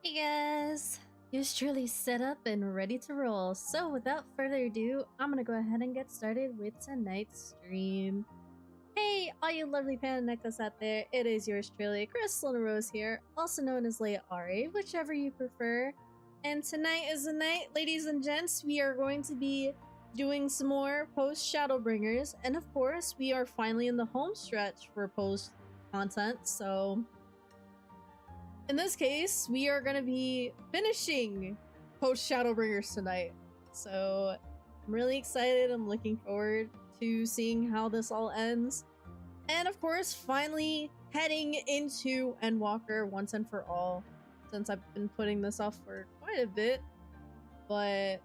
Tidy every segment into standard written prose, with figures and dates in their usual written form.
Hey guys! Yours truly set up and ready to roll. So without further ado, I'm gonna go ahead and get started with tonight's stream. Hey, all you lovely panda necklace out there, it is yours truly, Crystal Rose here, also known as Leia Ari, whichever you prefer. And tonight is the night, ladies and gents, we are going to be doing some more Post-Shadowbringers, and of course, we are finally in the home stretch for post content, so in this case, we are going to be finishing Post-Shadowbringers tonight. So I'm really excited. I'm looking forward to seeing how this all ends. And of course, finally heading into Endwalker once and for all, since I've been putting this off for quite a bit. But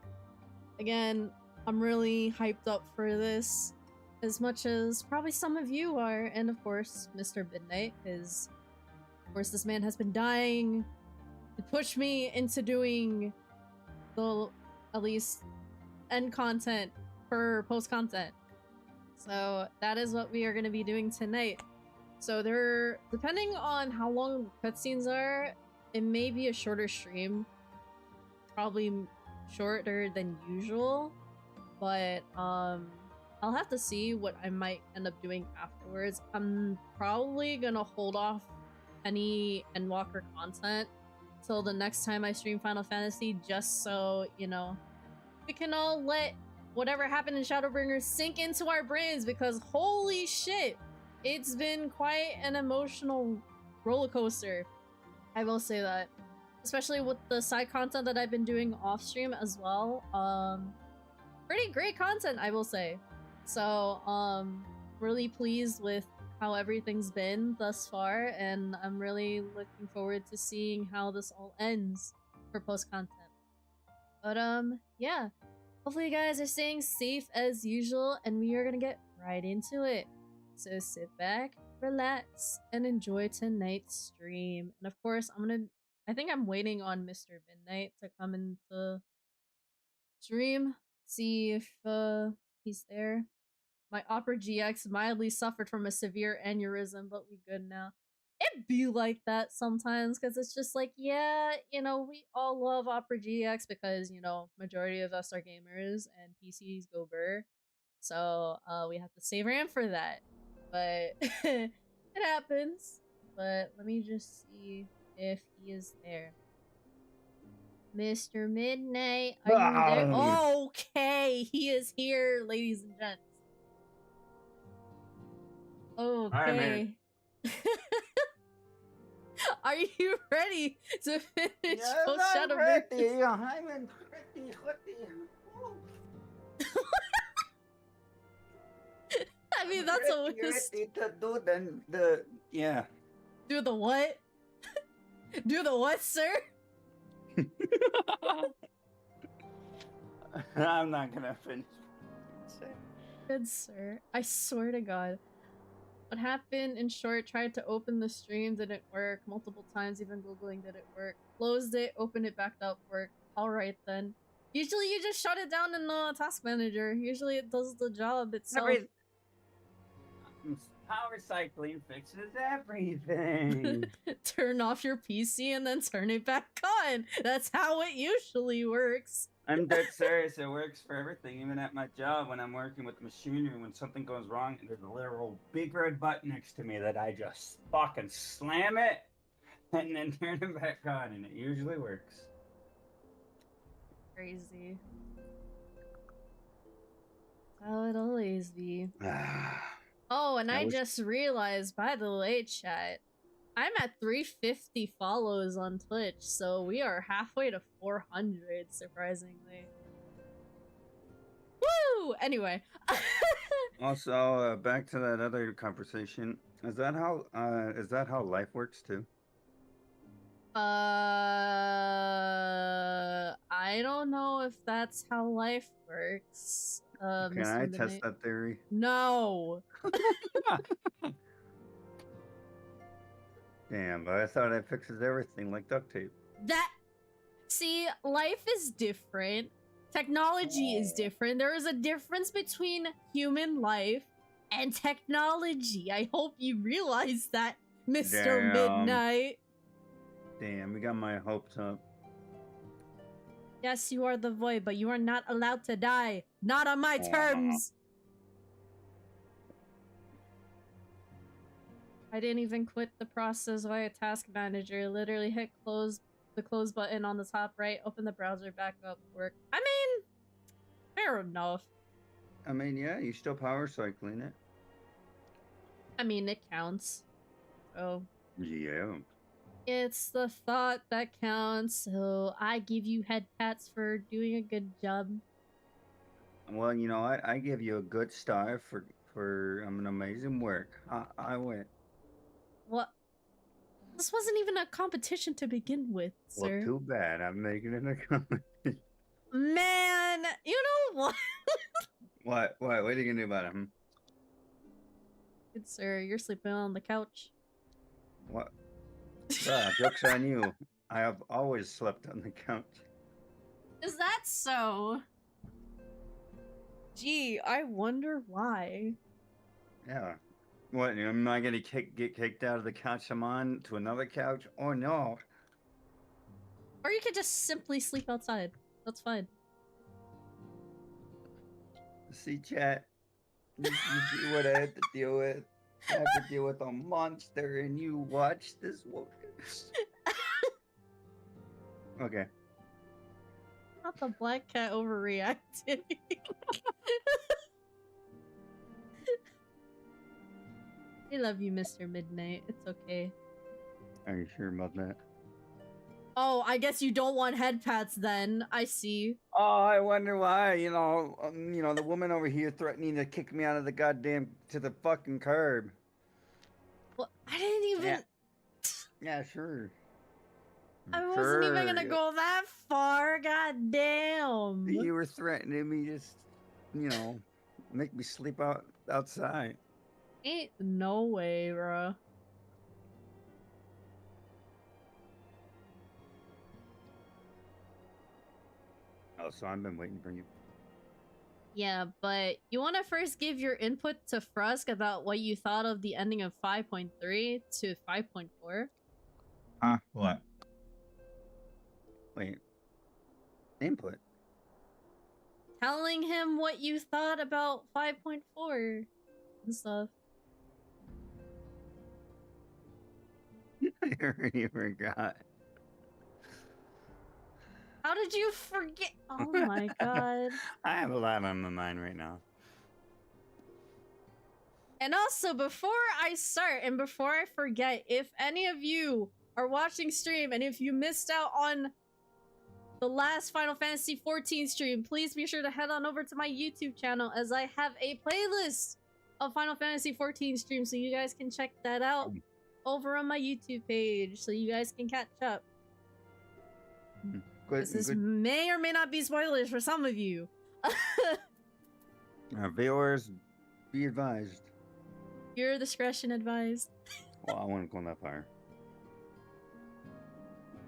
again, I'm really hyped up for this, as much as probably some of you are. And of course, Mr. Midnight is... Of course, this man has been dying to push me into doing the, at least, end content for post content. So that is what we are going to be doing tonight. So there, depending on how long cutscenes are, it may be a shorter stream. Probably shorter than usual. But, I'll have to see what I might end up doing afterwards. I'm probably gonna hold off any Endwalker content till the next time I stream Final Fantasy, just so, you know, we can all let whatever happened in Shadowbringers sink into our brains, because holy shit, it's been quite an emotional roller coaster. I will say that. Especially with the side content that I've been doing off stream as well. Pretty great content, I will say. So, really pleased with how everything's been thus far, and I'm really looking forward to seeing how this all ends for post content. But yeah, hopefully you guys are staying safe as usual, and we are gonna get right into it. So sit back, relax, and enjoy tonight's stream. And of course, I think I'm waiting on Mr. Midnight to come into stream, see if he's there. My Opera GX mildly suffered from a severe aneurysm, but we good now. It be like that sometimes, because it's just like, yeah, you know, we all love Opera GX because, you know, majority of us are gamers and PCs go burr. So, we have to save RAM for that. But, it happens. But let me just see if he is there. Mr. Midnight, are you there? Okay, he is here, ladies and gents. Okay. Are you ready to finish Post-Shadowbringers? I'm ready. I mean, that's ready to do the yeah. Do the what? Do the what, sir? I'm not gonna finish. Good sir. I swear to God. What happened, in short, tried to open the stream, didn't work. Multiple times, even Googling didn't work. Closed it, opened it back up, worked. Alright then. Usually you just shut it down in the task manager. Usually it does the job itself. Power cycling fixes everything. Turn off your PC and then turn it back on. That's how it usually works. I'm dead serious. It works for everything, even at my job when I'm working with machinery. When something goes wrong, there's a literal big red button next to me that I just fucking slam it and then turn it back on, and it usually works. Crazy. That's how it always be. Oh, and I just realized, by the way, chat, I'm at 350 follows on Twitch, so we are halfway to 400, surprisingly. Woo! Anyway. Also, back to that other conversation. Is that how life works too? I don't know if that's how life works. Can I test that theory? No. Damn, but I thought it fixes everything like duct tape. See, life is different. Technology is different. There is a difference between human life and technology. I hope you realize that, Mr. Midnight. Damn, we got my hopes up. Yes, you are the void, but you are not allowed to die. Not on my terms. I didn't even quit the process via task manager. Literally hit the close button on the top right, open the browser back up, work. I mean, fair enough. I mean, yeah, you still power cycling it. I mean, it counts. So Yeah. it's the thought that counts. So I give you head pats for doing a good job. Well, you know what? I give you a good star for an amazing work. I win. What? This wasn't even a competition to begin with, Well, sir. too bad. I'm making it a competition. Man, you know what? What? What are you gonna do about it? Good sir, you're sleeping on the couch. What? Joke's on you. I have always slept on the couch. Is that so? Gee, I wonder why. Yeah. What? Am I gonna get kicked out of the couch I'm on to another couch? Oh no. Or you could just simply sleep outside. That's fine. See, chat. You see what I had to deal with? I had to deal with a monster, and you watch this one. Okay. Not the black cat overreacting. I love you, Mr. Midnight. It's okay. Are you sure about that? Oh, I guess you don't want head pats then. I see. Oh, I wonder why. The woman over here threatening to kick me out of the fucking curb. Well, I didn't even. Yeah, sure. I wasn't even gonna go that far. God damn. You were threatening me, just make me sleep outside. Ain't no way, bro. Oh, so I've been waiting for you. Yeah, but you want to first give your input to Frusk about what you thought of the ending of 5.3 to 5.4? What? Wait. Input? Telling him what you thought about 5.4 and stuff. I already forgot. How did you forget? Oh my god. I have a lot on my mind right now. And also, before I start and before I forget, if any of you are watching stream and if you missed out on the last Final Fantasy XIV stream, please be sure to head on over to my YouTube channel as I have a playlist of Final Fantasy XIV streams so you guys can check that out over on my YouTube page so you guys can catch up. This may or may not be spoilers for some of you. Our viewers, be advised. Your discretion advised. Well, I wouldn't go that far.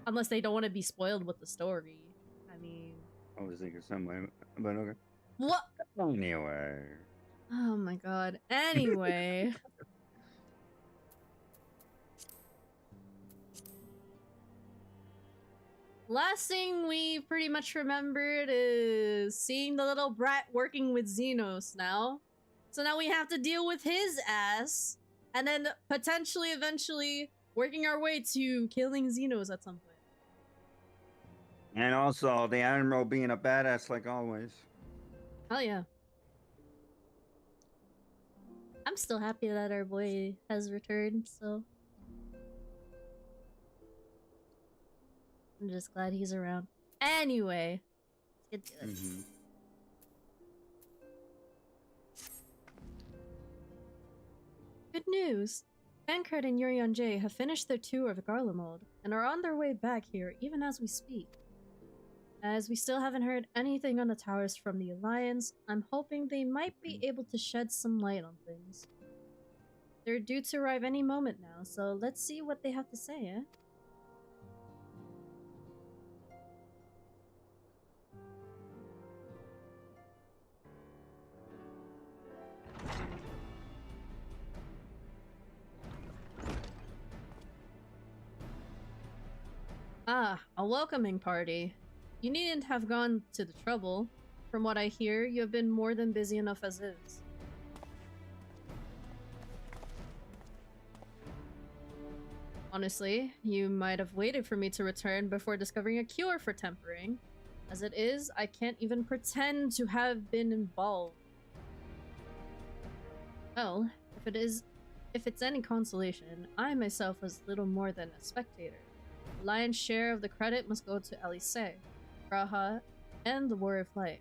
Unless they don't want to be spoiled with the story. I mean... I was thinking somewhere, but okay. What? Anyway. Oh my god. Anyway. Last thing we pretty much remembered is seeing the little brat working with Xenos now. So now we have to deal with his ass. And then potentially, eventually, working our way to killing Xenos at some point. And also, the Admiral being a badass like always. Hell yeah. I'm still happy that our boy has returned, so... I'm just glad he's around. Anyway, let's get to it. Good news! Bankert and Yurion J have finished their tour of Garlemald and are on their way back here even as we speak. As we still haven't heard anything on the towers from the Alliance, I'm hoping they might be able to shed some light on things. They're due to arrive any moment now, so let's see what they have to say, eh? Ah, a welcoming party. You needn't have gone to the trouble. From what I hear, you have been more than busy enough as is. Honestly, you might have waited for me to return before discovering a cure for tempering. As it is, I can't even pretend to have been involved. Well, if it's any consolation, I myself was little more than a spectator. The lion's share of the credit must go to Elise, Raha, and the Warrior of Light.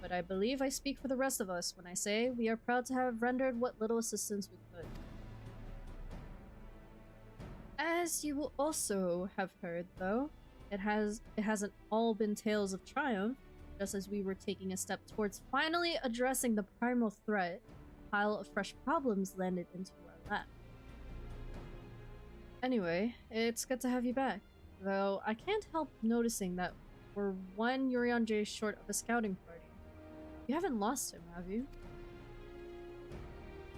But I believe I speak for the rest of us when I say we are proud to have rendered what little assistance we could. As you will also have heard, though, it hasn't all been tales of triumph. Just as we were taking a step towards finally addressing the primal threat, a pile of fresh problems landed into our lap. Anyway, it's good to have you back. Though I can't help noticing that we're one Urianger short of a scouting party. You haven't lost him, have you?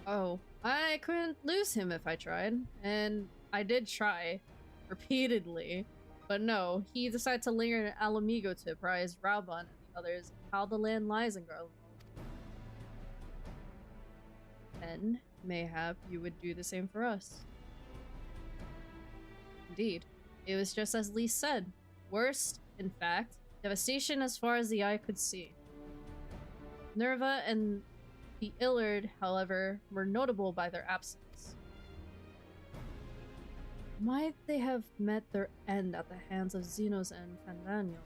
Oh, I couldn't lose him if I tried, and I did try repeatedly, but no, he decided to linger in Alamigo to apprise Raubon and the others how the land lies in Garlemald. And mayhap you would do the same for us. Indeed, it was just as Lee said. Worst, in fact, devastation as far as the eye could see. Nerva and the Illard, however, were notable by their absence. Might they have met their end at the hands of Xenos and Fandaniel?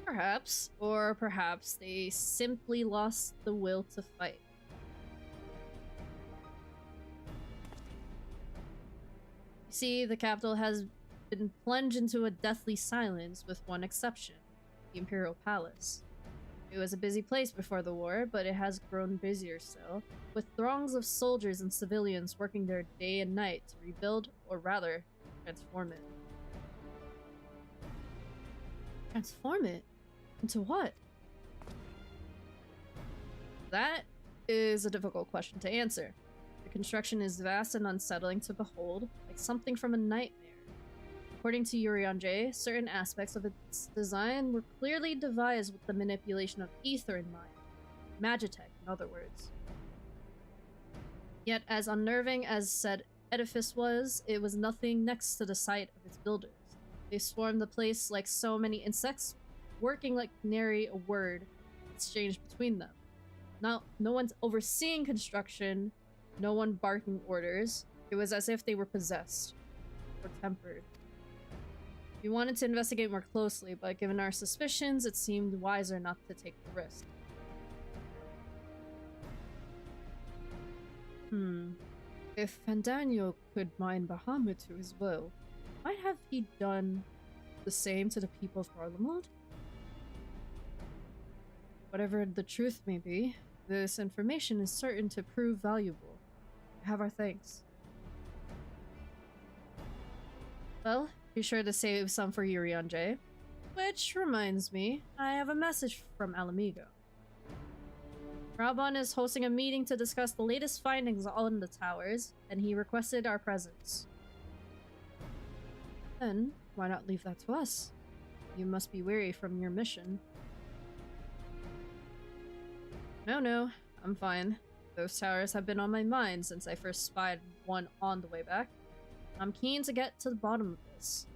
Perhaps, or perhaps they simply lost the will to fight. You see, the capital has been plunged into a deathly silence with one exception, the Imperial Palace. It was a busy place before the war, but it has grown busier still, with throngs of soldiers and civilians working there day and night to rebuild, or rather, transform it. Transform it? Into what? That is a difficult question to answer. The construction is vast and unsettling to behold, like something from a nightmare. According to Urianger, certain aspects of its design were clearly devised with the manipulation of ether in mind. Magitech, in other words. Yet, as unnerving as said edifice was, it was nothing next to the sight of its builders. They swarmed the place like so many insects, working like nary a word exchanged between them. Now, no one's overseeing construction, no one barking orders. It was as if they were possessed, or tempered. We wanted to investigate more closely, but given our suspicions, it seemed wiser not to take the risk. If Fandaniel could mine Bahamut to his will, might have he done the same to the people of Garlemald? Whatever the truth may be, this information is certain to prove valuable. Have our thanks. Well, be sure to save some for Urianger. Which reminds me, I have a message from Alamigo. Raubon is hosting a meeting to discuss the latest findings on the towers, and he requested our presence. Then, why not leave that to us? You must be weary from your mission. No, I'm fine. Those towers have been on my mind since I first spied one on the way back. I'm keen to get to the bottom of this.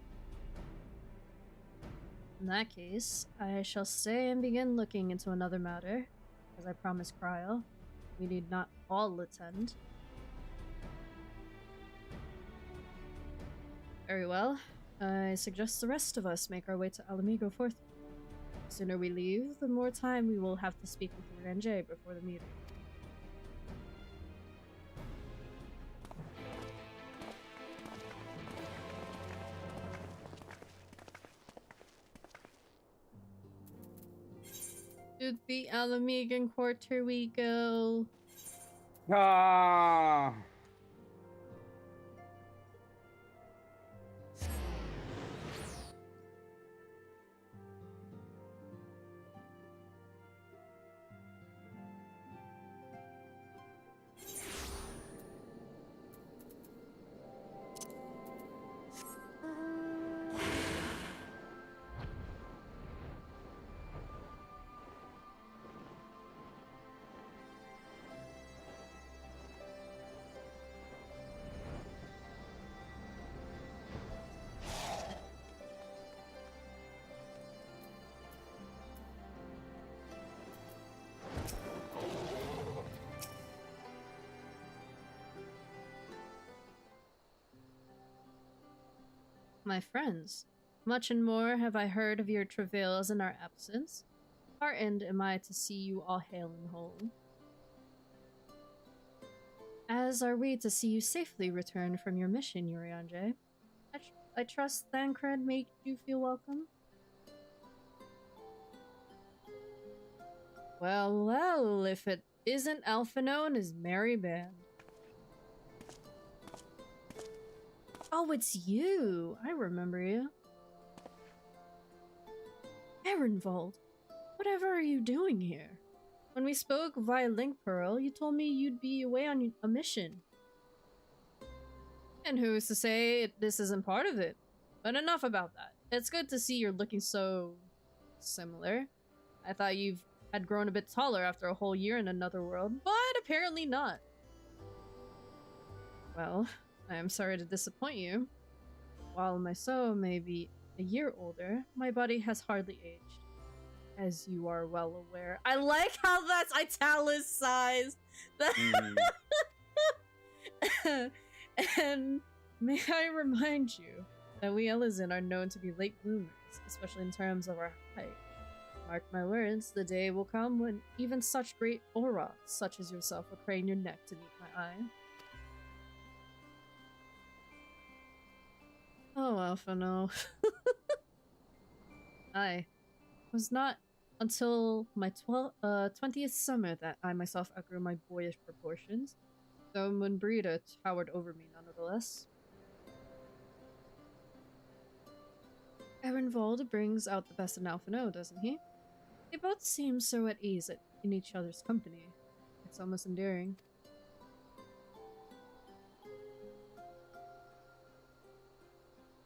In that case, I shall stay and begin looking into another matter. As I promised Cryle, we need not all attend. Very well. I suggest the rest of us make our way to Alamigo forthwith. The sooner we leave, the more time we will have to speak with Urianger before the meeting. To the Alamigan quarter we go. Ah. My friends, much and more have I heard of your travails in our absence. Heartened am I to see you all hale and whole. As are we to see you safely return from your mission, Urianger. I trust Thancred made you feel welcome? Well, well, if it isn't Alphino and his merry band. Oh, it's you! I remember you. Ehrenwald, whatever are you doing here? When we spoke via Link Pearl, you told me you'd be away on a mission. And who's to say this isn't part of it? But enough about that. It's good to see you're looking so similar. I thought you had grown a bit taller after a whole year in another world, but apparently not. Well, I am sorry to disappoint you. While my soul may be a year older, my body has hardly aged, as you are well aware. I like how that's italicized. And may I remind you that we Elysian are known to be late bloomers, especially in terms of our height. Mark my words, the day will come when even such great aura, such as yourself, will crane your neck to meet my eye. Oh, Alphino. I was not until my 20th summer that I myself outgrew my boyish proportions, though Munbrida towered over me nonetheless. Ehrenwald brings out the best in Alphino, doesn't he? They both seem so at ease in each other's company. It's almost endearing.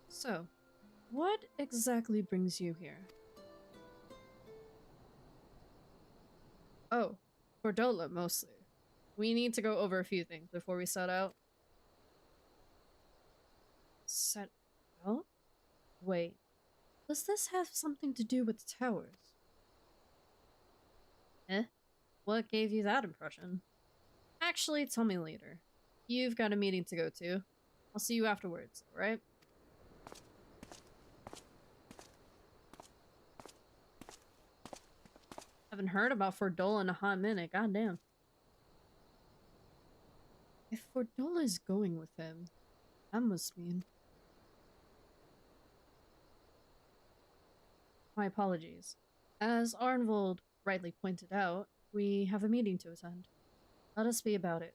So, what exactly brings you here? Oh, Cordola mostly. We need to go over a few things before we set out. Set out? Wait, does this have something to do with the towers? Eh? What gave you that impression? Actually, tell me later. You've got a meeting to go to. I'll see you afterwards, alright? Haven't heard about Fordola in a hot minute, goddamn. If Fordola is going with him, that must mean... My apologies. As Arnvold rightly pointed out, we have a meeting to attend. Let us be about it.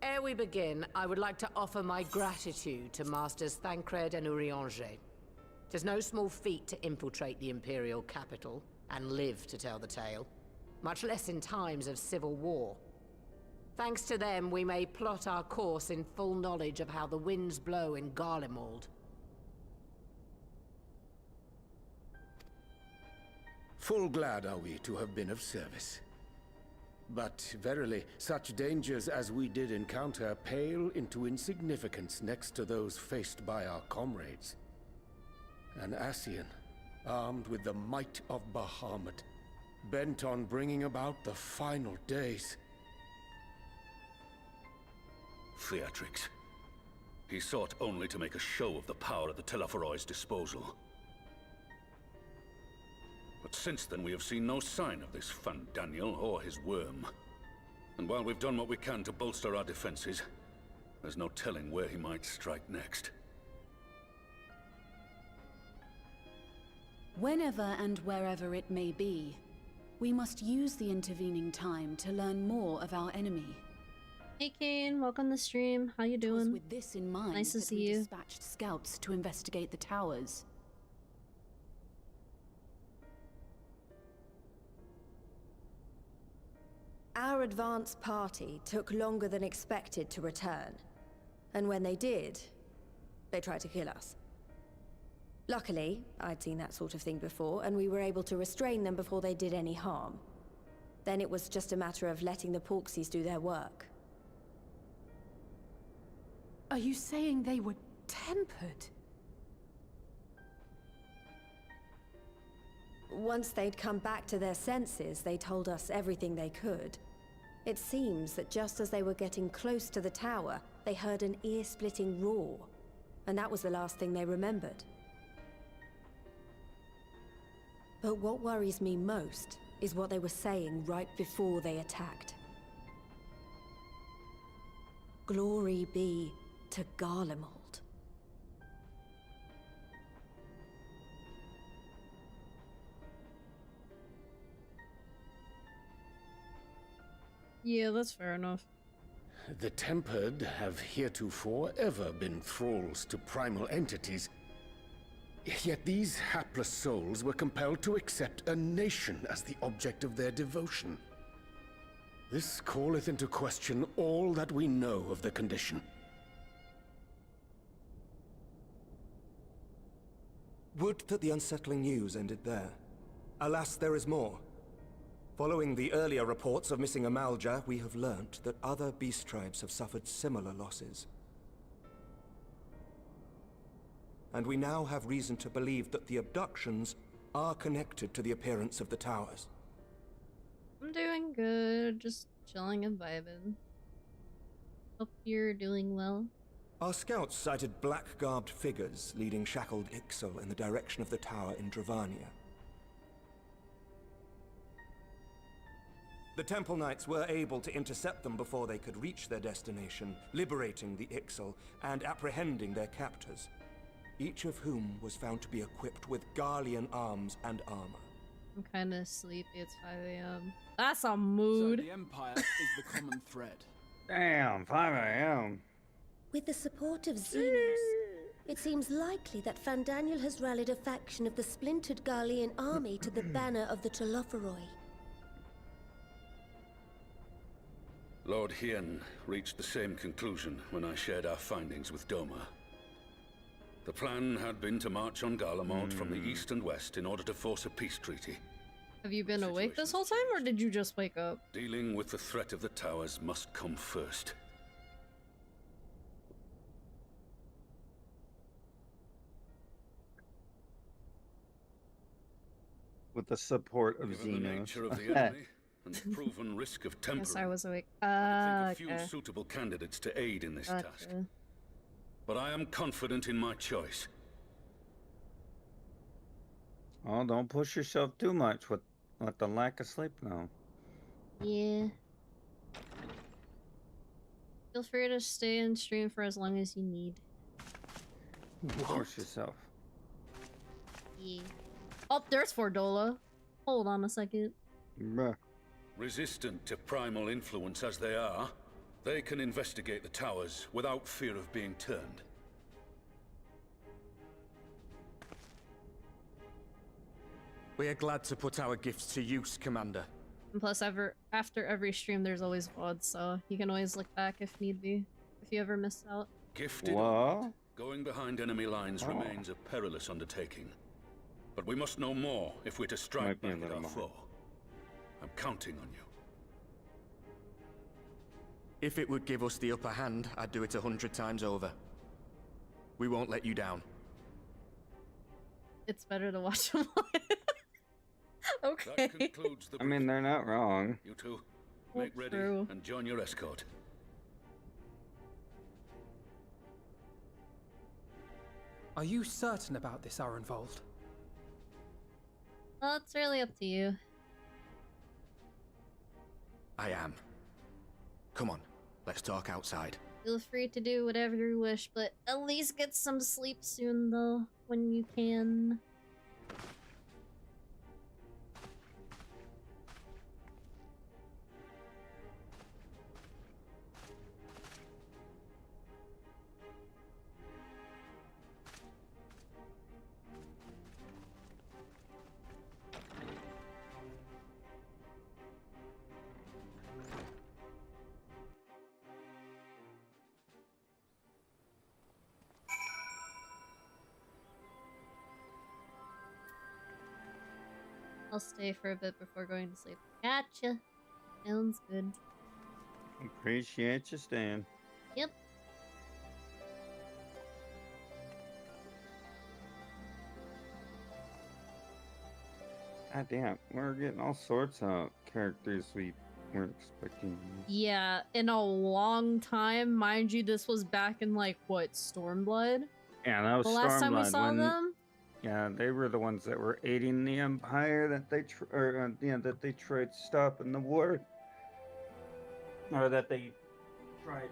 Ere we begin, I would like to offer my gratitude to Masters Thancred and Urianger. 'Tis no small feat to infiltrate the Imperial capital and live to tell the tale, much less in times of civil war. Thanks to them, we may plot our course in full knowledge of how the winds blow in Garlemald. Full glad are we to have been of service. But verily, such dangers as we did encounter pale into insignificance next to those faced by our comrades. An Ascian, armed with the might of Bahamut, bent on bringing about the final days. Theatrix. He sought only to make a show of the power at the Telophoroid's disposal. But since then we have seen no sign of this Daniel or his worm. And while we've done what we can to bolster our defenses, there's no telling where he might strike next. Whenever and wherever it may be, we must use the intervening time to learn more of our enemy. Hey Kane, welcome to the stream. How you It was doing? with this in mind Nice to that see we you. dispatched scouts to investigate the towers. Our advance party took longer than expected to return. And when they did, they tried to kill us. Luckily, I'd seen that sort of thing before, and we were able to restrain them before they did any harm. Then it was just a matter of letting the Porksies do their work. Are you saying they were tempered? Once they'd come back to their senses, they told us everything they could. It seems that just as they were getting close to the tower, they heard an ear-splitting roar. And that was the last thing they remembered. But what worries me most is what they were saying right before they attacked. Glory be to Garlemald. Yeah, that's fair enough. The Tempered have heretofore ever been thralls to primal entities. Yet these hapless souls were compelled to accept a nation as the object of their devotion. This calleth into question all that we know of the condition. Would that the unsettling news ended there. Alas, there is more. Following the earlier reports of missing Amalja, we have learnt that other beast tribes have suffered similar losses. And we now have reason to believe that the abductions are connected to the appearance of the towers. I'm doing good, just chilling and vibing. Hope you're doing well. Our scouts sighted black-garbed figures leading shackled Ixal in the direction of the tower in Dravania. The Temple Knights were able to intercept them before they could reach their destination, liberating the Ixal and apprehending their captors, each of whom was found to be equipped with Garlean arms and armor. I'm kinda sleepy, it's 5 AM. That's a mood! So the Empire is the common thread. Damn, 5 a.m. With the support of Xenos, it seems likely that Fandaniel has rallied a faction of the splintered Garlean army to the banner of the Telophoroi. Lord Hien reached the same conclusion when I shared our findings with Doma. The plan had been to march on Garlemald from the east and west in order to force a peace treaty. Have you been awake this whole time, or did you just wake up? Dealing with the threat of the towers must come first. With the support of Given the nature of Xenos. the enemy and the proven risk of tempering, Yes, I was awake. I think a Okay. few suitable candidates to aid in this task. Gotcha. But I am confident in my choice. Oh, don't push yourself too much with the lack of sleep now. Yeah. Feel free to stay and stream for as long as you need. Force yourself. Yeah. Oh, there's Fordola. Hold on a second. Bruh. Resistant to primal influence as they are, they can investigate the towers without fear of being turned. We are glad to put our gifts to use, Commander. And plus, after every stream, there's always VOD, so you can always look back if need be, if you ever miss out. Gifted, What? going behind enemy lines remains a perilous undertaking. But we must know more if we're to strike Might be a back at little our more. foe. I'm counting on you. If it would give us the upper hand, I'd do it 100 times over. We won't let you down. It's better to watch them live. Okay. That concludes the I mean, they're not wrong. You two, Well, make ready true. and join your escort. Are you certain about this, Arenvold? Well, it's really up to you. I am. Come on, let's talk outside. Feel free to do whatever you wish, but at least get some sleep soon, though, when you can. I'll stay for a bit before going to sleep. Gotcha. Sounds good. Appreciate you staying. Yep. God damn, we're getting all sorts of characters we weren't expecting. Yeah, in a long time. Mind you, this was back in like what, Stormblood? Yeah, that was The last time we Stormblood, saw when- them? Yeah, they were the ones that were aiding the Empire that they that they tried to stop in the war, or that they tried.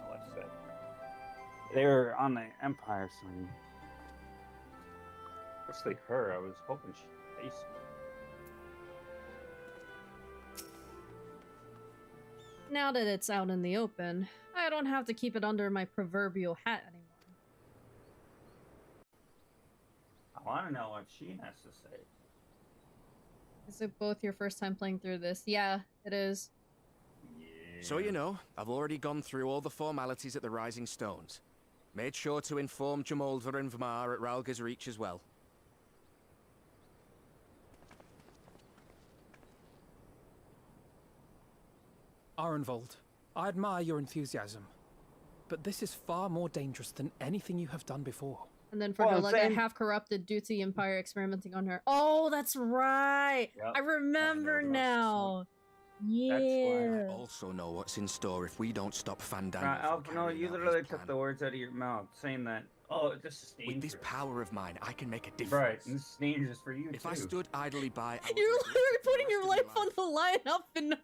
What's that? They were on the Empire side. Especially her. I was hoping she'd face me. Now that it's out in the open, I don't have to keep it under my proverbial hat anymore. I want to know what she has to say. Is it both your first time playing through this? Yeah, it is. Yeah. So you know, I've already gone through all the formalities at the Rising Stones. Made sure to inform Jamolder and Vmar at Ralga's Reach as well. Arenvold, I admire your enthusiasm, but this is far more dangerous than anything you have done before. And then for Delega, half corrupted due to the Empire experimenting on her. Oh, that's right! Yep. I remember now! Yeah. I also know what's in store if we don't stop Fandango. Alphino, you literally took the words out of your mouth, saying that, oh, this is dangerous. With this power of mine, I can make a difference. Right, and this is dangerous for you, If too. I stood idly by... You're literally putting your life on the line, Alphino!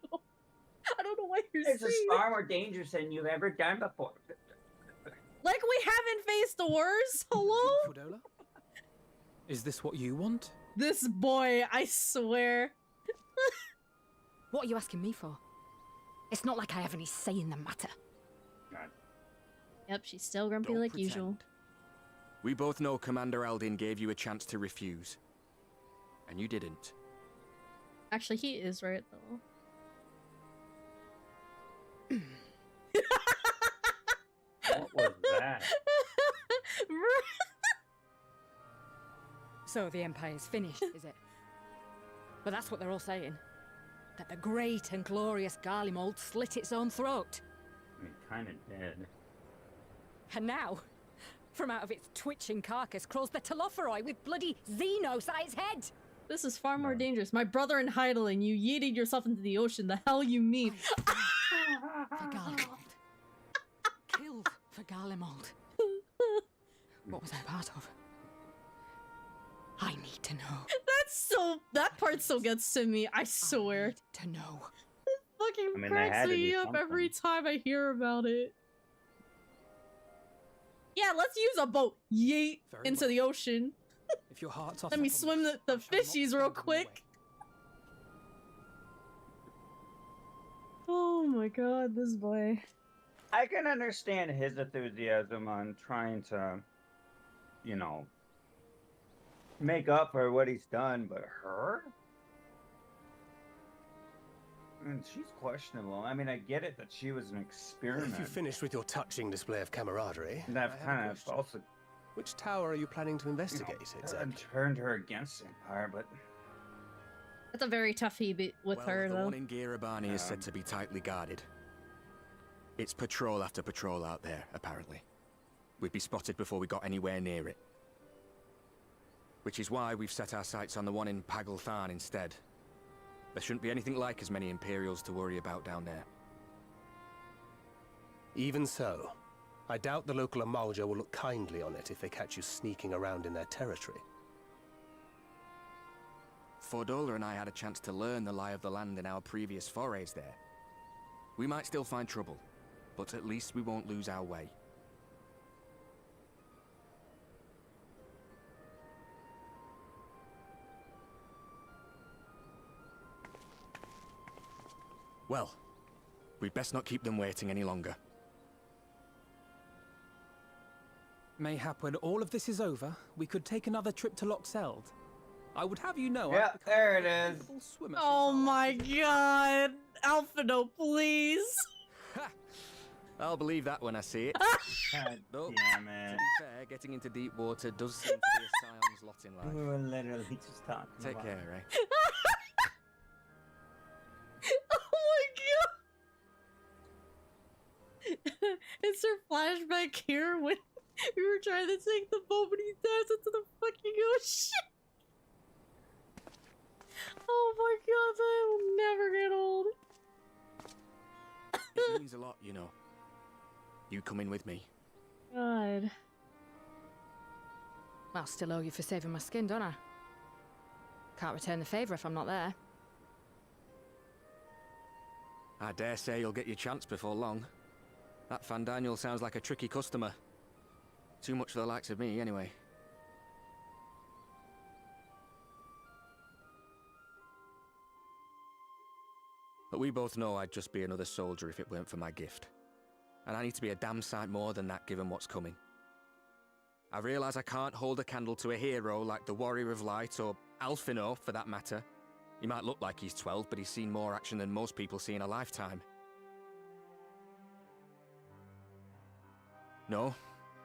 I don't know what you're saying. This is far more dangerous than you've ever done before. Like we haven't faced the worst? Hello? Fordola? Is this what you want? This boy, I swear. What are you asking me for? It's not like I have any say in the matter. God. Yep, she's still grumpy Don't like pretend. usual. We both know Commander Aldin gave you a chance to refuse. And you didn't. Actually, he is right, though. What was that? So the Empire's finished, is it? But that's what they're all saying. That the great and glorious Garlemald slit its own throat. I mean, kind of dead. And now, from out of its twitching carcass crawls the Telophoroi with bloody Xenos at its head! This is far more dangerous. My brother in Heidelin, you yeeted yourself into the ocean. The hell you mean? For Garlemald. Killed for Garlemald. What was I part of? I need to know. That part still gets to me, I swear. I need to know. It fucking I mean, they cracks had to me do up every something. time I hear about it. Yeah, let's use a boat. Yeet Very into well. the ocean. If your hearts are Let me set on swim this, the I shall not fishies real stand in the quick. way. Oh my god, this boy. I can understand his enthusiasm on trying to, you know, make up for what he's done, but her? I mean, she's questionable. I mean, I get it that she was an experiment. If you finished with your touching display of camaraderie, And I've I have a kind of question. also Which tower are you planning to investigate exactly? turned her against Empire, but That's a very tough heat with Well, her, the though. one in Girabani is said to be tightly guarded. It's patrol after patrol out there, apparently. We'd be spotted before we got anywhere near it. Which is why we've set our sights on the one in Pagalthan instead. There shouldn't be anything like as many Imperials to worry about down there. Even so, I doubt the local Amalja will look kindly on it if they catch you sneaking around in their territory. Fordola and I had a chance to learn the lie of the land in our previous forays there. We might still find trouble, but at least we won't lose our way. Well, we'd best not keep them waiting any longer. Mayhap when all of this is over, we could take another trip to Loxeld. I would have you know. yeah, I've become there a it is. capable swimmer Oh since our my last visit. god! Alphino, please! I'll believe that when I see it. God Though, damn to it. be fair, getting into deep water does seem to be a Scion's lot in We life. were literally just talking Take about care, it. eh? It's her flashback here when we were trying to take the boat and he dives into the fucking ocean. Oh my god, that will never get old. It means a lot, you know. You coming with me? God. I'll still owe you for saving my skin, don't I? Can't return the favour if I'm not there. I dare say you'll get your chance before long. That Fandaniel sounds like a tricky customer. Too much for the likes of me, anyway. But we both know I'd just be another soldier if it weren't for my gift. And I need to be a damn sight more than that given what's coming. I realise I can't hold a candle to a hero like the Warrior of Light, or Alphino for that matter. He might look like he's 12, but he's seen more action than most people see in a lifetime. No,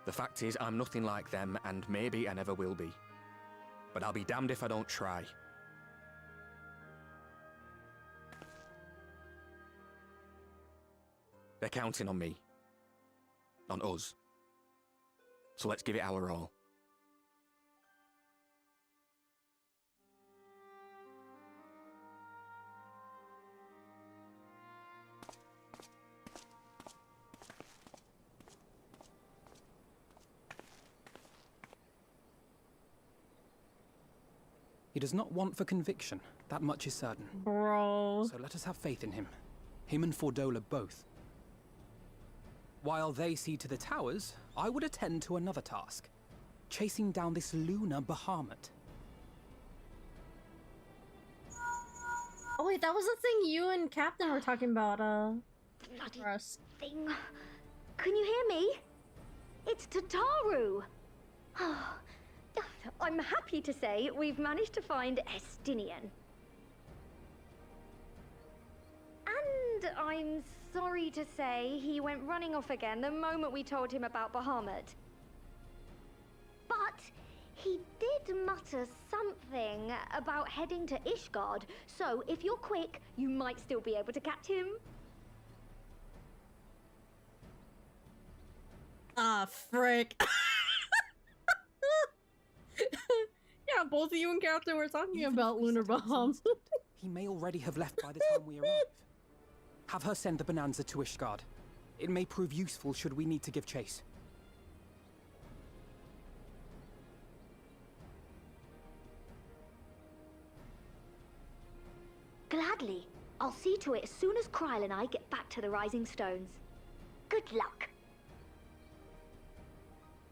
the fact is I'm nothing like them, and maybe I never will be. But I'll be damned if I don't try. They're counting on me. On us. So let's give it our all. He does not want for conviction, that much is certain. Bro. So let us have faith in him. Him and Fordola both. While they see to the towers, I would attend to another task. Chasing down this lunar Bahamut. Oh wait, that was the thing you and Captain were talking about, Bloody Russ. thing. Can you hear me? It's Tataru! I'm happy to say we've managed to find Estinian. And I'm sorry to say he went running off again the moment we told him about Bahamut. But he did mutter something about heading to Ishgard, so if you're quick, you might still be able to catch him. Ah, frick. Yeah, both of you and Captain were talking about lunar bombs. He may already have left by the time we arrive. Have her send the Bonanza to Ishgard. It may prove useful should we need to give chase. Gladly. I'll see to it as soon as Kryl and I get back to the Rising Stones. Good luck.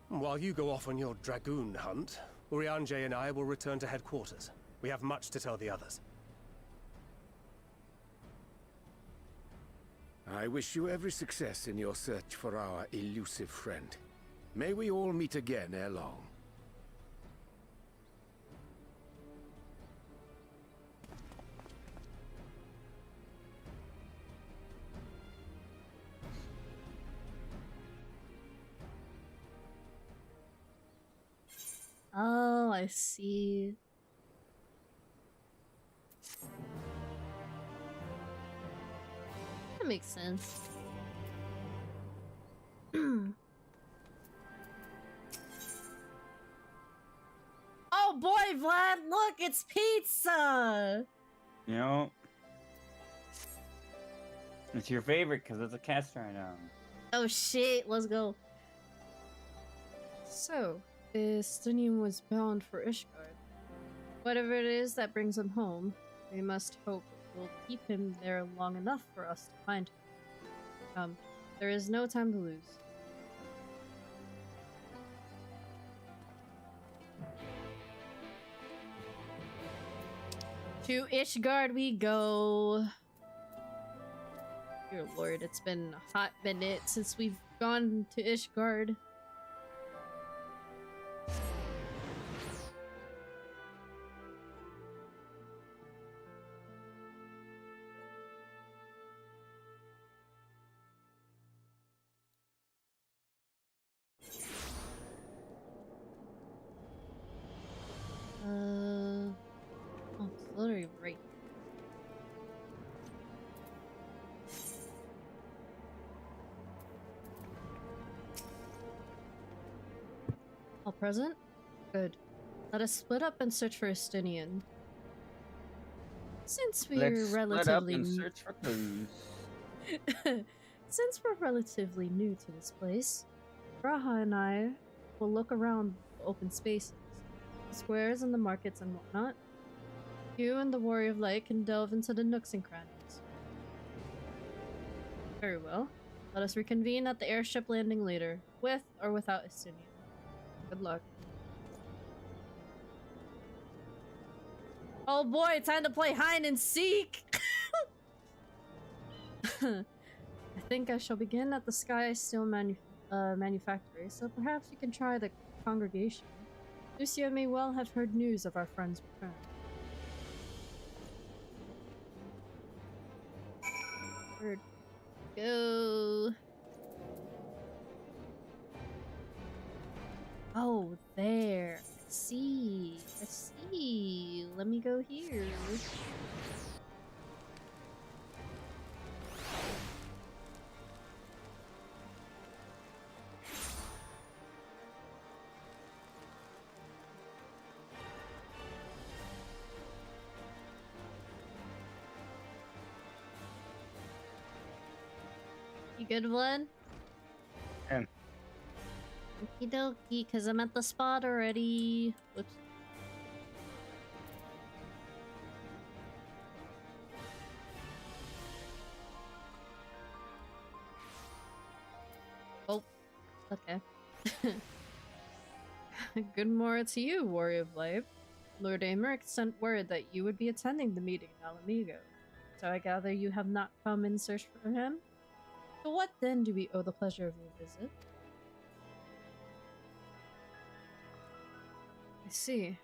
While you go off on your dragoon hunt, Urianger and I will return to headquarters. We have much to tell the others. I wish you every success in your search for our elusive friend. May we all meet again ere long. Oh, I see. That makes sense. Oh boy, Vlad, look, it's pizza! You know, it's your favorite because it's a cast iron. Oh shit, let's go. So, Estinian was bound for Ishgard. Whatever it is that brings him home, we must hope it will keep him there long enough for us to find him. Come, there is no time to lose. To Ishgard we go. Dear Lord, it's been a hot minute since we've gone to Ishgard. Auxiliary right. All present? Good. Let us split up and search for Estinian. Since we're relatively new to this place, Raha and I will look around the open spaces, the squares and the markets and whatnot. You and the Warrior of Light can delve into the nooks and crannies. Very well. Let us reconvene at the airship landing later, with or without Estinian. Good luck. Oh boy, time to play hide and seek! I think I shall begin at the Sky Steel Manufactory, so perhaps you can try the congregation. Lucia may well have heard news of our friend's return. Where'd we go? Oh, there. I see. Let me go here. You good one? And Okie dokie, cause I'm at the spot already. Whoops. Oh, okay. Good morning to you, Warrior of Light. Lord Americ sent word that you would be attending the meeting in Alamigo. So I gather you have not come in search for him? To what then do we owe the pleasure of your visit? I see.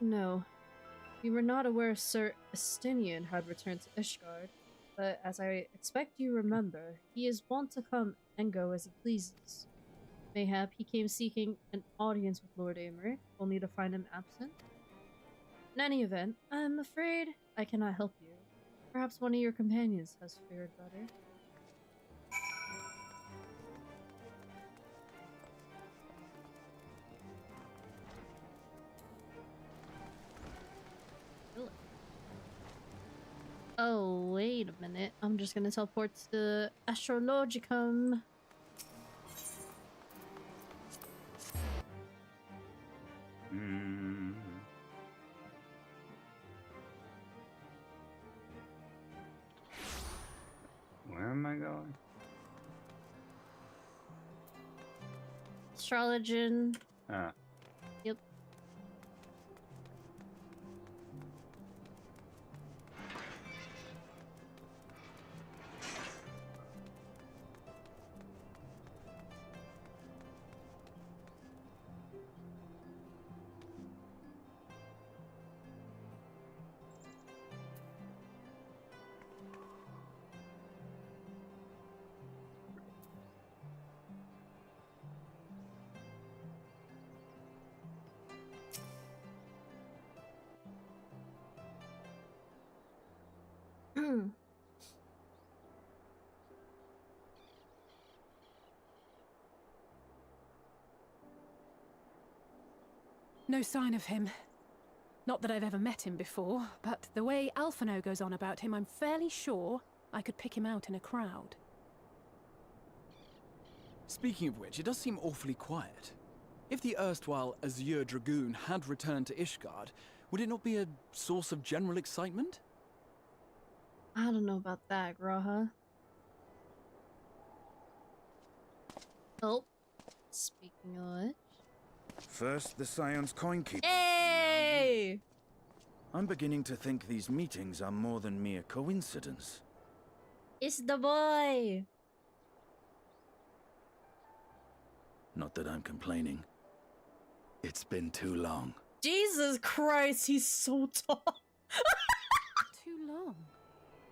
No. We were not aware Sir Estinian had returned to Ishgard, but as I expect you remember, he is wont to come and go as he pleases. Mayhap he came seeking an audience with Lord Americ, only to find him absent? In any event, I'm afraid I cannot help you. Perhaps one of your companions has fared better. Oh, wait a minute. I'm just gonna teleport to the Astrologicum. Where am I going? Astrologian. Ah. Yep. No sign of him. Not that I've ever met him before, but the way Alphino goes on about him, I'm fairly sure I could pick him out in a crowd. Speaking of which, it does seem awfully quiet. If the erstwhile Azure Dragoon had returned to Ishgard, would it not be a source of general excitement? I don't know about that, Graha. Oh, speaking of which. First, the Scion's coin keeper. Hey! I'm beginning to think these meetings are more than mere coincidence. It's the boy! Not that I'm complaining. It's been too long. Jesus Christ, he's so tall. Too long.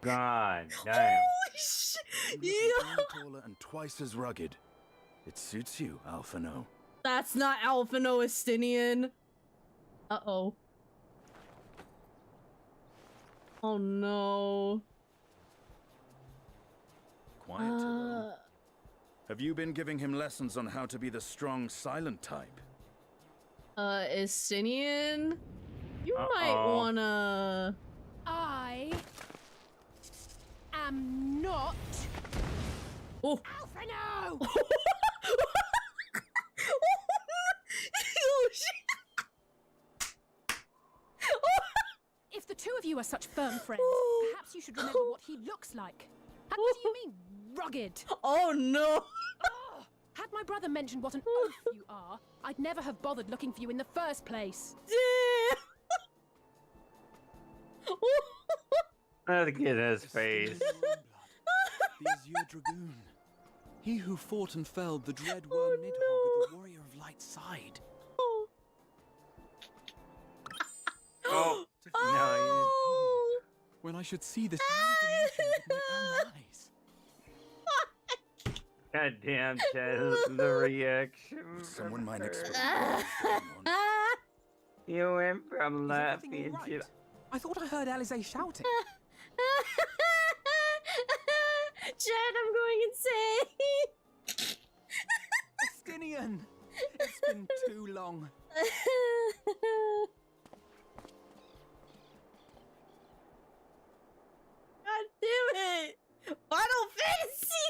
God damn. Holy shit! Yeah. Taller and twice as rugged. It suits you, Alphino. That's not Alphino Estinian. Uh-oh. Oh no. Quiet. Have you been giving him lessons on how to be the strong, silent type? Estinian, you might wanna... I am not... Oh! Alphino! Oh, shit. If the two of you are such firm friends, perhaps you should remember what he looks like. And what do you mean, rugged? Oh no! Oh, had my brother mentioned what an oaf you are, I'd never have bothered looking for you in the first place. Look at his face. The Azure Dragoon. He who fought and felled the dread worm Nidhogg at the Warrior of Light's side. Oh, no. When I should see this with my own eyes. God damn, Chad, the reaction. Someone might expect. You went from laughing to... I thought I heard Alize shouting. Chad, I'm going insane! Estinian! It's been too long. God damn it! Final Fantasy!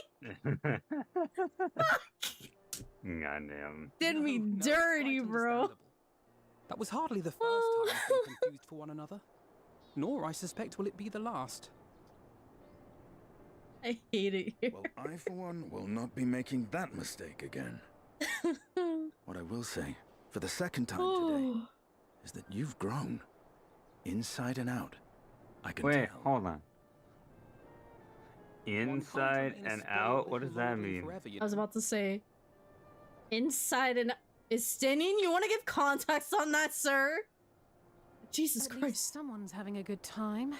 Goddamn. Did me dirty, bro. That was hardly the first time we've been confused for one another. Nor, I suspect, will it be the last. I hate it here. Well, I, for one, will not be making that mistake again. What I will say, for the second time today, is that you've grown. Inside and out. I can Wait, tell. hold on. Inside and out? What does that mean? I was about to say, inside and... Estinian, you want to give context on that, sir? Jesus At Christ. least someone's having a good time.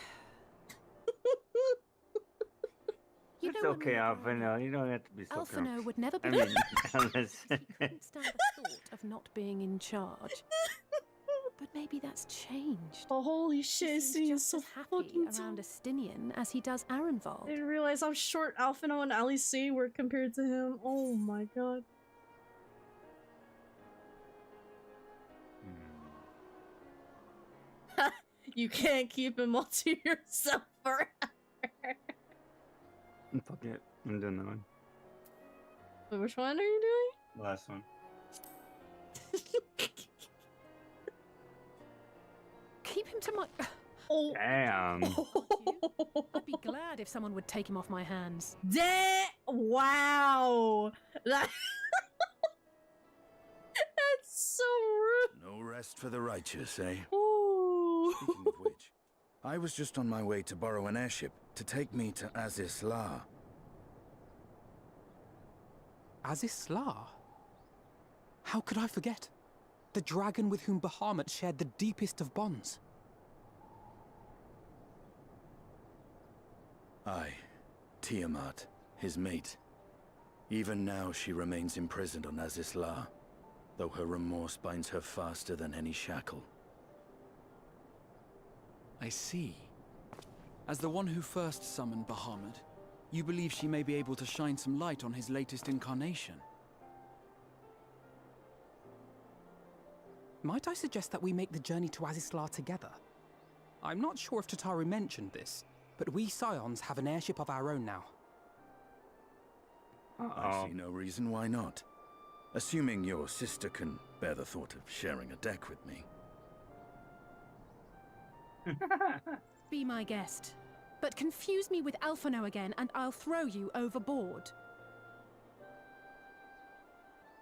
You It's know, okay, Alphino. You don't have to be so Alphino would never be. I mean, Couldn't stand the thought of not being in charge. But maybe that's changed. Oh, holy shit, Estinian's so happy around Estinian as he does Arenvald. I didn't realize how short Alphino and Alice were compared to him. Oh my god. You can't keep him all to yourself forever. fuck it. I'm doing that one. Wait, which one are you doing? Last one. Keep him to my... Oh. Damn. I'd be glad if someone would take him off my hands. Wow. That... That's so rude. No rest for the righteous, eh? Ooh. Speaking of which, I was just on my way to borrow an airship to take me to Azis La. Azis La? How could I forget? The dragon with whom Bahamut shared the deepest of bonds. Aye, Tiamat, his mate. Even now she remains imprisoned on Azis La, though her remorse binds her faster than any shackle. I see. As the one who first summoned Bahamut, you believe she may be able to shine some light on his latest incarnation. Might I suggest that we make the journey to Azis La together? I'm not sure if Tataru mentioned this, but we Scions have an airship of our own now. I see no reason why not. Assuming your sister can bear the thought of sharing a deck with me. Be my guest. But confuse me with Alphino again and I'll throw you overboard.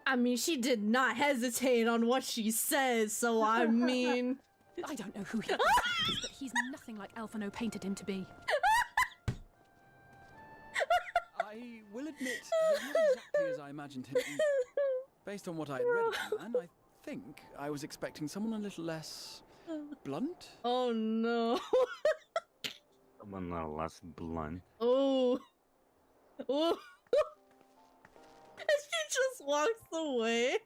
I mean, she did not hesitate on what she says, so I mean... I don't know who he is, but he's nothing like Alphino painted him to be. I will admit, he's not exactly as I imagined him either. Based on what I had read of the man, I think I was expecting someone a little less... blunt? Oh no. Someone a little less blunt. Oh. Oh. She just walks away.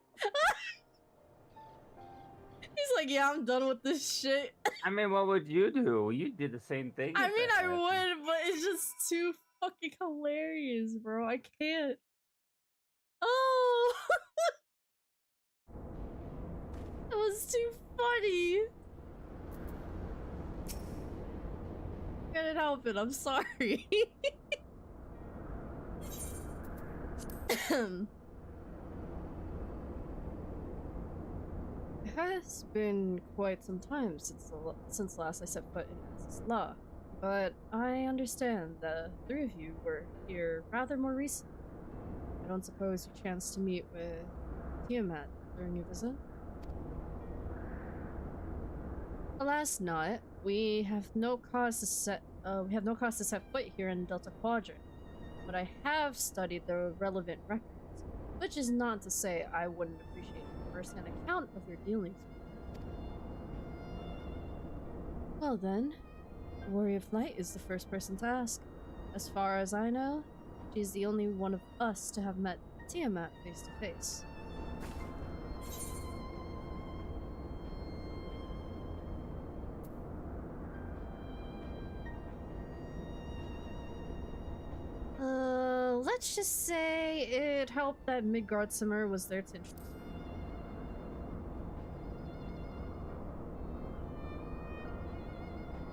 He's like, yeah, I'm done with this shit. I mean, what would you do? You did the same thing. I mean, I would, but it's just too fucking hilarious, bro. I can't. Oh. It was was too funny. Couldn't help it. I'm sorry. It has been quite some time since last I set foot in this law, but I understand the three of you were here rather more recently. I don't suppose you chanced to meet with Tiamat during your visit? Alas, not. We have no cause to set foot here in Delta Quadrant, but I have studied the relevant records, which is not to say I wouldn't appreciate a first-hand account of your dealings with them. Well then, Warrior of Light is the first person to ask. As far as I know, she's the only one of us to have met Tiamat face to face. Let's just say it helped that Midgardsormr was there to introduce me.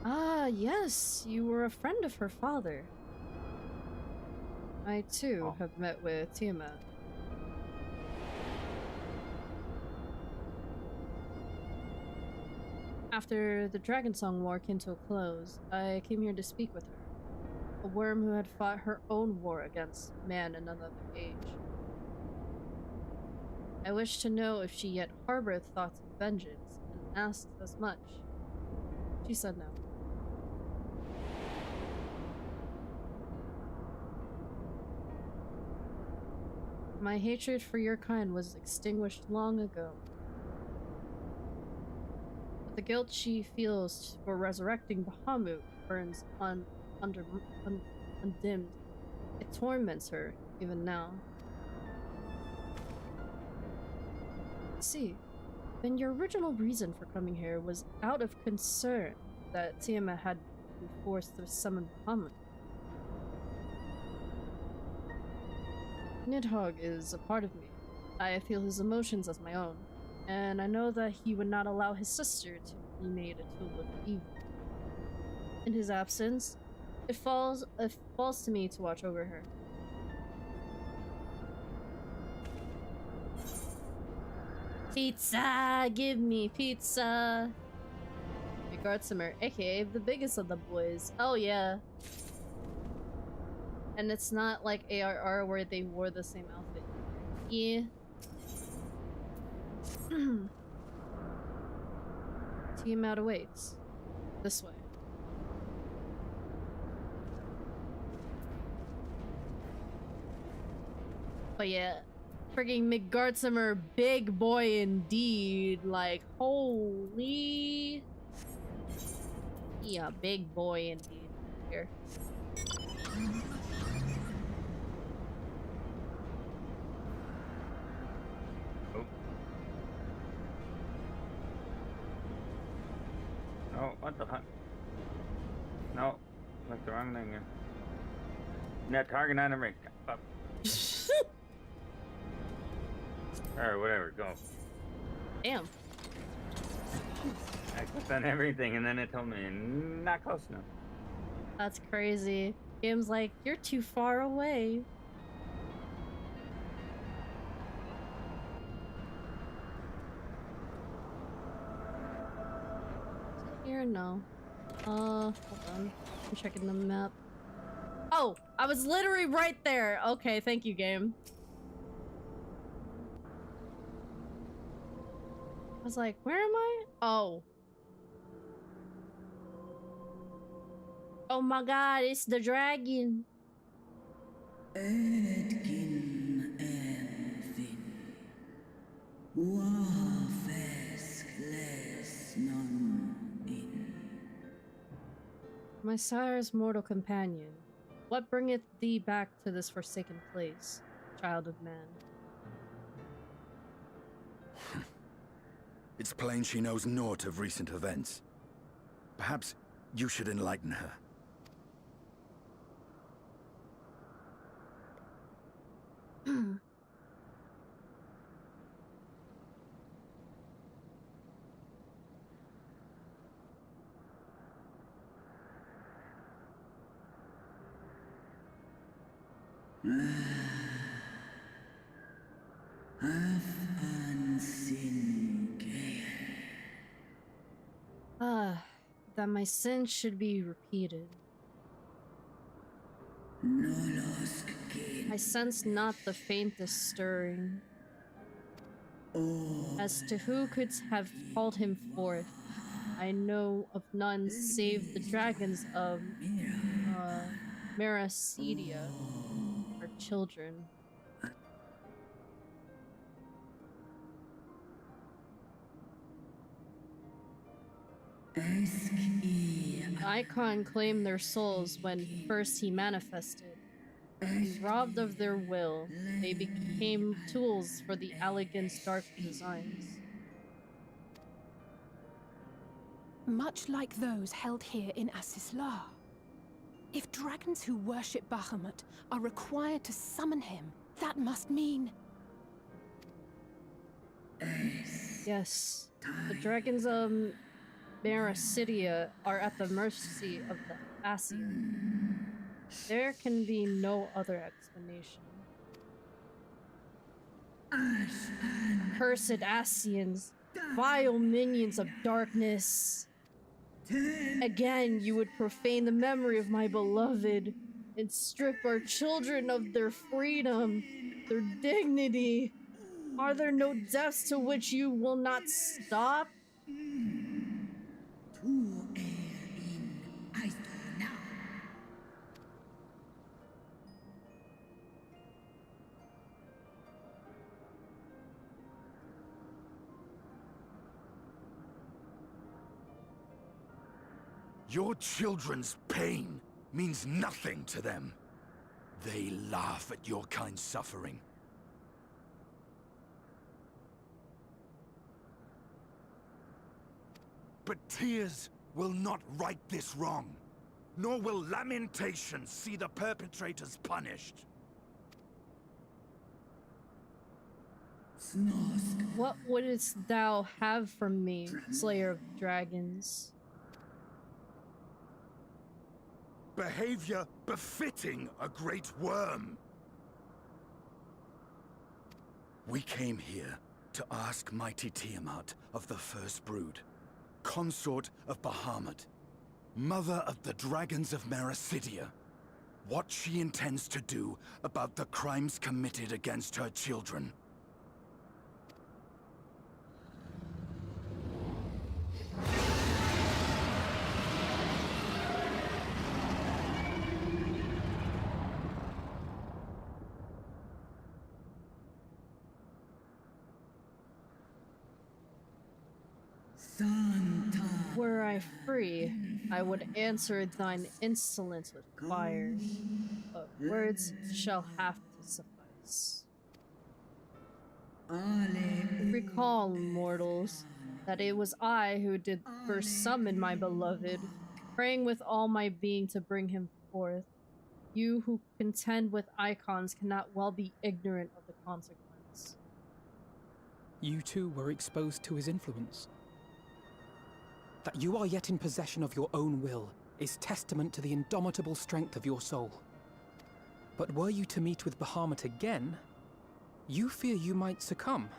Ah, yes, you were a friend of her father. I too have met with Tiamat. After the Dragonsong War came to a close, I came here to speak with her. A worm who had fought her own war against man in another age. I wished to know if she yet harbored thoughts of vengeance, and asked as much. She said no. My hatred for your kind was extinguished long ago. But the guilt she feels for resurrecting Bahamut burns undimmed. It torments her, even now. See, then your original reason for coming here was out of concern that Tiamat had been forced to summon Bahamut. Nidhogg is a part of me. I feel his emotions as my own, and I know that he would not allow his sister to be made a tool of evil. In his absence, it falls to me to watch over her. Pizza! Give me pizza! Midgardsormr, aka the biggest of the boys. Oh yeah. And it's not like ARR where they wore the same outfit. Yeah. Tiamat awaits. This way. But yeah, frigging Midgardsormr, big boy indeed. Like, holy. Yeah, big boy indeed. Here. Oh, what the fuck? No, like the wrong thing here. Net target enemy. Fuck. Or whatever, go. Damn. I clicked on everything and then it told me not close enough. That's crazy. Game's like, you're too far away. Here, no. Hold on. I'm checking the map. Oh, I was literally right there. Okay, thank you, game. I was like, where am I? Oh. Oh my god, it's the dragon. My sire's mortal companion, what bringeth thee back to this forsaken place, child of man? It's plain she knows naught of recent events. Perhaps you should enlighten her. That my sins should be repeated. I sense not the faintest stirring. As to who could have called him forth, I know of none save the dragons of Meracedia, our children. Icon claimed their souls when first he manifested. And robbed of their will, they became tools for the Alligand's dark designs. Much like those held here in Asisla. If dragons who worship Bahamut are required to summon him, that must mean... Yes, the dragons of Meracidia are at the mercy of the Asian. There can be no other explanation. Cursed Asians, vile minions of darkness. Again, you would profane the memory of my beloved and strip our children of their freedom, their dignity. Are there no depths to which you will not stop? Your children's pain means nothing to them. They laugh at your kind suffering. But tears will not right this wrong, nor will lamentation see the perpetrators punished. What wouldst thou have from me, Slayer of Dragons? Behavior befitting a great worm. We came here to ask mighty Tiamat of the First Brood, consort of Bahamut, mother of the dragons of Meracidia, what she intends to do about the crimes committed against her children. Were I free, I would answer thine insolence with fire, but words shall have to suffice. Recall, mortals, that it was I who did first summon my beloved, praying with all my being to bring him forth. You who contend with icons cannot well be ignorant of the consequence. You too were exposed to his influence. That you are yet in possession of your own will is testament to the indomitable strength of your soul. But were you to meet with Bahamut again, you fear you might succumb.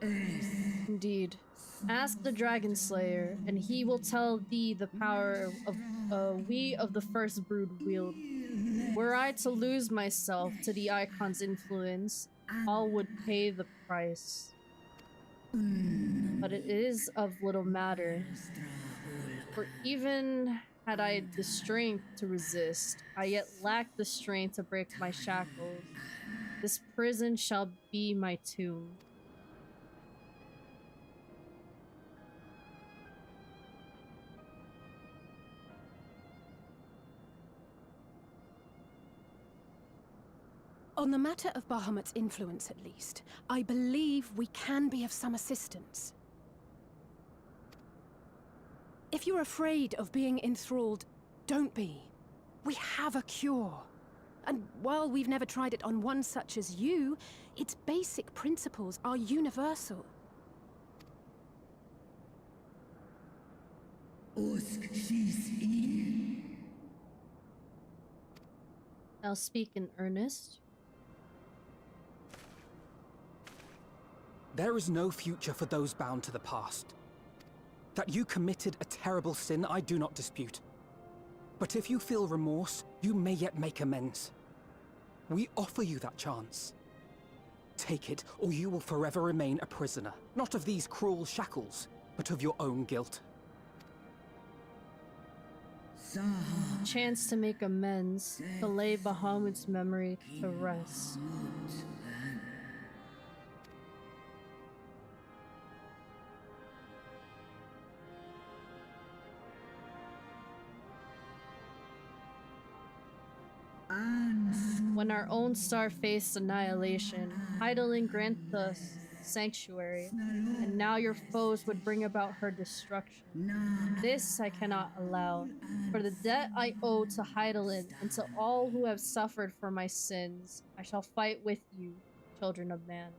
Indeed. Ask the Dragon Slayer, and he will tell thee the power of we of the First Brood wield. Were I to lose myself to the Icon's influence, all would pay the price. But it is of little matter, for even had I the strength to resist, I yet lack the strength to break my shackles. This prison shall be my tomb. On the matter of Bahamut's influence, at least, I believe we can be of some assistance. If you're afraid of being enthralled, don't be. We have a cure. And while we've never tried it on one such as you, its basic principles are universal. I'll speak in earnest. There is no future for those bound to the past. That you committed a terrible sin, I do not dispute. But if you feel remorse, you may yet make amends. We offer you that chance. Take it, or you will forever remain a prisoner, not of these cruel shackles, but of your own guilt. Chance to make amends, to lay Bahamut's memory to rest. When our own star faced annihilation, Hydaelyn granted us sanctuary, and now your foes would bring about her destruction. This I cannot allow, for the debt I owe to Hydaelyn and to all who have suffered for my sins, I shall fight with you, children of man.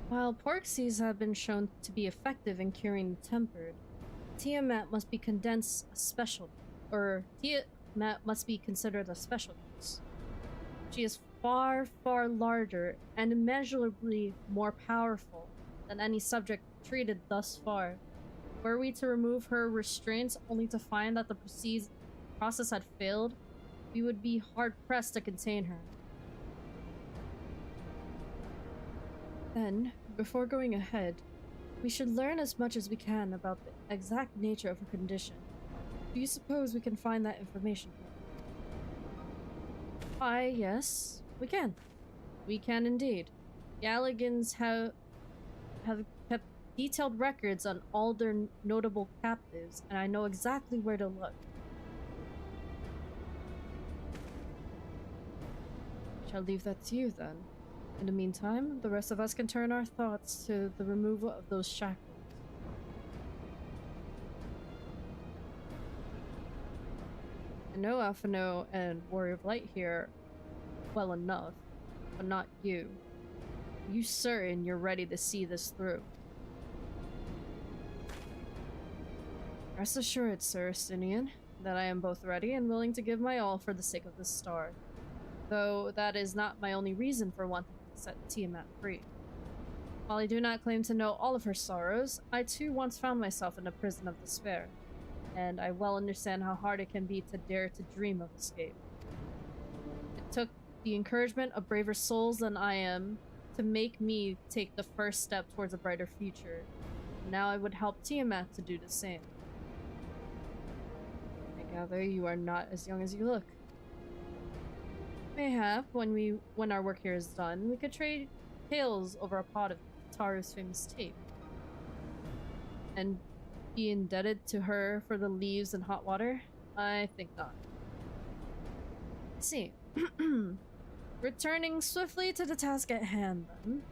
While porksies have been shown to be effective in curing the tempered, Tiamat must be condensed a special, or Tiamat must be considered a special case. She is far, far larger and immeasurably more powerful than any subject treated thus far. Were we to remove her restraints only to find that the process had failed, we would be hard-pressed to contain her. Then, before going ahead, we should learn as much as we can about the exact nature of her condition. Do you suppose we can find that information? Why, yes, we can. We can indeed. Galligans have kept detailed records on all their notable captives, and I know exactly where to look. I shall leave that to you, then. In the meantime, the rest of us can turn our thoughts to the removal of those shackles. I know Alphino and Warrior of Light here well enough, but not you. Are you certain you're ready to see this through? Rest assured, Sir Estinian, that I am both ready and willing to give my all for the sake of this star. Though that is not my only reason for wanting to set Tiamat free. While I do not claim to know all of her sorrows, I too once found myself in a prison of despair, and I well understand how hard it can be to dare to dream of escape. It took the encouragement of braver souls than I am to make me take the first step towards a brighter future. Now I would help Tiamat to do the same. I gather you are not as young as you look. Mayhap, when our work here is done, we could trade tales over a pot of Taru's famous tape. And be indebted to her for the leaves and hot water? I think not. Let's see. Returning swiftly to the task at hand, then.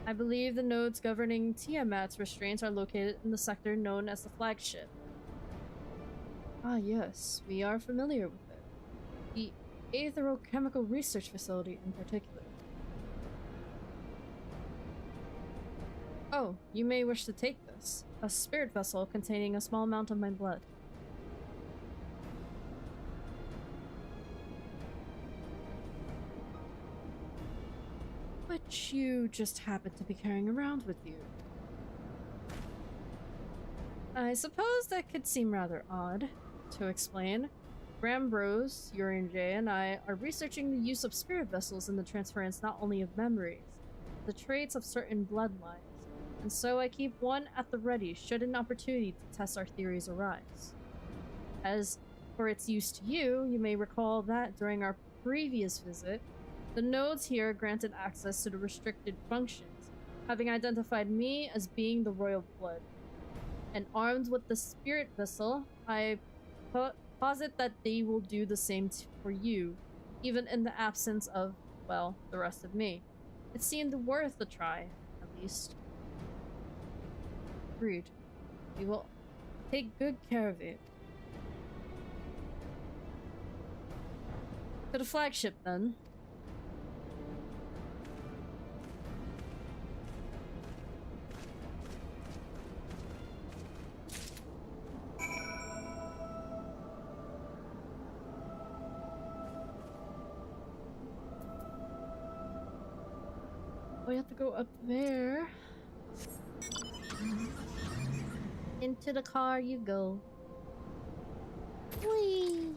I believe the nodes governing Tiamat's restraints are located in the sector known as the flagship. Ah yes, we are familiar with it. The Aetherochemical Research Facility in particular. Oh, you may wish to take this. A spirit vessel containing a small amount of my blood. Which you just happen to be carrying around with you. I suppose that could seem rather odd. To explain, Rambrose, Urianger, and I are researching the use of spirit vessels in the transference not only of memories, but the traits of certain bloodlines, and so I keep one at the ready should an opportunity to test our theories arise. As for its use to you, you may recall that during our previous visit, the nodes here granted access to the restricted functions, having identified me as being the royal blood. And armed with the spirit vessel, I posit that they will do the same for you, even in the absence of, well, the rest of me. It seemed worth a try, at least. Agreed. We will take good care of it. To the flagship, then. We have to go up there. Into the car you go. Whee!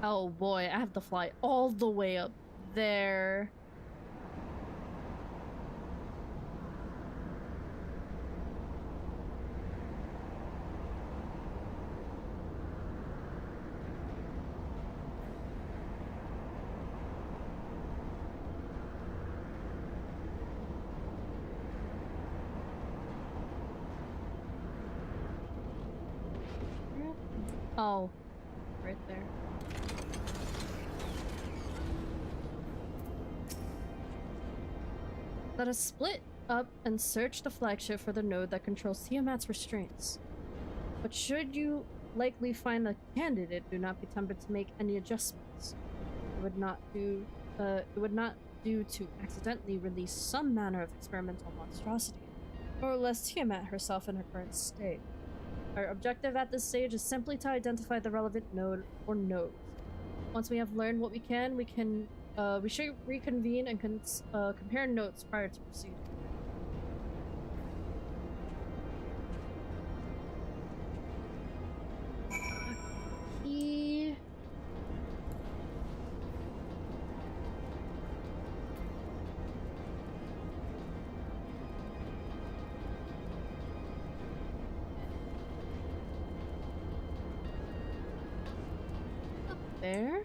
Oh boy, I have to fly all the way up there. Oh, right there. Let us split up and search the flagship for the node that controls Tiamat's restraints. But should you likely find a candidate, do not be tempted to make any adjustments. It would not do to accidentally release some manner of experimental monstrosity, or less Tiamat herself in her current state. Our objective at this stage is simply to identify the relevant node or nodes. Once we have learned what we should reconvene and compare notes prior to proceeding. Key. Up there.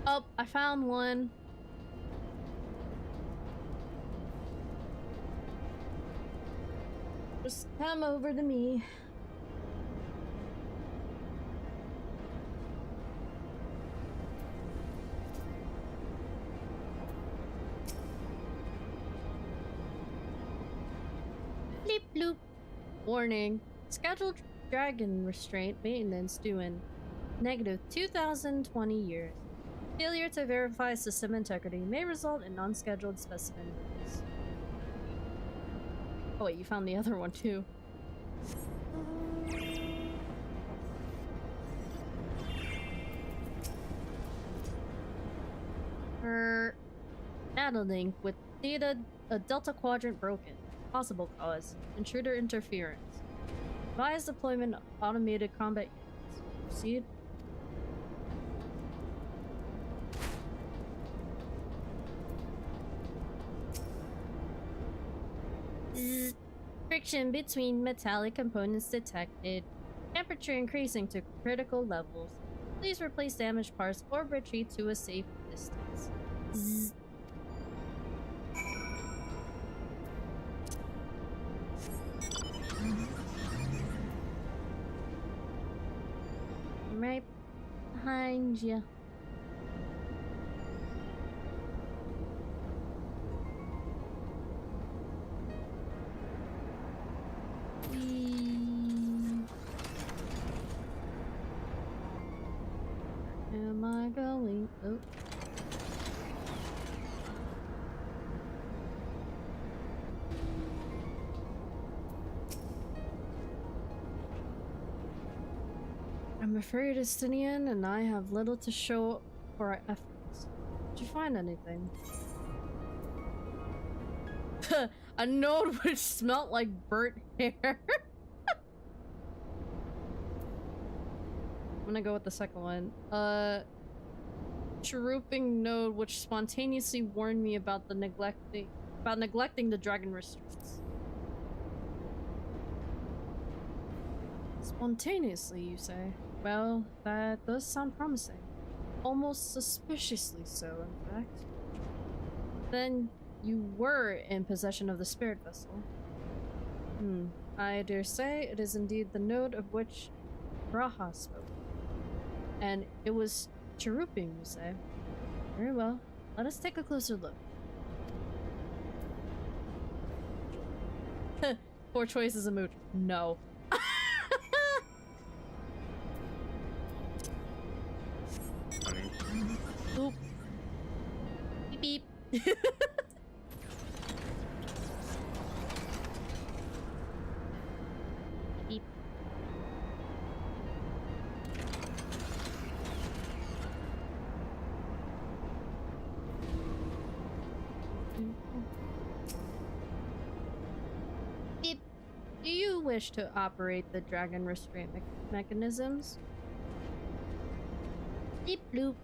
Oh, I found one. Just come over to me. Bleep bloop. Warning. Scheduled dragon restraint maintenance due in negative 2020 years. Failure to verify system integrity may result in non-scheduled specimen release. Oh wait, you found the other one too. Her data link with Delta Quadrant broken. Possible cause. Intruder interference. Advise deployment of automated combat units. Proceed. Friction between metallic components detected. Temperature increasing to critical levels. Please replace damaged parts or retreat to a safe distance. I'm right behind you. Am I going? Oh. I'm afraid, Estinian, and I have little to show for our efforts. Did you find anything? A node which smelt like burnt hair. I'm gonna go with the second one. Chirruping node which spontaneously warned me about neglecting the dragon restraints. Spontaneously, you say? Well, that does sound promising. Almost suspiciously so, in fact. Then you were in possession of the spirit vessel. I dare say it is indeed the node of which Raha spoke. And it was chirruping, you say? Very well. Let us take a closer look. Poor choice is a mood. No. Oop. Beep beep. Beep. Beep. Do you wish to operate the dragon restraint mechanisms? Beep bloop.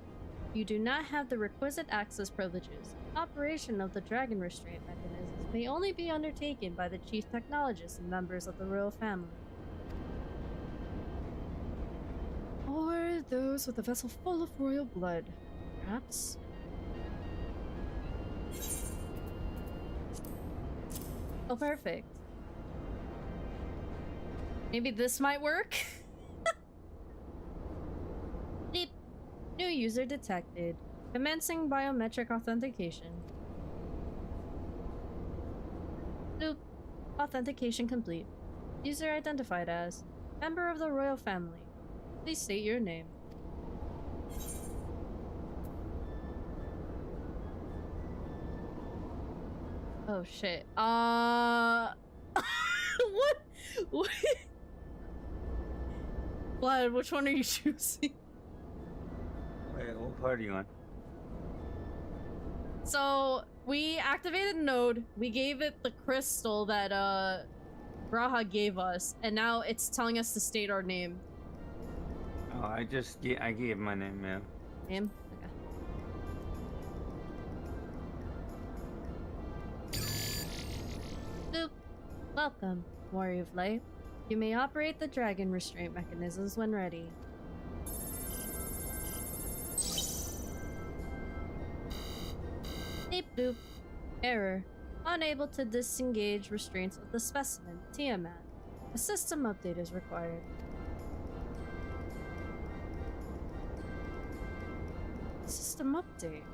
You do not have the requisite access privileges. Operation of the dragon restraint mechanisms may only be undertaken by the chief technologists and members of the royal family. Or those with a vessel full of royal blood, perhaps? Oh, perfect. Maybe this might work? Beep. New user detected. Commencing biometric authentication. Bloop. Authentication complete. User identified as member of the royal family. Please state your name. Oh shit. What? Blood, which one are you choosing? Wait, what part are you on? So, we activated Node, we gave it the crystal that, Raha gave us, and now it's telling us to state our name. Oh, I gave my name, man. Name? Okay. Boop. Welcome, Warrior of Light. You may operate the dragon restraint mechanisms when ready. Beep boop. Error. Unable to disengage restraints of the specimen, Tiamat. A system update is required. System update?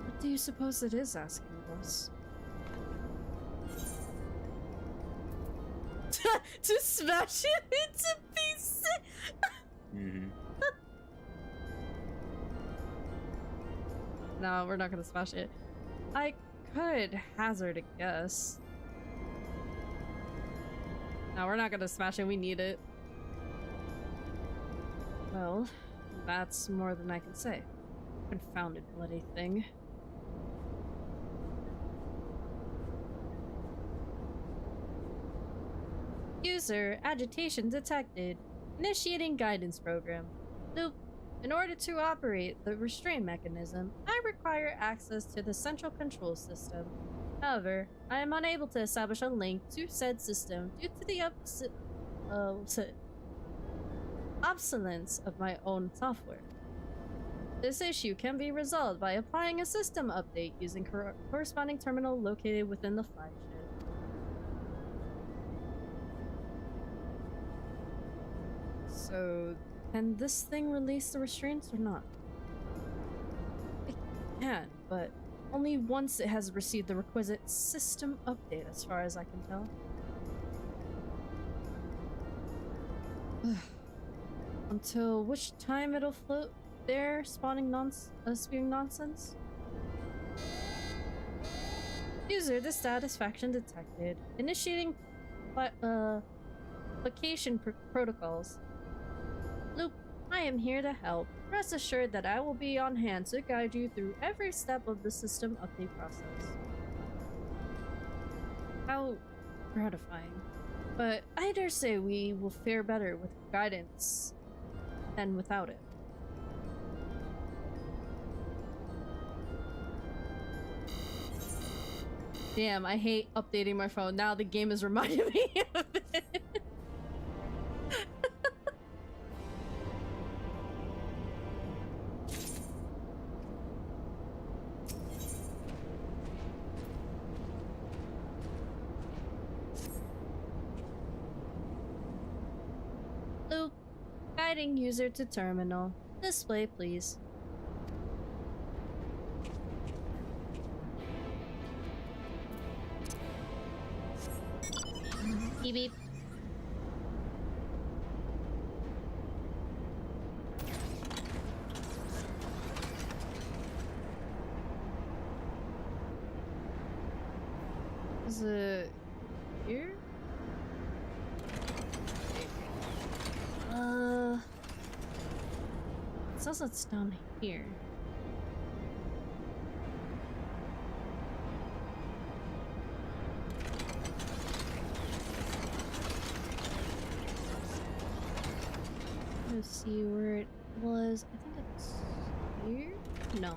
What do you suppose it is asking of us? To smash it into pieces! No, we're not gonna smash it. I could hazard a guess. No, we're not gonna smash it, we need it. Well, that's more than I can say. Confounded bloody thing. User agitation detected. Initiating guidance program. Loop. In order to operate the restraint mechanism, I require access to the central control system. However, I am unable to establish a link to said system due to the obsolescence of my own software. This issue can be resolved by applying a system update using corresponding terminal located within the flagship. So, can this thing release the restraints or not? It can, but only once it has received the requisite system update, as far as I can tell. Until which time it'll float there, spewing nonsense? User dissatisfaction detected. Initiating application protocols. Loop, I am here to help. Rest assured that I will be on hand to guide you through every step of the system update process. How gratifying. But I dare say we will fare better with guidance than without it. Damn, I hate updating my phone. Now the game is reminding me of it. Guiding user to terminal. Display, please. Beep beep. Is it here? It says it's down here. Let's see where it was. I think it's here? No.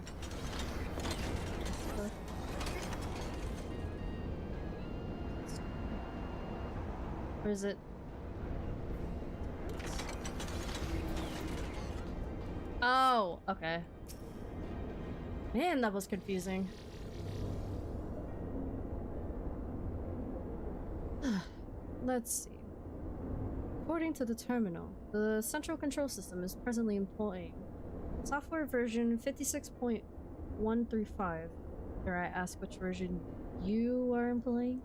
Or is it? Oh, okay. Man, that was confusing. Let's see. According to the terminal, the central control system is presently employing software version 56.135. Dare I ask which version you are employing?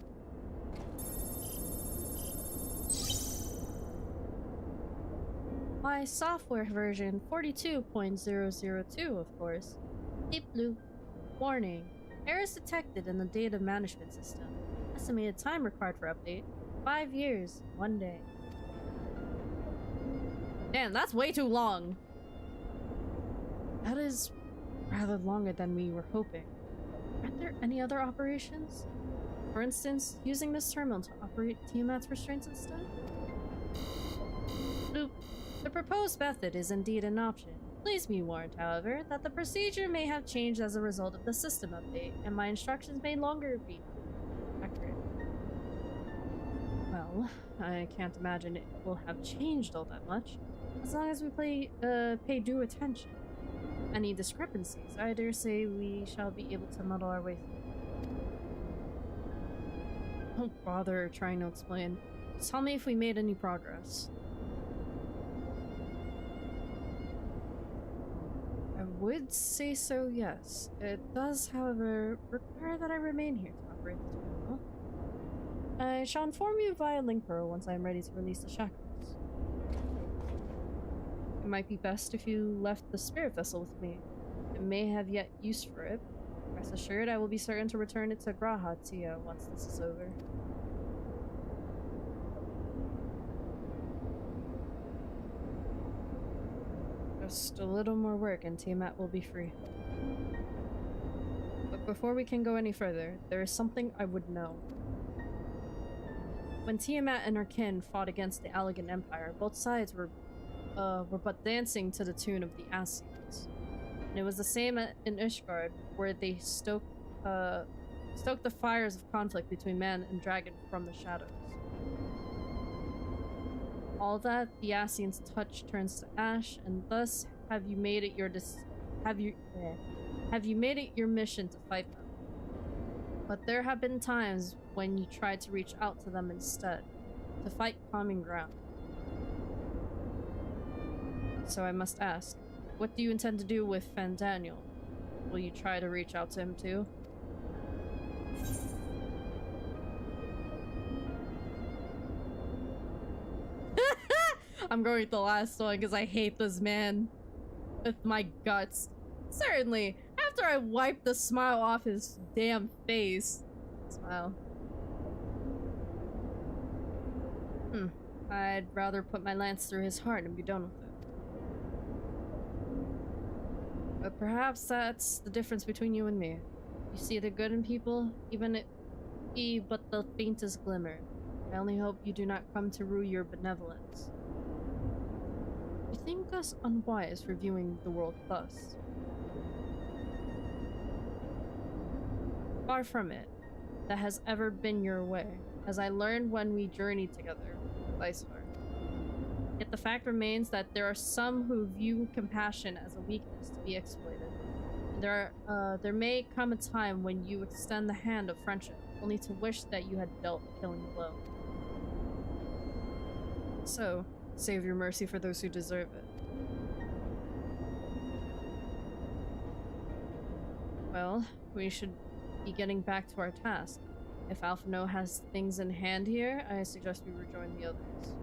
Why, software version 42.002, of course. Deep blue. Warning. Errors detected in the data management system. Estimated time required for update. 5 years, 1 day. Damn, that's way too long. That is rather longer than we were hoping. Aren't there any other operations? For instance, using this terminal to operate Tiamat's restraints instead? Bloop. The proposed method is indeed an option. Please be warned, however, that the procedure may have changed as a result of the system update, and my instructions may longer be accurate. Well, I can't imagine it will have changed all that much, as long as we pay due attention. Any discrepancies, I dare say we shall be able to muddle our way through. Don't bother trying to explain. Just tell me if we made any progress. I would say so, yes. It does, however, require that I remain here to operate the terminal. I shall inform you via link pearl once I am ready to release the shackles. It might be best if you left the spirit vessel with me. It may have yet use for it. Rest assured, I will be certain to return it to Graha Tia once this is over. Just a little more work and Tiamat will be free. But before we can go any further, there is something I would know. When Tiamat and her kin fought against the Allegan Empire, both sides were but dancing to the tune of the Ascians. And it was the same in Ishgard, where they stoked the fires of conflict between man and dragon from the shadows. All that the Ascians touch turns to ash, and thus have you made it your mission to fight them. But there have been times when you tried to reach out to them instead, to fight common ground. So I must ask, what do you intend to do with Fandaniel? Will you try to reach out to him too? I'm going with the last one because I hate this man with my guts. Certainly, after I wipe the smile off his damn face. Smile. I'd rather put my lance through his heart and be done with it. But perhaps that's the difference between you and me. You see the good in people, even if it be but the faintest glimmer. I only hope you do not come to rue your benevolence. You think us unwise for viewing the world thus? Far from it. That has ever been your way, as I learned when we journeyed together, Lysar. Yet the fact remains that there are some who view compassion as a weakness to be exploited. And there may come a time when you extend the hand of friendship, only to wish that you had dealt a killing blow. So, Save your mercy for those who deserve it. Well, we should be getting back to our task. If Alphino has things in hand here, I suggest we rejoin the others.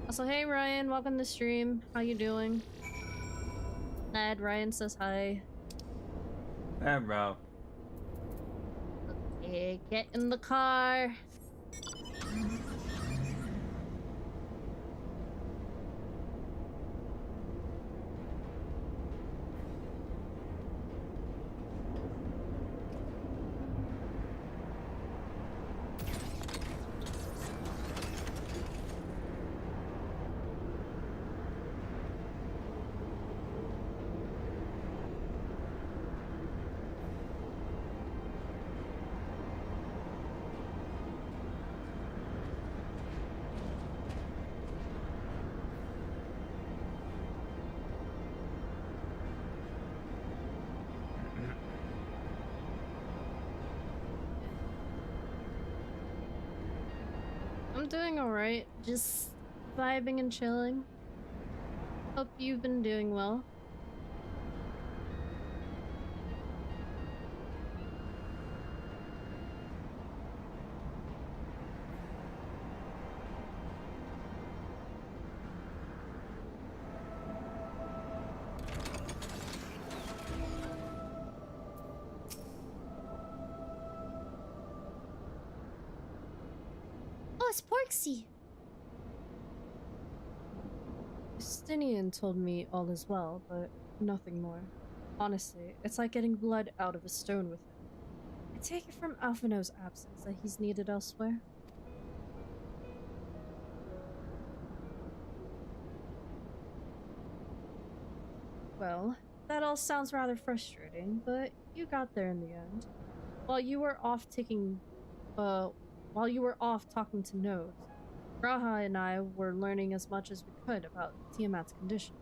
Also, hey Ryan, welcome to the stream. How you doing? Glad Ryan says hi. Hey, bro. Okay, get in the car. I'm doing alright, just vibing and chilling. Hope you've been doing well. Oh, it's Porksy! Justinian told me all is well, but nothing more. Honestly, it's like getting blood out of a stone with him. I take it from Alphino's absence that he's needed elsewhere. Well, that all sounds rather frustrating, but you got there in the end. While you were off talking to nodes, Raha and I were learning as much as we could about Tiamat's condition.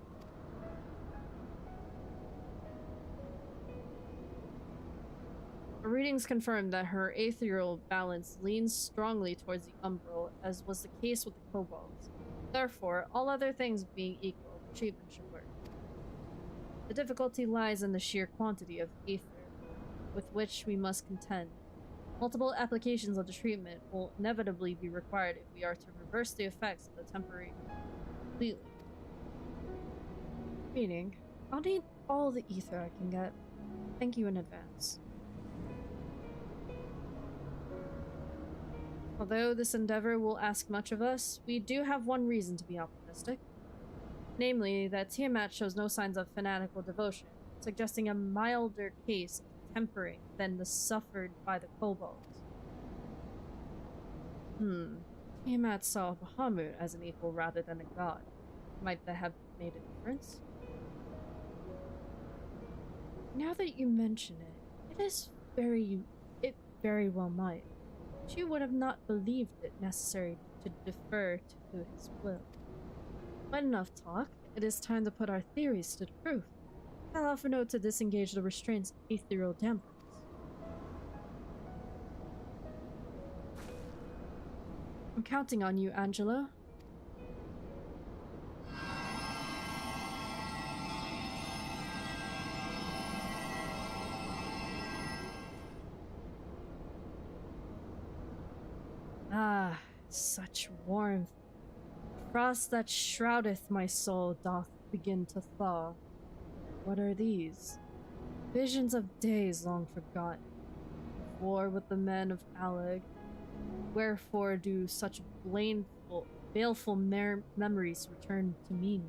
Our readings confirmed that her aetherial balance leans strongly towards the umbral, as was the case with the kobolds. Therefore, all other things being equal, the treatment should work. The difficulty lies in the sheer quantity of aether with which we must contend. Multiple applications of the treatment will inevitably be required if we are to reverse the effects of the temporary completely. Meaning, I'll need all the ether I can get. Thank you in advance. Although this endeavor will ask much of us, we do have one reason to be optimistic. Namely, that Tiamat shows no signs of fanatical devotion, suggesting a milder case of tempering than the suffered by the kobolds. Tiamat saw Bahamut as an equal rather than a god. Might that have made a difference? Now that you mention it, it very well might. She would have not believed it necessary to defer to his will. But enough talk. It is time to put our theories to the proof. Tell Alphino to disengage the restraints of ethereal dampers. I'm counting on you, Angela. Ah, such warmth. Frost that shroudeth my soul doth begin to thaw. What are these? Visions of days long forgotten. War with the men of Aleg. Wherefore do such baleful memories return to me now?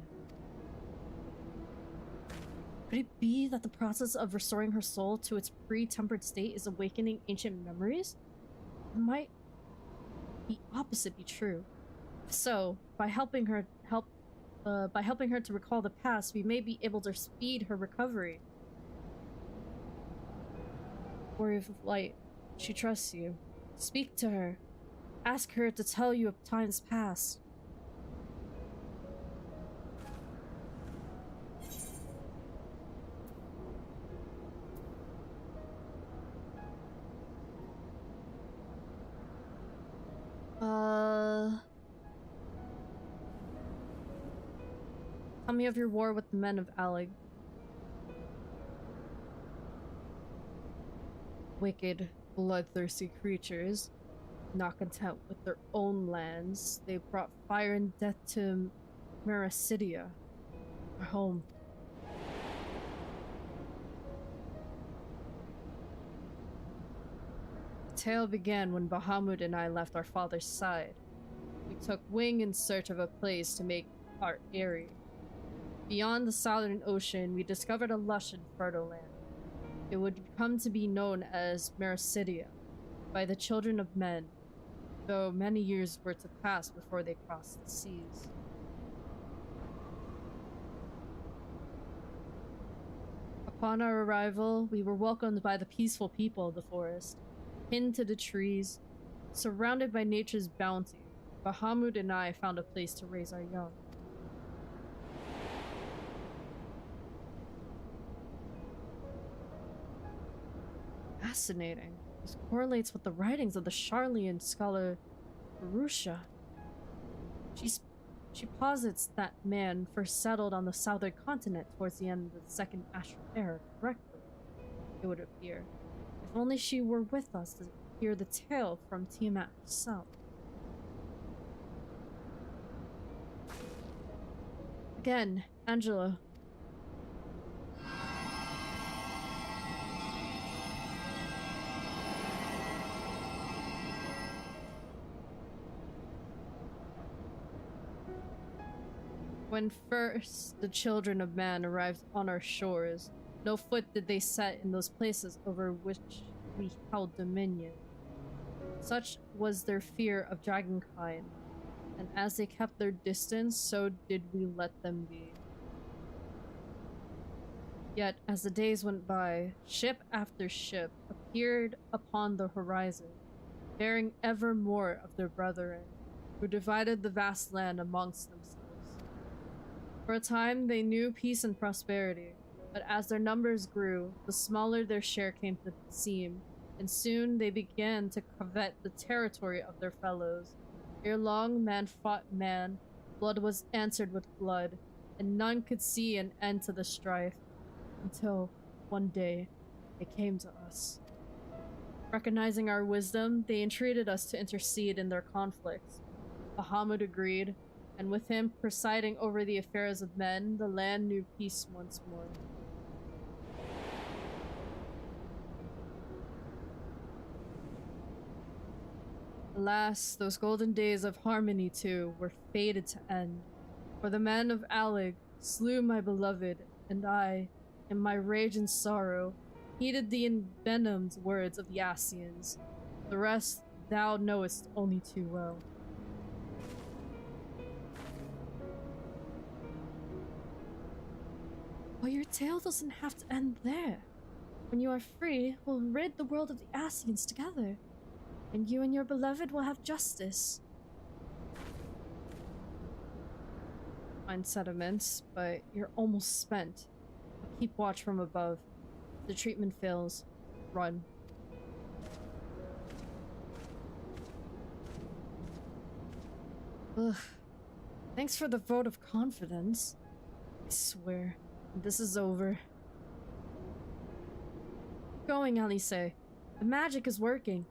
Could it be that the process of restoring her soul to its pre-tempered state is awakening ancient memories? Or might the opposite be true? If so, by helping her to recall the past, we may be able to speed her recovery. Warrior of Light, she trusts you. Speak to her. Ask her to tell you of times past. Tell me of your war with the men of Alig. Wicked, bloodthirsty creatures. Not content with their own lands, they brought fire and death to Mericidia, our home. The tale began when Bahamut and I left our father's side. We took wing in search of a place to make our eyrie. Beyond the southern ocean, we discovered a lush and fertile land. It would come to be known as Mericidia by the children of men, though many years were to pass before they crossed the seas. Upon our arrival, we were welcomed by the peaceful people of the forest, pinned to the trees, surrounded by nature's bounty. Bahamut and I found a place to raise our young. Fascinating. This correlates with the writings of the Charlian scholar Arusha. She posits that man first settled on the southern continent towards the end of the Second Astral Era correctly, it would appear. If only she were with us to hear the tale from Tiamat herself. Again, Angela. When first the children of man arrived on our shores, no foot did they set in those places over which we held dominion. Such was their fear of dragonkind, and as they kept their distance, so did we let them be. Yet, as the days went by, ship after ship appeared upon the horizon, bearing ever more of their brethren, who divided the vast land amongst themselves. For a time, they knew peace and prosperity, but as their numbers grew, the smaller their share came to seem, and soon they began to covet the territory of their fellows. Ere long, man fought man, blood was answered with blood, and none could see an end to the strife, until, one day, it came to us. Recognizing our wisdom, they entreated us to intercede in their conflicts. Bahamut agreed, and with him presiding over the affairs of men, the land knew peace once more. Alas, those golden days of harmony, too, were fated to end, for the men of Alig slew my beloved, and I, in my rage and sorrow, heeded the envenomed words of the Ascians. The rest thou knowest only too well. Well, your tale doesn't have to end there. When you are free, we'll rid the world of the Ascians together, and you and your beloved will have justice. Fine sentiments, but you're almost spent. Keep watch from above. If the treatment fails, run. Ugh. Thanks for the vote of confidence. I swear, this is over. Going, Alice. The magic is working.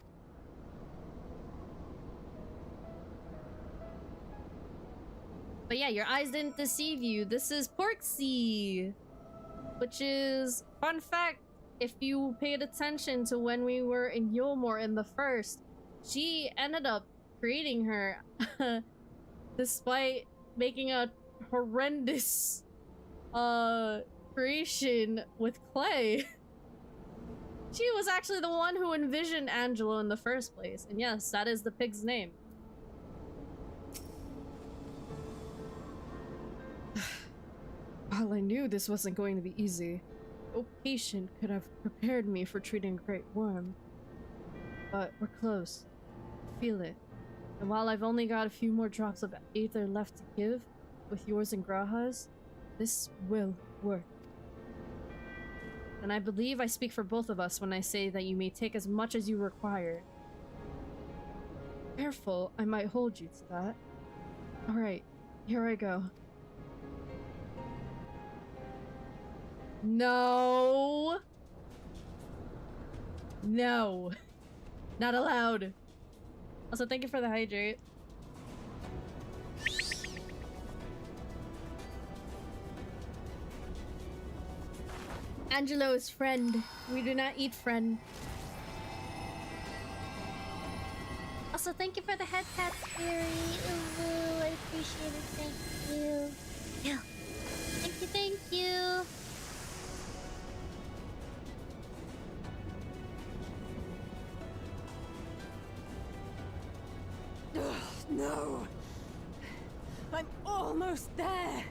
But yeah, your eyes didn't deceive you. This is Porksy. Which is, fun fact, if you paid attention to when we were in Yulmore in the first, she ended up creating her despite making a horrendous creation with clay. She was actually the one who envisioned Angelo in the first place. And yes, that is the pig's name. Well, I knew this wasn't going to be easy. No patient could have prepared me for treating a great worm. But we're close. I feel it. And while I've only got a few more drops of aether left to give, with yours and Graha's, this will work. And I believe I speak for both of us when I say that you may take as much as you require. Careful, I might hold you to that. Alright, here I go. No. No. Not allowed. Also, thank you for the hydrate. Angelo's friend. We do not eat friend. Also, thank you for the head pats, Fury. Ooh, I appreciate it. Thank you. Yeah. Thank you, thank you. Ugh, no. I'm almost there.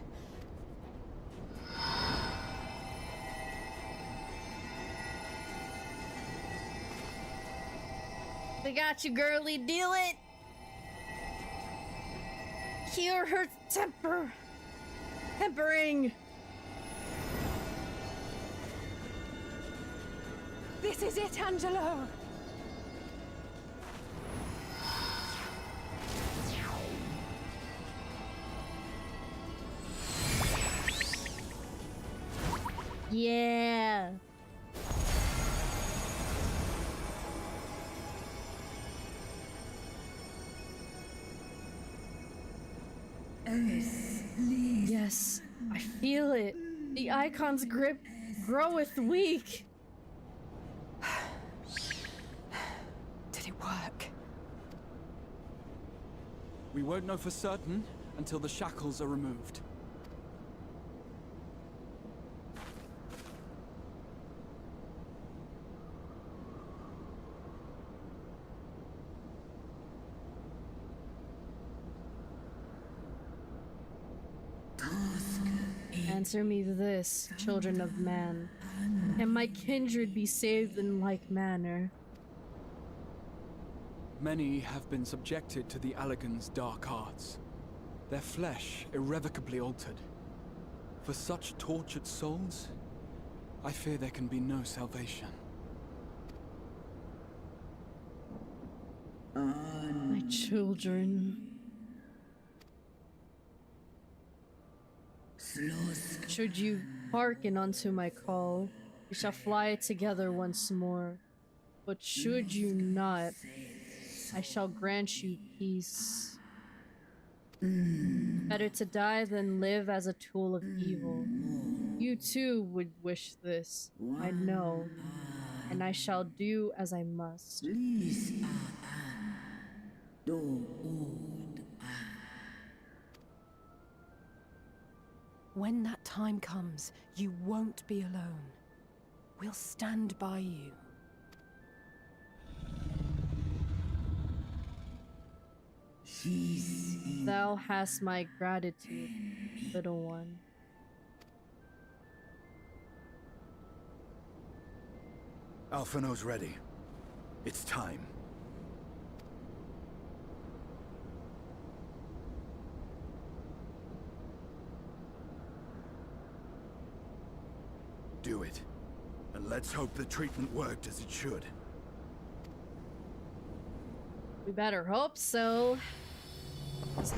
We got you, girly. Deal it. Cure her temper. Tempering. This is it, Angelo. Yeah. Yes, I feel it. The icon's grip groweth weak. Did it work? We won't know for certain until the shackles are removed. Answer me this, children of man. Can my kindred be saved in like manner? Many have been subjected to the Allagan's dark arts, their flesh irrevocably altered. For such tortured souls, I fear there can be no salvation. My children. Should you hearken unto my call, we shall fly together once more. But should you not, I shall grant you peace. Better to die than live as a tool of evil. You too would wish this, I know, and I shall do as I must. When that time comes, you won't be alone. We'll stand by you. Thou hast my gratitude, little one. Alphino's ready. It's time. Do it. And let's hope the treatment worked as it should. We better hope so. 'Cause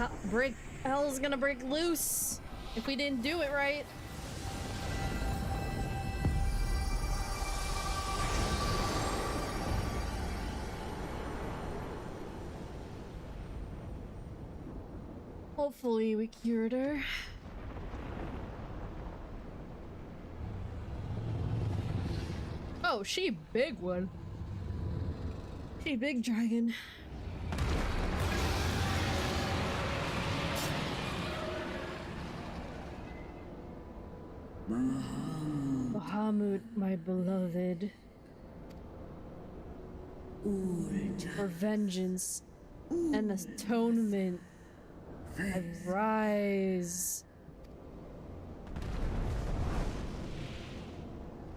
hell's gonna break loose if we didn't do it right. Hopefully we cured her. Oh, she big one. She big dragon. Bahamut, my beloved. For vengeance and atonement, I rise.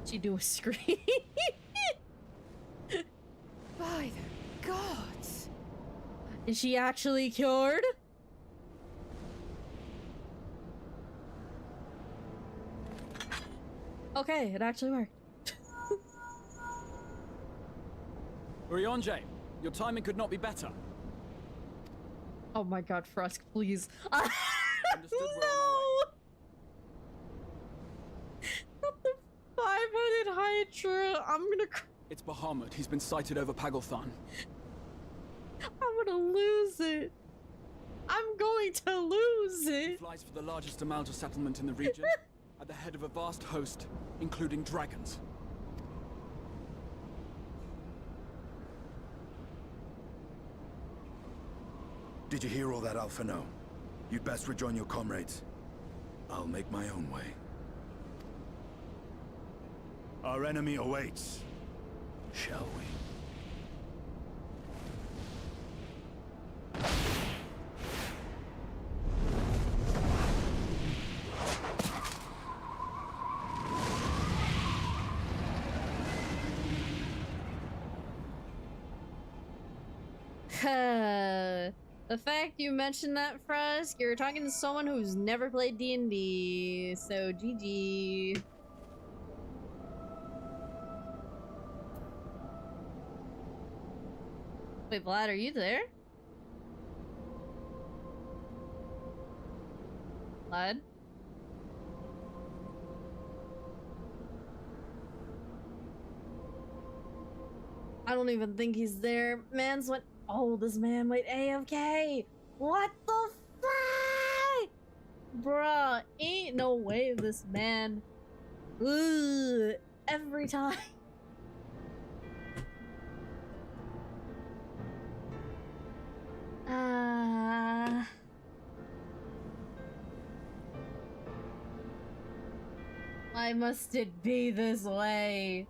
She do a scream. By the gods! Is she actually cured? Okay, it actually worked. Urianger, your timing could not be better. Oh my god, Frusk, please. Understood, we're on our way. Not the true. I'm gonna cry. It's Bahamut. He's been sighted over Pagalthan. I'm gonna lose it. I'm going to lose it. He flies for the largest Amalja settlement in the region, at the head of a vast host, including dragons. Did you hear all that, Alphino? You'd best rejoin your comrades. I'll make my own way. Our enemy awaits. Shall we? The fact you mentioned that, Frusk, you're talking to someone who's never played D&D, so GG. Wait, Vlad, are you there? Vlad? I don't even think he's there. Man's went. Oh, this man went AFK. What the fuck? Bruh, ain't no way this man. Ugh, every time. Why must it be this way?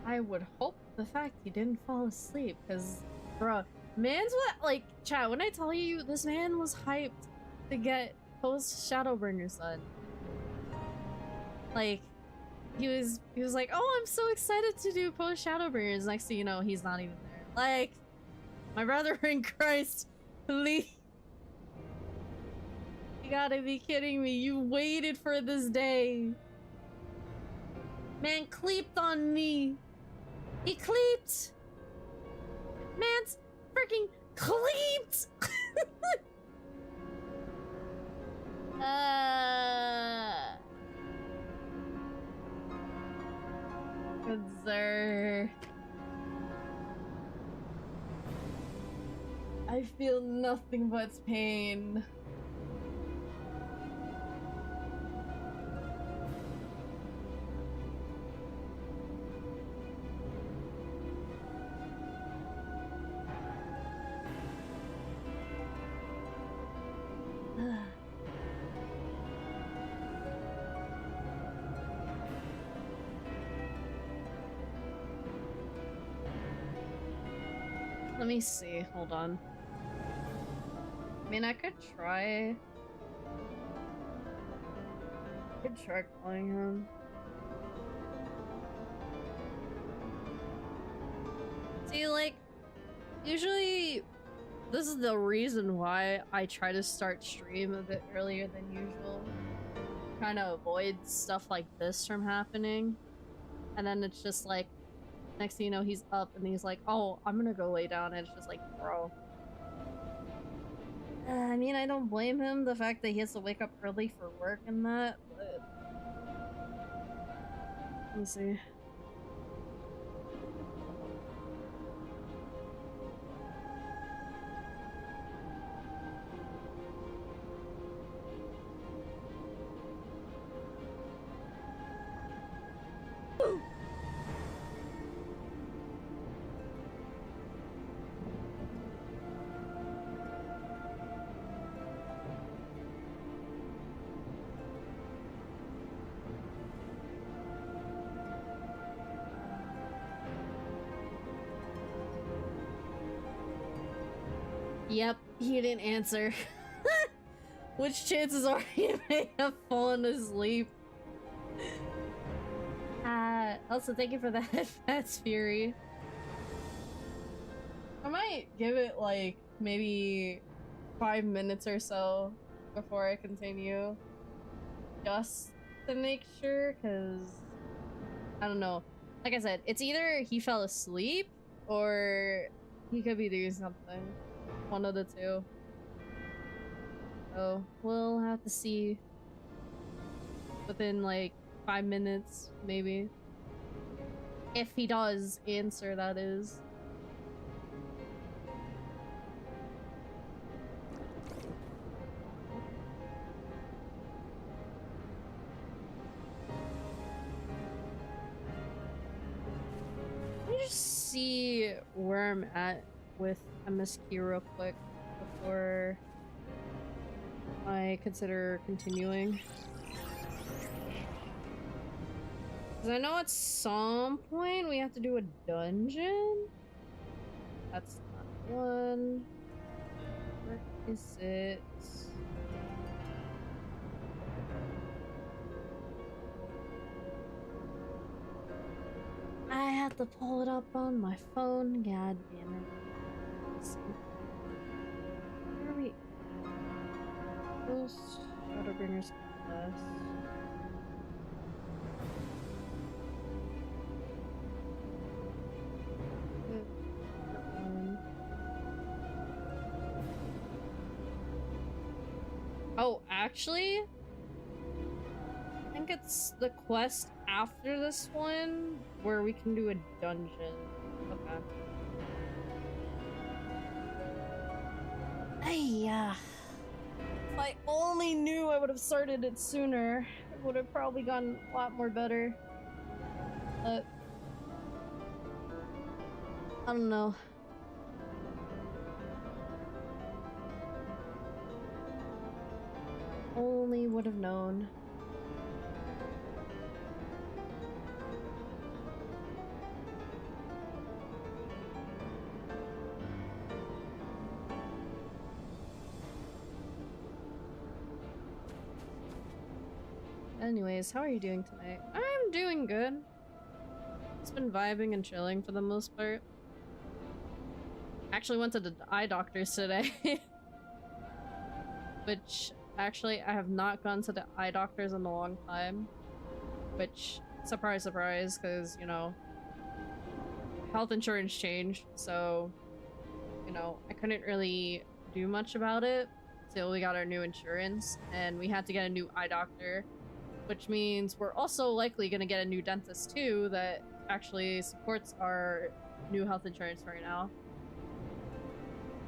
I would hope the fact he didn't fall asleep, because, bruh, man's what, like, chat, when I tell you this man was hyped to get Post-Shadowbringers done. Like, he was like, oh, I'm so excited to do Post-Shadowbringers. Next thing you know, he's not even there. Like, my brother in Christ, please. You gotta be kidding me. You waited for this day. Man cleaped on me. He cleaped! Man's freaking cleaped! Good sir. I feel nothing but pain. Let me see. Hold on. I mean, I could try. I could try calling him. See, like, usually this is the reason why I try to start stream a bit earlier than usual. Trying to avoid stuff like this from happening. And then it's just like, next thing you know, he's up and he's like, oh, I'm gonna go lay down. And it's just like, bro. I mean, I don't blame him, the fact that he has to wake up early for work and that, but... Let me see. Yep, he didn't answer. Which chances are he may have fallen asleep. Also, thank you for that, Fats Fury. I might give it like maybe 5 minutes or so before I continue. Just to make sure, because I don't know. Like I said, it's either he fell asleep or he could be doing something. One of the two. So we'll have to see within like 5 minutes, maybe. If he does answer, that is. Let me just see where I'm at with MSQ real quick before I consider continuing. Because I know at some point we have to do a dungeon. That's not one. Where is it? I have to pull it up on my phone. God damn it. Let's see. Where are we? Post-Shadowbringers class. Oh, actually, I think it's the quest after this one where we can do a dungeon. Okay. Hey, if I only knew I would have started it sooner, it would have probably gone a lot more better. But I don't know. Only would have known. Anyways, how are you doing tonight? I'm doing good. It's been vibing and chilling for the most part. Actually went to the eye doctors today. Which, actually, I have not gone to the eye doctors in a long time. Which, surprise, surprise, because, you know, health insurance changed, so, you know, I couldn't really do much about it till we got our new insurance, and we had to get a new eye doctor, which means we're also likely gonna get a new dentist too that actually supports our new health insurance right now.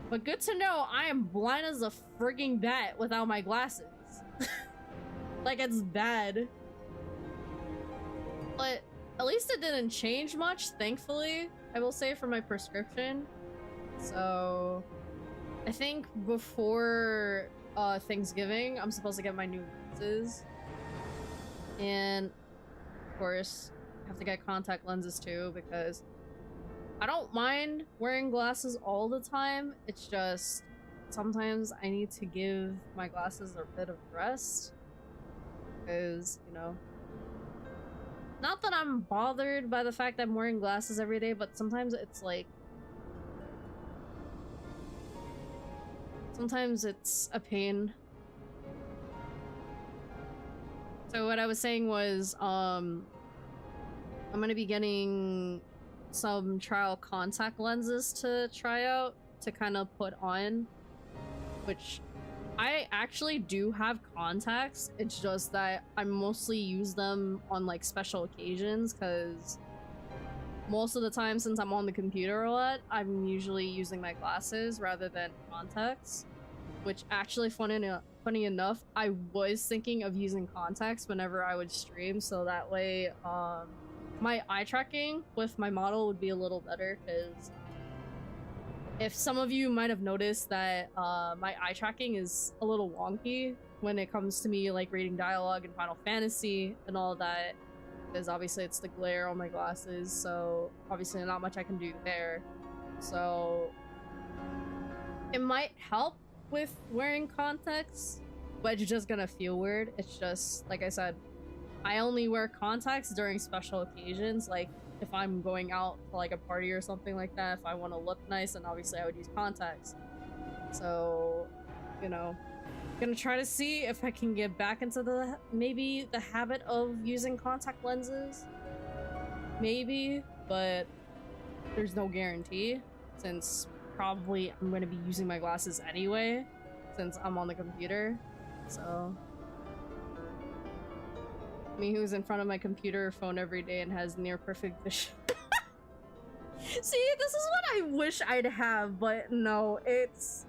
But good to know I am blind as a frigging bat without my glasses. Like, it's bad. But at least it didn't change much, thankfully, I will say, for my prescription. So I think before Thanksgiving, I'm supposed to get my new lenses. And of course, I have to get contact lenses too, because I don't mind wearing glasses all the time. It's just sometimes I need to give my glasses a bit of rest. Because, you know, not that I'm bothered by the fact that I'm wearing glasses every day, but sometimes it's like, sometimes it's a pain. So what I was saying was, I'm gonna be getting some trial contact lenses to try out to kind of put on, which I actually do have contacts. It's just that I mostly use them on like special occasions, because most of the time, since I'm on the computer a lot, I'm usually using my glasses rather than contacts, which actually funny enough, I was thinking of using contacts whenever I would stream, so that way my eye tracking with my model would be a little better, because if some of you might have noticed that my eye tracking is a little wonky when it comes to me like reading dialogue in Final Fantasy and all that, because obviously it's the glare on my glasses, so obviously not much I can do there. So it might help with wearing contacts, but it's just gonna feel weird. It's just, like I said, I only wear contacts during special occasions, like if I'm going out to like a party or something like that. If I want to look nice, then obviously I would use contacts. So, you know, gonna try to see if I can get back into maybe the habit of using contact lenses. maybe, but there's no guarantee since probably I'm going to be using my glasses anyway since I'm on the computer. So me who's in front of my computer phone every day and has near perfect vision. See, this is what I wish I'd have, but no, it's...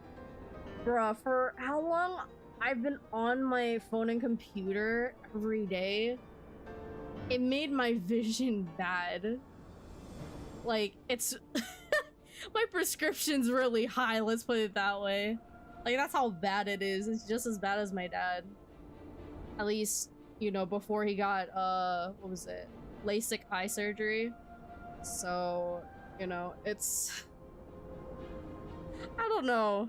Bruh, for how long I've been on my phone and computer every day, it made my vision bad. Like, it's... my prescription's really high, let's put it that way. Like, that's how bad it is. It's just as bad as my dad. At least, you know, before he got, what was it? LASIK eye surgery. So, you know, it's... I don't know.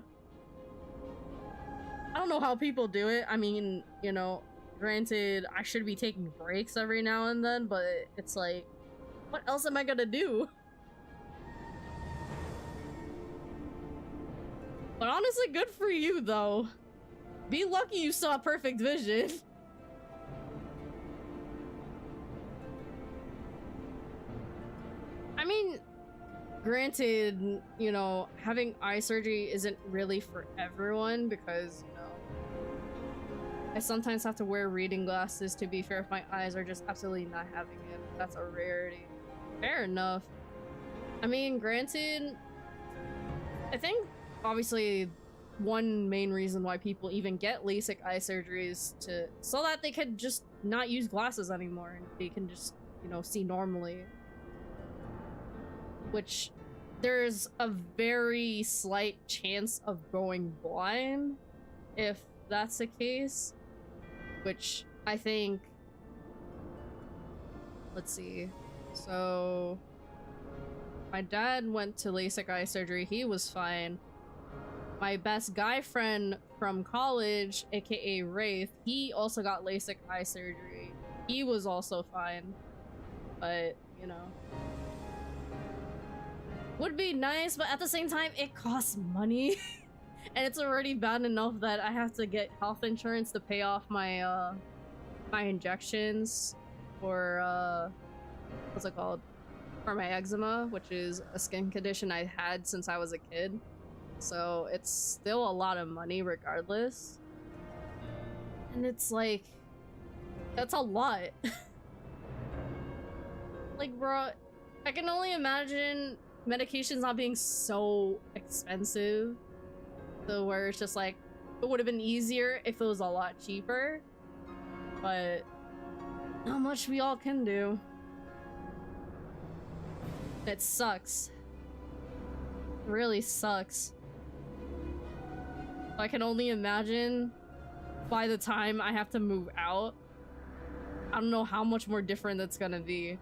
I don't know how people do it. I mean, you know, granted, I should be taking breaks every now and then, but it's like, what else am I gonna do? But honestly, good for you, though. Be lucky you saw perfect vision. I mean, granted, you know, having eye surgery isn't really for everyone because, you know, I sometimes have to wear reading glasses to be fair if my eyes are just absolutely not having it. That's a rarity. Fair enough. I mean, granted, I think obviously one main reason why people even get LASIK eye surgeries so that they can just not use glasses anymore and they can just, you know, see normally. Which there's a very slight chance of going blind if that's the case, which I think, let's see, so my dad went to LASIK eye surgery, he was fine. My best guy friend from college, aka Wraith, he also got LASIK eye surgery, he was also fine, but you know, would be nice, but at the same time, it costs money. And it's already bad enough that I have to get health insurance to pay off my, my injections for, what's it called? For my eczema, which is a skin condition I had since I was a kid. So it's still a lot of money regardless. And it's like, that's a lot. Like, bro, I can only imagine medications not being so expensive, so where it's just like, it would have been easier if it was a lot cheaper, but not much we all can do. It sucks. It really sucks. I can only imagine by the time I have to move out, I don't know how much more different that's gonna be.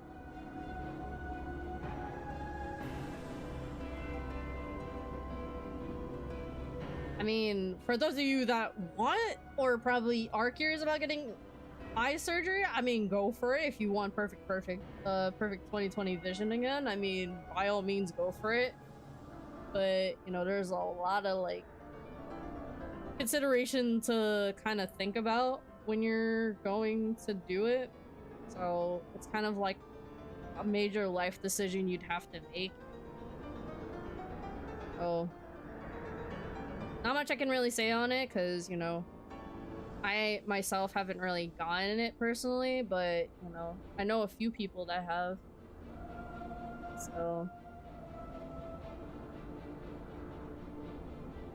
I mean, for those of you that want or probably are curious about getting eye surgery, I mean, go for it if you want perfect 20/20 vision again. I mean, by all means, go for it. But, you know, there's a lot of, like, consideration to kind of think about when you're going to do it. So, it's kind of like a major life decision you'd have to make. So, not much I can really say on it, because, you know, I myself haven't really gotten it personally, but, you know, I know a few people that have. So,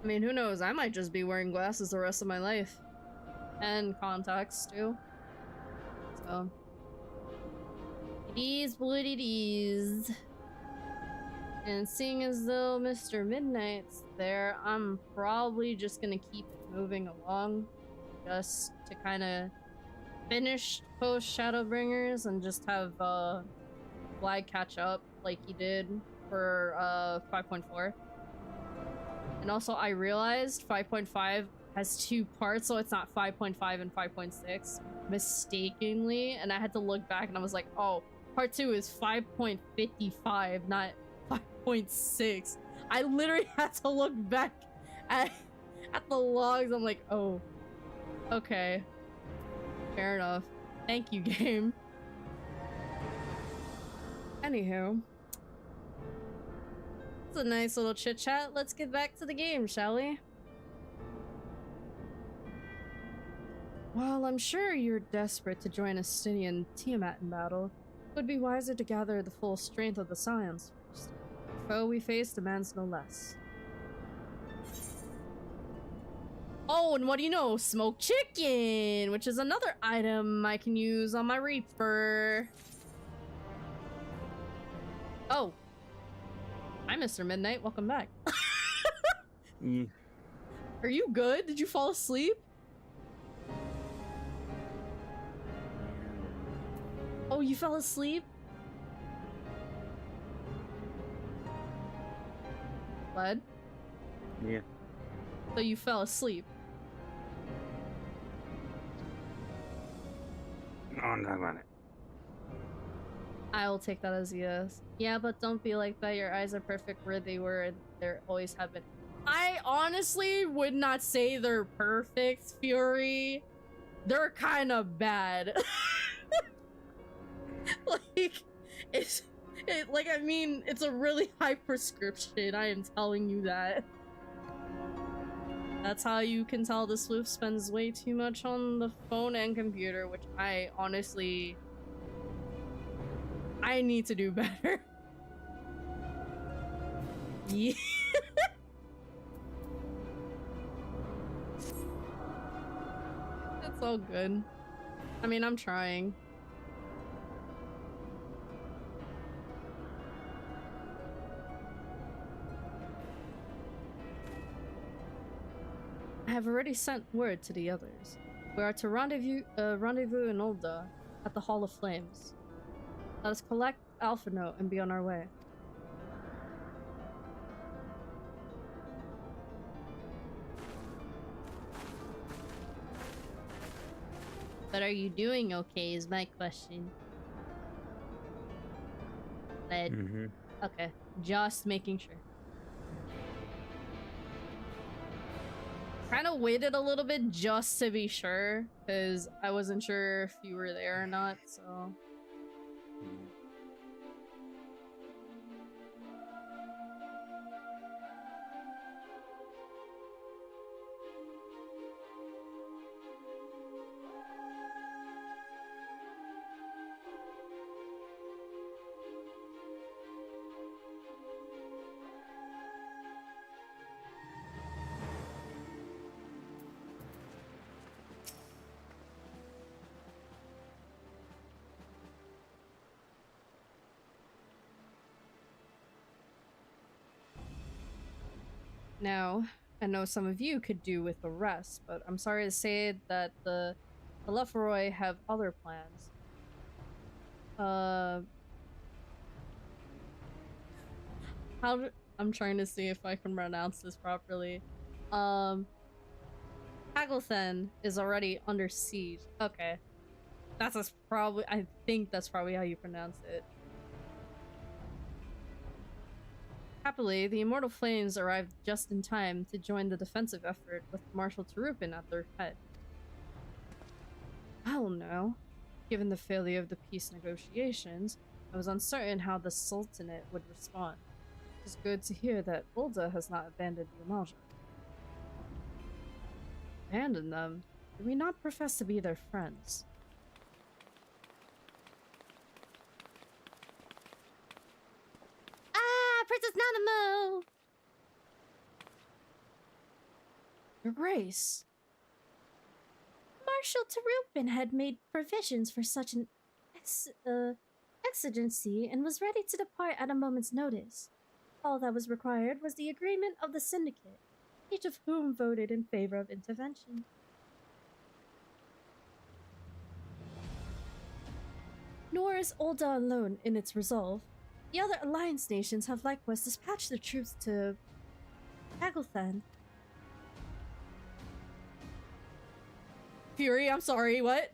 I mean, who knows? I might just be wearing glasses the rest of my life. And contacts, too. So, it is what it is. And seeing as though Mr. Midnight's there, I'm probably just gonna keep moving along. Just to kind of finish Post-Shadowbringers and just have Flag catch up like he did for 5.4. And also I realized 5.5 has 2 parts, so it's not 5.5 and 5.6 mistakenly, and I had to look back and I was like, oh, part 2 is 5.55, not 5.6. I literally had to look back at the logs. I'm like, oh, okay, fair enough. Thank you, game. Anywho, it's a nice little chit chat. Let's get back to the game, shall we? While I'm sure you're desperate to join Estinian Tiamat in battle, it would be wiser to gather the full strength of the Scions first. The foe we face demands no less. Oh, and what do you know? Smoked chicken, which is another item I can use on my Reaper. Oh. Hi, Mr. Midnight. Welcome back. Are you good? Did you fall asleep? Oh, you fell asleep? What? Yeah. So you fell asleep? No, I'm talking about it. I'll take that as a yes. Yeah, but don't be like that. Your eyes are perfect where they were and there always have been. I honestly would not say they're perfect, Fury. They're kind of bad. Like, I mean, it's a really high prescription. I am telling you that. That's how you can tell the sleuth spends way too much on the phone and computer, which I honestly... I need to do better. Yeah. It's all good. I mean, I'm trying. I have already sent word to the others. We are to rendezvous in Ulda at the Hall of Flames. Let us collect Alpha Note and be on our way. But are you doing okay is my question. Okay, just making sure. Kind of waited a little bit just to be sure, because I wasn't sure if you were there or not, so... Now, I know some of you could do with the rest, but I'm sorry to say that the Leferoy have other plans. I'm trying to see if I can pronounce this properly. Hagelthen is already under siege. Okay. I think that's probably how you pronounce it. Happily, the Immortal Flames arrived just in time to join the defensive effort with Marshal Tarupin at their head. Well, no. Given the failure of the peace negotiations, I was uncertain how the Sultanate would respond. It is good to hear that Ulda has not abandoned the Amalja. Abandon them? Do we not profess to be their friends? Princess Nanamo! Your Grace. Marshal Tarupin had made provisions for such an exigency and was ready to depart at a moment's notice. All that was required was the agreement of the Syndicate, each of whom voted in favor of intervention. Nor is Ulda alone in its resolve. The other Alliance nations have likewise dispatched their troops to Hagelthen. Fury, I'm sorry, what?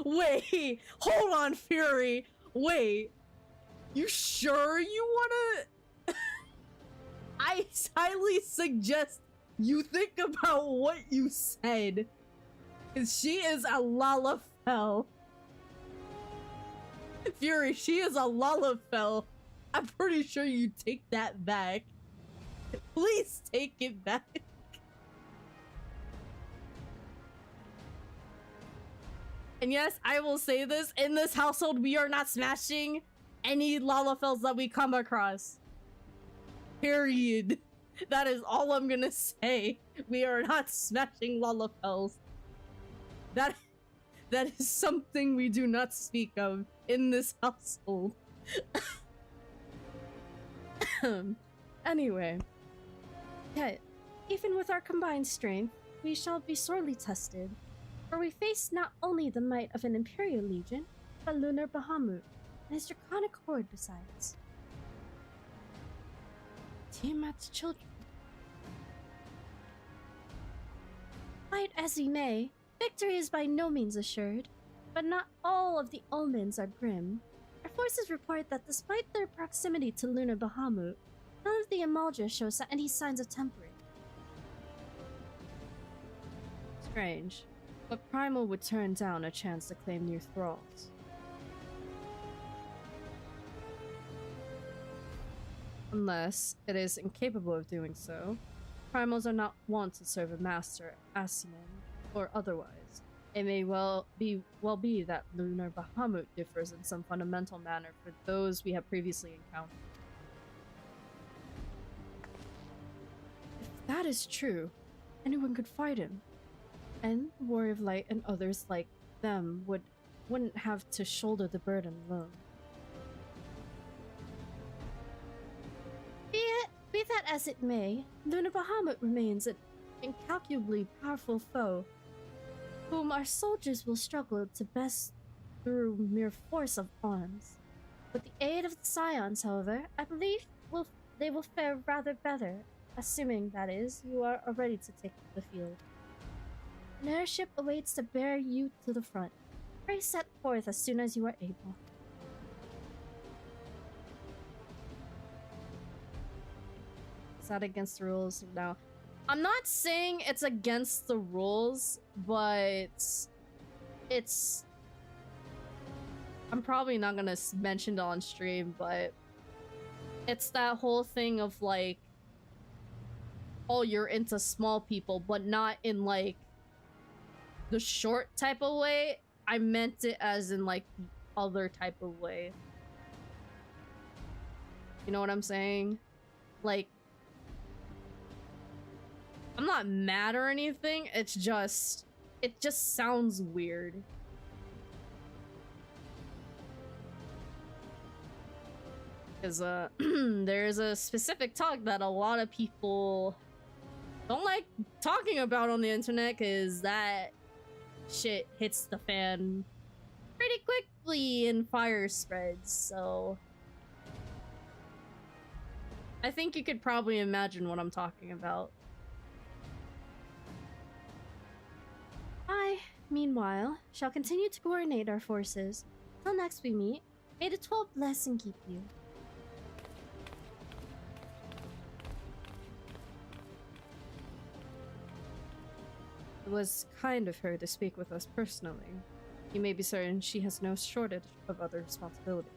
Wait, hold on, Fury. Wait, you sure you wanna? I highly suggest you think about what you said. 'Cause she is a Lalafell. Fury, she is a Lalafell. I'm pretty sure you take that back. Please take it back. And yes, I will say this, in this household, we are not smashing any Lalafells that we come across. Period. That is all I'm gonna say. We are not smashing Lalafells. That is something we do not speak of in this household. Anyway. Yet, even with our combined strength, we shall be sorely tested. For we face not only the might of an Imperial Legion, but Lunar Bahamut, and his draconic horde besides. Tiamat's children. Fight as we may, victory is by no means assured, but not all of the omens are grim. Our forces report that despite their proximity to Lunar Bahamut, none of the Amalja shows any signs of tempering. Strange, but Primal would turn down a chance to claim new thralls. Unless it is incapable of doing so. Primals are not wont to serve a master, Asiman, or otherwise. It may well be that Lunar Bahamut differs in some fundamental manner for those we have previously encountered. If that is true, anyone could fight him. And the Warrior of Light and others like them wouldn't have to shoulder the burden alone. Be that as it may, Lunar Bahamut remains an incalculably powerful foe, whom our soldiers will struggle to best through mere force of arms. With the aid of the Scions, however, I believe they will fare rather better, assuming, that is, you are ready to take the field. An airship awaits to bear you to the front. Pray set forth as soon as you are able. Is that against the rules? No. I'm not saying it's against the rules, but it's... I'm probably not gonna mention it on stream, but it's that whole thing of like, oh, you're into small people, but not in like the short type of way. I meant it as in like the other type of way. You know what I'm saying? Like, I'm not mad or anything, it just sounds weird. Because there's a specific talk that a lot of people don't like talking about on the internet, because that shit hits the fan pretty quickly in fire spreads, so I think you could probably imagine what I'm talking about. I, meanwhile, shall continue to coordinate our forces. Till next we meet, may the 12 bless and keep you. It was kind of her to speak with us personally. You may be certain she has no shortage of other responsibilities.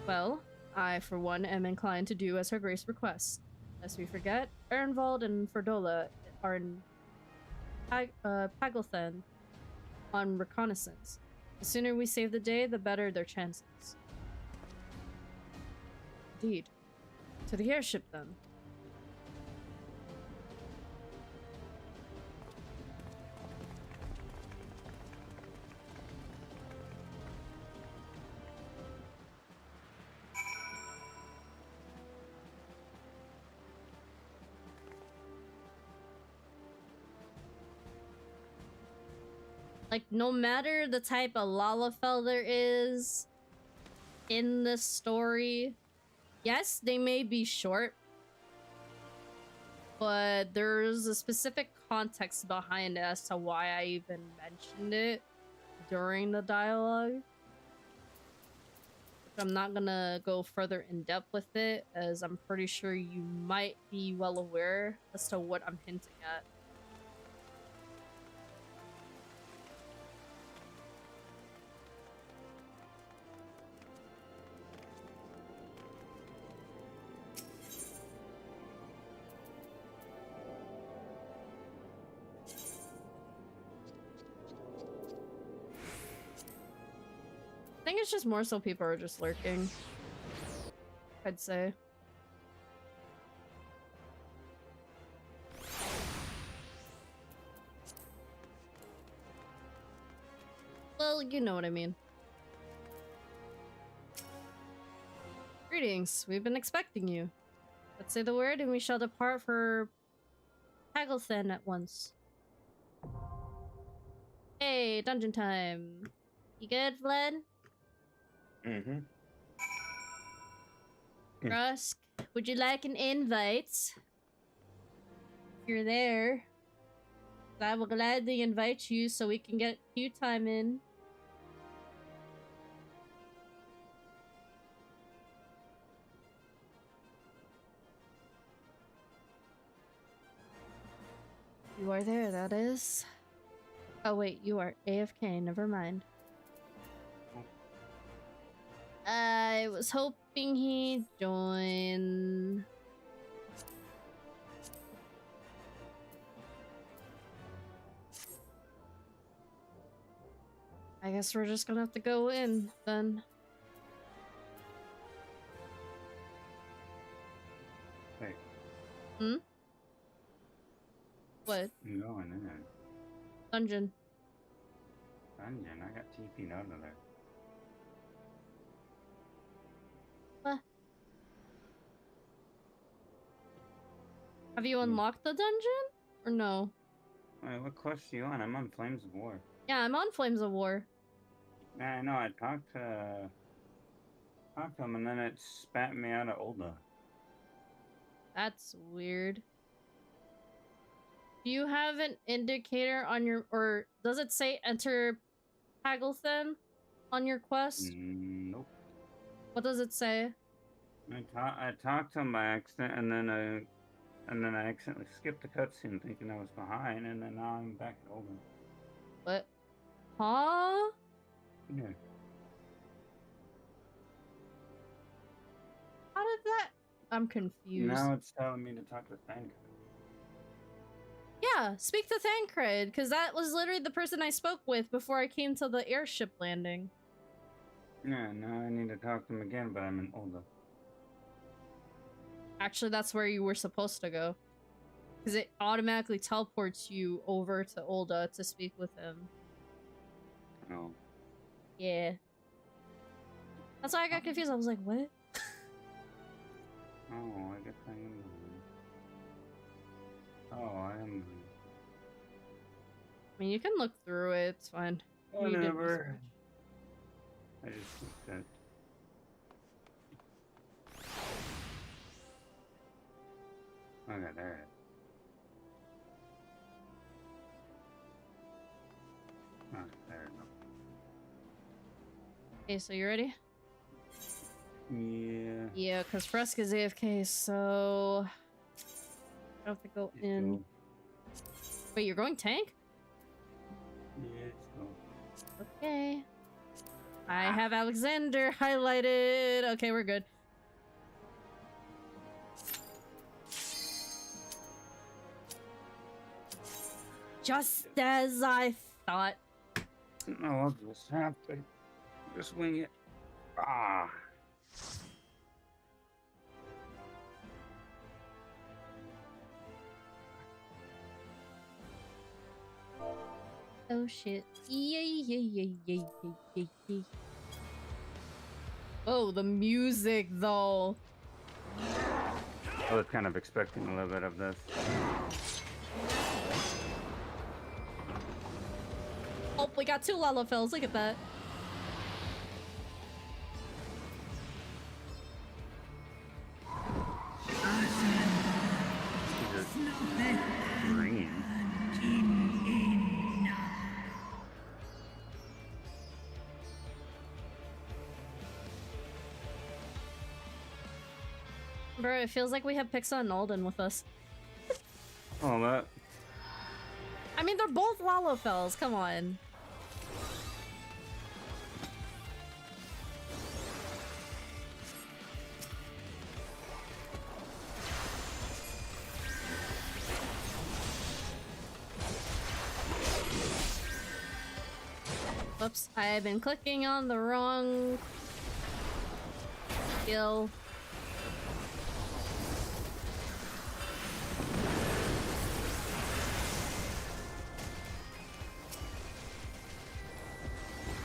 Well, I, for one, am inclined to do as her grace requests. Lest we forget, Ernvald and Ferdola are in Pagelthen on reconnaissance. The sooner we save the day, the better their chances. Indeed. To the airship, then. Like, no matter the type of Lalafell there is in this story, yes, they may be short, but there's a specific context behind it as to why I even mentioned it during the dialogue. I'm not gonna go further in depth with it, as I'm pretty sure you might be well aware as to what I'm hinting at. I think it's just more so people are just lurking. I'd say. Well, you know what I mean. Greetings, we've been expecting you. Let's say the word and we shall depart for Hagelthen at once. Hey, dungeon time. You good, Vlad? Mm-hmm. Rusk, would you like an invite? If you're there, I will gladly invite you so we can get queue time in. You are there, that is. Oh wait, you are AFK, never mind. I was hoping he'd join. I guess we're just gonna have to go in, then. Hey. Hmm? What? I'm going in. Dungeon. Dungeon? I got TP'd out of there. What? Have you unlocked the dungeon? Or no? Wait, what quest are you on? I'm on Flames of War. Yeah, I'm on Flames of War. Yeah, I know. I talked to him and then it spat me out of Ulda. That's weird. Do you have an indicator on your, or does it say enter Hagelthen on your quest? Nope. What does it say? I talked to him by accident, and then I accidentally skipped the cutscene thinking I was behind, and then now I'm back at Ulda. What? Huh? Yeah. How did that? I'm confused. Now it's telling me to talk to Thancred. Yeah, speak to Thancred, because that was literally the person I spoke with before I came to the airship landing. Yeah, now I need to talk to him again, but I'm in Ulda. Actually, that's where you were supposed to go. Because it automatically teleports you over to Ulda to speak with him. Oh. Yeah. That's why I got confused. I was like, what? Oh, I guess I am. Oh, I am. I mean, you can look through it. It's fine. You did Whatever. research. I just looked at. Okay, there it is. Oh, there it is. Okay, so you ready? Yeah. Yeah, because Fresk is AFK, so I have to go in. Wait, you're going tank? Yeah, let's go. Okay. I have Alexander highlighted. Okay, we're good. Just as I thought. No, I'll just have to just wing it. Ah. Oh shit. Yeah. Oh, the music though. I was kind of expecting a little bit of this. Oh, we got 2 Lalafels. Look at that. Green. Bro, it feels like we have Pixa and Alden with us. Oh, that. I mean, they're both Lalafels. Come on. Whoops, I've been clicking on the wrong skill.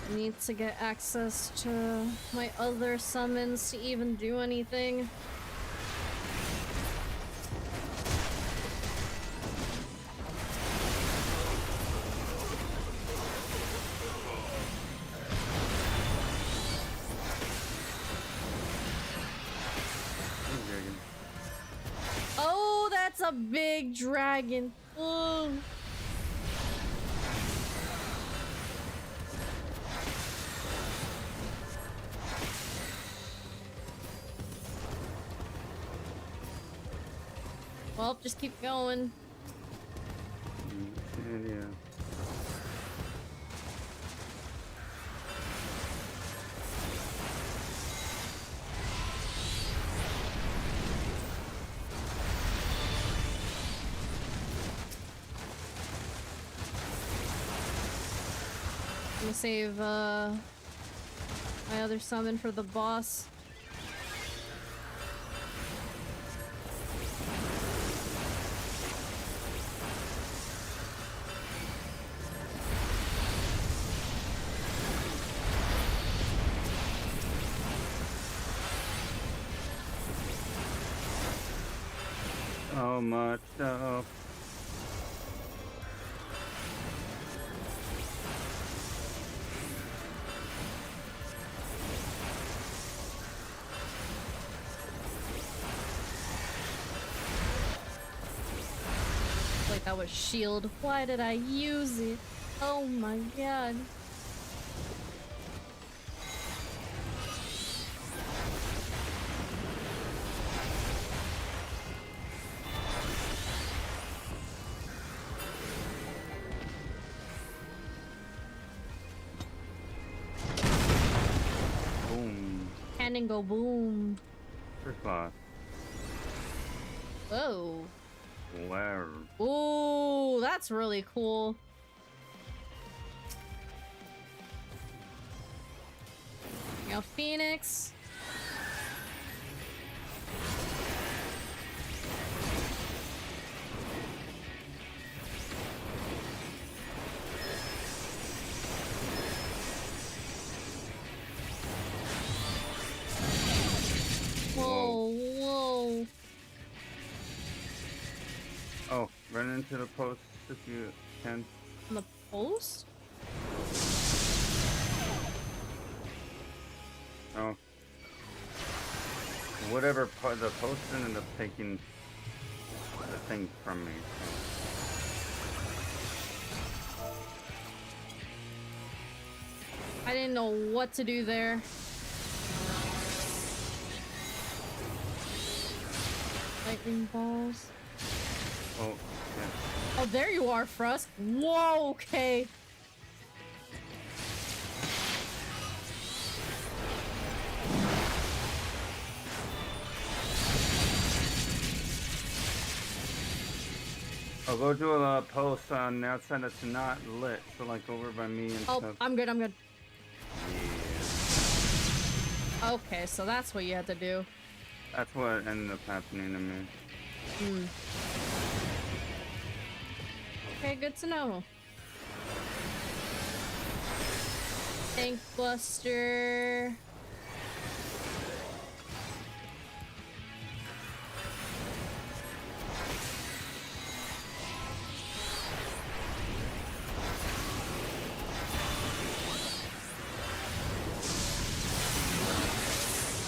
Need to get access to my other summons to even do anything. Oh, that's a big dragon. Ugh. Well, just keep going. Yeah. I'm gonna save my other summon for the boss. So much stuff. Wait, that was shield. Why did I use it? Oh my god. Cannon go boom. First class. Whoa. Wow. Ooh, that's really cool. Now Phoenix. Whoa, whoa. Oh, run into the post if you can. On the post? Oh. Whatever the post ended up taking the thing from me. I didn't know what to do there. Lightning balls. Oh, yeah. Oh, there you are, Frusk. Whoa, okay. I'll go to a post on the outside that's not lit, so like over by me and Oh, stuff. I'm good, I'm good. Okay, so that's what you had to do. That's what ended up happening to me. Hmm. Okay, good to know. Tank Buster.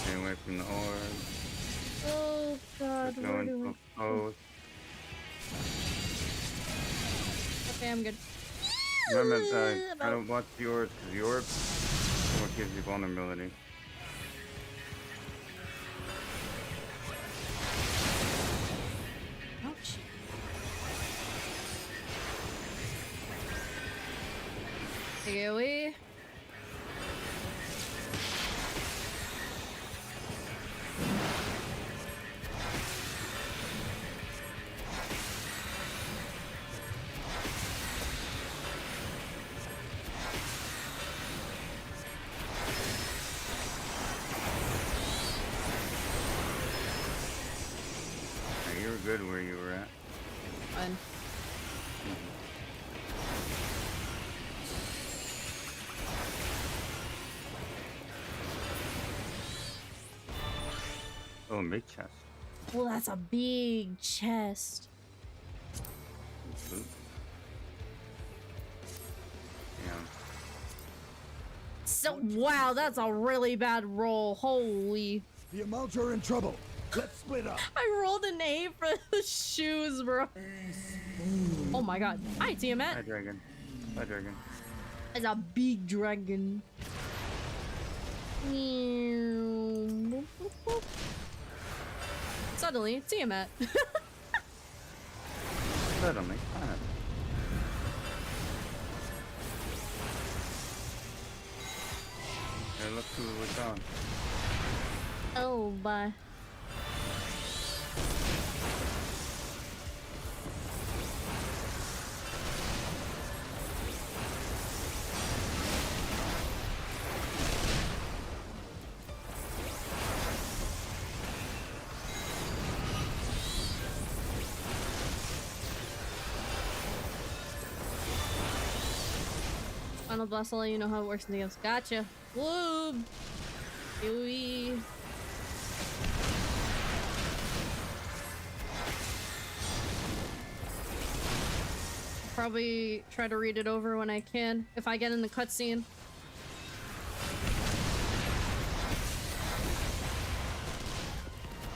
Stay away from the orb. Oh god, We're where going do to we... a post. Okay, I'm good. Remember, I don't watch yours, because yours is what gives you vulnerability. Ouch. Take it away. good where you were at. Fine. Oh, a big chest. Well, that's a big chest. Ooh. Yeah. So, wow, that's a really bad roll. Holy. The Amalja are in trouble. Let's split up. I rolled an 8 for the shoes, bro. Oh my god. Hi, Tiamat. Hi, dragon. Hi, dragon. It's a big dragon. Suddenly, Tiamat. Suddenly, fine. Hey, look who was on. Oh, bye. Final boss, I'll let you know how it works in the games. Gotcha. Whoa! Yui. Probably try to read it over when I can, if I get in the cutscene.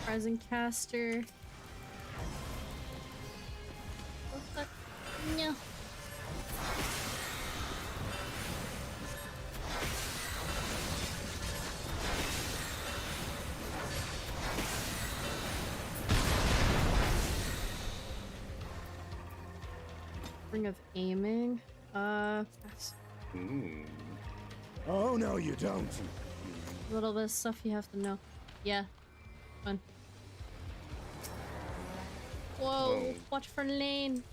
Rising caster. What the? No. Ring of aiming. Oh no, you don't. A little bit of stuff you have to know. Yeah. Fun. Whoa, watch for lane.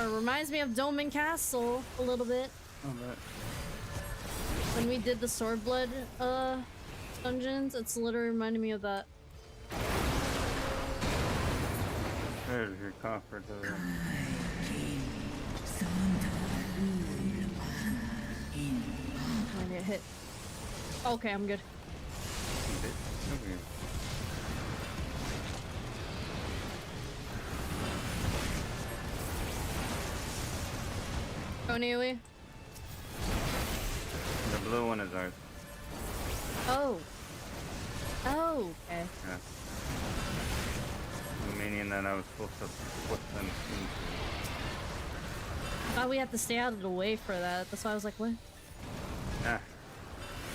Reminds me of Doman Castle a little bit. Oh, that. When we did the Swordblood dungeons, it's literally reminding me of that. There's your coffer to the... I get hit. Okay, I'm good. Okay. Go, Neely. The blue one is ours. Oh. Oh, okay. Yeah. Meaning that I was supposed to put them in. I thought we had to stay out of the way for that. That's why I was like, what? Yeah.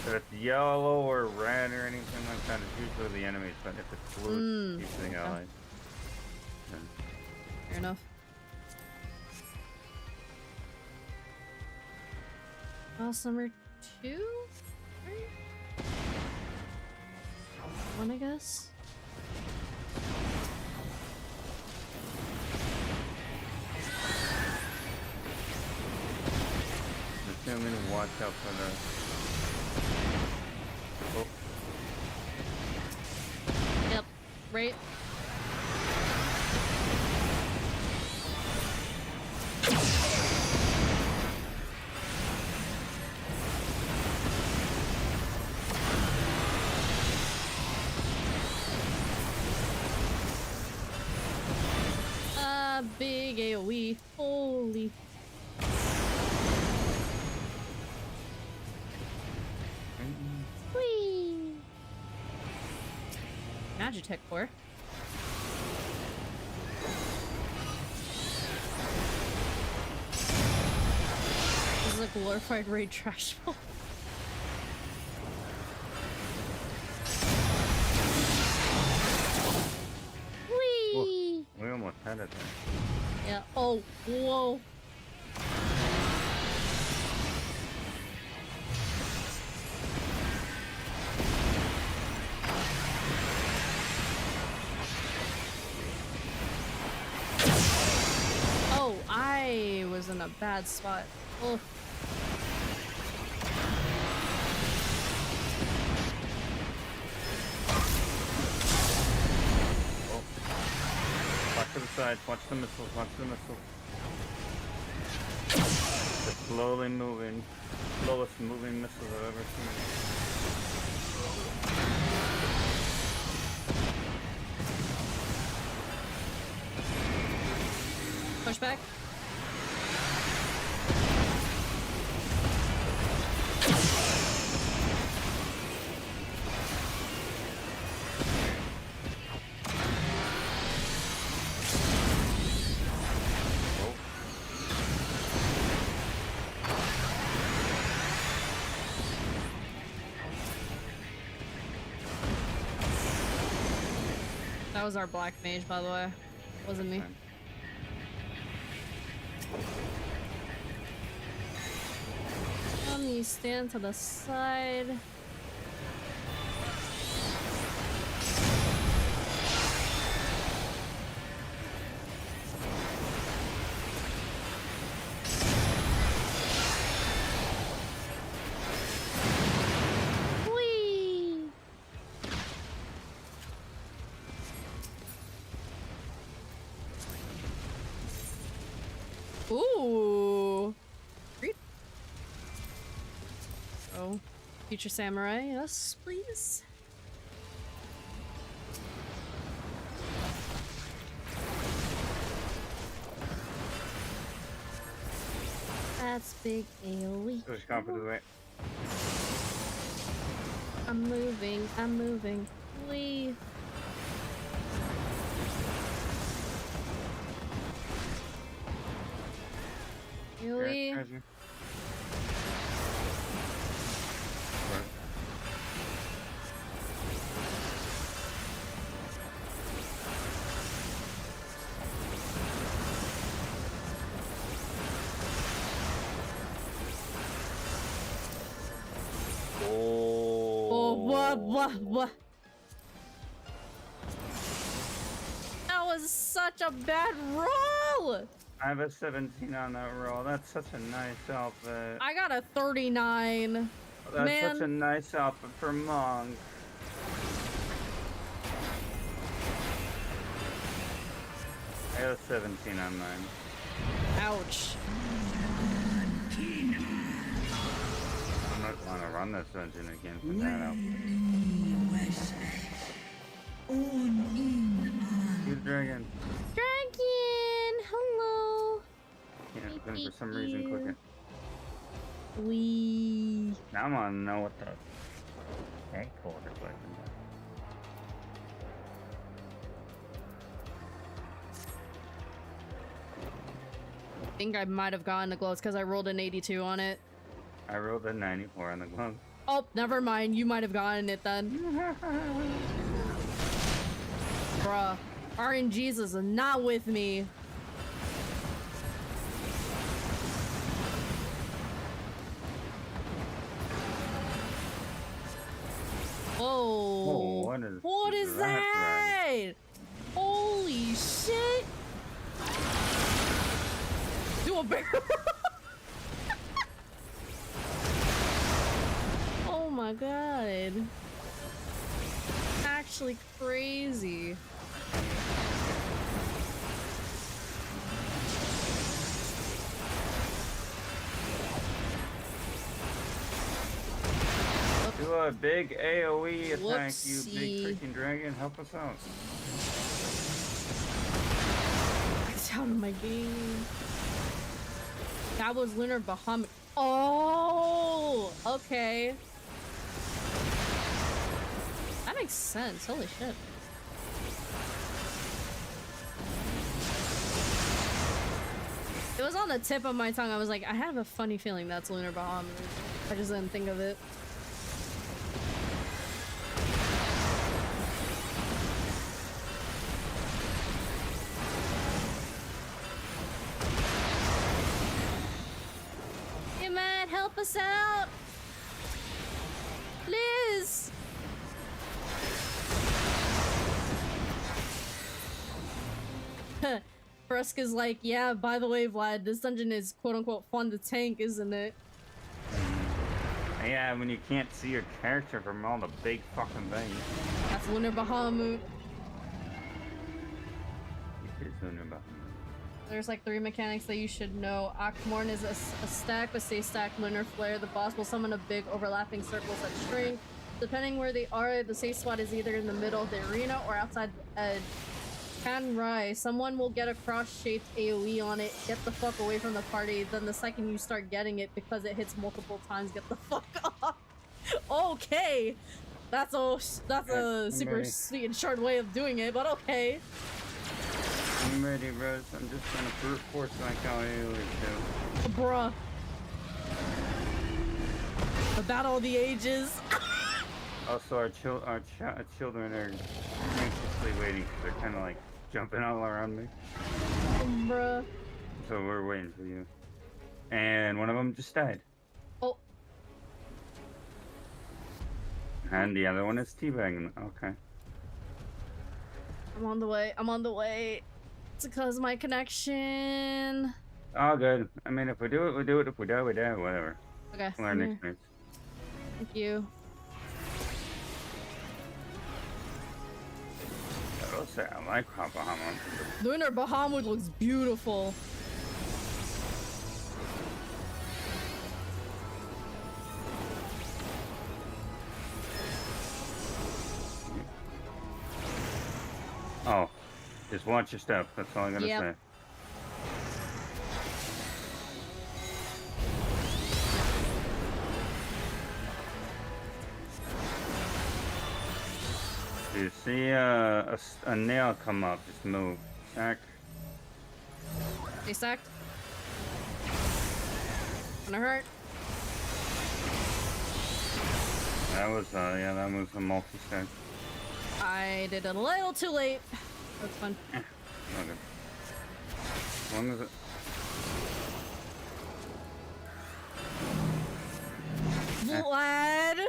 If it's yellow or red or anything like that, it's usually the enemies, but if it's blue, it's usually the allies. Yeah. Fair enough. Boss number 2? 3? 1, I guess? I'm gonna watch out for the... Oh. Yep. Right. Big AoE. Holy. Whee! Magitech core. This is a glorified raid trash ball. Whee! We almost had it there. Yeah. Oh, whoa. Oh, I was in a bad spot. Oh. sides. Watch the missiles. Watch the missiles. They're slowly moving. Slowest moving missiles I've ever seen. Push back. That was our black mage, by the way. Wasn't me. Let me stand to the side. Whee! Ooh. Oh, future samurai, yes, please. That's big AoE. Push confident way. I'm moving. I'm moving. Wee. AoE. What? That was such a bad roll! I have a 17 on that roll. That's such a nice outfit. I got a 39. That's Man. such a nice outfit for Monk. I got a 17 on mine. Ouch. I'm not going to run this dungeon again for that outfit. Good dragon. Dragon! Hello! Yeah, it's been for some reason click it. Wee. Now I want to know what the tank cord is like. I think I might have gotten the gloves because I rolled an 82 on it. I rolled a 94 on the glove. Oh, never mind. You might have gotten it then. Bruh. RNGs is not with me. Whoa. Whoa, what is that? Right? Holy shit. Do a bear. Oh my god. Actually crazy. Do a big AoE attack, you Whoopsie. big freaking dragon. Help us out. It's out of my game. That was Lunar Bahamut. Oh, okay. That makes sense. Holy shit. It was on the tip of my tongue. I was like, I have a funny feeling that's Lunar Bahamut. I just didn't think of it. Hey, Matt, help us out! Liz! Fresca's like, yeah, by the way, Vlad, this dungeon is quote-unquote fun to tank, isn't it? Yeah, when you can't see your character from all the big fucking things. That's Lunar Bahamut. His to the new Bahamut? There's like 3 mechanics that you should know. Akmorn is a stack with stay stacked lunar flare. The boss will summon a big overlapping circles that shrink. Depending where they are, the safe spot is either in the middle of the arena or outside the edge. Kanrai, someone will get a cross-shaped AoE on it. Get the fuck away from the party. Then the second you start getting it, because it hits multiple times, get the fuck off. Okay, that's a super sweet and short way of doing it, but okay. I'm ready, Rose. I'm just gonna brute force like how I always do. Bruh. The Battle of the Ages. Also, our children are anxiously waiting because they're kind of like jumping all around me. Bruh. So we're waiting for you. And one of them just died. Oh. And the other one is teabagging. Okay. I'm on the way. I'm on the way. It's because my connection. All good. I mean, if we do it, we do it. If we die, we die. Whatever. Okay. Learn experience. Thank you. I will say, I like how Bahamut. Lunar Bahamut looks beautiful. Oh, just watch your step. That's all I gotta say. If you see a nail come up, just move. Sack. They sacked. Gonna hurt. That was yeah, that was a multi-stack. I did it a little too late. That's fun. Okay. As long as it. Vlad.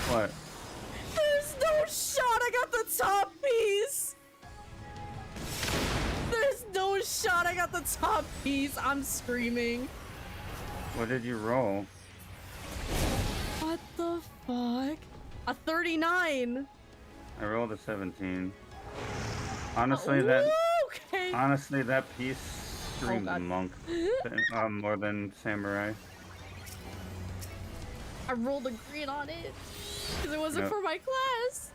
What? There's no shot I got the top piece! There's no shot I got the top piece! I'm screaming. What did you roll? What the fuck? A 39! I rolled a 17. Honestly, honestly, that piece screams monk more than samurai. I rolled a green on it because it wasn't for my class.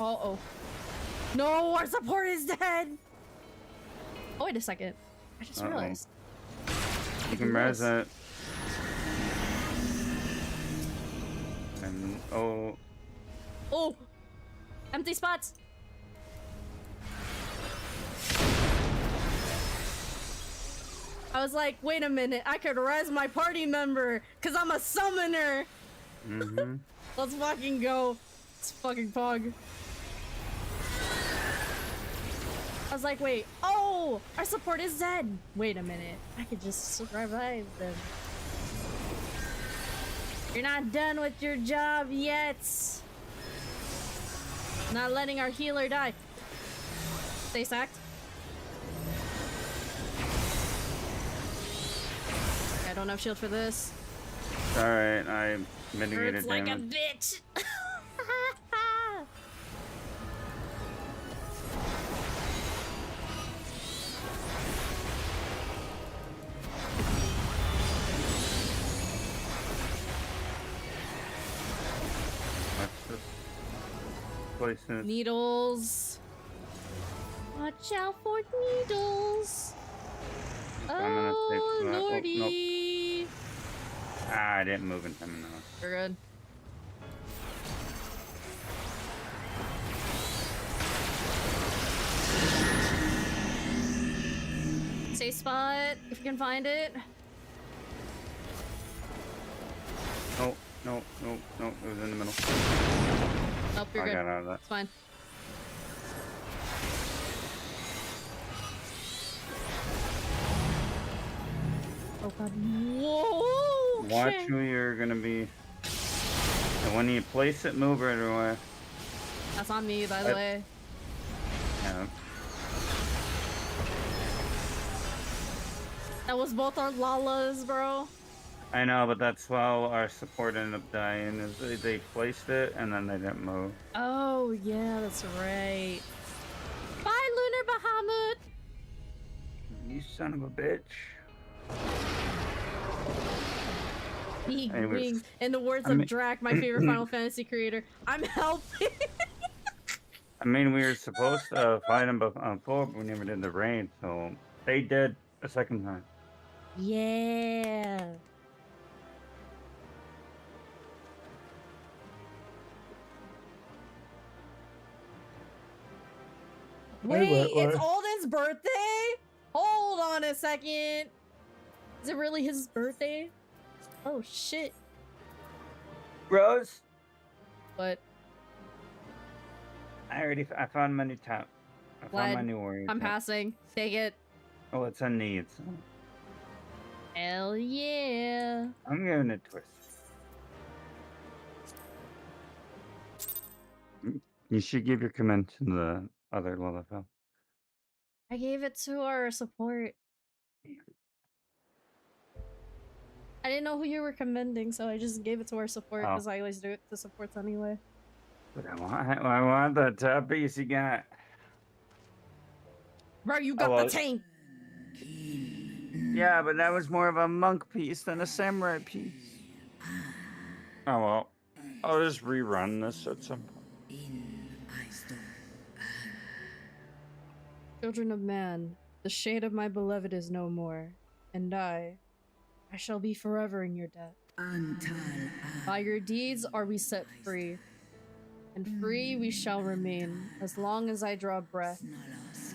Uh-oh. No, our support is dead! Oh, wait a second. I just realized. You can res it. And, oh. Oh! Empty spots! I was like, wait a minute, I could res my party member, cause I'm a summoner! Mm-hmm. Let's fucking go. It's fucking pog. I was like, wait, oh! Our support is dead! Wait a minute, I could just revive them. You're not done with your job yet! Not letting our healer die. Stay sacked. Okay, I don't have shield for this. Alright, I mitigated Hurts like damage. a bitch! Places. Needles. Watch out for needles. Oh, lordy. Nope. Ah, I didn't move in time enough. You're good. Safe spot, if you can find it. Oh, no, it was in the middle. Nope, you're I good. got out of that. It's fine. Oh god. Whoa! Okay. Watch who you're gonna be. And when you place it, move right away. That's on me, by the way. Yeah. That was both our Lalas, bro. I know, but that's how our support ended up dying. Is they placed it and then they didn't move. Oh, yeah, that's right. Bye, Lunar Bahamut! You son of a bitch. Wing. In the words I of mean- Drac, my favorite Final Fantasy creator, I'm helping! I mean, we were supposed to fight them on 4, but we never did the raid, so they did a second time. Yeah. Wait, it's Alden's birthday? Hold on a second. Is it really his birthday? Oh, shit. Rose? What? I found my new top. I found my new warrior. I'm top. passing. Take it. Oh, it's a needs. Hell yeah. I'm giving it a twist. You should give your comment to the other Lullaby. I gave it to our support. I didn't know who you were commending, so I just gave it to our support because I always do it to supports anyway. But I want the top piece you got. Bro, you got the tank. Yeah, but that was more of a monk piece than a samurai piece. Oh well. I'll just rerun this at some point. Children of man, the shade of my beloved is no more, and I shall be forever in your debt. By your deeds are we set free, and free we shall remain, as long as I draw breath.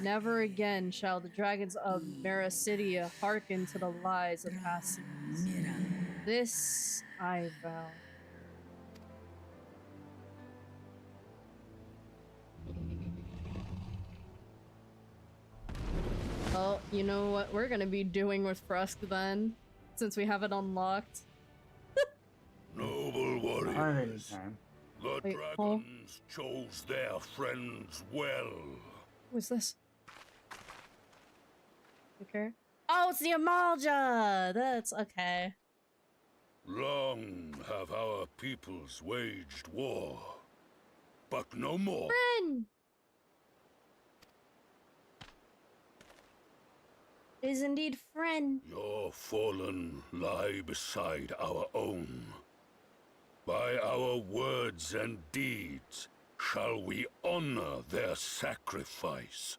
Never again shall the dragons of Mericidia hearken to the lies of past sins. This I vow. Oh, you know what we're gonna be doing with Frusk then, since we have it unlocked. Noble warriors, the dragons chose their friends well. What's this? Okay. Oh, it's the Amalja! That's okay. Long have our peoples waged war, but no more. Friend! It is indeed friend. Your fallen lie beside our own. By our words and deeds shall we honor their sacrifice.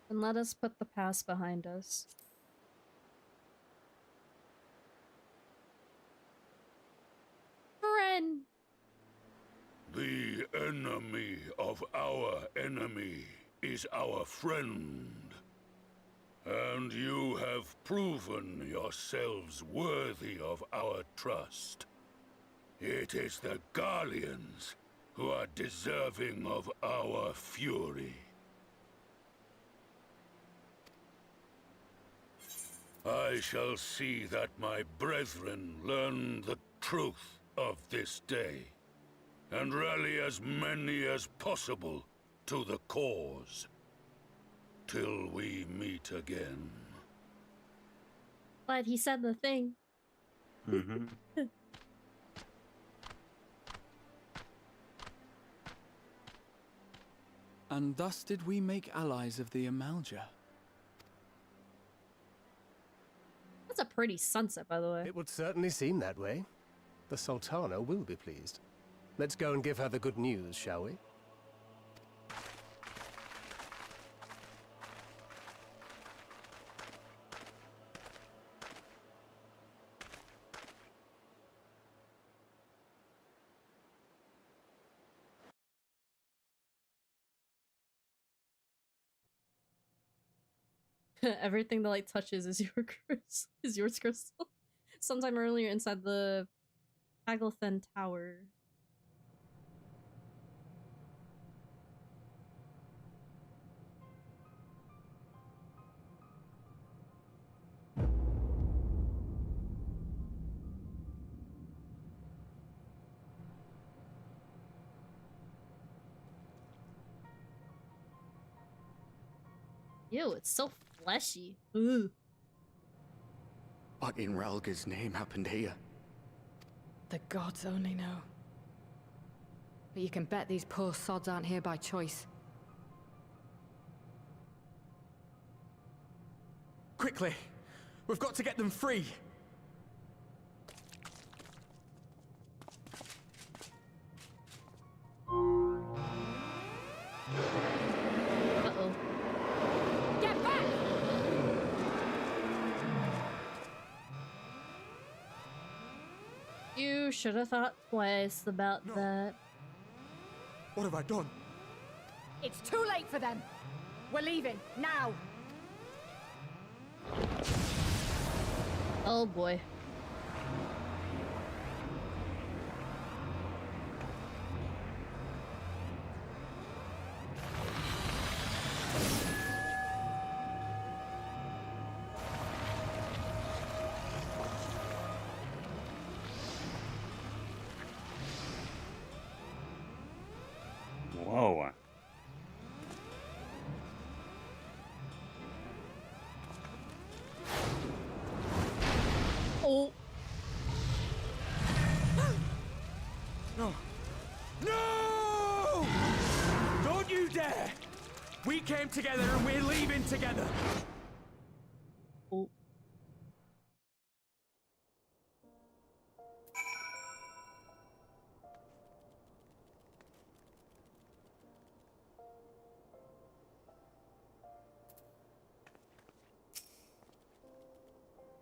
And let us put the past behind us. Friend! The enemy of our enemy is our friend. And you have proven yourselves worthy of our trust. It is the Garleans who are deserving of our fury. I shall see that my brethren learn the truth of this day, and rally as many as possible to the cause, till we meet again. But he said the thing. Mm-hmm. And thus did we make allies of the Amalja. That's a pretty sunset, by the way. It would certainly seem that way. The Sultana will be pleased. Let's go and give her the good news, shall we? Everything the light touches is yours, Crystal. Sometime earlier inside the Pagelthen Tower. Ew, it's so fleshy. Ooh. What in Ralga's name happened here? The gods only know. But you can bet these poor sods aren't here by choice. Quickly! We've got to get them free! Uh-oh. Get back! You should have thought twice about that. What have I done? It's too late for them! We're leaving, now! Oh boy. Whoa. Oh. No. No! Don't you dare! We came together and we're leaving together! Oh.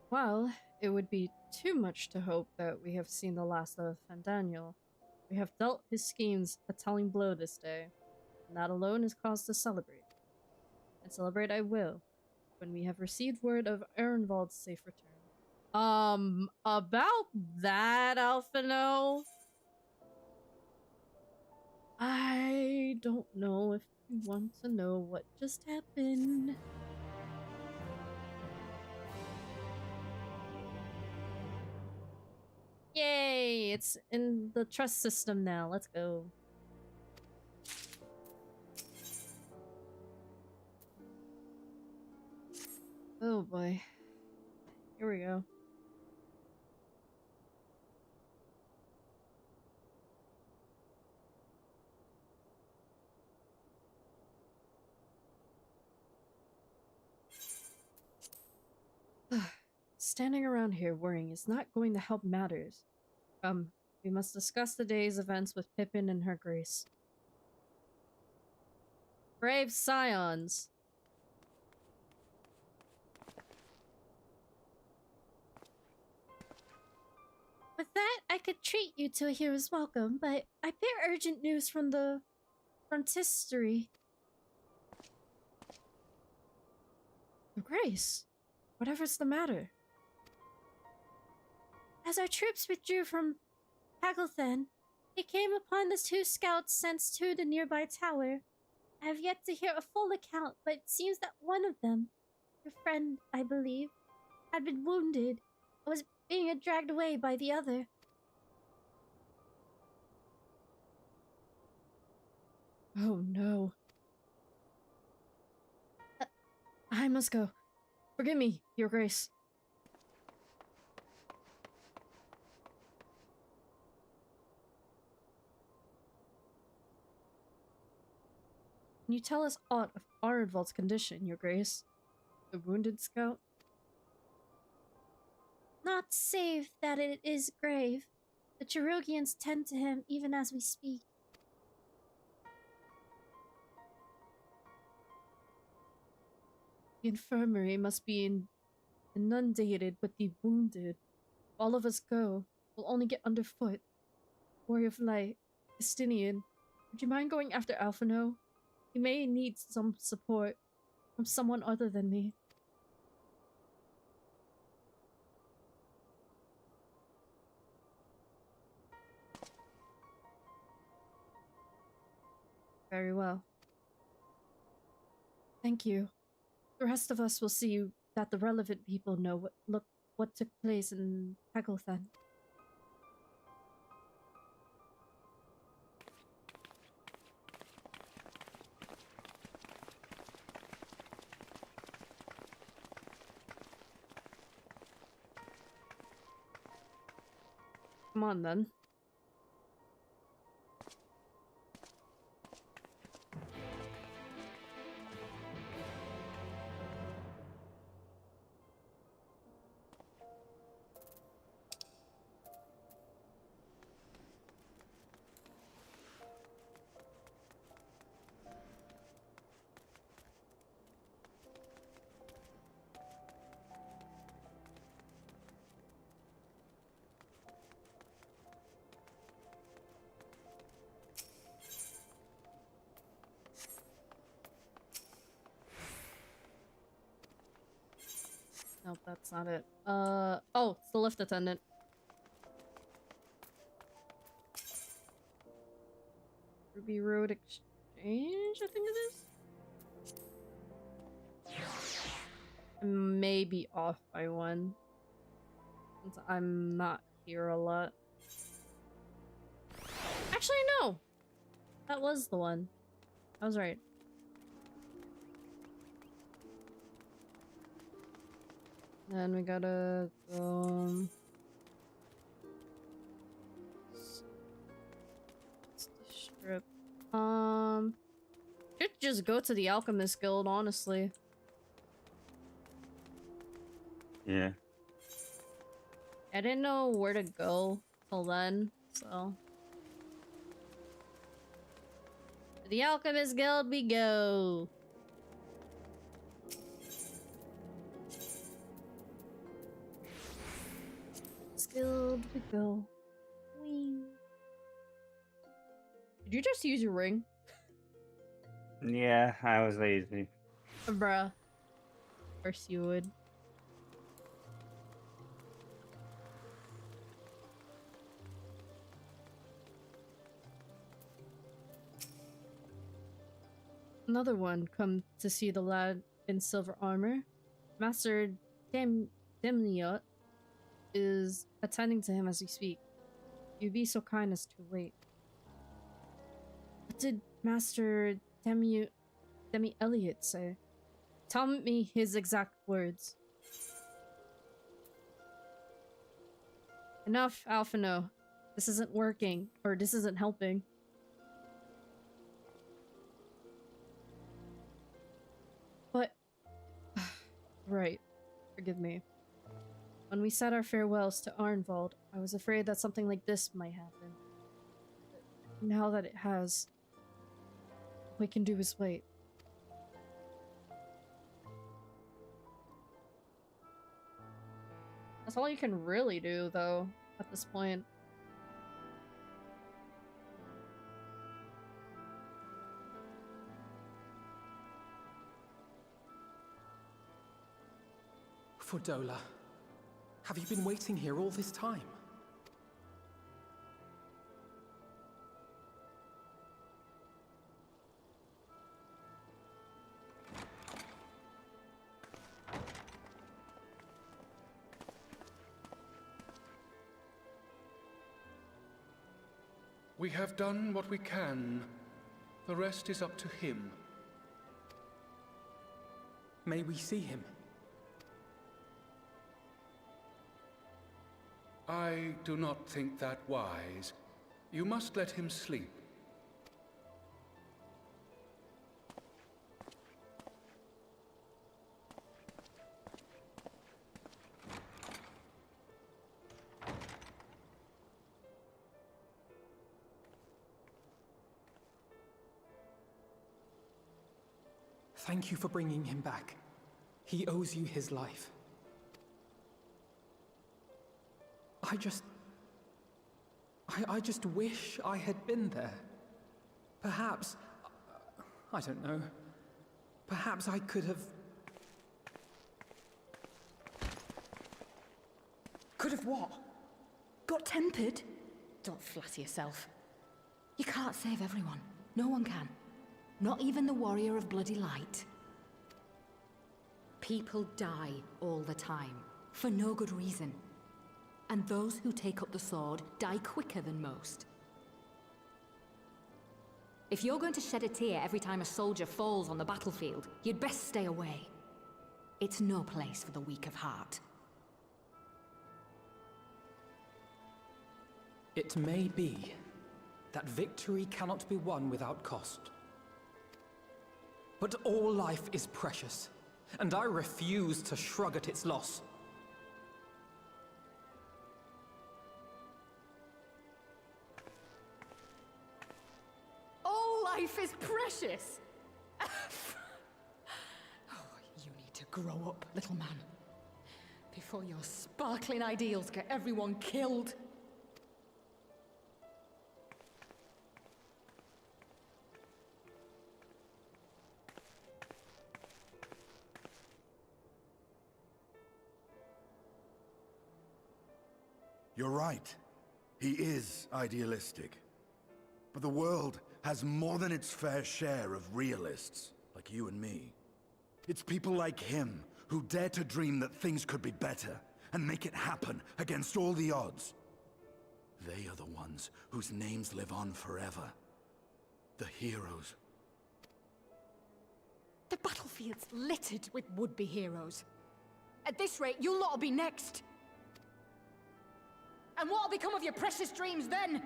Well, it would be too much to hope that we have seen the last of Fandaniel. We have dealt his schemes a telling blow this day, and that alone is cause to celebrate. And celebrate I will, when we have received word of Ehrenwald's safe return. About that, Alphino? I don't know if you want to know what just happened. Yay! It's in the trust system now. Let's go. Oh boy. Here we go. Standing around here worrying is not going to help matters. We must discuss the day's events with Pippin and her grace. Brave scions! With that, I could treat you to a hero's welcome, but I bear urgent news from the frontistery. Your Grace, whatever's the matter? As our troops withdrew from Paglothen, they came upon the 2 scouts sent to the nearby tower. I have yet to hear a full account, but it seems that one of them, your friend, I believe, had been wounded and was being dragged away by the other. Oh no. I must go. Forgive me, Your Grace. Can you tell us aught of Ehrenwald's condition, Your Grace? The wounded scout? Not save that it is grave. The Cherugians tend to him even as we speak. The infirmary must be inundated with the wounded. If all of us go, we'll only get underfoot. Warrior of Light, Estinian, would you mind going after Alphino? He may need some support from someone other than me. Very well. Thank you. The rest of us will see that the relevant people know what took place in Paglothen. Come on, then. Nope, that's not it. Oh, it's the lift attendant. Ruby Road Exchange, I think it is? I may be off by one. Since I'm not here a lot. Actually, no! That was the one. I was right. Then we gotta go... It's the strip. Should just go to the Alchemist Guild, honestly. Yeah. I didn't know where to go till then, so... To the Alchemist Guild we go! Guild we go. Whee. Did you just use your ring? Yeah, I was lazy. Bruh. Of course you would. Another one come to see the lad in silver armor. Master Demniot is attending to him as we speak. You'd be so kind as to wait. What did Master Demi Elliot say? Tell me his exact words. Enough, Alphino. This isn't working, or this isn't helping. But... right. Forgive me. When we said our farewells to Arnvald, I was afraid that something like this might happen. But now that it has, all we can do is wait. That's all you can really do, though, at this point. Fordola, have you been waiting here all this time? We have done what we can. The rest is up to him. May we see him? I do not think that wise. You must let him sleep. Thank you for bringing him back. He owes you his life. I just wish I had been there. Perhaps, I don't know. Perhaps I could have... Could have what? Got tempered? Don't flatter yourself. You can't save everyone. No one can. Not even the warrior of bloody light. People die all the time, for no good reason. And those who take up the sword die quicker than most. If you're going to shed a tear every time a soldier falls on the battlefield, you'd best stay away. It's no place for the weak of heart. It may be that victory cannot be won without cost. But all life is precious, and I refuse to shrug at its loss. All life is precious! Oh, you need to grow up, little man. Before your sparkling ideals get everyone killed. You're right. He is idealistic. But the world has more than its fair share of realists, like you and me. It's people like him who dare to dream that things could be better, and make it happen against all the odds. They are the ones whose names live on forever. The heroes. The battlefield's littered with would-be heroes. At this rate, you'll lot'll be next. And what'll become of your precious dreams then?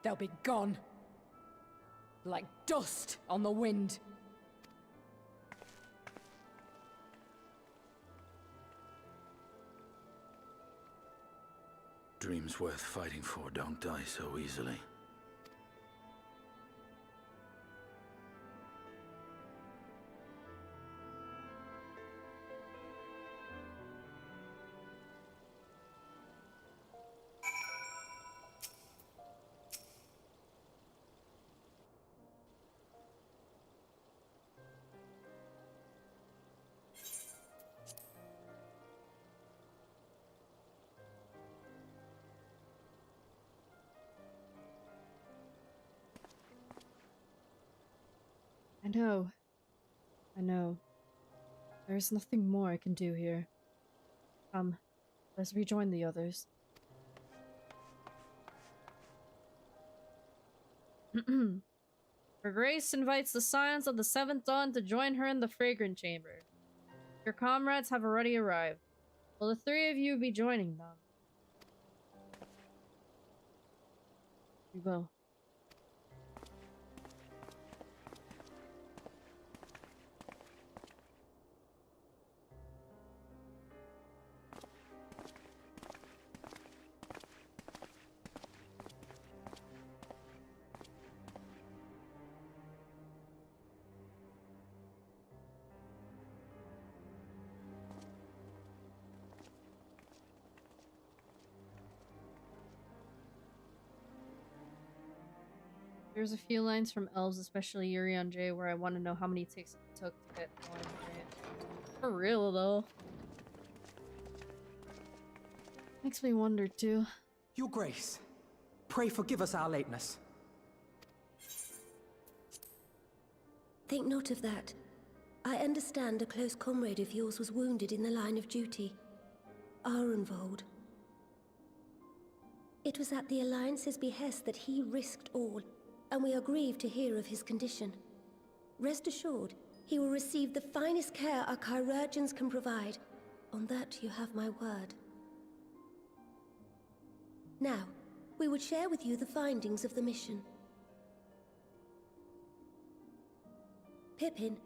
They'll be gone. Like dust on the wind. Dreams worth fighting for don't die so easily. I know. There's nothing more I can do here. Come, let's rejoin the others. Her Grace invites the Scions of the Seventh Dawn to join her in the Fragrant Chamber. Your comrades have already arrived. Will the three of you be joining them? We will. There's a few lines from elves, especially Yuri on Jay, where I want to know how many takes it took to get one right. For real, though. Makes me wonder, too. Your Grace, pray forgive us our lateness. Think not of that. I understand a close comrade of yours was wounded in the line of duty. Arenvold. It was at the Alliance's behest that he risked all, and we are grieved to hear of his condition. Rest assured, he will receive the finest care our chirurgeons can provide. On that you have my word. Now, we would share with you the findings of the mission. Pippin,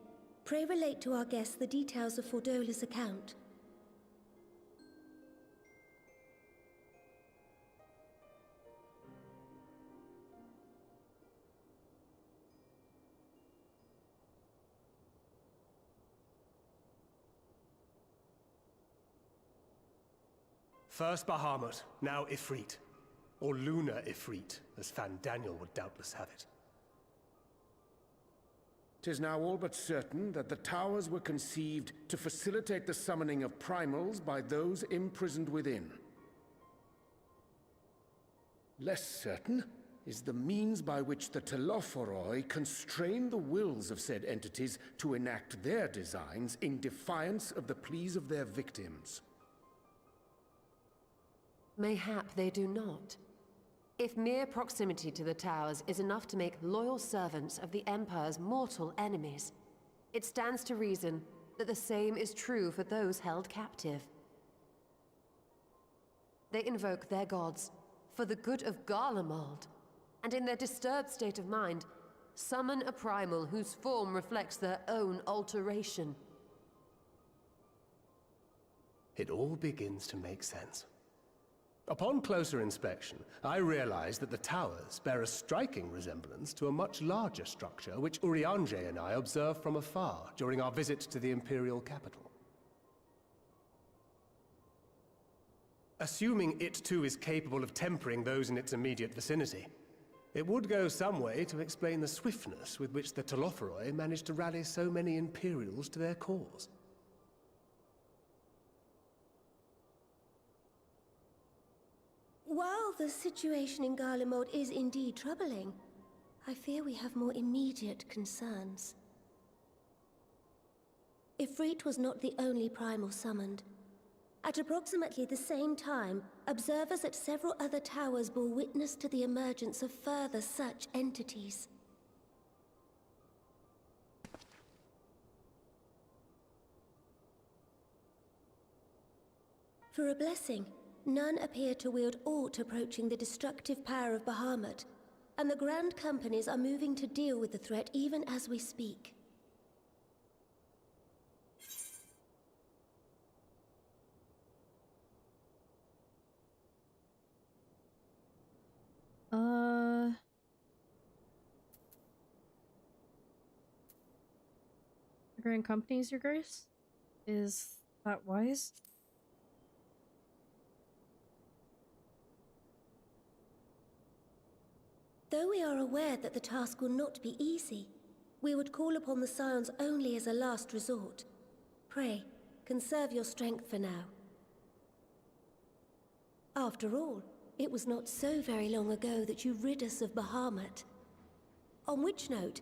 pray relate to our guests the details of Fordola's account. First Bahamut, now Ifrit. Or Lunar Ifrit, as Fandaniel would doubtless have it. 'Tis now all but certain that the towers were conceived to facilitate the summoning of primals by those imprisoned within. Less certain is the means by which the Telophoroi constrain the wills of said entities to enact their designs in defiance of the pleas of their victims. Mayhap they do not. If mere proximity to the towers is enough to make loyal servants of the Empire's mortal enemies, it stands to reason that the same is true for those held captive. They invoke their gods for the good of Garlemald, and in their disturbed state of mind, summon a primal whose form reflects their own alteration. It all begins to make sense. Upon closer inspection, I realized that the towers bear a striking resemblance to a much larger structure which Urianger and I observed from afar during our visit to the Imperial capital. Assuming it too is capable of tempering those in its immediate vicinity, it would go some way to explain the swiftness with which the Telophoroi managed to rally so many Imperials to their cause. While the situation in Garlemald is indeed troubling, I fear we have more immediate concerns. Ifrit was not the only primal summoned. At approximately the same time, observers at several other towers bore witness to the emergence of further such entities. For a blessing, none appear to wield aught approaching the destructive power of Bahamut, and the Grand Companies are moving to deal with the threat even as we speak. Grand Companies, Your Grace? Is that wise? Though we are aware that the task will not be easy, we would call upon the Scions only as a last resort. Pray, conserve your strength for now. After all, it was not so very long ago that you rid us of Bahamut. On which note,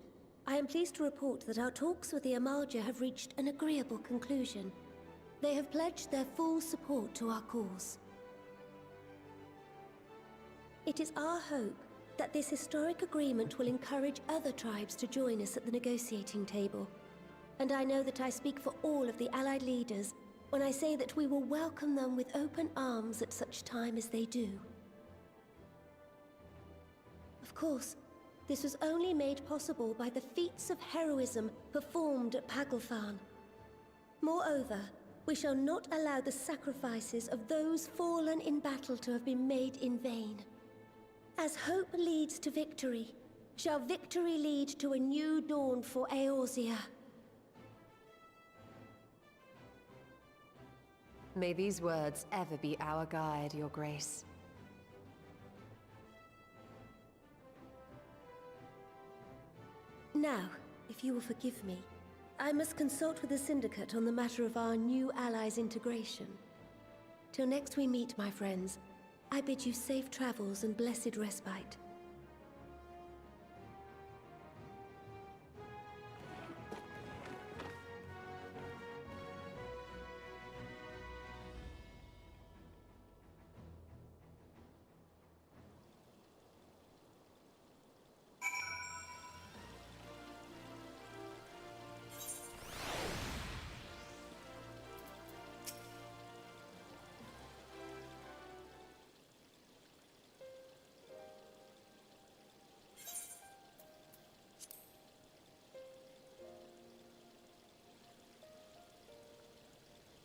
I am pleased to report that our talks with the Amalja have reached an agreeable conclusion. They have pledged their full support to our cause. It is our hope that this historic agreement will encourage other tribes to join us at the negotiating table. And I know that I speak for all of the Allied leaders when I say that we will welcome them with open arms at such time as they do. Of course, this was only made possible by the feats of heroism performed at Paglfan. Moreover, we shall not allow the sacrifices of those fallen in battle to have been made in vain. As hope leads to victory, shall victory lead to a new dawn for Eorzea. May these words ever be our guide, Your Grace. Now, if you will forgive me, I must consult with the Syndicate on the matter of our new allies' integration. Till next we meet, my friends, I bid you safe travels and blessed respite.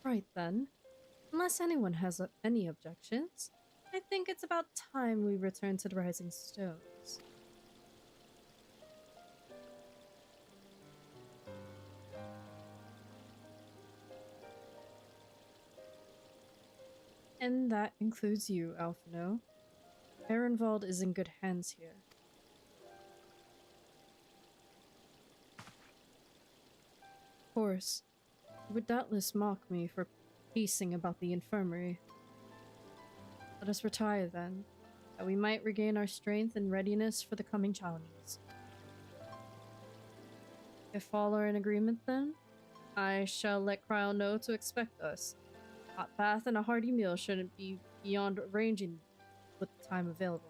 Right then. Unless anyone has any objections, I think it's about time we return to the Rising Stones. And that includes you, Alphino. Ehrenwald is in good hands here. Of course, you would doubtless mock me for pacing about the infirmary. Let us retire then, that we might regain our strength and readiness for the coming challenges. If all are in agreement then, I shall let Cryle know to expect us. Hot bath and a hearty meal shouldn't be beyond arranging with the time available.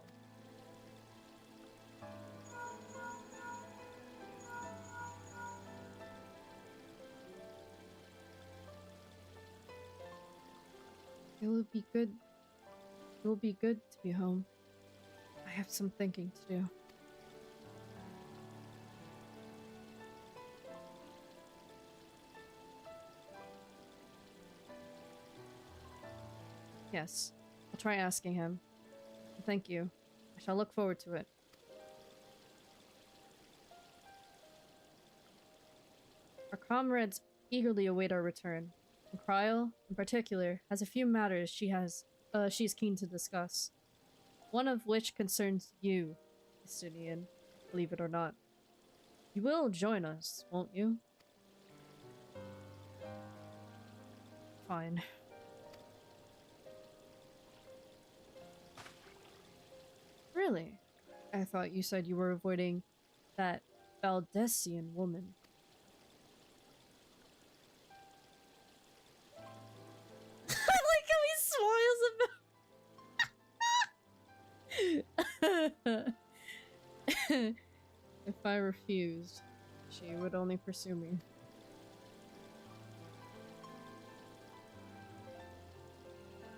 It would be good It will be good to be home. I have some thinking to do. Yes, I'll try asking him. Thank you. I shall look forward to it. Our comrades eagerly await our return. And Kryl, in particular, has a few matters she's keen to discuss. One of which concerns you, Estinian, believe it or not. You will join us, won't you? Fine. Really? I thought you said you were avoiding that Valdesian woman. I like how he smiles about. If I refused, she would only pursue me.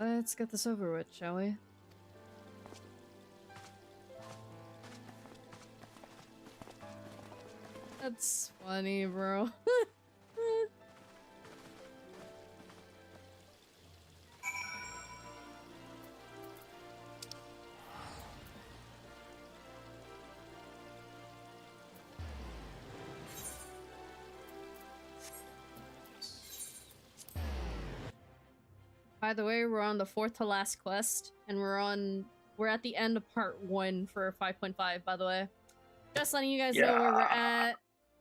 Let's get this over with, shall we? That's funny, bro. By the way, we're on the 4th to last quest, and we're at the end of part 1 for 5.5, by the way. Just letting you guys know where we're at.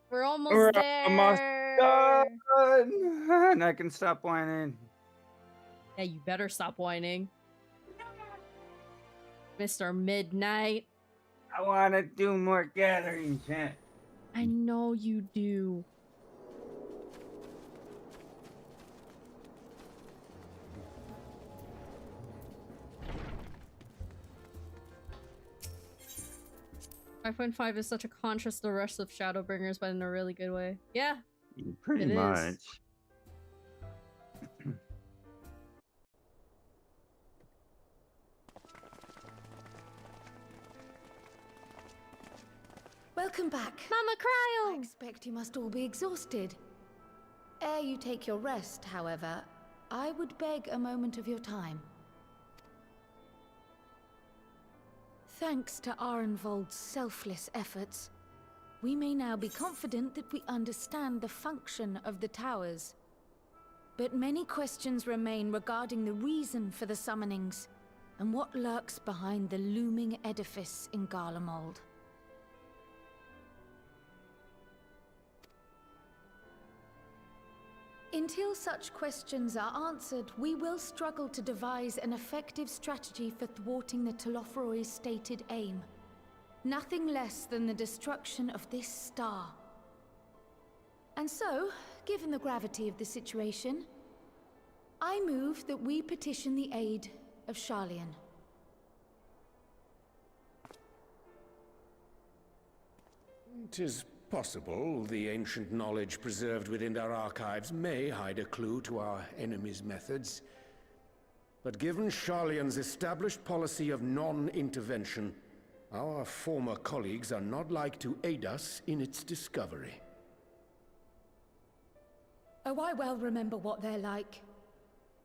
We're almost there. Almost done. And I can stop whining. Yeah, you better stop whining. Mr. Midnight. I want to do more gathering shit. I know you do. .5 is such a contrast to the rest of Shadowbringers, but in a really good way. Yeah. Pretty much. Welcome back. Mama Cryo! I expect you must all be exhausted. Ere you take your rest, however, I would beg a moment of your time. Thanks to Arenvold's selfless efforts, we may now be confident that we understand the function of the towers. But many questions remain regarding the reason for the summonings, and what lurks behind the looming edifice in Garlemald. Until such questions are answered, we will struggle to devise an effective strategy for thwarting the Telophroi stated aim. Nothing less than the destruction of this star. And so, given the gravity of the situation, I move that we petition the aid of Sharlayan. 'Tis possible the ancient knowledge preserved within our archives may hide a clue to our enemy's methods. But given Sharlayan's established policy of non-intervention, our former colleagues are not like to aid us in its discovery. Oh, I well remember what they're like.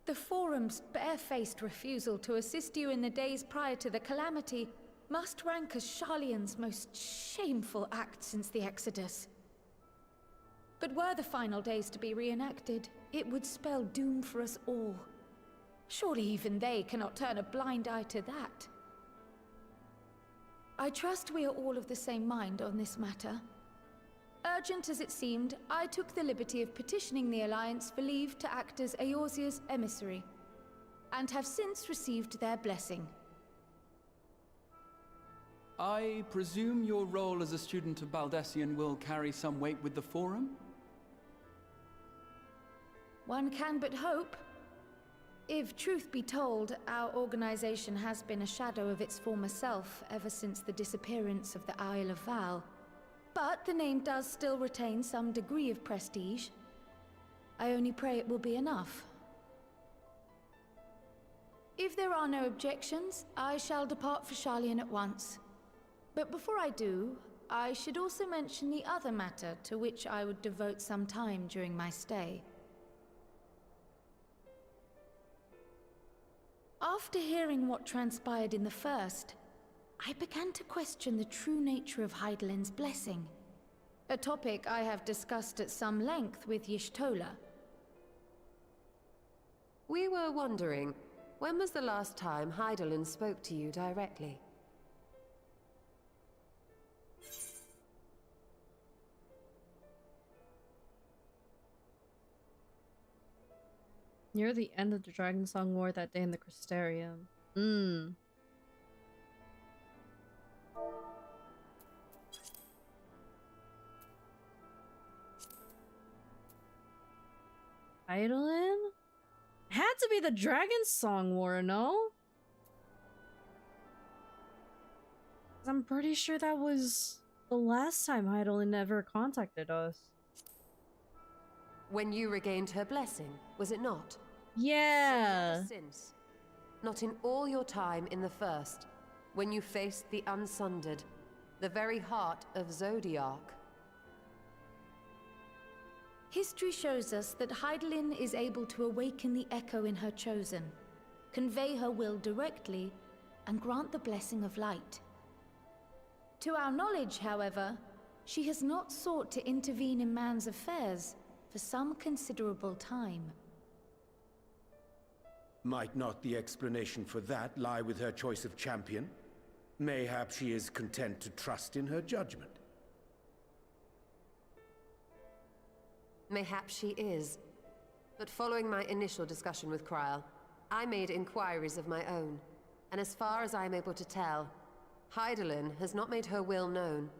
The Forum's barefaced refusal to assist you in the days prior to the calamity must rank as Sharlayan's most shameful act since the Exodus. But were the final days to be reenacted, it would spell doom for us all. Surely even they cannot turn a blind eye to that. I trust we are all of the same mind on this matter. Urgent as it seemed, I took the liberty of petitioning the Alliance for leave to act as Eorzea's emissary, and have since received their blessing. I presume your role as a student of Baldessian will carry some weight with the Forum? One can but hope. If truth be told, our organization has been a shadow of its former self ever since the disappearance of the Isle of Val. But the name does still retain some degree of prestige. I only pray it will be enough. If there are no objections, I shall depart for Sharlayan at once. But before I do, I should also mention the other matter to which I would devote some time during my stay. After hearing what transpired in the first, I began to question the true nature of Hydaelyn's blessing. A topic I have discussed at some length with Y'shtola. We were wondering, when was the last time Hydaelyn spoke to you directly? Near the end of the Dragon Song War that day in the Crystarium. Hydaelyn? Had to be the Dragon Song War, no? 'Cause I'm pretty sure that was the last time Hydaelyn ever contacted us. When you regained her blessing, was it not? Yeah. So never since. Not in all your time in the first, when you faced the Unsundered, the very heart of Zodiark. History shows us that Hydaelyn is able to awaken the echo in her chosen, convey her will directly, and grant the blessing of light. To our knowledge, however, she has not sought to intervene in man's affairs for some considerable time. Might not the explanation for that lie with her choice of champion? Mayhap she is content to trust in her judgment. Mayhap she is. But following my initial discussion with Kryl, I made inquiries of my own. And as far as I am able to tell, Hydaelyn has not made her will known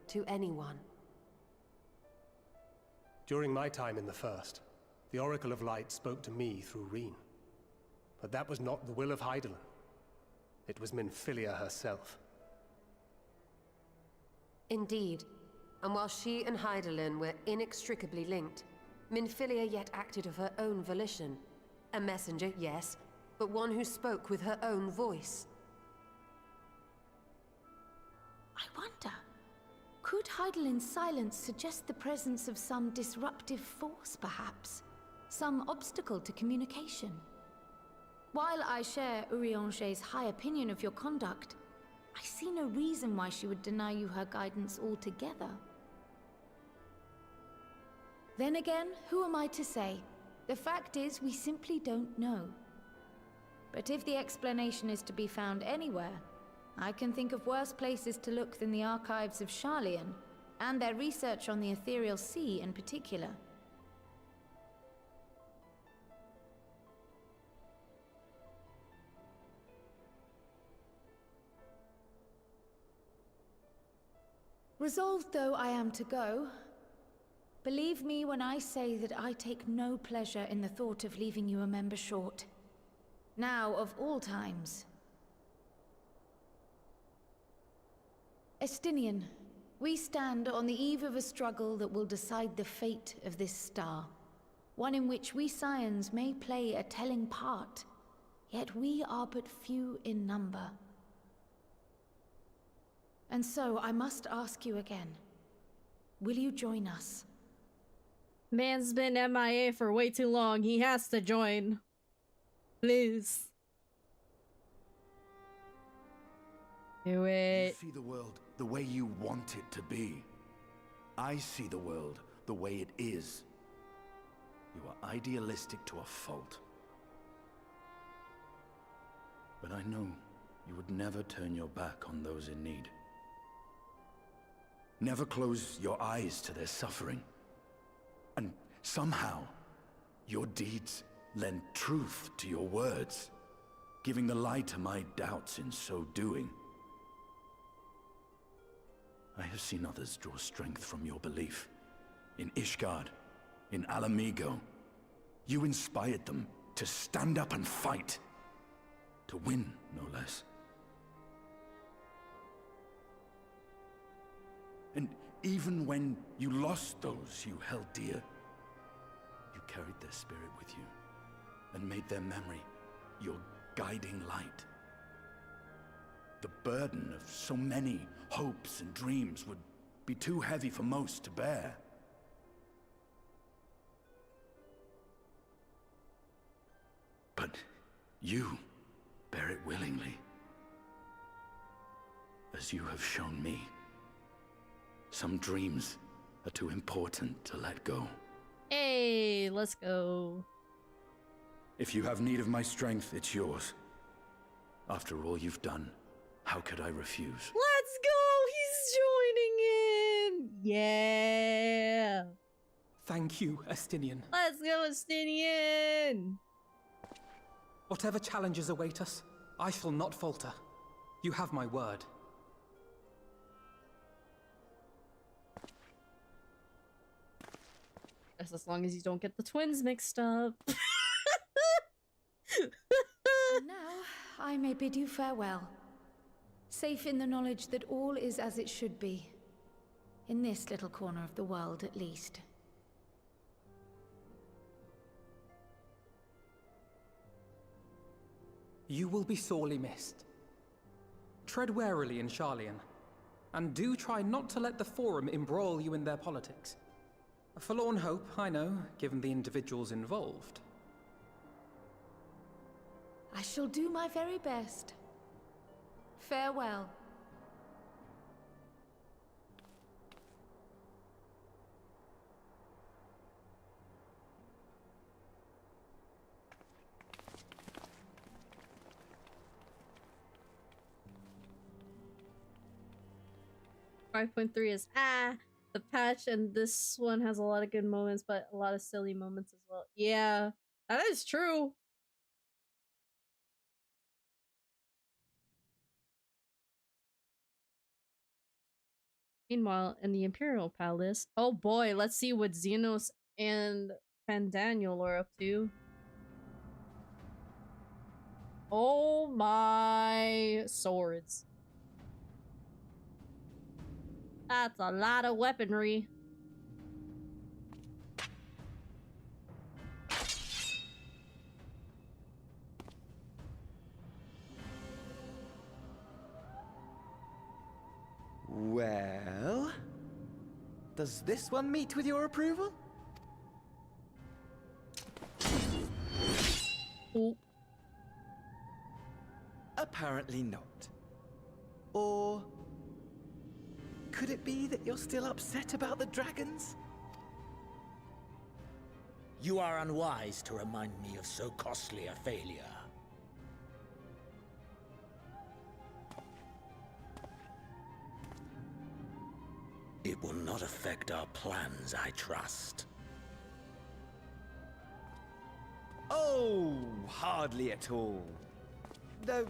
to anyone. During my time in the First, the Oracle of Light spoke to me through Reen. But that was not the will of Hydaelyn. It was Minfilia herself. Indeed. And while she and Hydaelyn were inextricably linked, Minfilia yet acted of her own volition. A messenger, yes, but one who spoke with her own voice. I wonder, could Hydaelyn's silence suggest the presence of some disruptive force, perhaps? Some obstacle to communication? While I share Urianger's high opinion of your conduct, I see no reason why she would deny you her guidance altogether. Then again, who am I to say? The fact is, we simply don't know. But if the explanation is to be found anywhere, I can think of worse places to look than the archives of Sharlayan, and their research on the Ethereal Sea in particular. Resolved though I am to go, believe me when I say that I take no pleasure in the thought of leaving you a member short. Now, of all times. Estinian, we stand on the eve of a struggle that will decide the fate of this star. One in which we Scions may play a telling part, yet we are but few in number. And so I must ask you again, will you join us? Man's been MIA for way too long. He has to join. Please. Do it. You see the world the way you want it to be. I see the world the way it is. You are idealistic to a fault. But I know you would never turn your back on those in need. Never close your eyes to their suffering. And somehow, your deeds lend truth to your words, giving the lie to my doubts in so doing. I have seen others draw strength from your belief. In Ishgard, in Alamigo, you inspired them to stand up and fight. To win, no less. And even when you lost those you held dear, you carried their spirit with you and made their memory your guiding light. The burden of so many hopes and dreams would be too heavy for most to bear. But you bear it willingly, as you have shown me. Some dreams are too important to let go. Hey, let's go. If you have need of my strength, it's yours. After all you've done, how could I refuse? Let's go! He's joining in! Yeah! Thank you, Estinian. Let's go, Estinian! Whatever challenges await us, I shall not falter. You have my word. Just as long as you don't get the twins mixed up. And now, I may bid you farewell. Safe in the knowledge that all is as it should be. In this little corner of the world, at least. You will be sorely missed. Tread warily in Sharlayan, and do try not to let the Forum embroil you in their politics. A forlorn hope, I know, given the individuals involved. I shall do my very best. Farewell. .3 is the patch, and this one has a lot of good moments, but a lot of silly moments as well. Yeah, that is true. Meanwhile, in the Imperial Palace, oh boy, let's see what Xenos and Fandaniel are up to. Oh my swords. That's a lot of weaponry. Well, does this one meet with your approval? Oh. Apparently not. Or could it be that you're still upset about the dragons? You are unwise to remind me of so costly a failure. It will not affect our plans, I trust. Oh, hardly at all. Though,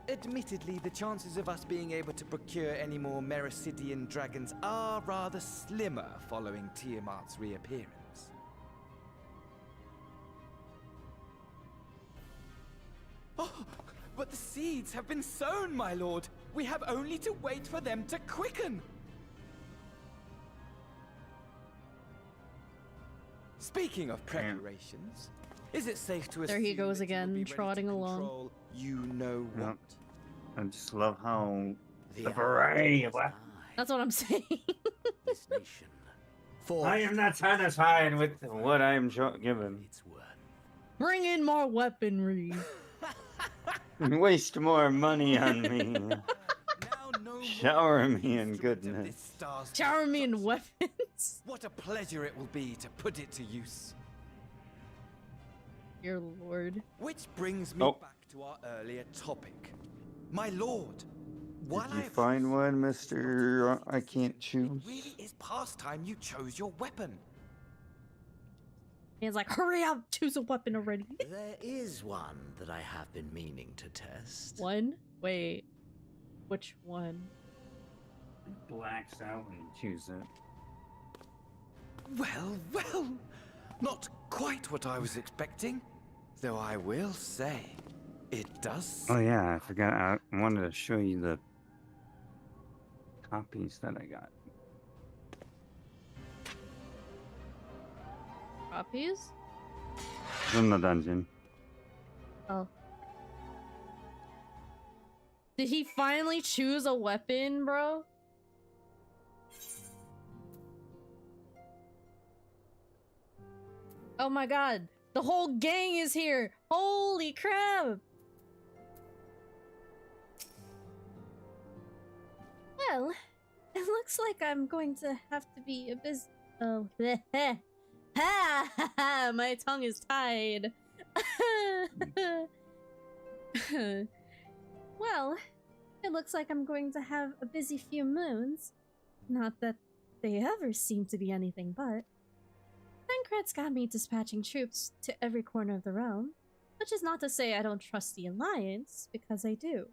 admittedly, the chances of us being able to procure any more Mericidian dragons are rather slimmer following Tiamat's reappearance. Oh, but the seeds have been sown, my lord. We have only to wait for them to quicken. Speaking of preparations, is it safe to assume there he goes that you will again, be trotting ready to along. control you know what? Yep. I just love how the variety of weapons. That's what I'm saying. This nation. I am not satisfied with what I am given. Bring in more weaponry. Waste more money on me. Shower me in goodness. Shower me in weapons. What a pleasure it will be to put it to use. Dear Lord. Which brings me back to our earlier topic. My lord, while Did you find one, Mr. I can't choose? it really is past time you chose your weapon. He's like, hurry up, choose a weapon already. There is one that I have been meaning to test. One? Wait. Which one? Blacks out when you choose it. Well, well, not quite what I was expecting. Though I will say, it does. Oh yeah, I forgot. I wanted to show you the copies that I got. Copies? From the dungeon. Oh. Did he finally choose a weapon, bro? Oh my god. The whole gang is here. Holy crap. Well, it looks like I'm going to have to be a oh, ha ha ha! My tongue is tied. Well, it looks like I'm going to have a busy few moons. Not that they ever seem to be anything but. Thancred's got me dispatching troops to every corner of the realm, which is not to say I don't trust the Alliance, because I do.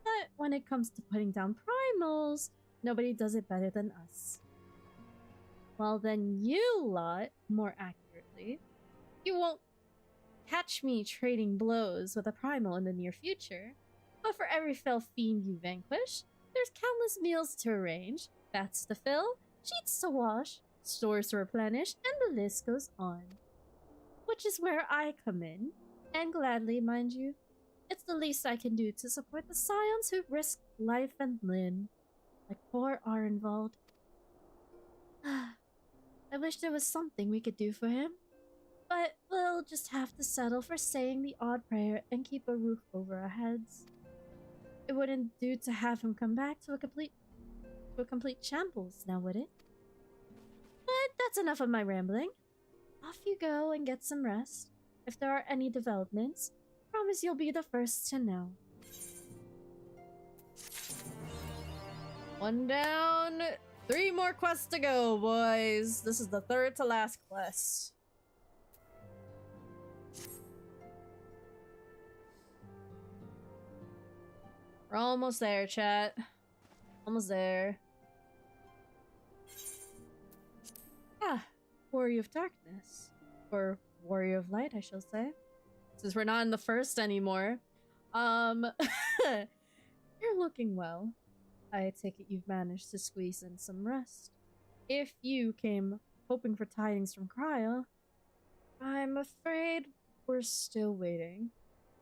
But when it comes to putting down primals, nobody does it better than us. Well then you lot, more accurately, you won't catch me trading blows with a primal in the near future, but for every fell fiend you vanquish, there's countless meals to arrange, baths to fill, sheets to wash, stores to replenish, and the list goes on. Which is where I come in, and gladly, mind you. It's the least I can do to support the scions who risk life and limb, like poor Arenvald. I wish there was something we could do for him, but we'll just have to settle for saying the odd prayer and keep a roof over our heads. It wouldn't do to have him come back to a complete shambles, now would it? But that's enough of my rambling. Off you go and get some rest. If there are any developments, promise you'll be the first to know. One down, 3 more quests to go, boys. This is the 3rd to last quest. We're almost there, chat. Almost there. Ah, Warrior of Darkness. Or Warrior of Light, I shall say. Since we're not in the 1st anymore. You're looking well. I take it you've managed to squeeze in some rest. If you came hoping for tidings from Cryo, I'm afraid we're still waiting.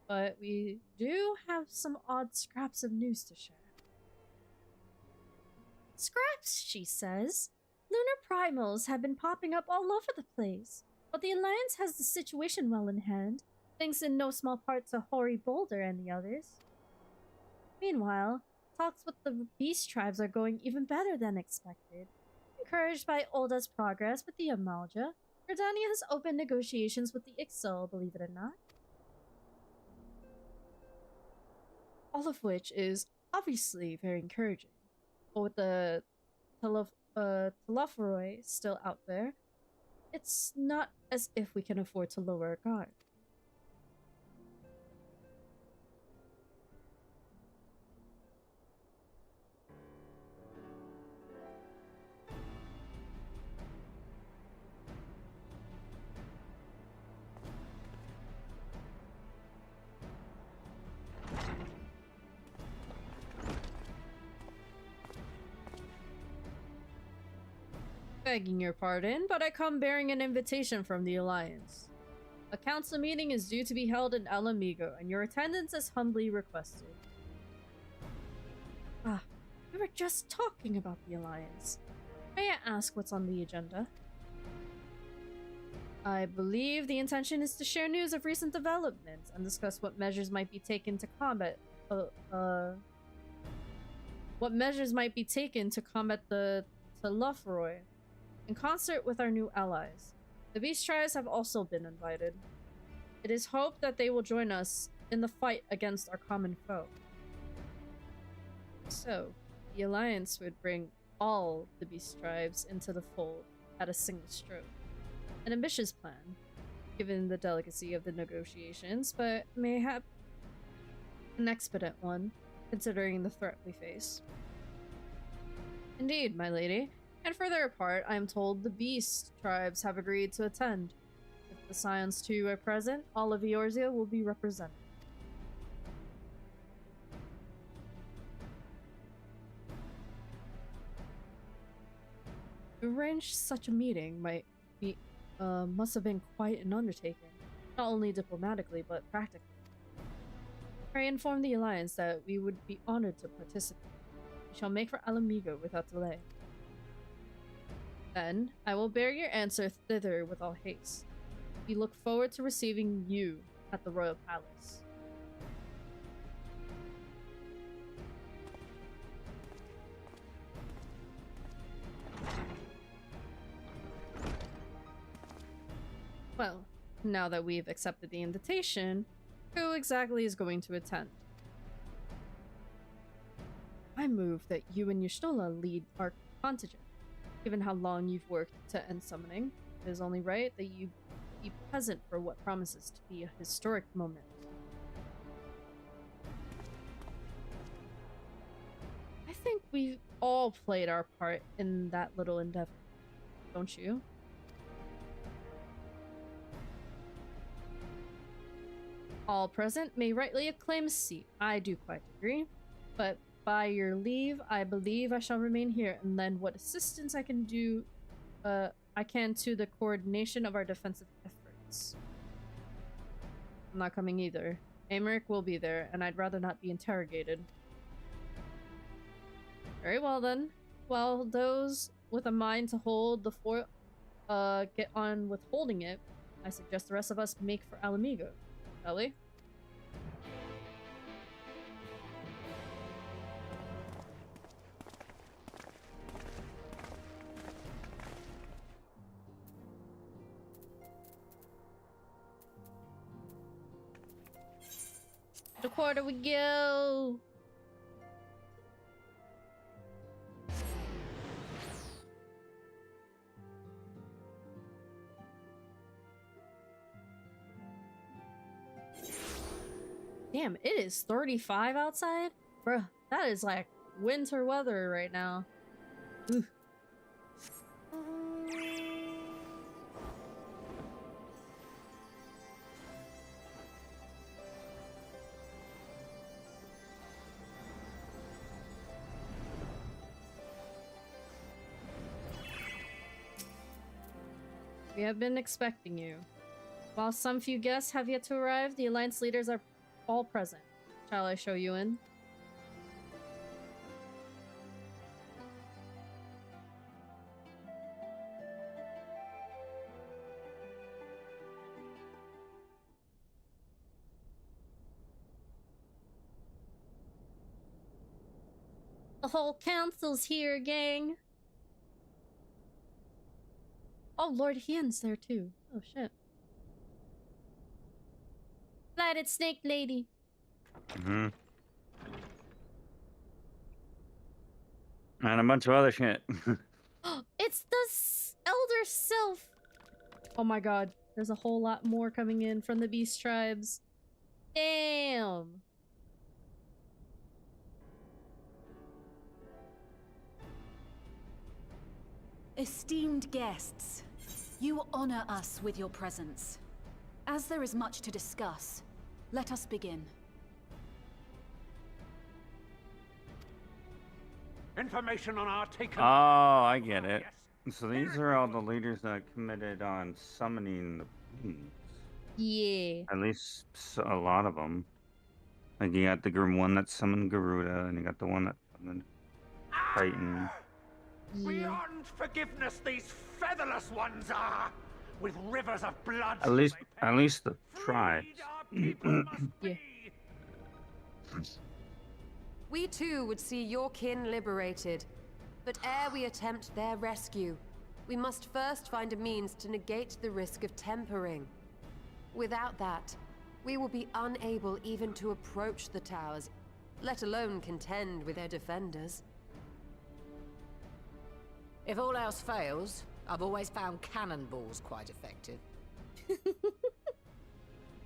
But we do have some odd scraps of news to share. Scraps, she says. Lunar primals have been popping up all over the place, but the Alliance has the situation well in hand, thanks in no small part to Hoary Boulder and the others. Meanwhile, talks with the beast tribes are going even better than expected. Encouraged by Olda's progress with the Amalja, Gridania has opened negotiations with the Ixal, believe it or not. All of which is obviously very encouraging. But with the Telophoroi still out there, it's not as if we can afford to lower our guard. Begging your pardon, but I come bearing an invitation from the Alliance. A council meeting is due to be held in El Amigo, and your attendance is humbly requested. Ah, we were just talking about the Alliance. May I ask what's on the agenda? I believe the intention is to share news of recent developments and discuss what measures might be taken to combat the Telophoroi. In concert with our new allies, the beast tribes have also been invited. It is hoped that they will join us in the fight against our common foe. So, the Alliance would bring all the beast tribes into the fold at a single stroke. An ambitious plan, given the delicacy of the negotiations, but mayhap an expedient one, considering the threat we face. Indeed, my lady. And for their part, I am told the beast tribes have agreed to attend. If the Scions too are present, all of Eorzea will be represented. To arrange such a meeting must have been quite an undertaking, not only diplomatically but practically. I informed the Alliance that we would be honored to participate. We shall make for Alamigo without delay. Then, I will bear your answer thither with all haste. We look forward to receiving you at the Royal Palace. Well, now that we've accepted the invitation, who exactly is going to attend? I move that you and Y'shtola lead our contingent. Given how long you've worked to end summoning, it is only right that you be present for what promises to be a historic moment. I think we've all played our part in that little endeavor, don't you? All present may rightly acclaim a seat. I do quite agree. But by your leave, I believe I shall remain here and lend what assistance I can do, I can to the coordination of our defensive efforts. I'm not coming either. Aymeric will be there, and I'd rather not be interrogated. Very well then. While those with a mind to hold the fort, get on with holding it, I suggest the rest of us make for Alamigo. Shall we? The quarter we go. Damn, it is 35 outside? Bruh, that is like winter weather right now. Ooh. We have been expecting you. While some few guests have yet to arrive, the Alliance leaders are all present. Shall I show you in? The whole council's here, gang! Oh, Lord Hien's there too. Oh shit. Flatted snake lady. Mm-hmm. And a bunch of other shit. It's the Elder Sylph! Oh my god. There's a whole lot more coming in from the beast tribes. Damn! Esteemed guests, you honor us with your presence. As there is much to discuss, let us begin. Information on our taken. Oh, I get it. So these are all the leaders that committed on summoning the beings. Yeah. At least a lot of them. Like you got the one that summoned Garuda, and you got the one that summoned Titan. Beyond forgiveness, these featherless ones are, with rivers of blood. At least the tribes. Yeah. We too would see your kin liberated, but ere we attempt their rescue, we must first find a means to negate the risk of tempering. Without that, we will be unable even to approach the towers, let alone contend with their defenders. If all else fails, I've always found cannonballs quite effective.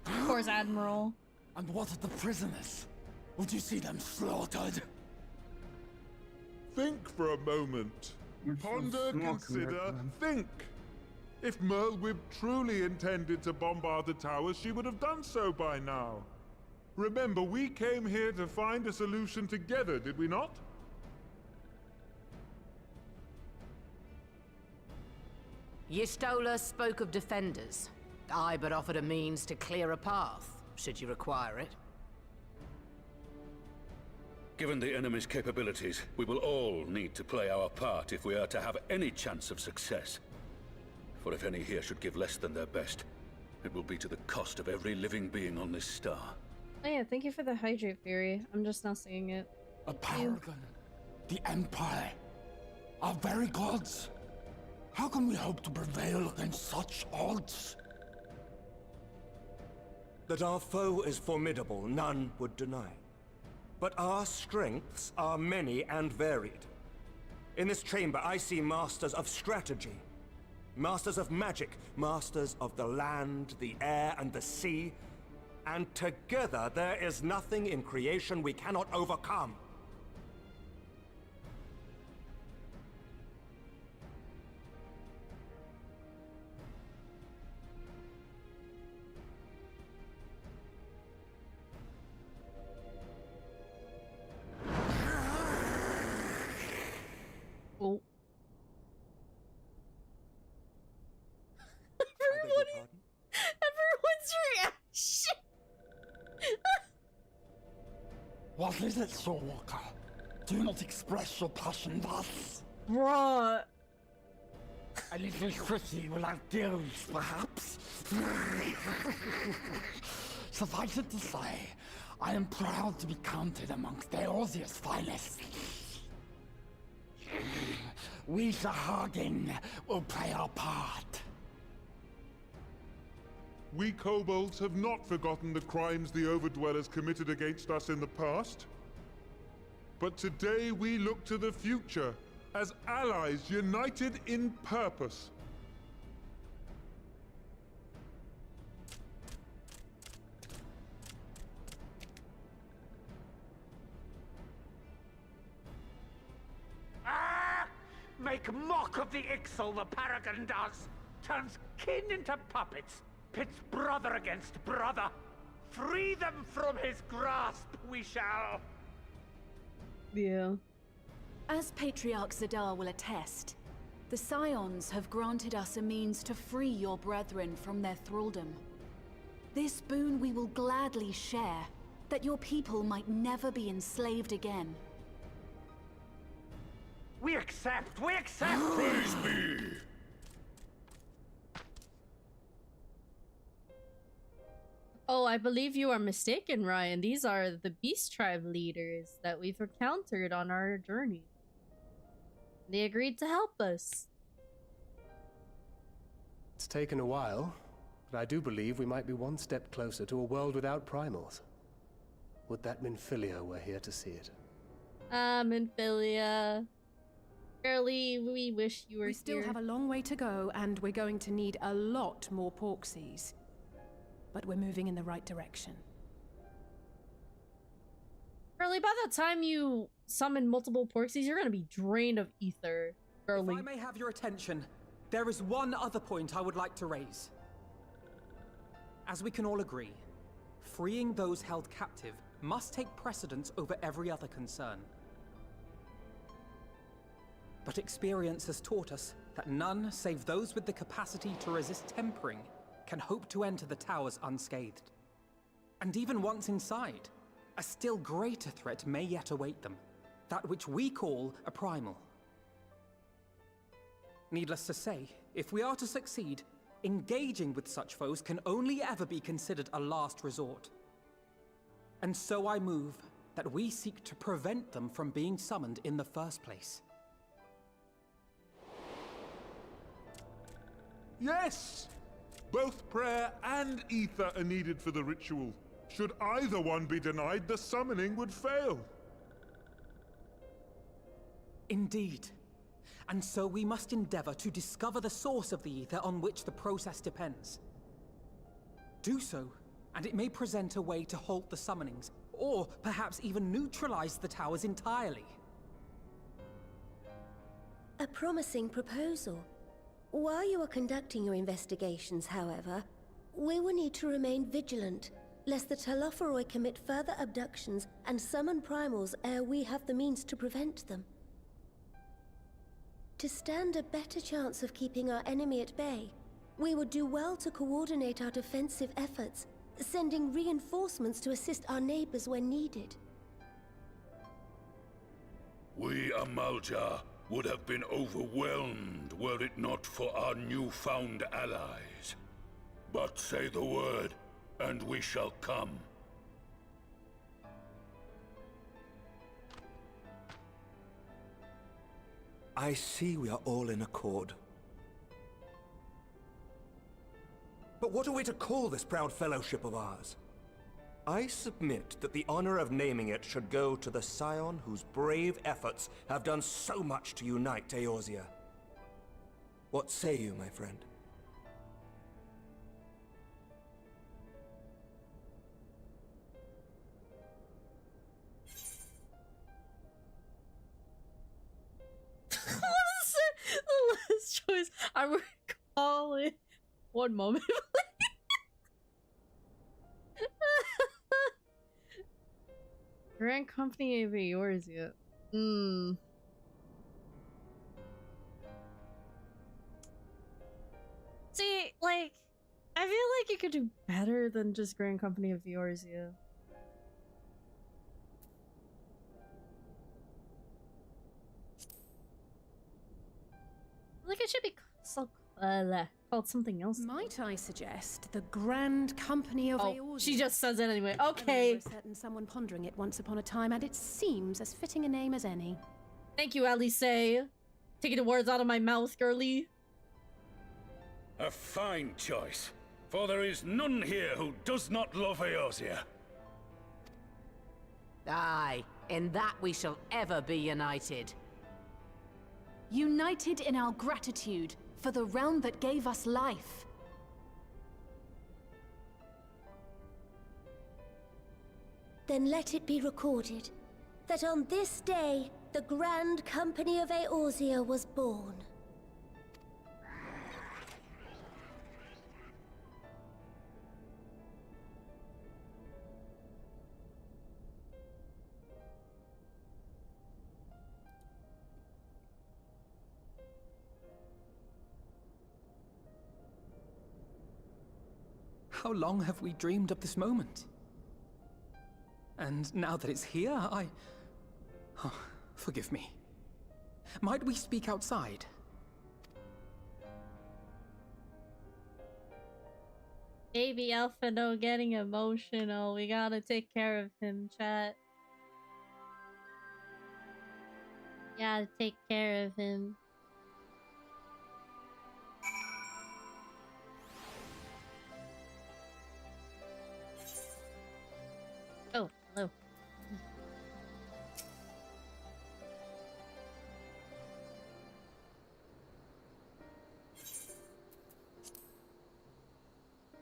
Of course, Admiral. And what of the prisoners? Would you see them slaughtered? Think for a moment. Ponder, consider, think. If Merlwyb truly intended to bombard the towers, she would have done so by now. Remember, we came here to find a solution together, did we not? Y'shtola spoke of defenders. I but offered a means to clear a path, should you require it. Given the enemy's capabilities, we will all need to play our part if we are to have any chance of success. For if any here should give less than their best, it will be to the cost of every living being on this star. Oh yeah, thank you for the hydrate theory. I'm just now seeing it. A paragon, the Empire, our very gods. How can we hope to prevail against such odds? That our foe is formidable, none would deny. But our strengths are many and varied. In this chamber, I see masters of strategy, masters of magic, masters of the land, the air, and the sea. And together, there is nothing in creation we cannot overcome. Oh. Everyone's reaction. What is it, Soulwalker? Do not express your passion thus. Bruh. A little pretty without gills, perhaps? Suffice it to say, I am proud to be counted amongst Eorzea's finest. We, Sahagin, will play our part. We kobolds have not forgotten the crimes the Overdwellers committed against us in the past. But today we look to the future, as allies united in purpose. Make mock of the Ixal, the Paragon does! Turns kin into puppets! Pits brother against brother! Free them from his grasp, we shall! Yeah. As Patriarch Zadar will attest, the Scions have granted us a means to free your brethren from their thraldom. This boon we will gladly share, that your people might never be enslaved again. We accept! We accept! Praise be! Oh, I believe you are mistaken, Ryan. These are the Beast Tribe leaders that we've encountered on our journey. They agreed to help us. It's taken a while, but I do believe we might be one step closer to a world without primals. Would that Minfilia were here to see it. Minfilia. Girlie, we wish you were here. We still have a long way to go, and we're going to need a lot more Porksies. But we're moving in the right direction. Girlie, by the time you summon multiple Porksies, you're gonna be drained of ether. Girlie. If I may have your attention, there is one other point I would like to raise. As we can all agree, freeing those held captive must take precedence over every other concern. But experience has taught us that none save those with the capacity to resist tempering can hope to enter the towers unscathed. And even once inside, a still greater threat may yet await them, that which we call a primal. Needless to say, if we are to succeed, engaging with such foes can only ever be considered a last resort. And so I move that we seek to prevent them from being summoned in the first place. Yes! Both prayer and ether are needed for the ritual. Should either one be denied, the summoning would fail. Indeed. And so we must endeavor to discover the source of the ether on which the process depends. Do so, and it may present a way to halt the summonings, or perhaps even neutralize the towers entirely. A promising proposal. While you are conducting your investigations, however, we will need to remain vigilant, lest the Telophoroi commit further abductions and summon primals ere we have the means to prevent them. To stand a better chance of keeping our enemy at bay, we would do well to coordinate our defensive efforts, sending reinforcements to assist our neighbors when needed. We Amalja would have been overwhelmed were it not for our newfound allies. But say the word, and we shall come. I see we are all in accord. But what are we to call this proud fellowship of ours? I submit that the honor of naming it should go to the scion whose brave efforts have done so much to unite Eorzea. What say you, my friend? What is it? The last choice. I recall it. One moment. Grand Company of Eorzea. See, like, I feel like you could do better than just Grand Company of Eorzea. Like, it should be called something else. Might I suggest the Grand Company of Eorzea? She just says it anyway. I Okay. remember certain someone pondering it once upon a time, and it seems as fitting a name as any. Thank you, Alice. Taking the words out of my mouth, girly. A fine choice, for there is none here who does not love Eorzea. Aye, in that we shall ever be united. United in our gratitude for the realm that gave us life. Then let it be recorded that on this day, the Grand Company of Eorzea was born. How long have we dreamed of this moment? And now that it's here, Oh, forgive me. Might we speak outside? Baby Alphino getting emotional. We gotta take care of him, chat. Gotta take care of him. Oh, hello.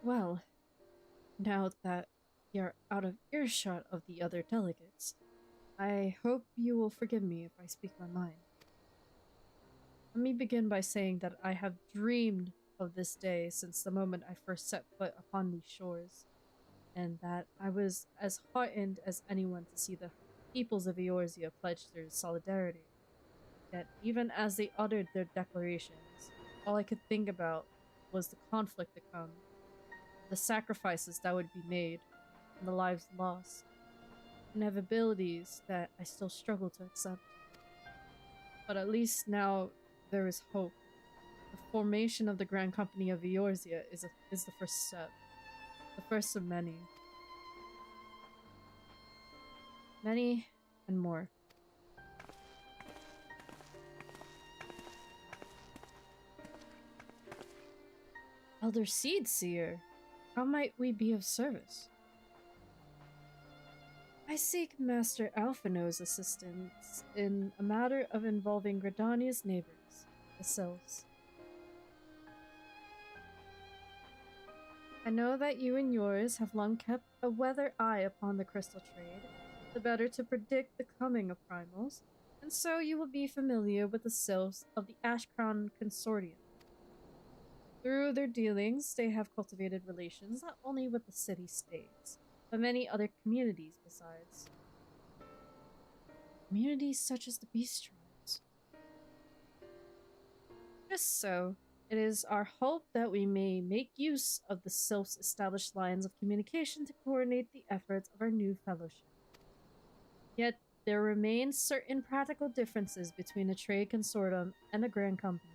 Well, now that you're out of earshot of the other delegates, I hope you will forgive me if I speak my mind. Let me begin by saying that I have dreamed of this day since the moment I first set foot upon these shores, and that I was as heartened as anyone to see the peoples of Eorzea pledge their solidarity. Yet, even as they uttered their declarations, all I could think about was the conflict to come, the sacrifices that would be made, and the lives lost, inevitabilities that I still struggle to accept. But at least now there is hope. The formation of the Grand Company of Eorzea is the first step. The first of many. Many and more. Elder Seed Seer, how might we be of service? I seek Master Alphino's assistance in a matter of involving Gridania's neighbors, the Sylphs. I know that you and yours have long kept a weather eye upon the crystal trade, the better to predict the coming of primals, and so you will be familiar with the Sylphs of the Ashcrown Consortium. Through their dealings, they have cultivated relations not only with the city-states, but many other communities besides. Communities such as the Beast Tribes. Just so, it is our hope that we may make use of the Sylph's established lines of communication to coordinate the efforts of our new fellowship. Yet, there remain certain practical differences between a trade consortium and a grand company.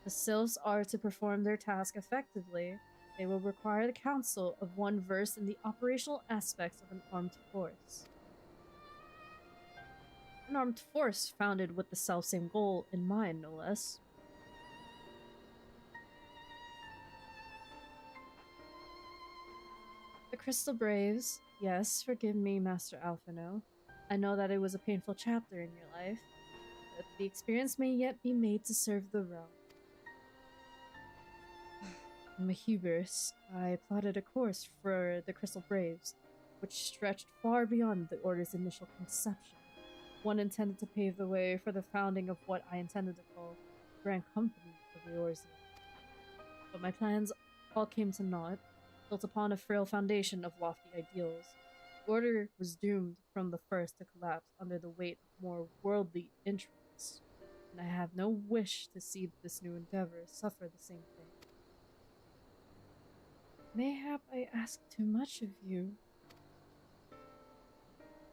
The sylphs are to perform their task effectively. They will require the counsel of one versed in the operational aspects of an armed force. An armed force founded with the selfsame goal in mind, no less. The Crystal Braves. Yes, forgive me, Master Alphino. I know that it was a painful chapter in your life, but the experience may yet be made to serve the realm. In my hubris, I plotted a course for the Crystal Braves, which stretched far beyond the Order's initial conception. One intended to pave the way for the founding of what I intended to call the Grand Company of the Orzi. But my plans all came to naught, built upon a frail foundation of lofty ideals. The Order was doomed from the first to collapse under the weight of more worldly interests, and I have no wish to see this new endeavor suffer the same fate. Mayhap I ask too much of you?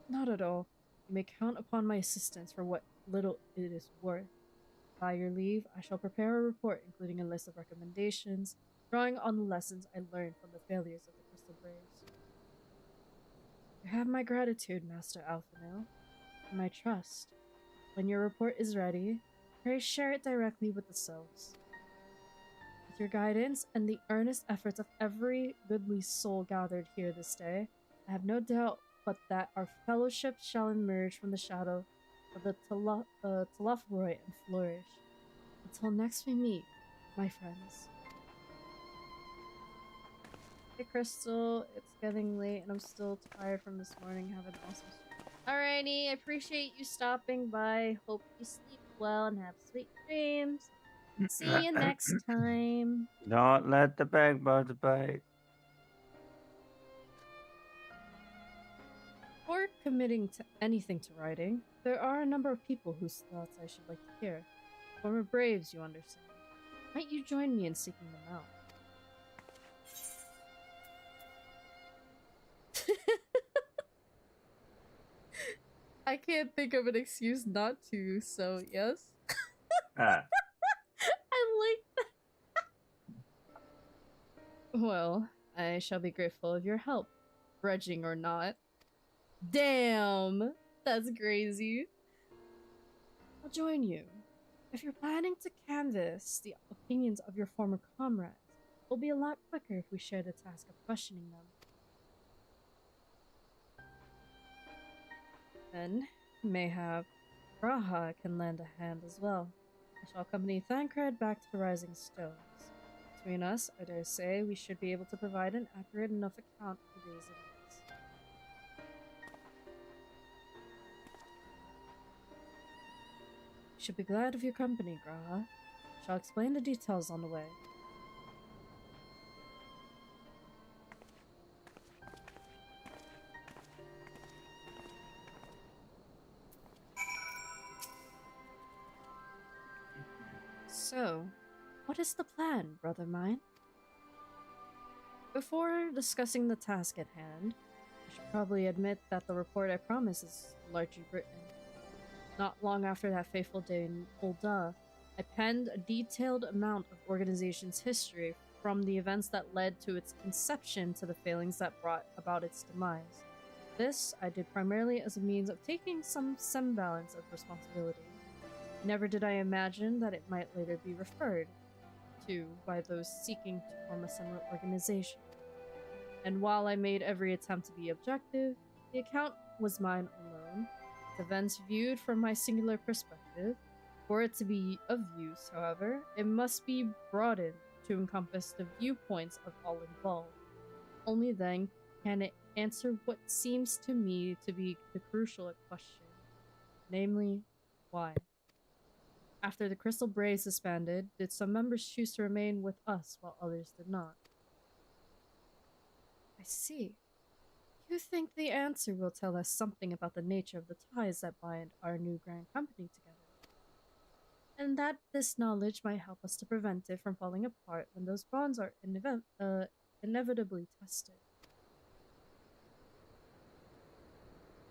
Not at all. You may count upon my assistance for what little it is worth. By your leave, I shall prepare a report including a list of recommendations, drawing on the lessons I learned from the failures of the Crystal Braves. You have my gratitude, Master Alphino, and my trust. When your report is ready, pray share it directly with the sylphs. With your guidance and the earnest efforts of every goodly soul gathered here this day, I have no doubt but that our fellowship shall emerge from the shadow of the Talafroy and flourish. Until next we meet, my friends. Hey Crystal, it's getting late and I'm still tired from this morning. Have an awesome sleep. Alrighty, I appreciate you stopping by. Hope you sleep well and have sweet dreams. See you next time. Don't let the bag bugs bite. Before committing to anything to writing, there are a number of people whose thoughts I should like to hear. Former Braves, you understand. Might you join me in seeking them out? I can't think of an excuse not to, so yes. I like that. Well, I shall be grateful of your help, grudging or not. Damn, that's crazy. I'll join you. If you're planning to canvass the opinions of your former comrades, it will be a lot quicker if we share the task of questioning them. Then, mayhap, Raha can lend a hand as well. I shall accompany Thancred back to the Rising Stones. Between us, I dare say, we should be able to provide an accurate enough account of the day's events. Should be glad of your company, Graha. Shall explain the details on the way. So, what is the plan, brother mine? Before discussing the task at hand, I should probably admit that the report I promised is largely written. Not long after that fateful day in Ul'dah, I penned a detailed amount of organization's history from the events that led to its conception to the failings that brought about its demise. This I did primarily as a means of taking some semblance of responsibility. Never did I imagine that it might later be referred to by those seeking to form a similar organization. And while I made every attempt to be objective, the account was mine alone. Events viewed from my singular perspective. For it to be of use, however, it must be broadened to encompass the viewpoints of all involved. Only then can it answer what seems to me to be the crucial question, namely, why? After the Crystal Braves disbanded, did some members choose to remain with us while others did not? I see. You think the answer will tell us something about the nature of the ties that bind our new grand company together, and that this knowledge might help us to prevent it from falling apart when those bonds are inevitably tested.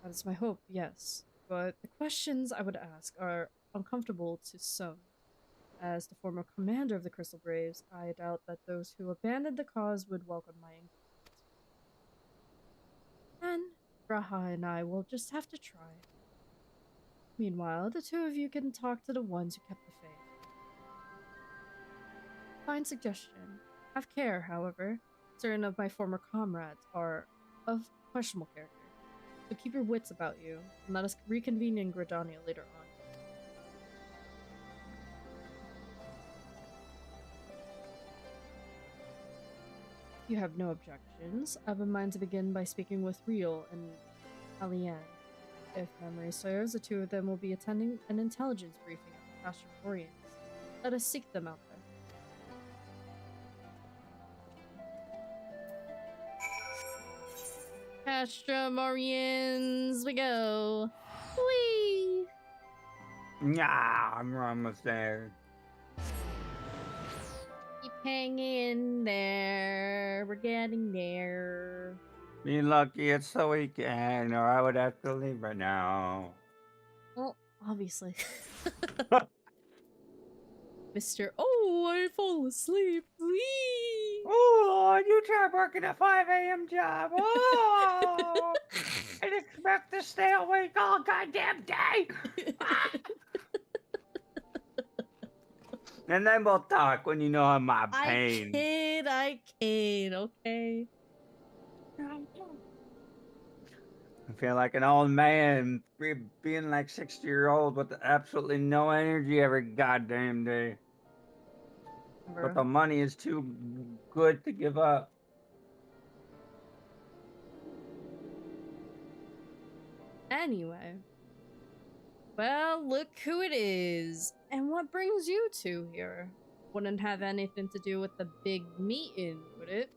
That is my hope, yes. but the questions I would ask are uncomfortable to some. As the former commander of the Crystal Braves, I doubt that those who abandoned the cause would welcome my input. And Raha and I will just have to try. Meanwhile, the two of you can talk to the ones who kept the faith. Fine suggestion. Have care, however. Certain of my former comrades are of questionable character. So keep your wits about you, and let us reconvene in Gridania later on. If you have no objections, I have in mind to begin by speaking with Riel and Alian. If memory serves, the two of them will be attending an intelligence briefing at the Pasture Orients. Let us seek them out there. Castromorians, we go. Whee! Nah, I'm almost there. Keep hanging in there. We're getting there. Be lucky it's the weekend, or I would have to leave right now. Well, obviously. Mr. Oh, I fall asleep. Whee! Oh, you try working a 5 a.m. job. Oh, I'd expect to stay awake all goddamn day. And then we'll talk when you know I'm my pain. I kid, okay? I feel like an old man being like 60-year-old with absolutely no energy every goddamn day. But the money is too good to give up. Anyway. Well, look who it is. And what brings you two here? Wouldn't have anything to do with the big meeting, would it?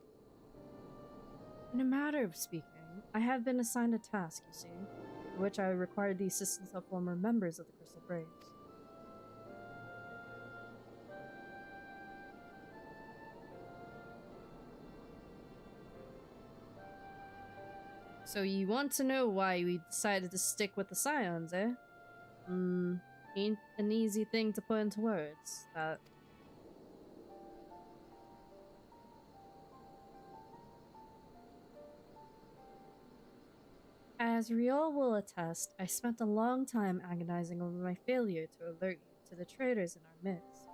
In a matter of speaking, I have been assigned a task, you see, for which I required the assistance of former members of the Crystal Braves. So you want to know why we decided to stick with the Scions, eh? Ain't an easy thing to put into words, that. As Riol will attest, I spent a long time agonizing over my failure to alert you to the traitors in our midst.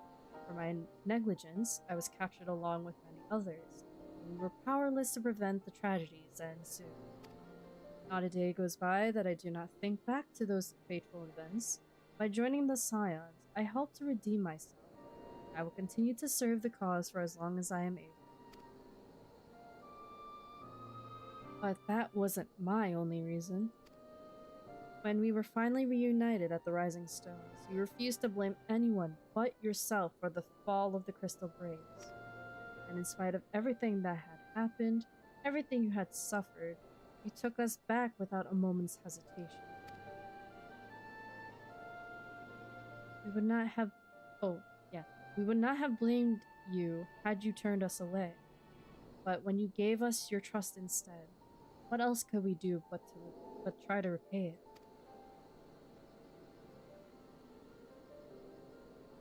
For my negligence, I was captured along with many others, and we were powerless to prevent the tragedies that ensued. Not a day goes by that I do not think back to those fateful events. By joining the Scions, I hope to redeem myself. I will continue to serve the cause for as long as I am able. But that wasn't my only reason. When we were finally reunited at the Rising Stones, you refused to blame anyone but yourself for the fall of the Crystal Braves. And in spite of everything that had happened, everything you had suffered, you took us back without a moment's hesitation. We would not have blamed you had you turned us away. But when you gave us your trust instead, what else could we do but try to repay it?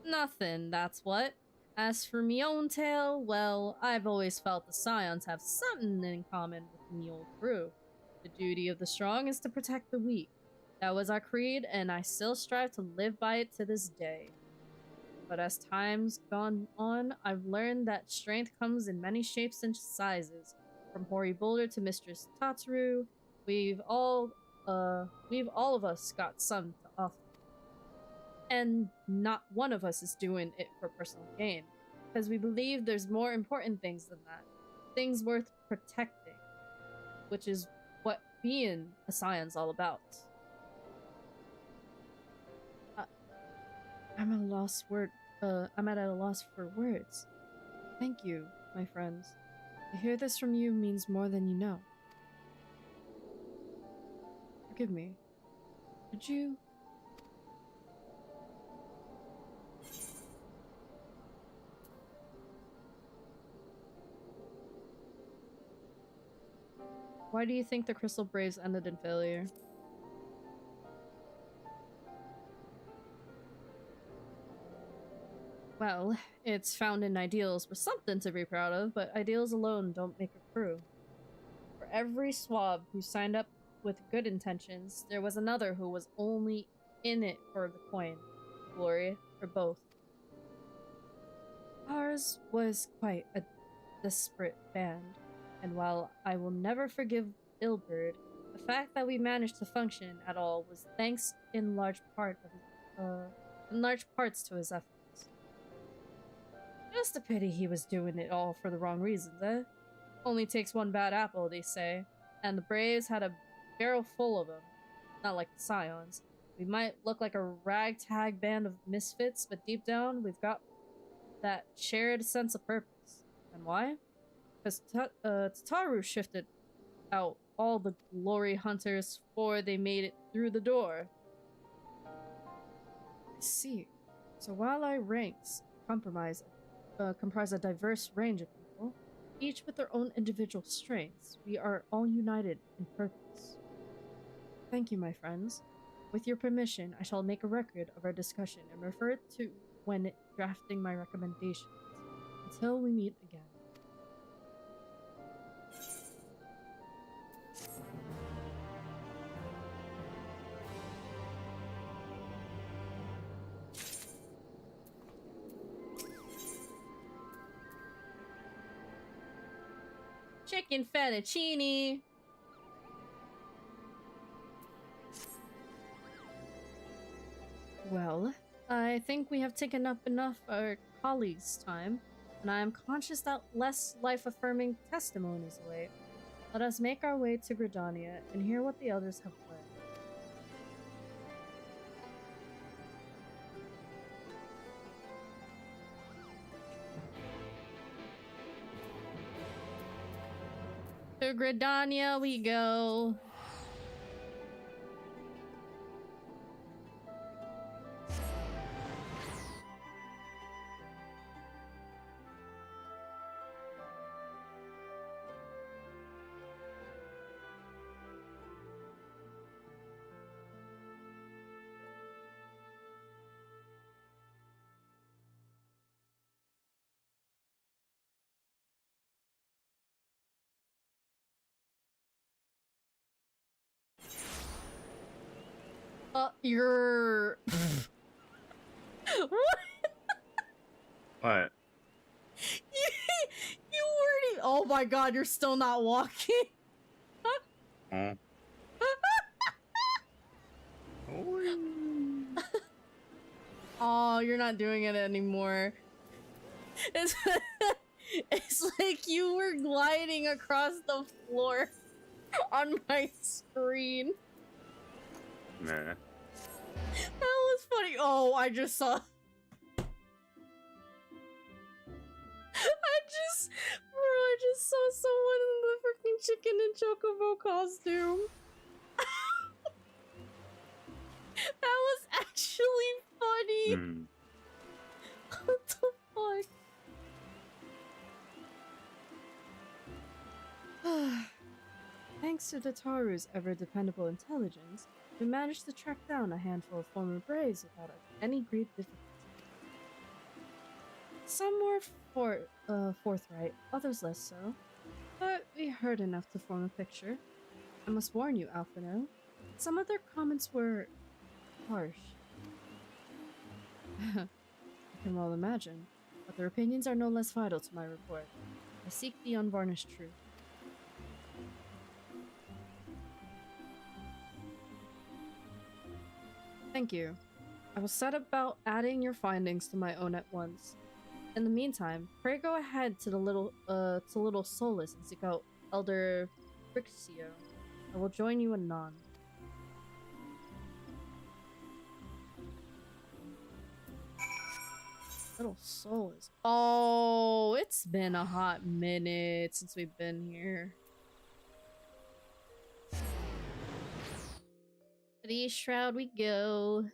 Nothing, that's what. As for me own tale, well, I've always felt the Scions have something in common with me old crew. The duty of the strong is to protect the weak. That was our creed, and I still strive to live by it to this day. But as time's gone on, I've learned that strength comes in many shapes and sizes. From Hoary Boulder to Mistress Tatsu, we've all of us got some to offer. And not one of us is doing it for personal gain, because we believe there's more important things than that. Things worth protecting, which is what being a Scion's all about. I'm at a loss for words. Thank you, my friends. To hear this from you means more than you know. Forgive me. Could you... Why do you think the Crystal Braves ended in failure? Well, it's founding ideals were something to be proud of, but ideals alone don't make a crew. For every swab who signed up with good intentions, there was another who was only in it for the coin, glory, or both. Ours was quite a desperate band, and while I will never forgive Ilberd, the fact that we managed to function at all was thanks in large parts to his efforts. Just a pity he was doing it all for the wrong reasons, eh? Only takes one bad apple, they say, and the Braves had a barrel full of them. Not like the Scions. We might look like a ragtag band of misfits, but deep down, we've got that shared sense of purpose. And why? Because Tataru shifted out all the glory hunters before they made it through the door. I see. So while our ranks comprise a diverse range of people, each with their own individual strengths, we are all united in purpose. Thank you, my friends. With your permission, I shall make a record of our discussion and refer to when drafting my recommendations. Until we meet again. Chicken fettuccine. Well, I think we have taken up enough of our colleagues' time, and I am conscious that less life-affirming testimonies await. Let us make our way to Gridania and hear what the others have learned. To Gridania we go. You're... What? What? You already... Oh my god, you're still not walking? Oh, you're not doing it anymore. It's, it's like you were gliding across the floor on my screen. Nah. That was funny. Oh, I just saw... I just saw someone in the freaking chicken and chocobo costume. That was actually funny. What the fuck? Thanks to Tataru's ever-dependable intelligence, we managed to track down a handful of former Braves without any great difficulty. Some were forthright, others less so, but we heard enough to form a picture. I must warn you, Alphino, some of their comments were harsh. I can well imagine, but their opinions are no less vital to my report. I seek the unvarnished truth. Thank you. I will set about adding your findings to my own at once. In the meantime, pray go ahead to the little Solus and seek out Elder Frixio. I will join you anon. Little Solus. Oh, it's been a hot minute since we've been here. To the Shroud we go.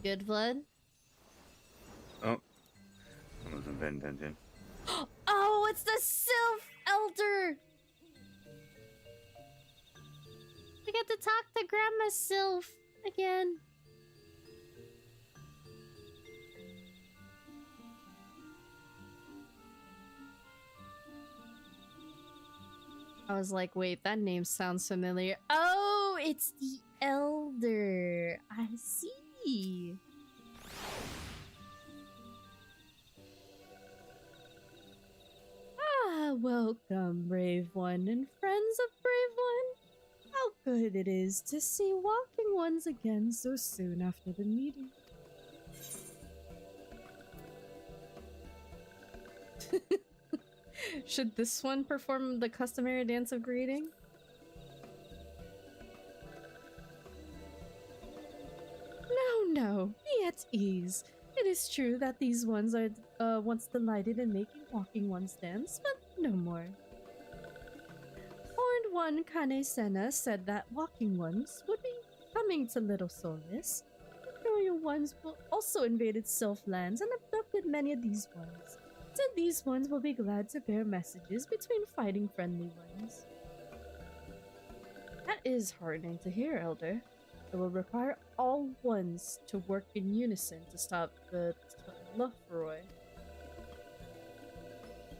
good, Vlad? Oh. I wasn't paying attention. Oh, it's the Sylph Elder! We get to talk to Grandma Sylph again. I was like, wait, that name sounds familiar. Oh, it's the Elder. I see. Ah, welcome, Brave One and friends of Brave One. How good it is to see walking ones again so soon after the meeting. Should this one perform the customary dance of greeting? No, be at ease. It is true that these ones are once delighted in making walking ones dance, but no more. Horned one Kane Senna said that walking ones would be coming to Little Solace. The royal ones will also invaded Sylph lands and abducted many of these ones. Said these ones will be glad to bear messages between fighting friendly ones. That is heartening to hear, Elder. It will require all ones to work in unison to stop the Lufroy.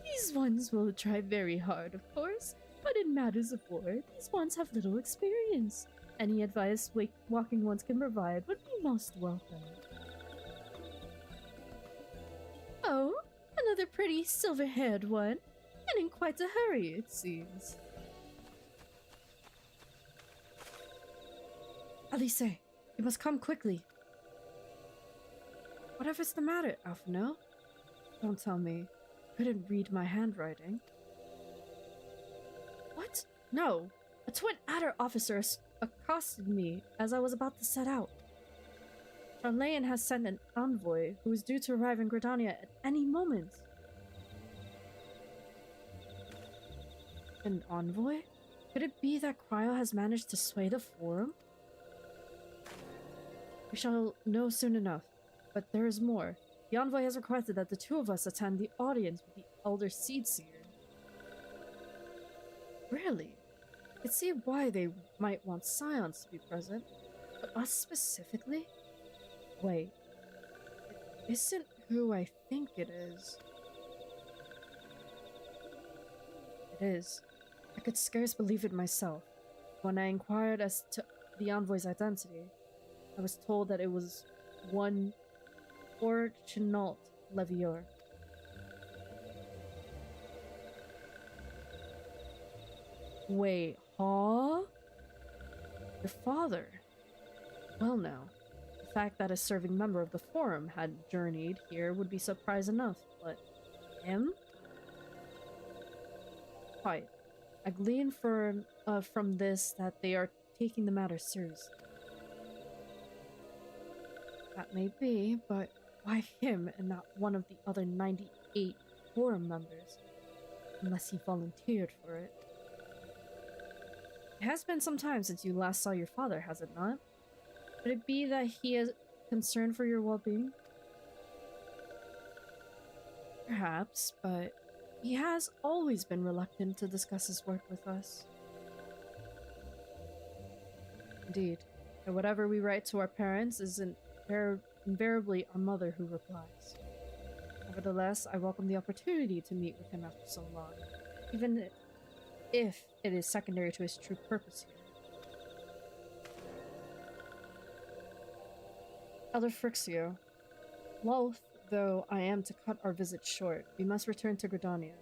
These ones will try very hard, of course, but in matters of war, these ones have little experience. Any advice walking ones can provide would be most welcome. Oh, another pretty silver-haired one, and in quite a hurry, it seems. Alice, you must come quickly. Whatever's the matter, Alphino? Don't tell me you couldn't read my handwriting. What? No. A Twin Adder officer accosted me as I was about to set out. Charlayan has sent an envoy who is due to arrive in Gridania at any moment. An envoy? Could it be that Cryo has managed to sway the Forum? We shall know soon enough, but there is more. The envoy has requested that the two of us attend the audience with the Elder Seedseer. Really? I could see why they might want Scions to be present, but us specifically? Wait, it isn't who I think it is. It is. I could scarce believe it myself. When I inquired as to the envoy's identity, I was told that it was one Fortunault Levior. Wait, huh? Your father? Well now, the fact that a serving member of the Forum had journeyed here would be surprise enough, but him? Quite. I glean from this that they are taking the matter seriously. That may be, but why him and not one of the other 98 Forum members? Unless he volunteered for it. It has been some time since you last saw your father, has it not? Could it be that he is concerned for your well-being? Perhaps, but he has always been reluctant to discuss his work with us. Indeed, and whatever we write to our parents is invariably our mother who replies. Nevertheless, I welcome the opportunity to meet with him after so long, even if it is secondary to his true purpose here. Elder Frixio, loath though I am to cut our visit short, we must return to Gridania.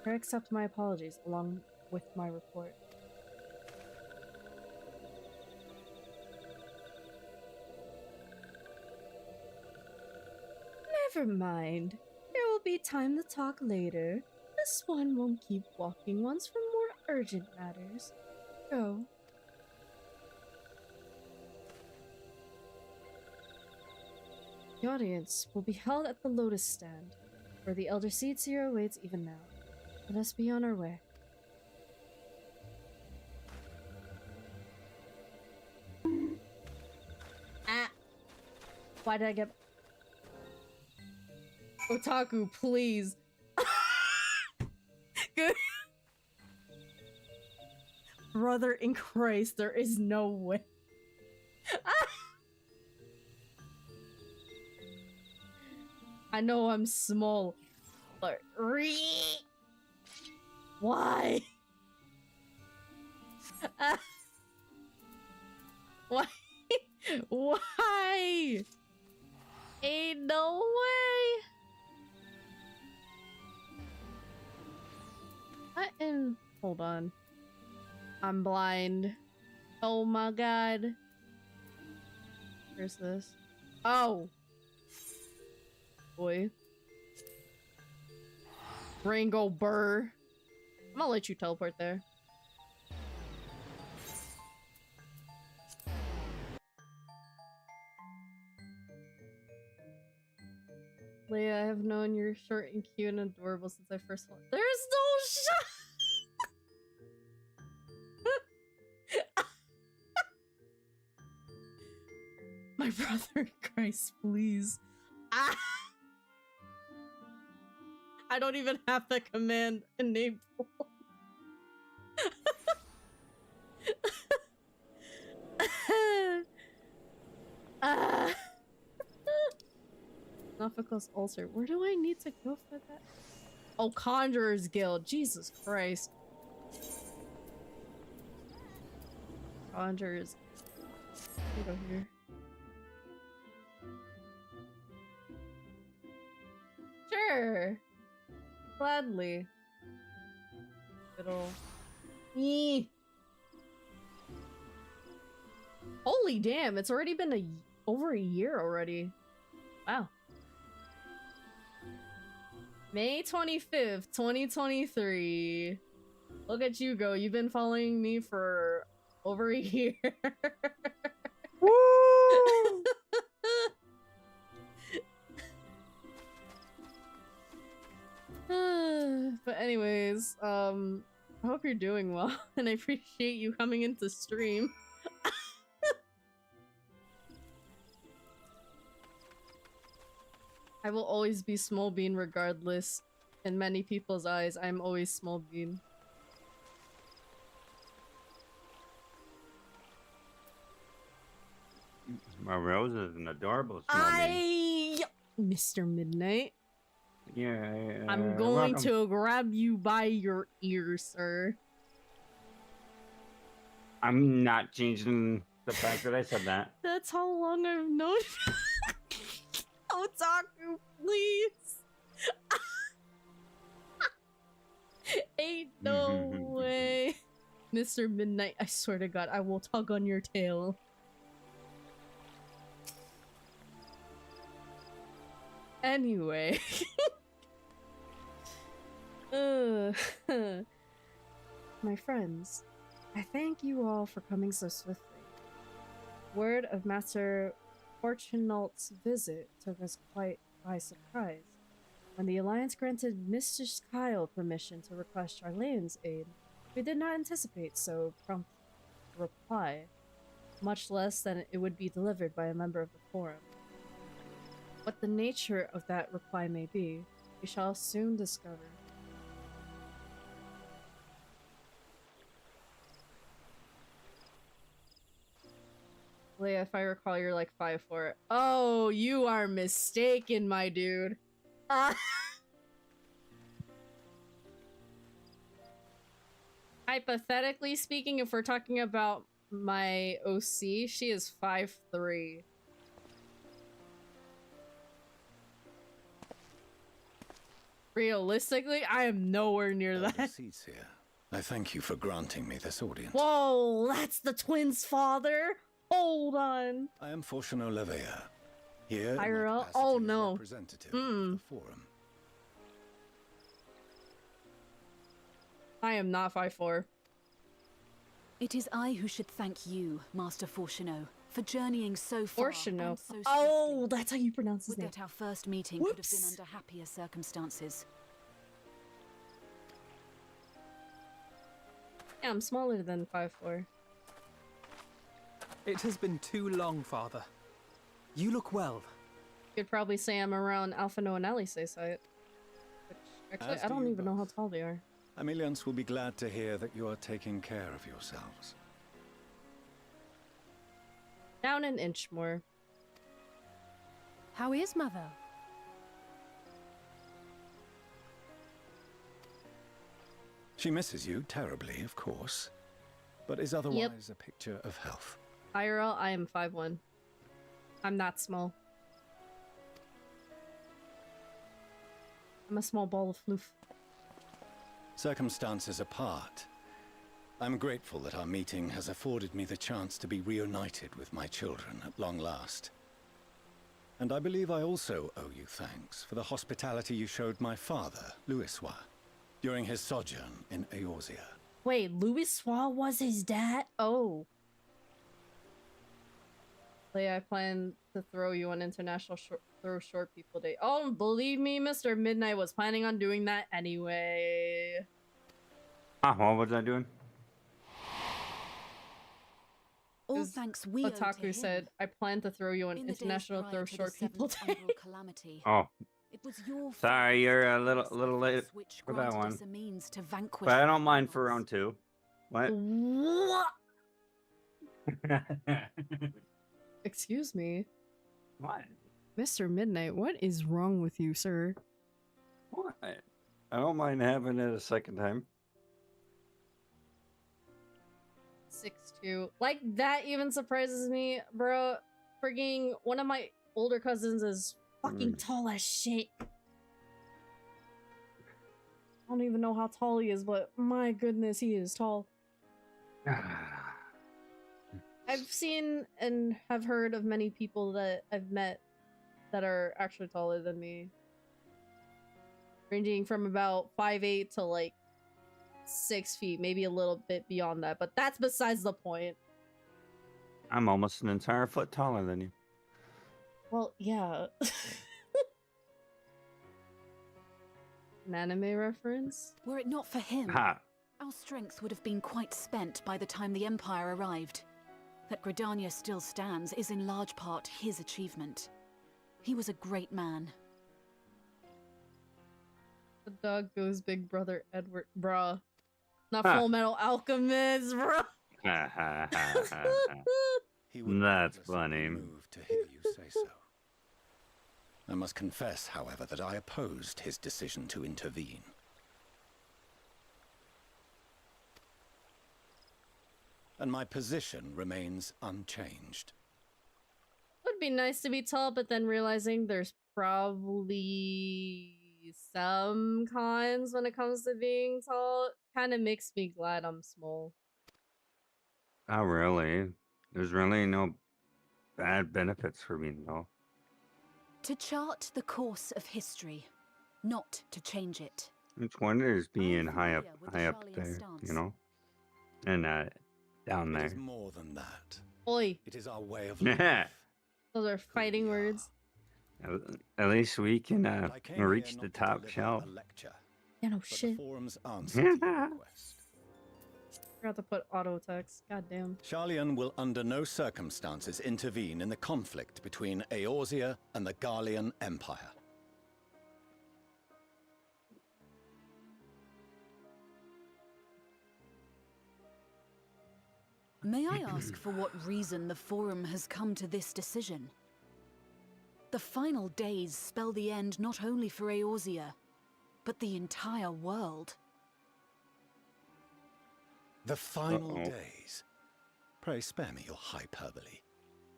Pray accept my apologies along with my report. Never mind. There will be time to talk later. This one won't keep walking ones for more urgent matters. Go. The audience will be held at the Lotus Stand, where the Elder Seedseer awaits even now. Let us be on our way. Ah! Why did I get... Otaku, please. Good. Brother in Christ, there is no way. I know I'm small, but why? Why? Why? Ain't no way. Hold on. I'm blind. Oh my god. Where's this? Oh. Boy. Rango Burr. I'm gonna let you teleport there. Leia, I have known you're short and cute and adorable since I first saw. There's no shot. My brother in Christ, please. Ah! I don't even have the command enabled. Esophagus ulcer. Where do I need to go for that? Oh, Conjurer's Guild. Jesus Christ. Conjurer's. Let me go here. Sure. Gladly. Little. Eee. Holy damn! It's already been over a year already. Wow. May 25th, 2023. Look at you go. You've been following me for over a year. Woo! But anyways, I hope you're doing well, and I appreciate you coming into stream. I will always be Small Bean regardless. In many people's eyes, I'm always Small Bean. My Rose is an adorable small bean. Mr. Midnight. Yeah, I'm going to grab you by your ear, sir. I'm not changing the fact that I said that. That's how long I've known you. Otaku, please. Ain't no way. Mr. Midnight, I swear to God, I will tug on your tail. Anyway. My friends, I thank you all for coming so swiftly. Word of Master Fortunate's visit took us quite by surprise. When the Alliance granted Mr. Kyle permission to request Charlene's aid, we did not anticipate so prompt a reply, much less than it would be delivered by a member of the Forum. What the nature of that reply may be, we shall soon discover. Leia, if I recall, you're like 5'4". Oh, you are mistaken, my dude. Hypothetically speaking, if we're talking about my OC, she is 5'3". Realistically, I am nowhere near that. Seats here. I thank you for granting me this audience. Whoa, that's the twins' father. Hold on. I am Fortuno Levea. Here, IRL? Oh no. Representative of the Forum. I am not 5'4". It is I who should thank you, Master Fortuno, for journeying so far. Fortuno. So oh, that's how you pronounce his name. Would that our first meeting could have been under happier circumstances. Yeah, I'm smaller than 5'4". It has been too long, Father. You look well. You'd probably say I'm around Alpha No and Alisae's height. Which, actually, As I do don't you even know how both. tall they are. Ameliance will be glad to hear that you are taking care of yourselves. Down an inch more. How is Mother? She misses you terribly, of course, but is otherwise a picture of health. IRL, I am 5'1". I'm not small. I'm a small ball of floof. Circumstances apart, I'm grateful that our meeting has afforded me the chance to be reunited with my children at long last. And I believe I also owe you thanks for the hospitality you showed my father, Louisoix, during his sojourn in Eorzea. Wait, Louisoix was his dad? Oh. Leia, I plan to throw you on International Throw Short People Day. Oh, believe me, Mr. Midnight was planning on doing that anyway. Ah, what was I doing? All thanks we owe to Otaku him. said, I plan to throw you on In the days International prior Throw to the Short People seventh Day. Umbral calamity, Oh. it was your Sorry, you're a father's little late which for that granted one. us a means to vanquish But I the don't mind for Thanos. round 2. What? What? Excuse me. What? Mr. Midnight, what is wrong with you, sir? What? I don't mind having it a second time. 6'2". Like, that even surprises me, bro. Frigging one of my older cousins is fucking tall as shit. I don't even know how tall he is, but my goodness, he is tall. I've seen and have heard of many people that I've met that are actually taller than me. Ranging from about 5'8" to like 6 feet, maybe a little bit beyond that, but that's besides the point. I'm almost an entire foot taller than you. Well, yeah. An anime reference? Were it not for him, Ha. our strength would have been quite spent by the time the Empire arrived. That Gridania still stands is in large part his achievement. He was a great man. The dog goes Big Brother Edward, bruh. Not Huh. Full Metal Alchemist, bruh. That's funny. Moved to hear you say so. I must confess, however, that I opposed his decision to intervene. And my position remains unchanged. Would be nice to be tall, but then realizing there's probably some cons when it comes to being tall kind of makes me glad I'm small. Oh, really? There's really no bad benefits for me, though. To chart the course of history, not to change it. Which one is being high up with the there, Sharlayan you know? And down It is there. more than that. Oi. It is our way of life. Those are fighting words. At least we can I came reach here the not to top deliver shelf. a lecture, Yeah, no but shit. the forum's answer to your request. Forgot to put auto text. Goddamn. Sharlayan will under no circumstances intervene in the conflict between Eorzea and the Garlean Empire. May I ask for what reason the Forum has come to this decision? The final days spell the end not only for Eorzea, but the entire world. The final days. Pray spare me your hyperbole.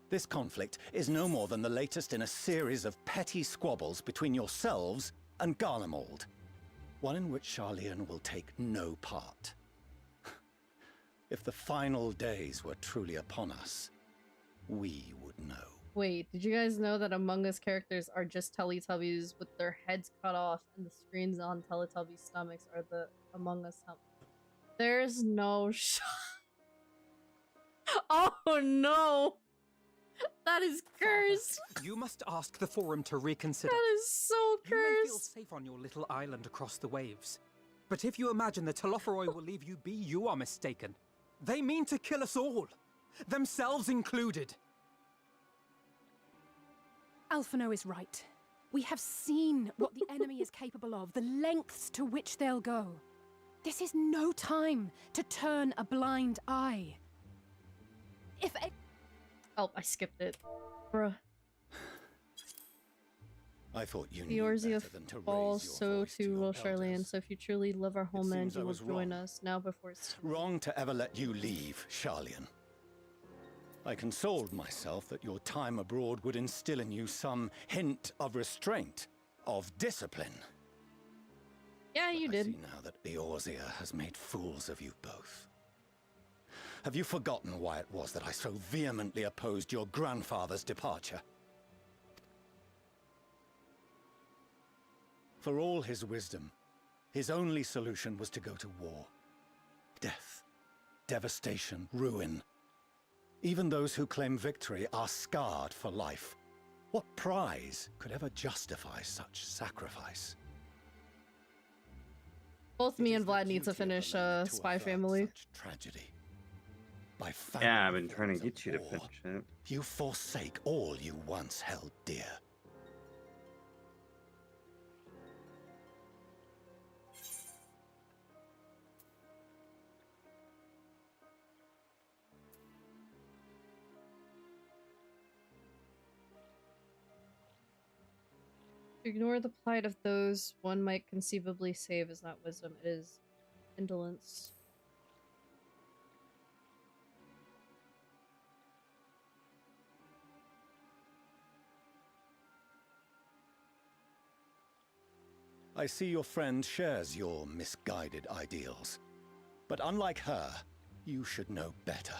This conflict is no more than the latest in a series of petty squabbles between yourselves and Garlemald. One in which Sharlayan will take no part. If the final days were truly upon us, we would know. Wait, did you guys know that Among Us characters are just Teletubbies with their heads cut off and the screens on Teletubbies' stomachs are the Among Us help? There's no shot. Oh no! That is cursed! You must ask the Forum to reconsider. That is so You may feel cursed! safe on your little island across the waves. But if you imagine the Telophoroi will leave you be, you are mistaken. They mean to kill us all, themselves included. Alphino is right. We have seen what the enemy is capable of, the lengths to which they'll go. This is no time to turn a blind eye. Oh, I skipped it. Bruh. I thought you knew Eorzea better than to raise falls, your so voice to too your will Charlene. elders. So if you truly love our homeland, seems you I will was join wrong. us now before it's too late. Wrong to ever let you leave, Charlian. I consoled myself that your time abroad would instill in you some hint of restraint, of discipline. Yeah, you did. I see now that Eorzea has made fools of you both. Have you forgotten why it was that I so vehemently opposed your grandfather's departure? For all his wisdom, his only solution was to go to war. Death, devastation, ruin. Even those who claim victory are scarred for life. What prize could ever justify such sacrifice? Both me and Vlad need to finish Spy Family. Tragedy. By Yeah, I've been trying to get you to finish it. You forsake all you once held dear. To ignore the plight of those one might conceivably save is not wisdom, it is indolence. I see your friend shares your misguided ideals. But unlike her, you should know better.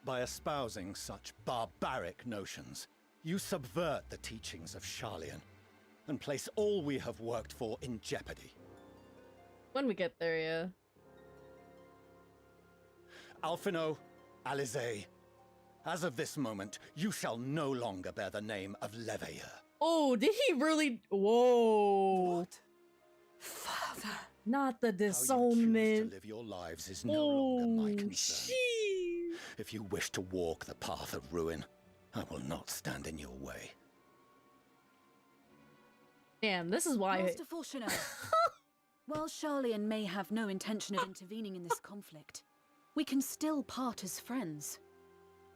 By espousing such barbaric notions, you subvert the teachings of Charlian and place all we have worked for in jeopardy. When we get there, yeah. Alphino, Alizé, as of this moment, you shall no longer bear the name of Leveilleur. Oh, did he really? Whoa. What? Father. Not the disownment. How you choose to live your lives is no longer my concern. If you wish to walk the path of ruin, I will not stand in your way. Damn, this is why. Master Fortunato, while Charlian may have no intention of intervening in this conflict, we can still part as friends.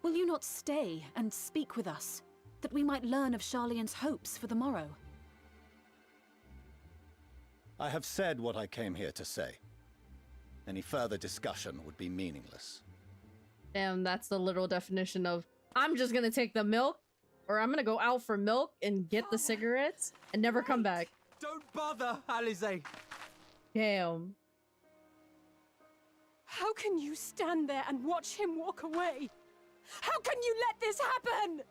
Will you not stay and speak with us, that we might learn of Charlian's hopes for the morrow? I have said what I came here to say. Any further discussion would be meaningless. Damn, that's the literal definition of I'm just gonna take the milk, or I'm gonna go out for milk and get the cigarettes and never come back. Don't bother, Alizé. Damn. How can you stand there and watch him walk away? How can you let this happen?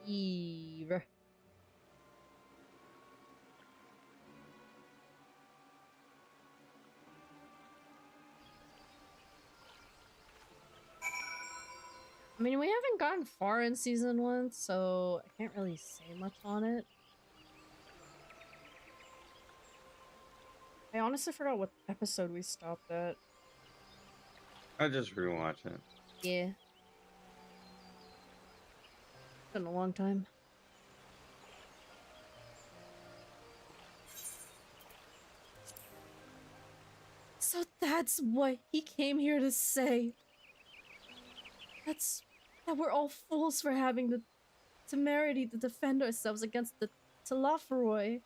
Eve. I mean, we haven't gotten far in season 1, so I can't really say much on it. I honestly forgot what episode we stopped at. I just rewatch it. Yeah. Been a long time. So that's what he came here to say. That we're all fools for having the temerity to defend ourselves against the Telophoroi.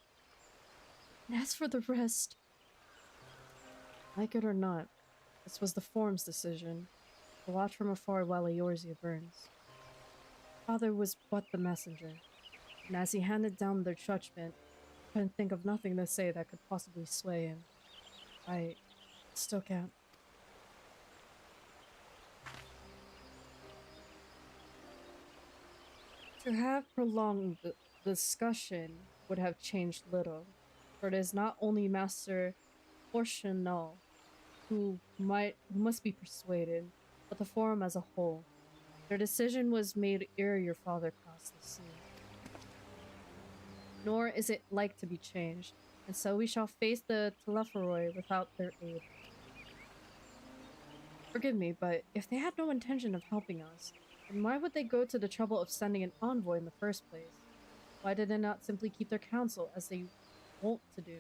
And as for the rest, like it or not, this was the Forum's decision. To watch from afar while Eorzea burns. Father was but the messenger, and as he handed down their judgment, I couldn't think of nothing to say that could possibly sway him. I still can't. To have prolonged the discussion would have changed little, for it is not only Master Fortunato who must be persuaded, but the Forum as a whole. Their decision was made ere your father crossed the sea. Nor is it like to be changed, and so we shall face the Telophoroi without their aid. Forgive me, but if they had no intention of helping us, then why would they go to the trouble of sending an envoy in the first place? Why did they not simply keep their counsel as they wont to do?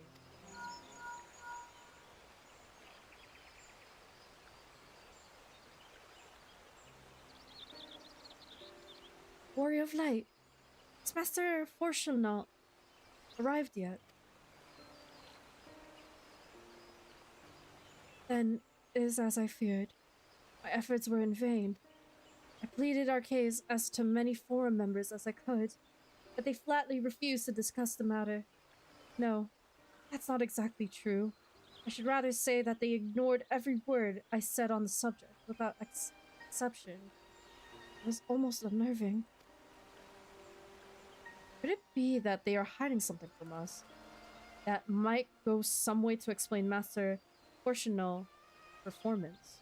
Warrior of Light, is Master Forshall not arrived yet? Then it is as I feared. My efforts were in vain. I pleaded our case as to many forum members as I could, but they flatly refused to discuss the matter. No, that's not exactly true. I should rather say that they ignored every word I said on the subject without exception. It was almost unnerving. Could it be that they are hiding something from us? That might go some way to explain Master Forshall's performance.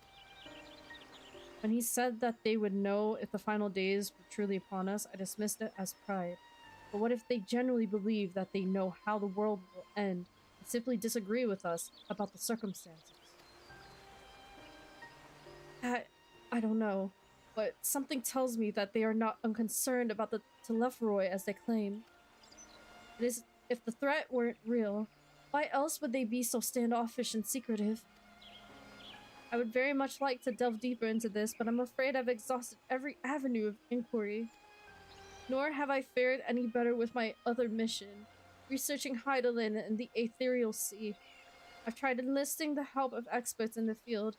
When he said that they would know if the final days were truly upon us, I dismissed it as pride. But what if they genuinely believe that they know how the world will end and simply disagree with us about the circumstances? I don't know, but something tells me that they are not unconcerned about the Telepharoi as they claim. It is, if the threat weren't real, why else would they be so standoffish and secretive? I would very much like to delve deeper into this, but I'm afraid I've exhausted every avenue of inquiry. Nor have I fared any better with my other mission, researching Hydaelyn and the Aetherial Sea. I've tried enlisting the help of experts in the field,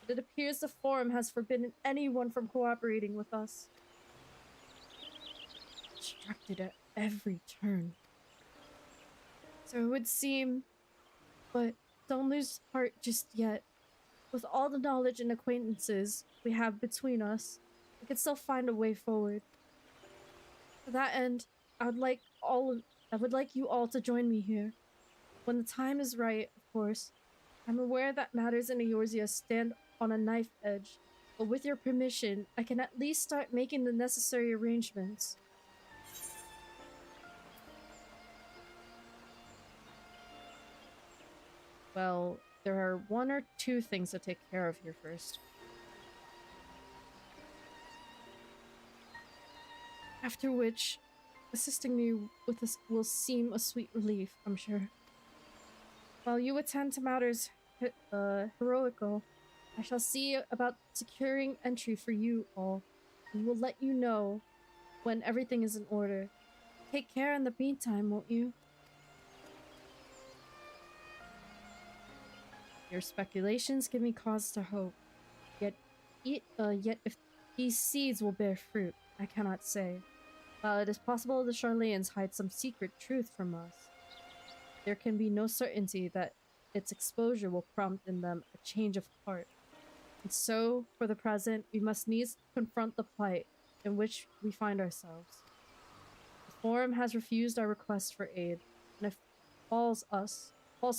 but it appears the Forum has forbidden anyone from cooperating with us. Obstructed at every turn. So it would seem, but don't lose heart just yet. With all the knowledge and acquaintances we have between us, we can still find a way forward. To that end, I would like you all to join me here. When the time is right, of course. I'm aware that matters in Eorzea stand on a knife edge, but with your permission, I can at least start making the necessary arrangements. Well, there are one or two things to take care of here first. After which, assisting me with this will seem a sweet relief, I'm sure. While you attend to matters heroical, I shall see about securing entry for you all, and will let you know when everything is in order. Take care in the meantime, won't you? Your speculations give me cause to hope. Yet if these seeds will bear fruit, I cannot say. While it is possible the Charlayans hide some secret truth from us, there can be no certainty that its exposure will prompt in them a change of heart. And so, for the present, we must needs confront the plight in which we find ourselves. The Forum has refused our request for aid, and it falls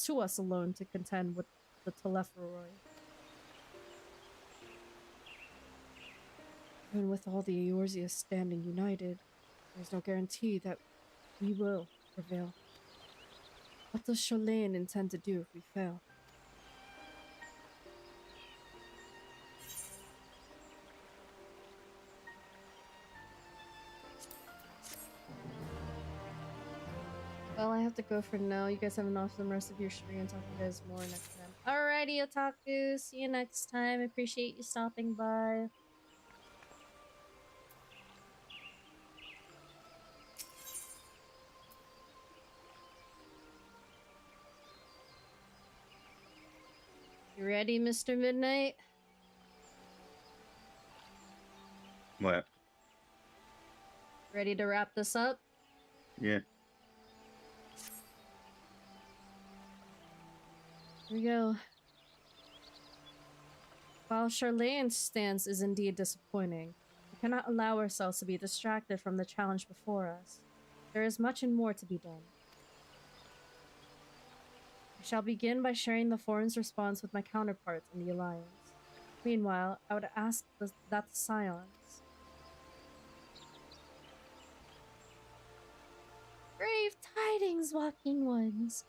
to us alone to contend with the Telepharoi. Even with all the Eorzea standing united, there's no guarantee that we will prevail. What does Charlayan intend to do if we fail? Well, I have to go for now. You guys have an awesome rest of your stream. Talk to you guys more next time. Alrighty, otaku. See you next time. Appreciate you stopping by. You ready, Mr. Midnight? What? Ready to wrap this up? Yeah. Here we go. While Charlayan's stance is indeed disappointing, we cannot allow ourselves to be distracted from the challenge before us. There is much and more to be done. I shall begin by sharing the Forum's response with my counterparts in the Alliance. Meanwhile, I would ask that the Scions... Brave tidings, walking ones!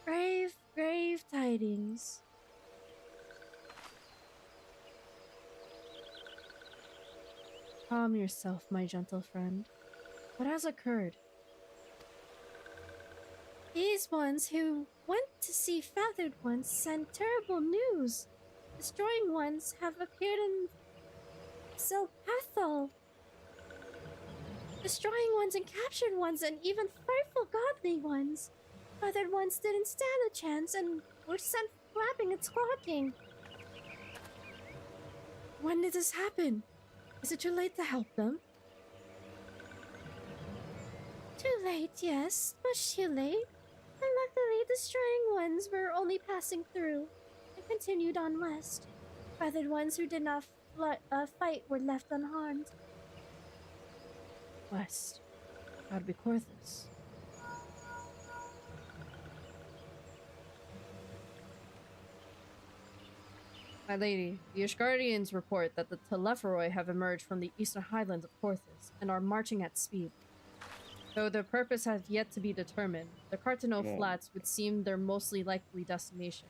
Brave, grave tidings. Calm yourself, my gentle friend. What has occurred? These ones who went to see Feathered Ones sent terrible news. Destroying Ones have appeared in Silpathol. Destroying Ones and captured Ones and even frightful godly Ones. Feathered Ones didn't stand a chance and were sent flapping and squawking. When did this happen? Is it too late to help them? Too late, yes. Much too late. And luckily, the Destroying Ones were only passing through and continued on west. Feathered Ones who did not fight were left unharmed. West. Gotta be Corthus. My lady, the Ishgardians report that the Telepharoi have emerged from the eastern highlands of Corthus and are marching at speed. Though their purpose has yet to be determined, the Cartano Flats would seem their mostly likely destination.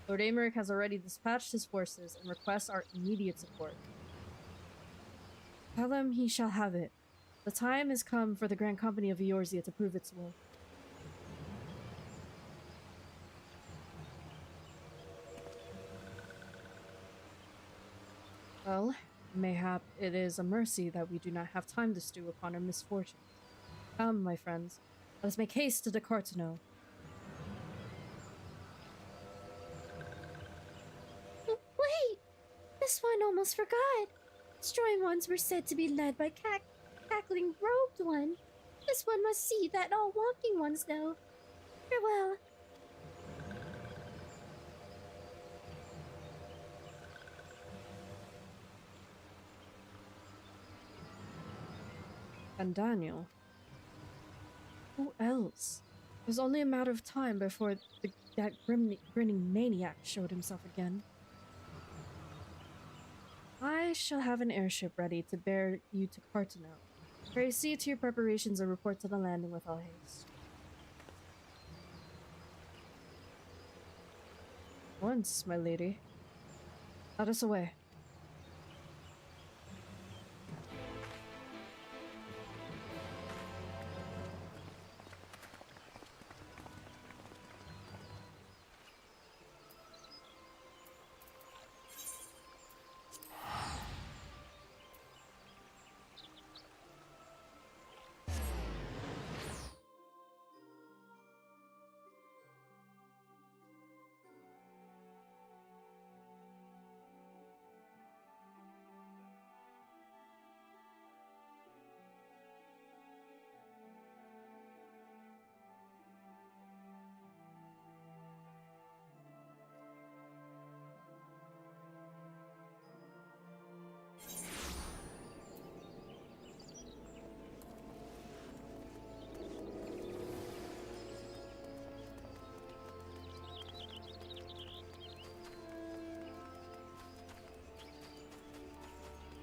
Lord Aymeric has already dispatched his forces and requests our immediate support. Tell him he shall have it. The time has come for the Grand Company of Eorzea to prove its worth. Well, mayhap it is a mercy that we do not have time to stew upon our misfortunes. Come, my friends, let us make haste to the Cartano. Wait! This one almost forgot! Destroying Ones were said to be led by cackling robed one. This one must see that all walking ones know. Farewell. And Daniel. Who else? It was only a matter of time before that grinning maniac showed himself again. I shall have an airship ready to bear you to Cartano. Pray see to your preparations and report to the landing with all haste. Once, my lady. Let us away.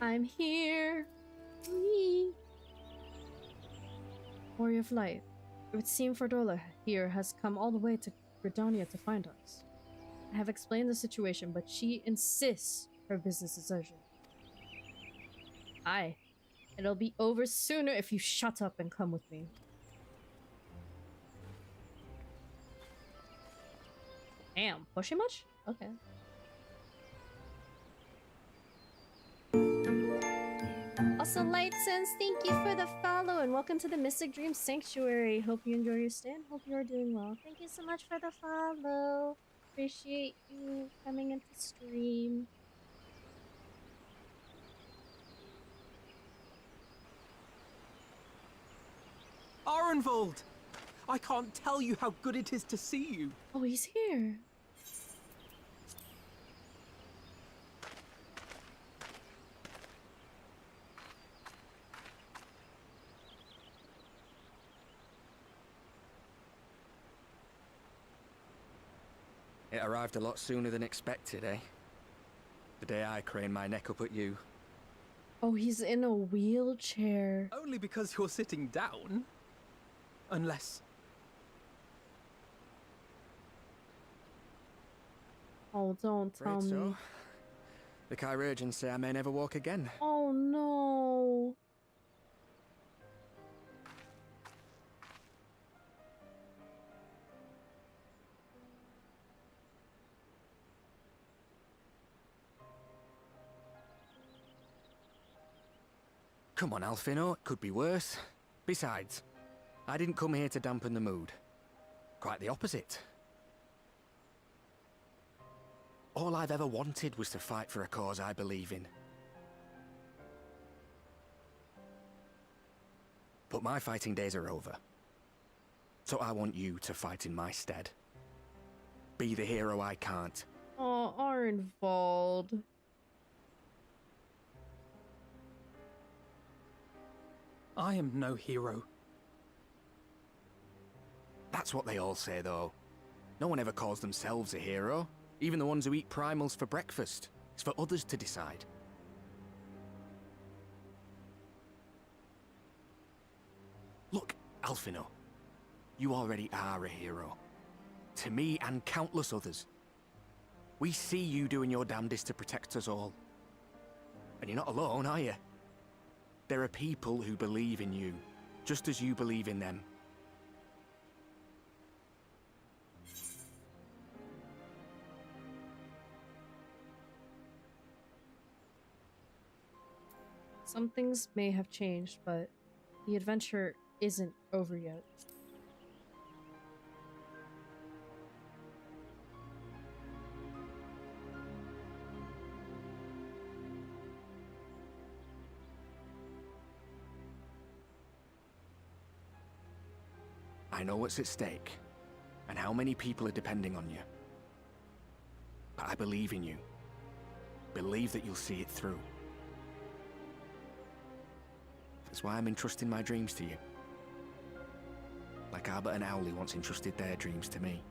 I'm here. Whee. Warrior of Light. It would seem Fordola here has come all the way to Gridonia to find us. I have explained the situation, but she insists her business is urgent. Aye. It'll be over sooner if you shut up and come with me. Damn, pushing much? Okay. Also, Lightsense, thank you for the follow and welcome to the Mystic Dream Sanctuary. Hope you enjoy your stay and hope you are doing well. Thank you so much for the follow. Appreciate you coming into stream. Arenvold! I can't tell you how good it is to see you. Oh, he's here. It arrived a lot sooner than expected, eh? The day I craned my neck up at you. Oh, he's in a wheelchair. Only because you're sitting down. Unless... Oh, don't tell me. So, the Chirurgeons say I may never walk again. Oh no. Come on, Alfino, it could be worse. Besides, I didn't come here to dampen the mood. Quite the opposite. All I've ever wanted was to fight for a cause I believe in. But my fighting days are over. So I want you to fight in my stead. Be the hero I can't. Oh, Arnvald. I am no hero. That's what they all say, though. No one ever calls themselves a hero. Even the ones who eat primals for breakfast. It's for others to decide. Look, Alfino. You already are a hero. To me and countless others. We see you doing your damnedest to protect us all. And you're not alone, are you? There are people who believe in you, just as you believe in them. Some things may have changed, but the adventure isn't over yet. I know what's at stake, and how many people are depending on you. But I believe in you. Believe that you'll see it through. That's why I'm entrusting my dreams to you. Like Albert and Owley once entrusted their dreams to me.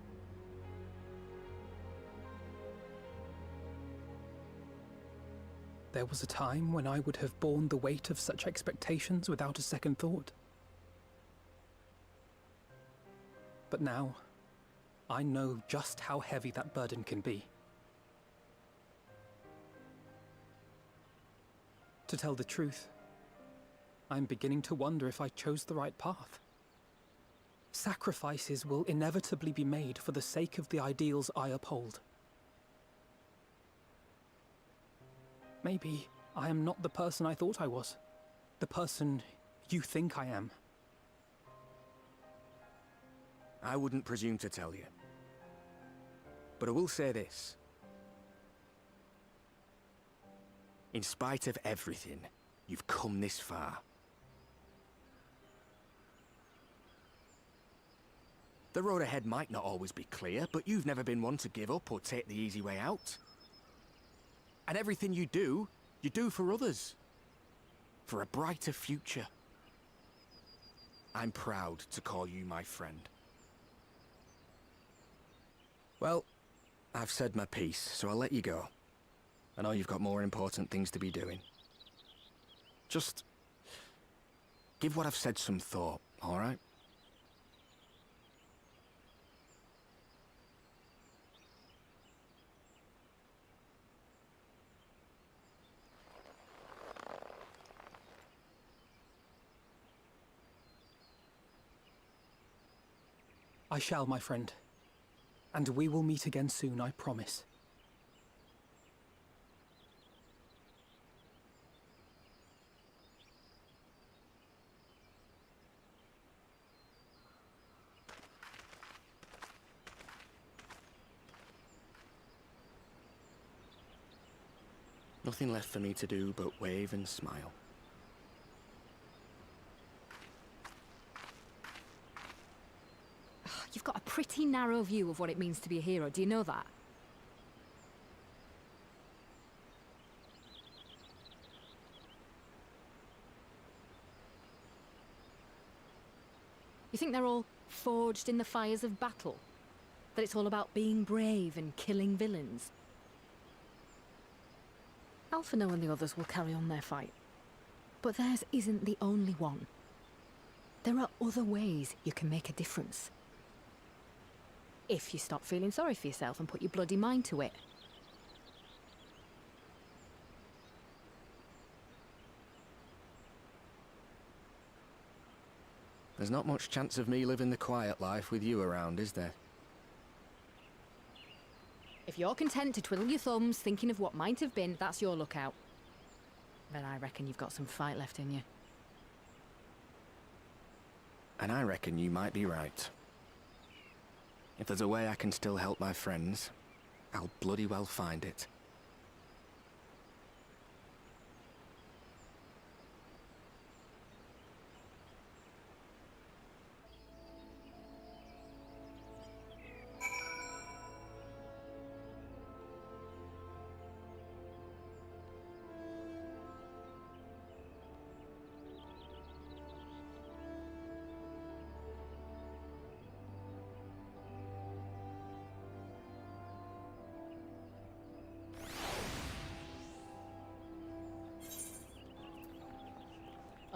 There was a time when I would have borne the weight of such expectations without a second thought. But now, I know just how heavy that burden can be. To tell the truth, I'm beginning to wonder if I chose the right path. Sacrifices will inevitably be made for the sake of the ideals I uphold. Maybe I am not the person I thought I was. The person you think I am. I wouldn't presume to tell you. But I will say this. In spite of everything, you've come this far. The road ahead might not always be clear, but you've never been one to give up or take the easy way out. And everything you do for others. For a brighter future. I'm proud to call you my friend. Well, I've said my piece, so I'll let you go. I know you've got more important things to be doing. Just give what I've said some thought, all right? I shall, my friend. And we will meet again soon, I promise. Nothing left for me to do but wave and smile. You've got a pretty narrow view of what it means to be a hero, do you know that? You think they're all forged in the fires of battle? That it's all about being brave and killing villains? Alphino and the others will carry on their fight. But theirs isn't the only one. There are other ways you can make a difference. If you stop feeling sorry for yourself and put your bloody mind to it. There's not much chance of me living the quiet life with you around, is there? If you're content to twiddle your thumbs thinking of what might have been, that's your lookout. But I reckon you've got some fight left in you. And I reckon you might be right. If there's a way I can still help my friends, I'll bloody well find it.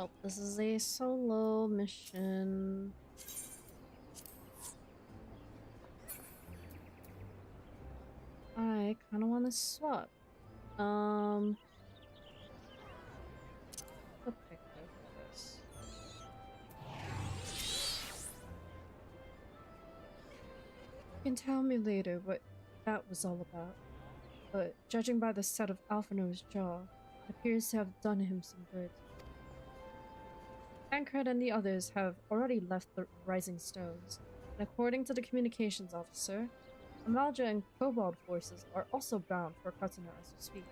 Oh, this is a solo mission. I kind of want to swap. What pick for this? You can tell me later what that was all about, but judging by the set of Alphino's jaw, it appears to have done him some good. Tancred and the others have already left the Rising Stones, and according to the communications officer, Amalja and Kobold forces are also bound for Katana as we speak.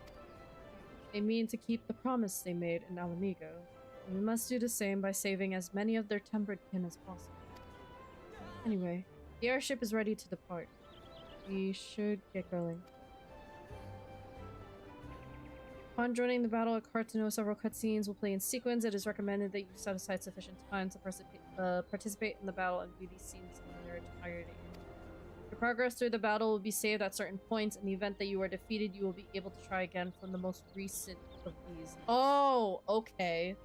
They mean to keep the promise they made in Alamigo, and we must do the same by saving as many of their tempered kin as possible. Anyway, the airship is ready to depart. We should get going. Upon joining the battle at Cartano, several cutscenes will play in sequence. It is recommended that you set aside sufficient time to participate in the battle and view these scenes in their entirety. Your progress through the battle will be saved at certain points. In the event that you are defeated, you will be able to try again from the most recent of these. Oh, okay.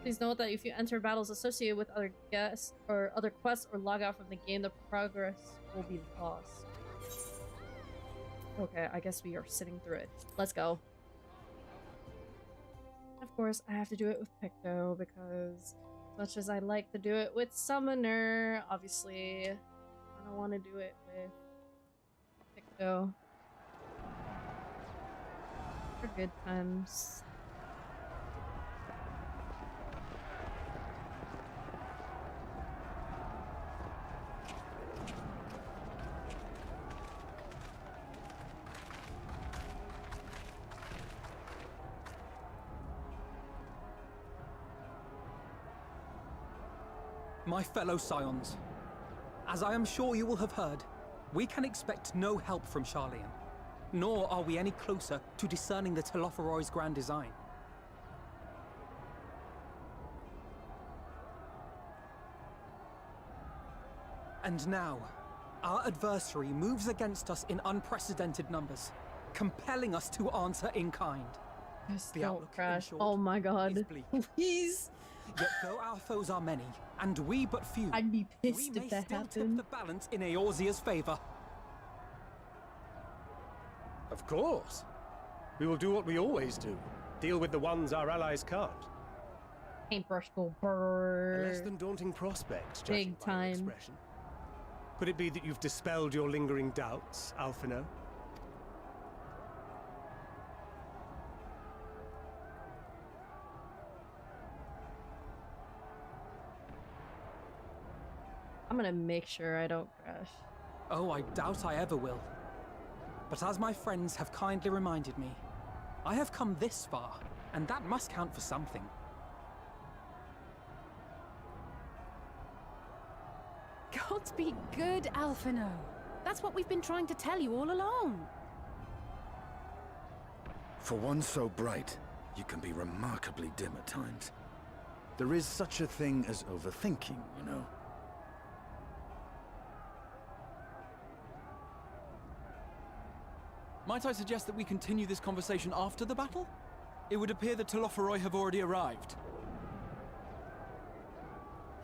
Please note that if you enter battles associated with other guests or other quests or log out from the game, the progress will be lost. Okay, I guess we are sitting through it. Let's go. Of course, I have to do it with Picto because as much as I like to do it with Summoner, obviously I don't want to do it with Picto. For good times. My fellow Scions, as I am sure you will have heard, we can expect no help from Charlian, nor are we any closer to discerning the Telophoroi's grand design. And now, our adversary moves against us in unprecedented numbers, compelling us to answer in kind. The outlook, crash. Oh my god. Please. Yet though our foes are many, and we but few, I'd be pissed we if may that still happened. tip the balance in Eorzea's favor. Of course. We will do what we always do. Deal with the ones our allies can't. Paintbrush go A brrrr. less than daunting prospect, judging Big by your time. expression. Could it be that you've dispelled your lingering doubts, Alphino? I'm gonna make sure I don't crash. Oh, I doubt I ever will. But as my friends have kindly reminded me, I have come this far, and that must count for something. Gods be good, Alphino. That's what we've been trying to tell you all along. For one so bright, you can be remarkably dim at times. There is such a thing as overthinking, you know. Might I suggest that we continue this conversation after the battle? It would appear that Telophoroi have already arrived.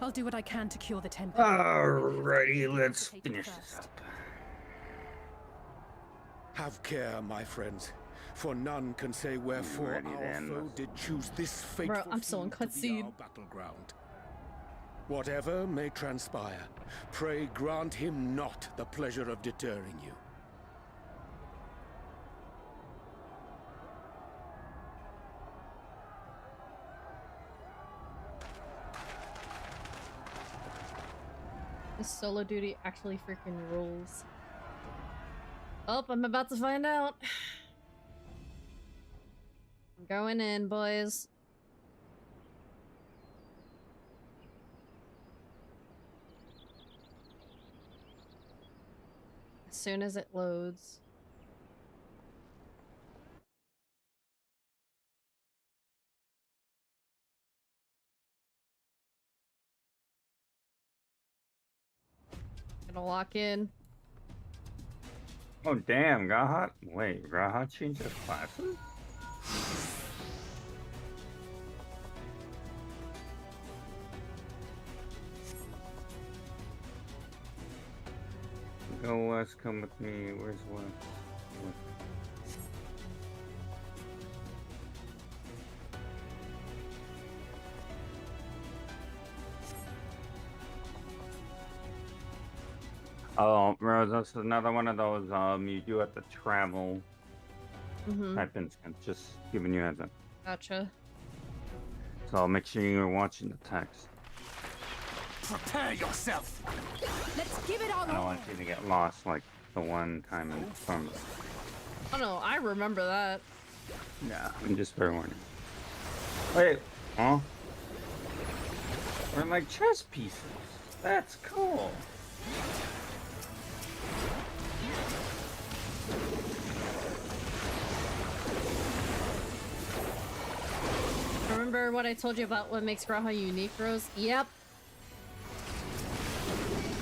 I'll do what I can to cure the temper. Alrighty, let's finish this up. Have care, my friends, for none can say wherefore Alrighty our then. foe did choose this fateful Bro, I'm still in field to be cutscene. our battleground. Whatever may transpire, pray grant him not the pleasure of deterring you. This solo duty actually freaking rules. Oh, I'm about to find out. I'm going in, boys. As soon as it loads. Gonna walk in. Oh damn, Graha. Wait, Graha changed his classes? Go west, come with me. Where's west? Oh, Rose, that's another one of those you do have to travel type instance. Just giving you a heads up. Gotcha. So I'll make sure you're watching the text. Prepare yourself. Let's give it our I don't want you to get lost like the one time in Farm. Oh no, I remember that. Yeah, I'm just fair warning. Wait, huh? We're like chess pieces. That's cool. Remember what I told you about what makes Graha unique, Rose? Yep.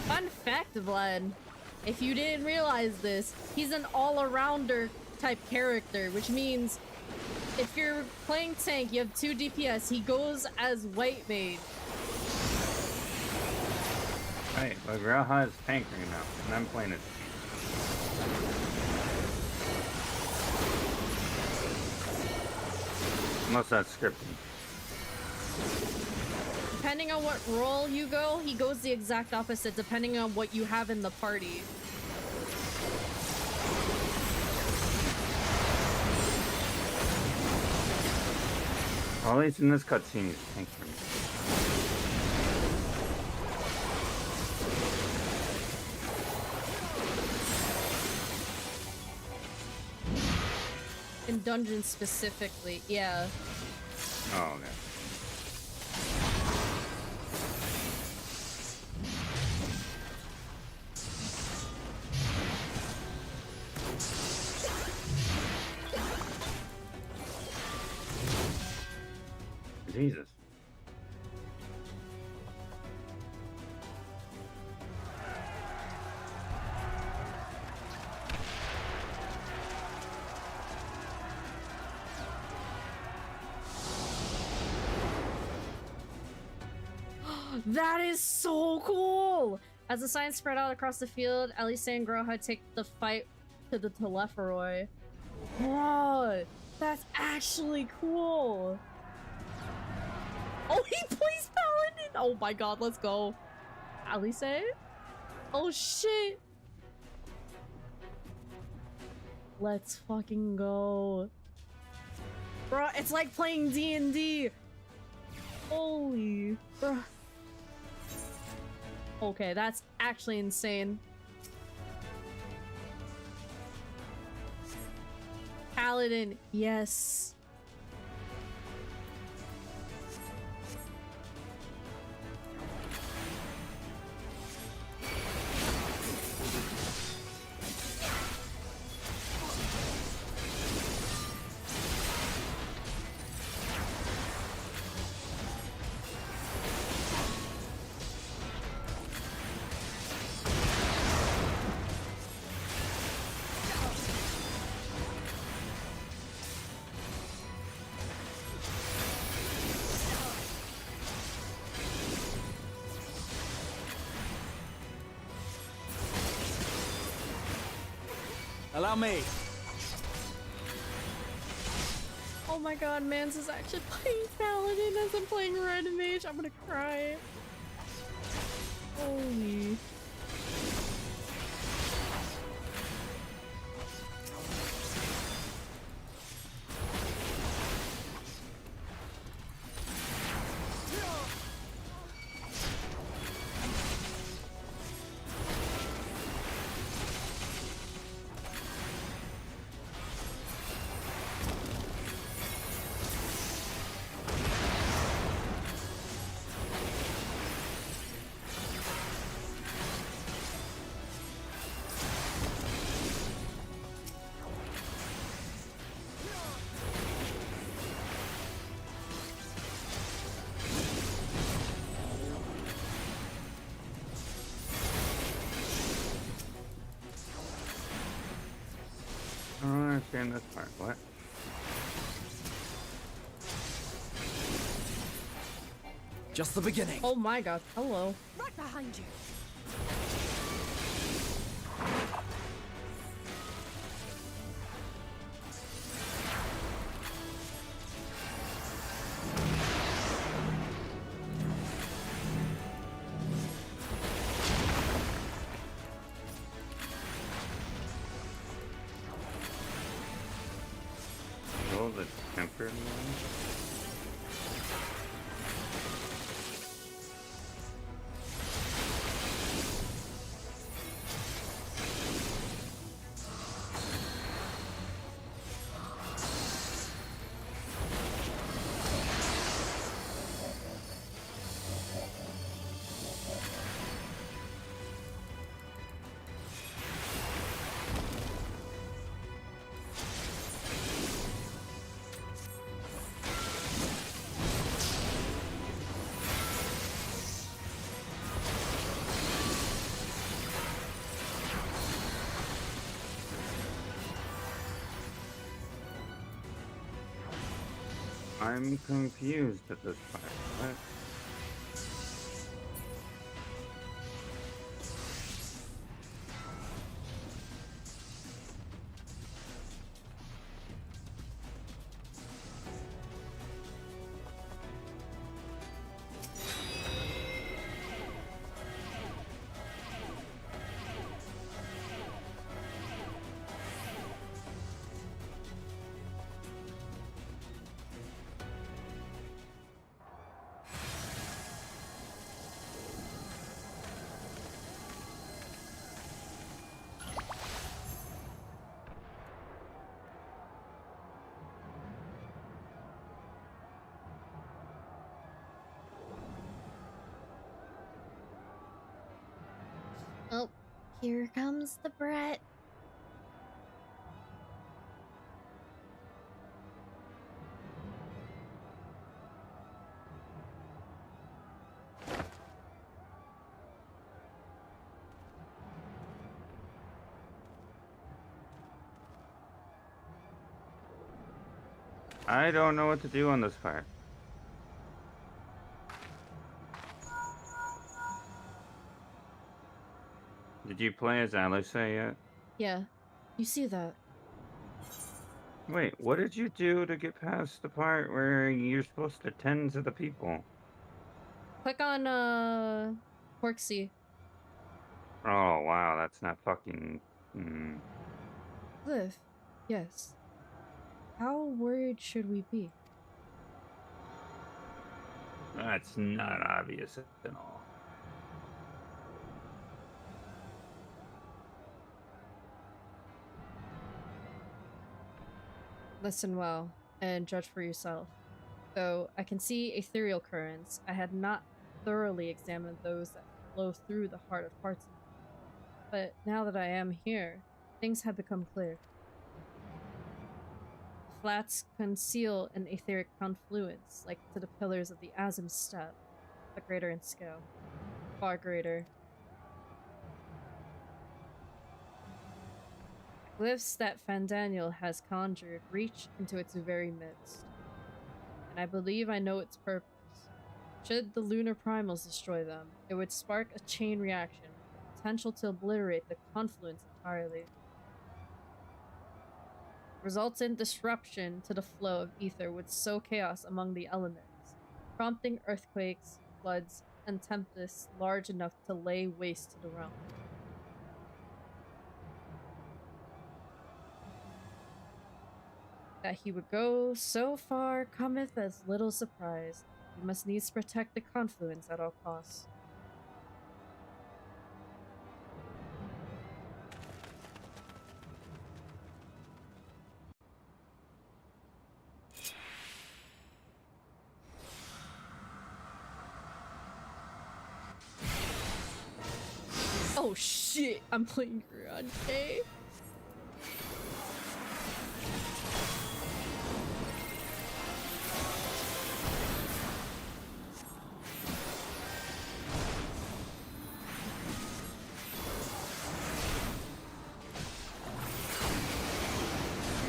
Fun fact, Vlad. If you didn't realize this, he's an all-arounder type character, which means if you're playing tank, you have 2 DPS, he goes as white mage. Right, but Graha is tank right now, and I'm playing it. Unless that's scripted. Depending on what role you go, he goes the exact opposite depending on what you have in the party. Well, at least in this cutscene, he's tank for me. In dungeons specifically, yeah. Oh, okay. Jesus. That is so cool! As the signs spread out across the field, Elise and Groha take the fight to the Telepharoi. Whoa! That's actually cool! Oh, he plays Paladin! Oh my god, let's go. Elise? Oh shit! Let's fucking go. Bro, it's like playing D&D! Holy... Bro. Okay, that's actually insane. Paladin, yes. Allow me. Oh my god, Mans is actually playing Paladin as I'm playing Red Mage. I'm gonna cry. Holy. understand this part. What? Just the beginning. Oh my god, hello. Right behind you. Oh, the tempered one? I'm confused at this part. What? Oh, here comes the Brett. I don't know what to do on this part. Did you play as Alice yet? Yeah, you see that. Wait, what did you do to get past the part where you're supposed to tend to the people? Click on, Porksy. Oh, wow, that's not fucking... Cliff, yes. How worried should we be? That's not obvious at all. Listen well, and judge for yourself. Though I can see ethereal currents, I had not thoroughly examined those that flow through the heart of parts of me. But now that I am here, things have become clear. The flats conceal an etheric confluence, like to the pillars of the Azim Step, but greater in scale. Far greater. Glyphs that Fandaniel has conjured reach into its very midst, and I believe I know its purpose. Should the lunar primals destroy them, it would spark a chain reaction with the potential to obliterate the confluence entirely. Results in disruption to the flow of ether would sow chaos among the elements, prompting earthquakes, floods, and tempests large enough to lay waste to the realm. That he would go so far cometh as little surprise. We must needs protect the confluence at all costs. Oh shit, I'm playing Grande.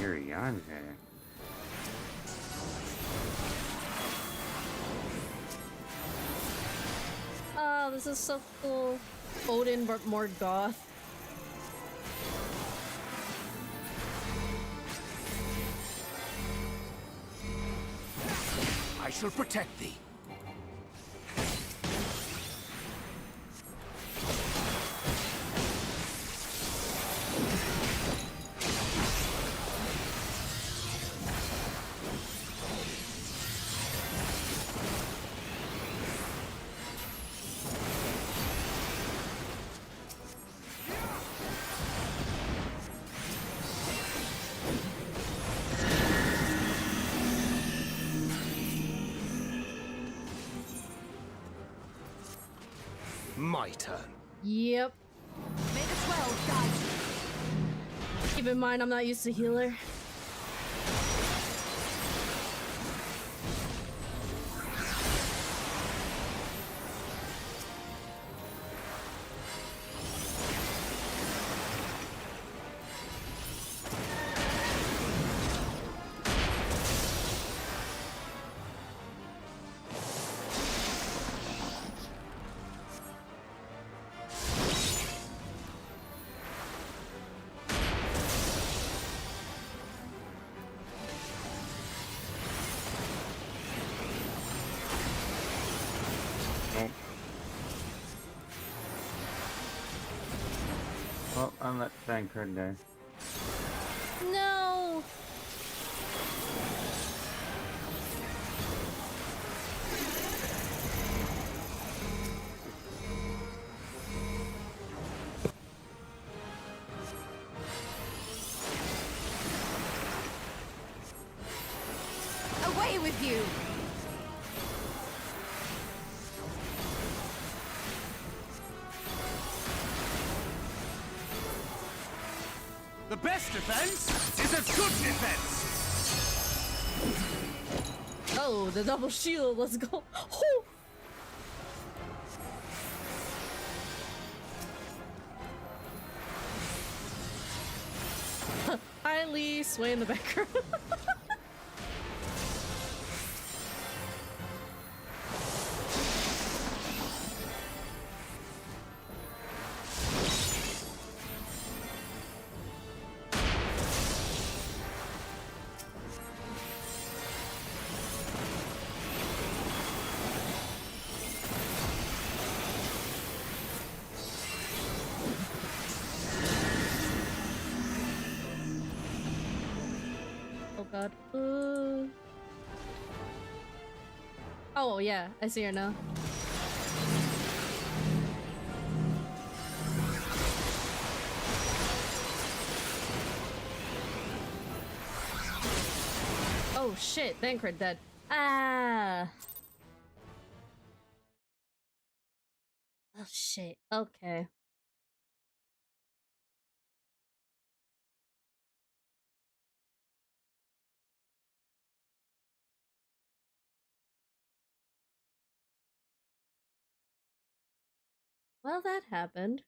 Uriange. Oh, this is so cool. Odin, but more goth. I shall protect thee. My turn. Yep. Make a 12, guys. Keep in mind, I'm not used to healer. Well, I'm let Thancred die. No! Away with you! The best defense is a good defense! Oh, the double shield, let's go. Hi, Lee, sway in the background. Oh god. Oh yeah, I see her now. Oh shit, Thancred dead. Ah. Oh shit, okay. Well, that happened.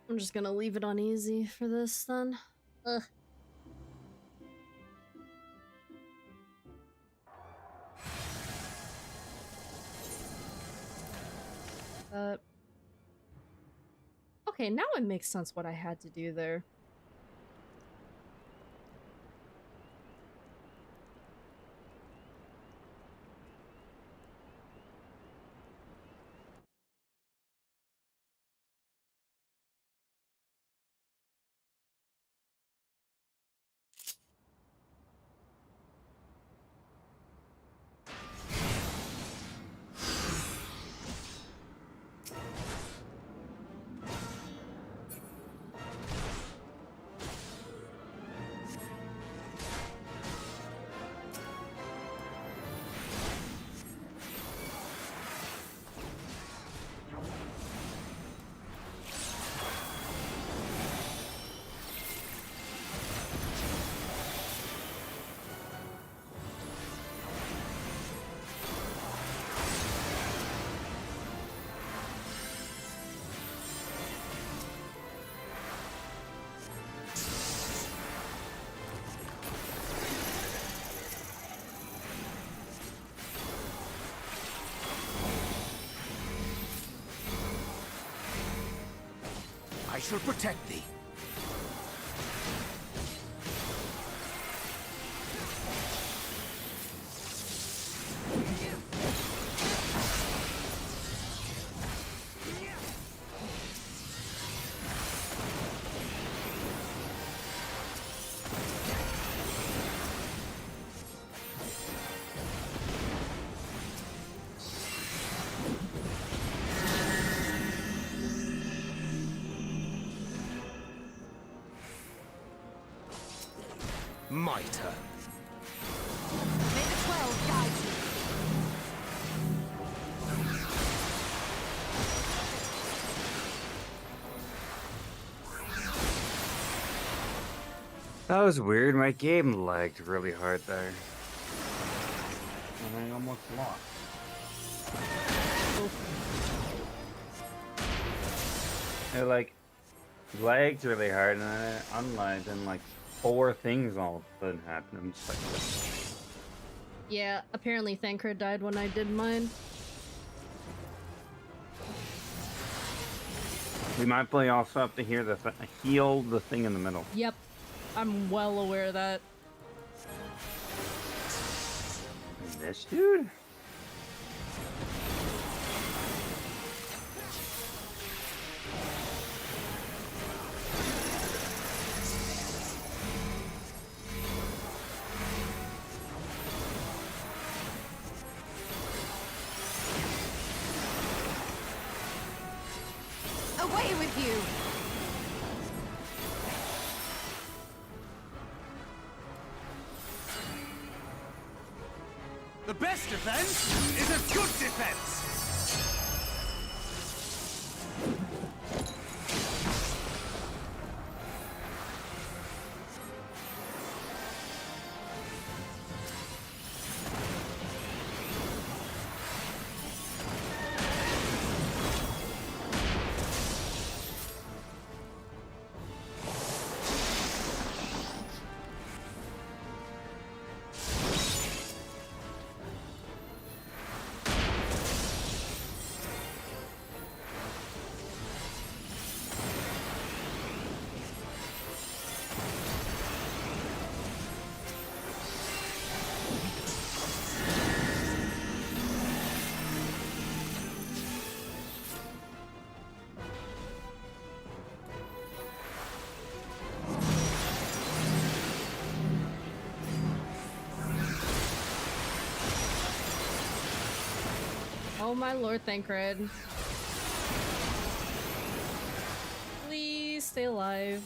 I'm just gonna leave it on easy for this then. Ugh. Okay, now it makes sense what I had to do there. shall protect thee. My turn. May the 12 guide you. That was weird. My game lagged really hard there. And I almost lost. It like lagged really hard and then it unlagged and like 4 things all of a sudden happened. I'm just like, Yeah, apparently Thancred died when I did mine. we might play also have to hear the heal the thing in the middle. Yep, I'm well aware of that. This dude? Away with you! The best defense is a good defense! Oh my lord, Thancred. Please stay alive.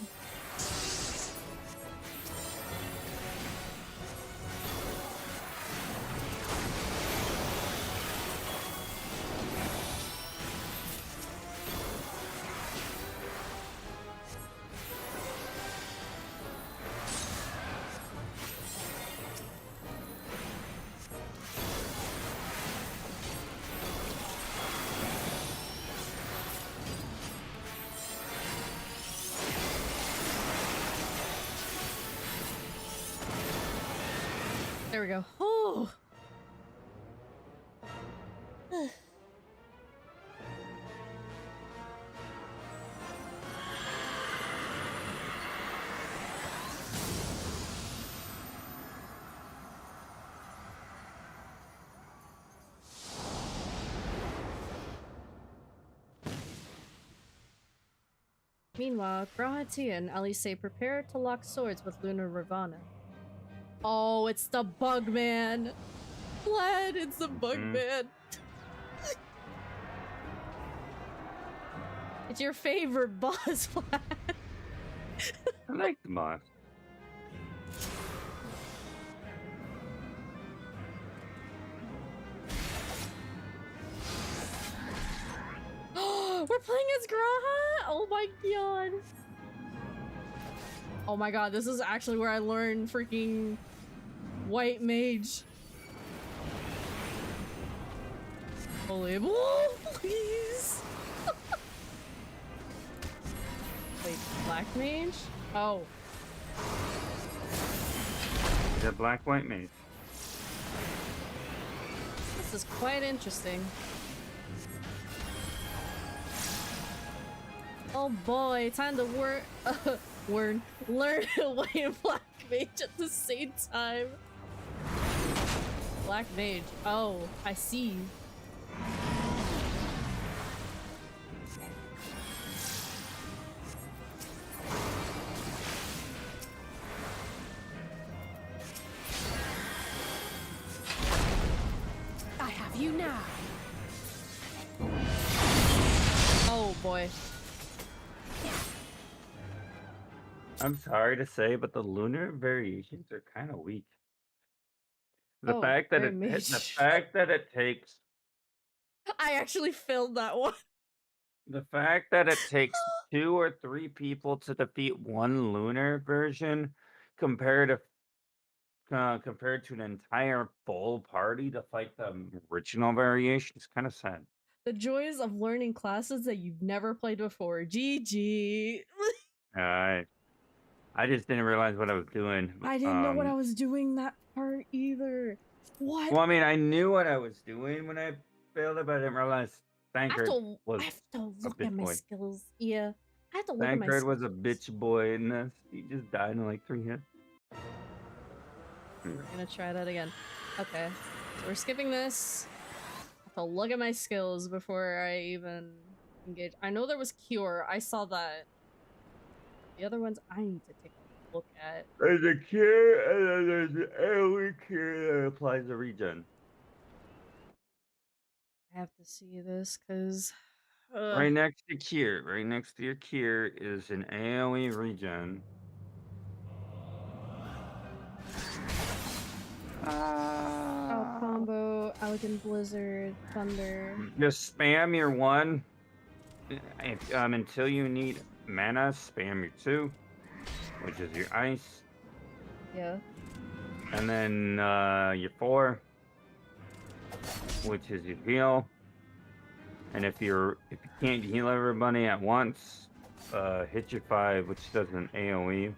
There we go. Oh. Meanwhile, Grahati and Alice prepare to lock swords with Luna Ravana. Oh, it's the bug man. Vlad, it's the bug man. It's your favorite boss, Vlad. I like the boss. We're playing as Graha? Oh my god. Oh my god, this is actually where I learned freaking White Mage. Holy please. Wait, Black Mage? Oh. The Black White Mage. This is quite interesting. Oh boy, time to learn White and Black Mage at the same time. Black Mage. Oh, I see. I have you now. Oh boy. I'm sorry to say, but the lunar variations are kind of weak. The Oh, fact that very it mage. the fact that it takes I actually failed that one. the fact that it takes 2 or 3 people to defeat one lunar version compared to an entire full party to fight the original variation is kind of sad. The joys of learning classes that you've never played before. GG. I just didn't realize what I was doing. I didn't know what I was doing that part either. What? Well, I mean, I knew what I was doing when I failed it, but I didn't realize Thancred was I have to a look at bitch my boy. skills. Yeah. I have to look at my Thancred skills. was a bitch boy in this. He just died in like 3 hits. We're gonna try that again. Okay. So we're skipping this. I have to look at my skills before I even engage. I know there was Cure. I saw that. The other ones I need to take a look at. There's a cure, and then there's an AoE cure that applies to regen. I have to see this because Right next to cure, right next to your cure is an AoE regen. Oh, combo, Elegant Blizzard, Thunder. Just spam your 1 until you need mana. Spam your 2, which is your ice. Yeah. And then your 4, which is your heal. And if you can't heal everybody at once, hit your 5, which does an AoE.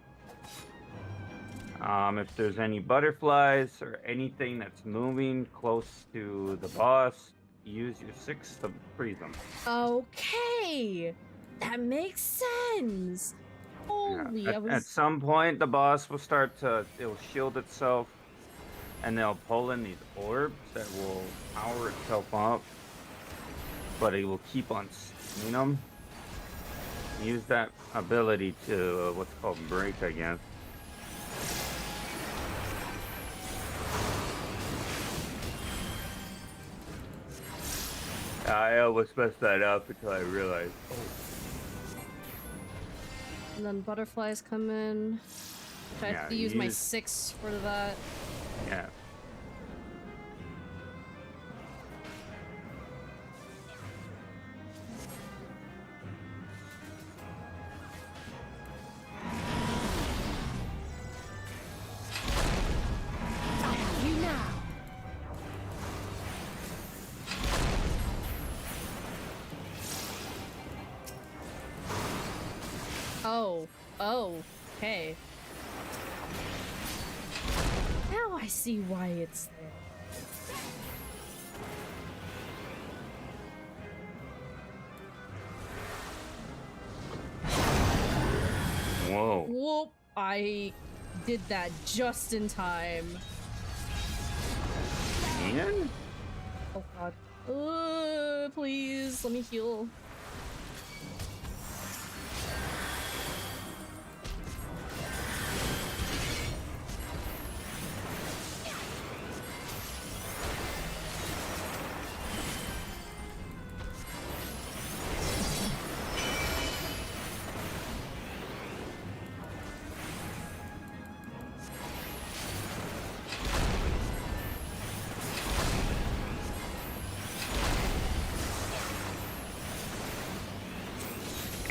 If there's any butterflies or anything that's moving close to the boss, use your 6 to freeze them. Okay, that makes sense. Holy, Yeah. At some point, the boss will it'll shield itself, and they'll pull in these orbs that will power itself up, but it will keep on stealing them. Use that ability to what's called break, I guess. I almost messed that up until I realized. And then butterflies come in. I have to use my 6 for that. Yeah. I have you now. Oh, okay. Now I see why it's there. Whoa. Whoop! I did that just in time. Man? Oh god. Please, let me heal.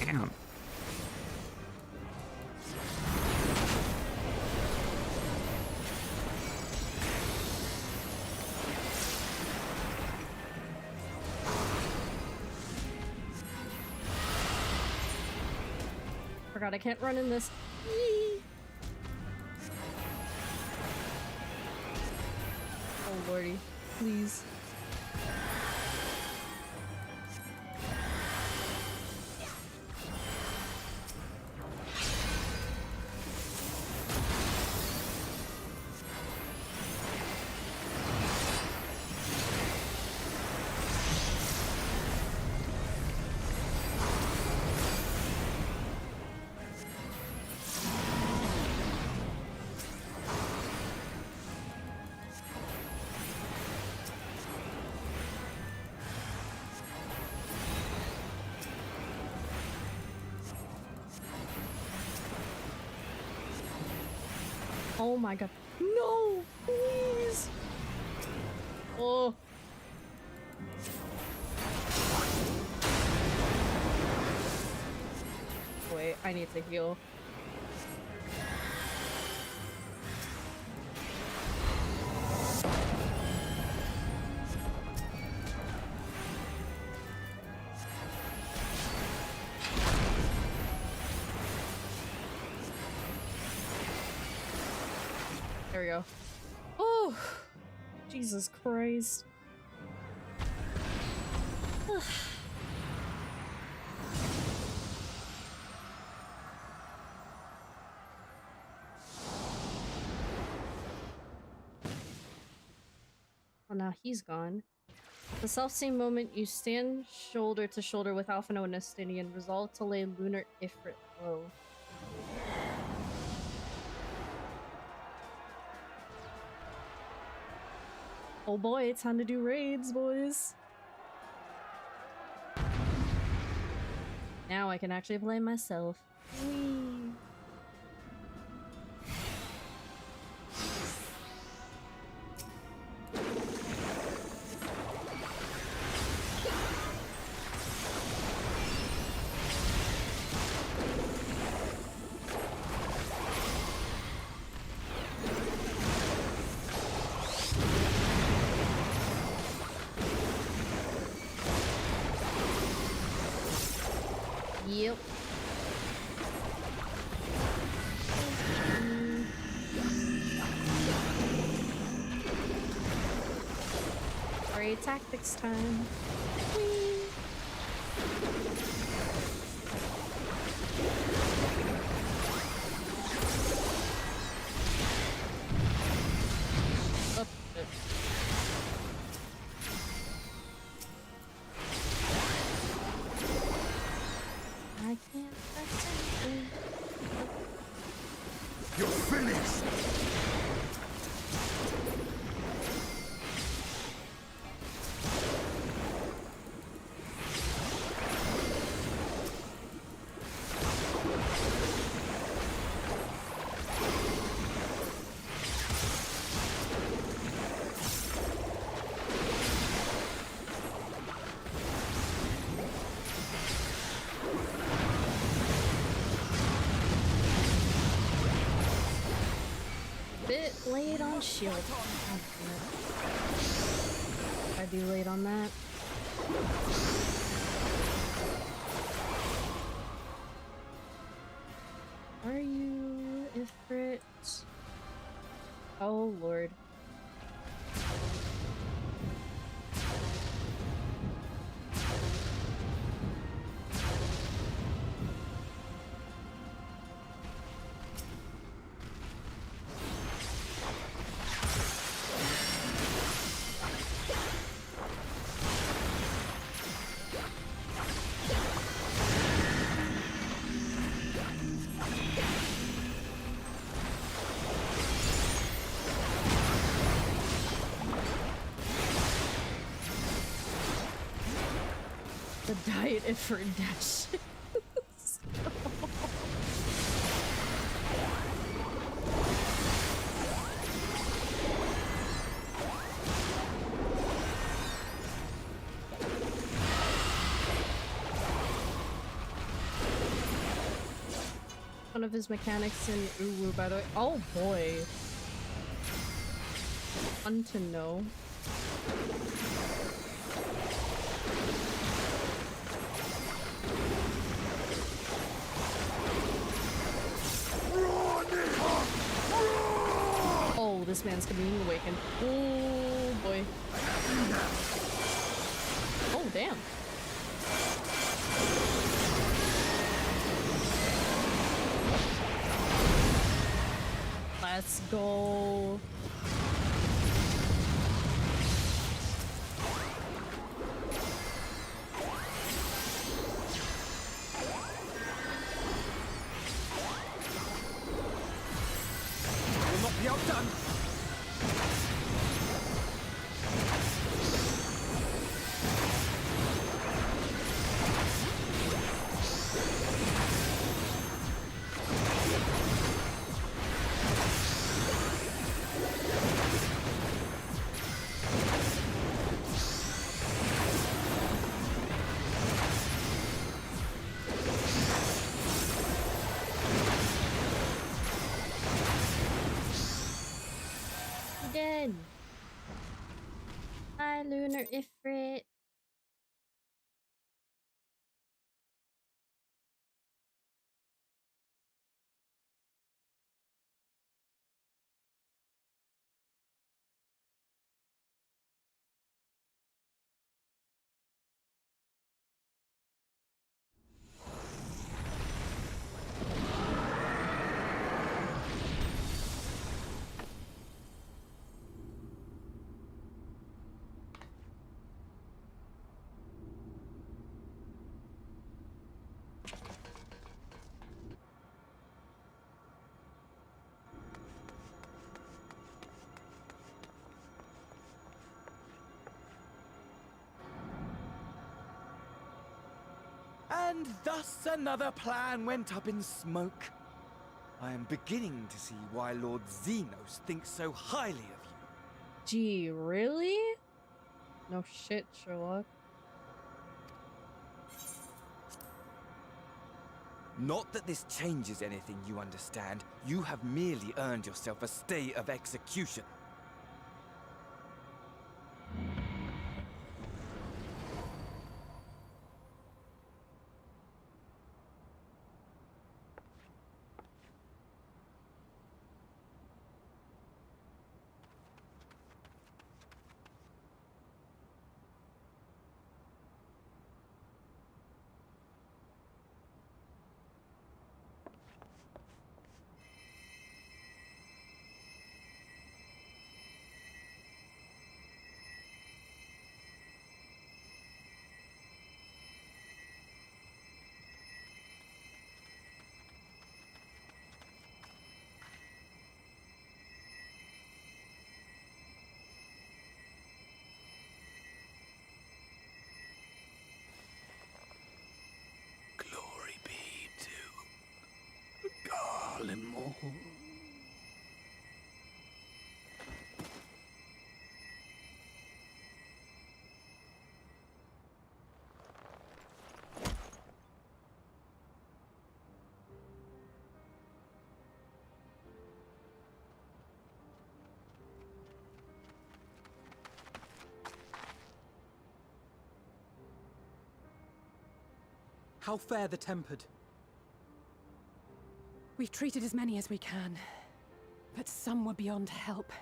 Damn. Forgot I can't run in this. Yee. Oh lordy, please. Oh my god. No! Please! Oh. Wait, I need to heal. There we go. Oh, Jesus Christ. Well, now he's gone. The self-same moment you stand shoulder to shoulder with Alphino and Estinian, resolved to lay Lunar Ifrit low. Oh boy, it's time to do raids, boys. Now I can actually play myself. Whee! Yep. Great tactics time. Whee! Up. I can't press anything. You're finished! Bit late on shield. I'd be late on that. Are you Ifrit? Oh lord. The diet Ifrit dash. One of his mechanics in Uwu, by the way. Oh boy. Fun to know. Oh, this man's being awakened. Oh boy. Oh damn. Let's go. Will not be outdone. Minor Ifrit. And thus another plan went up in smoke. I am beginning to see why Lord Xenos thinks so highly of you. Gee, really? No shit, Sherlock. Not that this changes anything, you understand. You have merely earned yourself a stay of execution. Glory be to Garlemore. How fare the tempered? We've treated as many as we can, but some were beyond help.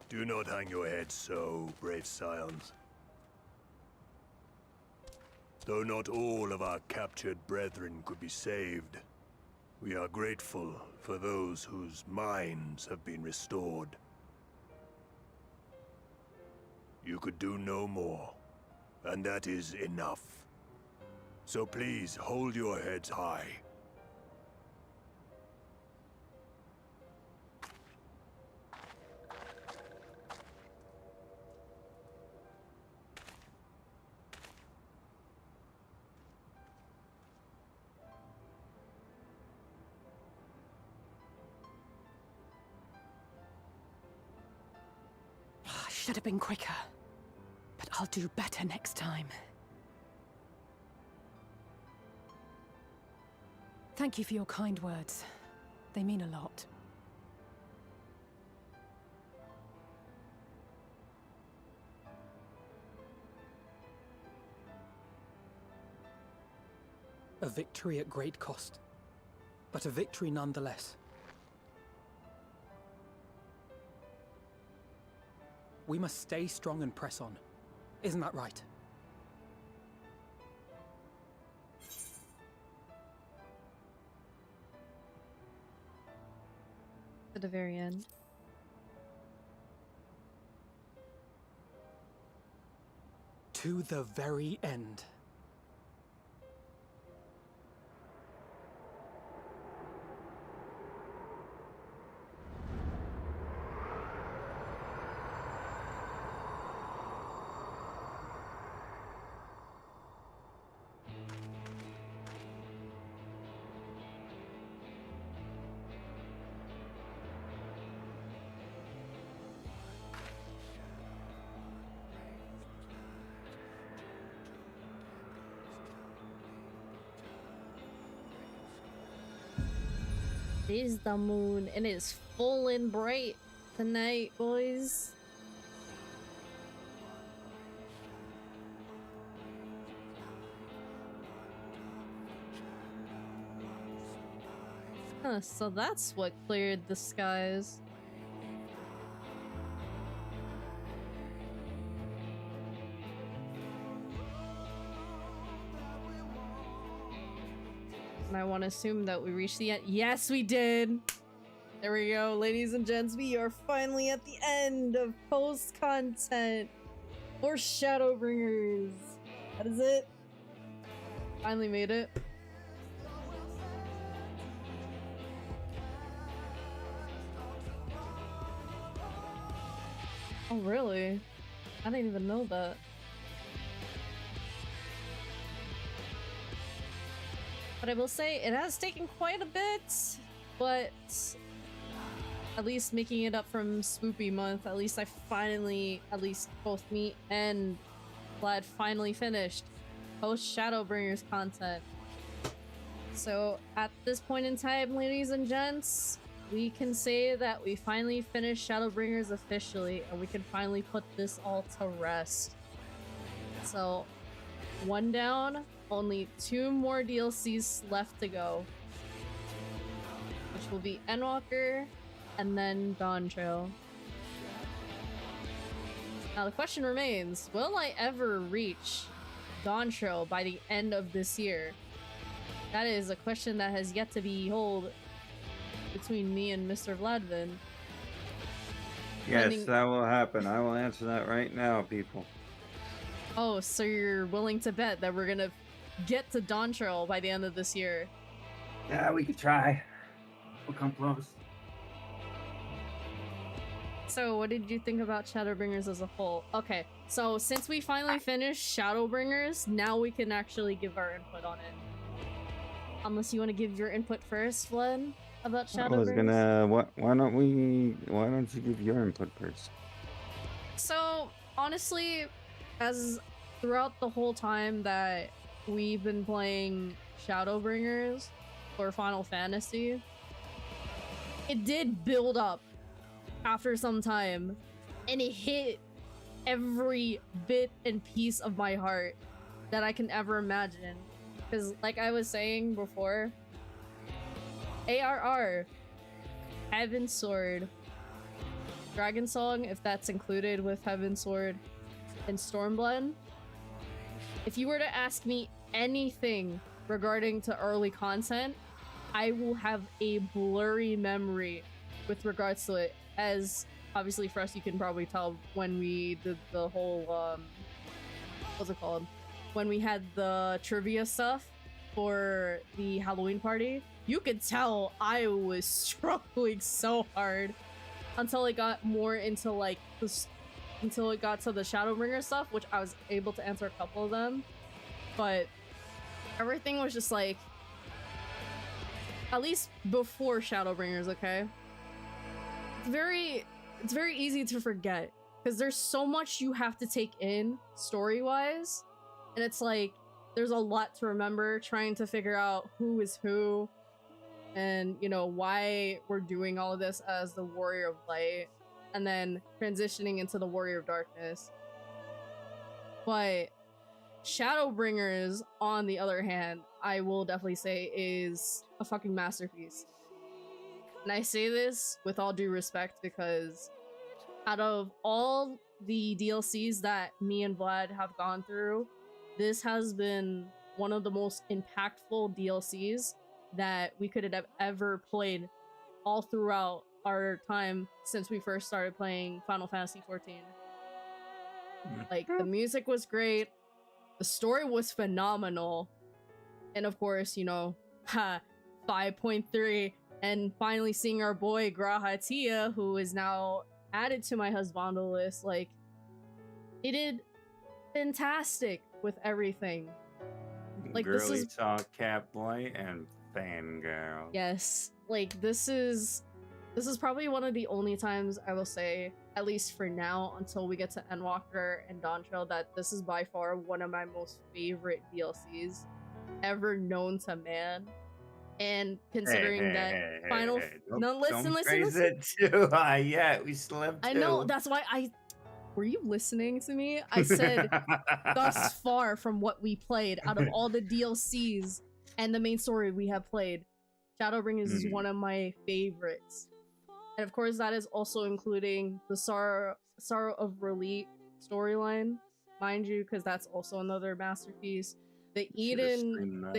Do not hang your heads so, brave scions. Though not all of our captured brethren could be saved, we are grateful for those whose minds have been restored. You could do no more, and that is enough. So please hold your heads high. I should have been quicker, but I'll do better next time. Thank you for your kind words. They mean a lot. A victory at great cost, but a victory nonetheless. We must stay strong and press on. Isn't that right? To the very end. To the very end. is the moon, and it's full and bright tonight, boys. Huh, so that's what cleared the skies. And I want to assume that we reached the end. Yes, we did! There we go, ladies and gents. We are finally at the end of post-content for Shadowbringers. That is it. Finally made it. Oh, really? I didn't even know that. But I will say, it has taken quite a bit, but at least making it up from Swoopy Month, at least I finally, at least both me and Vlad finally finished post-Shadowbringers content. So at this point in time, ladies and gents, we can say that we finally finished Shadowbringers officially, and we can finally put this all to rest. So, one down, only 2 more DLCs left to go, which will be Endwalker and then Dawn Trail. Now the question remains, will I ever reach Dawn Trail by the end of this year? That is a question that has yet to be held between me and Mr. Vladvin. Yes, that will happen. I will answer that right now, people. Oh, so you're willing to bet that we're gonna get to Dawn Trail by the end of this year? Yeah, we could try. We'll come close. So, what did you think about Shadowbringers as a whole? Okay, so since we finally finished Shadowbringers, now we can actually give our input on it. Unless you want to give your input first, Vlad, about Shadowbringers? I was gonna. Why don't you give your input first? So, honestly, as throughout the whole time that we've been playing Shadowbringers for Final Fantasy, it did build up after some time, and it hit every bit and piece of my heart that I can ever imagine. Because, like I was saying before, ARR, Heaven's Sword, Dragon Song, if that's included with Heaven's Sword, and Stormblood. If you were to ask me anything regarding to early content, I will have a blurry memory with regards to it. As obviously for us, you can probably tell when we did the whole what's it called? When we had the trivia stuff for the Halloween party, you could tell I was struggling so hard until it got more into like this, until it got to the Shadowbringer stuff, which I was able to answer a couple of them, but everything was just like, at least before Shadowbringers, okay? It's very easy to forget because there's so much you have to take in story-wise, and it's like there's a lot to remember trying to figure out who is who and, you know, why we're doing all of this as the Warrior of Light and then transitioning into the Warrior of Darkness. But Shadowbringers, on the other hand, I will definitely say is a fucking masterpiece. And I say this with all due respect because out of all the DLCs that me and Vlad have gone through, this has been one of the most impactful DLCs that we could have ever played all throughout our time since we first started playing Final Fantasy XIV. Like, the music was great, the story was phenomenal, and of course, you know, 5.3, and finally seeing our boy Graha Tia, who is now added to my husbando list, like, it did fantastic with everything. Like, Girly this is Talk, Catboy, and Fangirl. Yes, like this is probably one of the only times I will say, at least for now, until we get to Endwalker and Dawn Trail, that this is by far one of my most favorite DLCs ever known to man. And considering that final, no, listen, don't listen, praise listen. it too high yet. We still have 2. I know, that's why were you listening to me? I said thus far from what we played, out of all the DLCs and the main story we have played, Shadowbringers is one of my favorites. And of course that is also including the Sorrow of Relit storyline, mind you, because that's also another masterpiece. The Eden,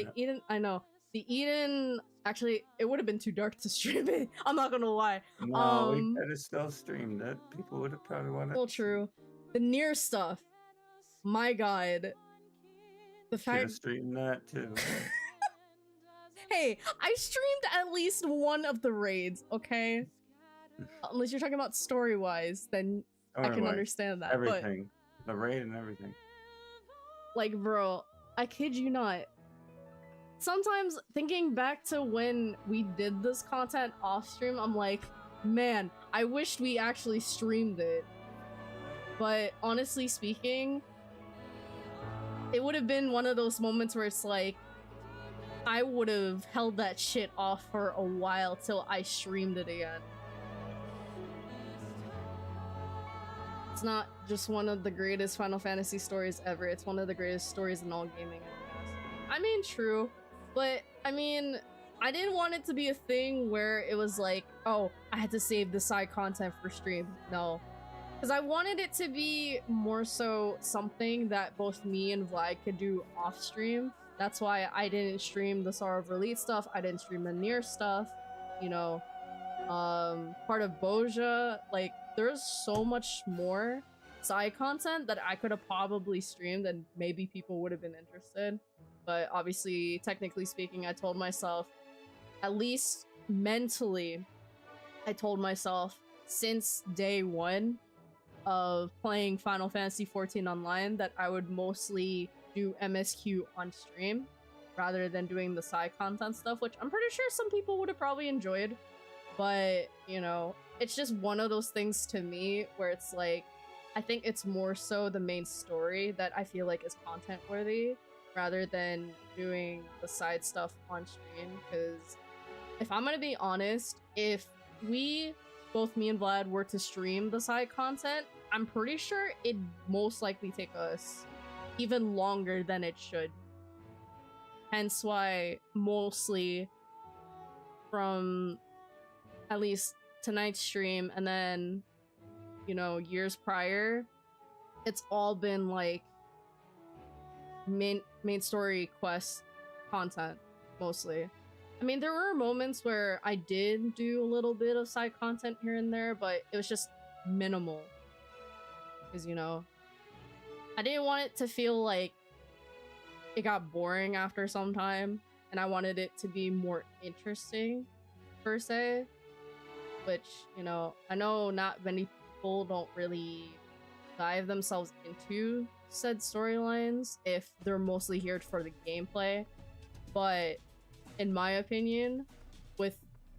I know. The Eden, actually, it would have been too dark to stream it. I'm not gonna lie. No, we could have still streamed it. People would have probably wanted. Well, true. The Nier stuff, my god. The fact streamed that too. Hey, I streamed at least one of the raids, okay? Unless you're talking about story-wise, then I can understand that. Everything, the raid and everything. Like, bro, I kid you not. Sometimes thinking back to when we did this content off stream, I'm like, man, I wished we actually streamed it. But honestly speaking, it would have been one of those moments where it's like, I would have held that shit off for a while till I streamed it again. It's not just one of the greatest Final Fantasy stories ever, it's one of the greatest stories in all gaming. I mean, true. But, I mean, I didn't want it to be a thing where it was like, oh, I had to save the side content for stream. No. Because I wanted it to be more so something that both me and Vlad could do off stream. That's why I didn't stream the Sorrow of Relit stuff, I didn't stream the Nier stuff, you know. Part of Boja, like, there's so much more side content that I could have probably streamed and maybe people would have been interested. But obviously, technically speaking, I told myself, at least mentally, I told myself since day one of playing Final Fantasy XIV Online that I would mostly do MSQ on stream rather than doing the side content stuff, which I'm pretty sure some people would have probably enjoyed. But, you know, it's just one of those things to me where it's like, I think it's more so the main story that I feel like is content worthy, rather than doing the side stuff on stream. Because if I'm gonna be honest, if we, both me and Vlad, were to stream the side content, I'm pretty sure it'd most likely take us even longer than it should. Hence why mostly from at least tonight's stream and then, you know, years prior, it's all been like main story quest content mostly. I mean, there were moments where I did do a little bit of side content here and there, but it was just minimal. Because, you know, I didn't want it to feel like it got boring after some time, and I wanted it to be more interesting, per se. Which, you know, I know not many people don't really dive themselves into said storylines if they're mostly here for the gameplay, but in my opinion, with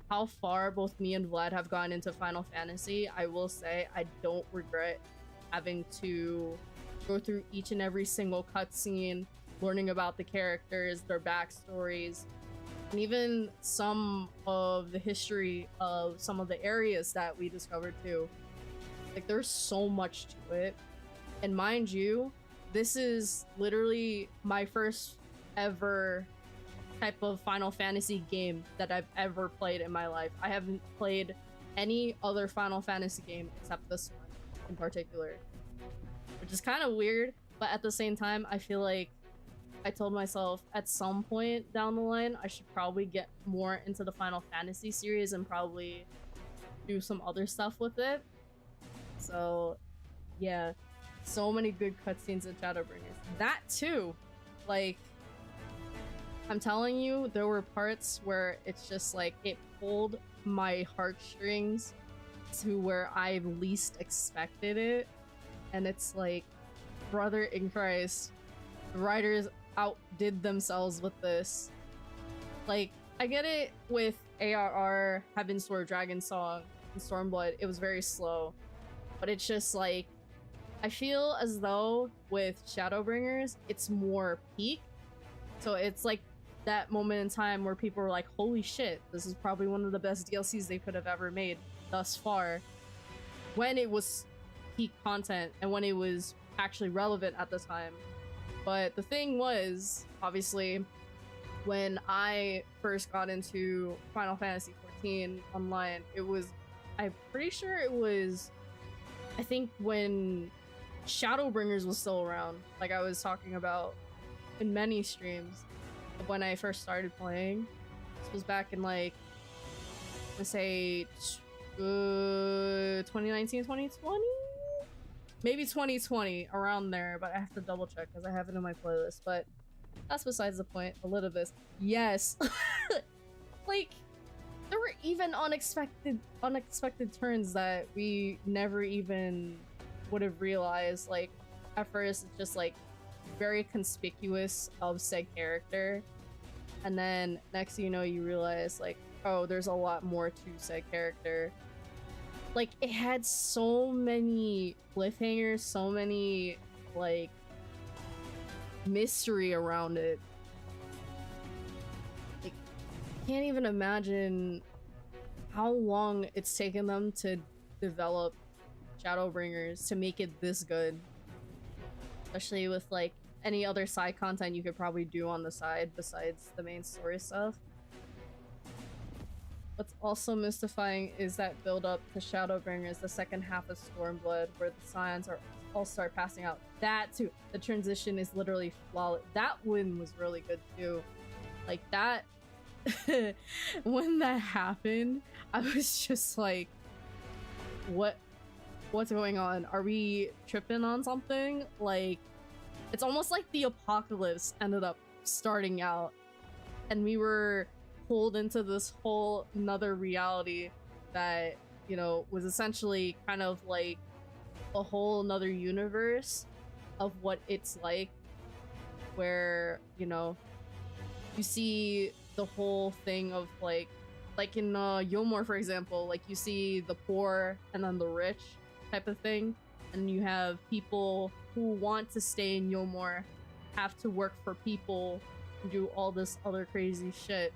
how far both me and Vlad have gone into Final Fantasy, I will say I don't regret having to go through each and every single cutscene, learning about the characters, their backstories, and even some of the history of some of the areas that we discovered too. Like, there's so much to it. And mind you, this is literally my first ever type of Final Fantasy game that I've ever played in my life. I haven't played any other Final Fantasy game except this one in particular. Which is kind of weird, but at the same time, I feel like I told myself at some point down the line, I should probably get more into the Final Fantasy series and probably do some other stuff with it. So, yeah, so many good cutscenes in Shadowbringers. That too, like, I'm telling you, there were parts where it's just like, it pulled my heartstrings to where I least expected it. And it's like, brother in Christ, the writers outdid themselves with this. Like, I get it with ARR, Heaven's Sword, Dragon Song, and Stormblood, it was very slow. But it's just like, I feel as though with Shadowbringers, it's more peak. So it's like that moment in time where people were like, holy shit, this is probably one of the best DLCs they could have ever made thus far, when it was peak content and when it was actually relevant at the time. But the thing was, obviously, when I first got into Final Fantasy XIV online, it was, I'm pretty sure it was, I think when Shadowbringers was still around, like I was talking about in many streams of when I first started playing. This was back in like, let's say 2019, 2020? Maybe 2020, around there, but I have to double check because I have it in my playlist, but that's besides the point. A little bit. Yes. Like, there were even unexpected turns that we never even would have realized. Like, at first, it's just like very conspicuous of said character, and then next thing you know, you realize like, oh, there's a lot more to said character. Like, it had so many cliffhangers, so many like mystery around it. Like, can't even imagine how long it's taken them to develop Shadowbringers to make it this good. Especially with like any other side content you could probably do on the side besides the main story stuff. What's also mystifying is that build up to Shadowbringers, the second half of Stormblood, where the Scions all start passing out. That too, the transition is literally flawless. That win was really good too. Like that, when that happened, I was just like, what's going on? Are we tripping on something? Like, it's almost like the apocalypse ended up starting out, and we were pulled into this whole another reality that, you know, was essentially kind of like a whole another universe of what it's like, where, you know, you see the whole thing of like in Yomor, for example, like you see the poor and then the rich type of thing, and you have people who want to stay in Yomor have to work for people and do all this other crazy shit.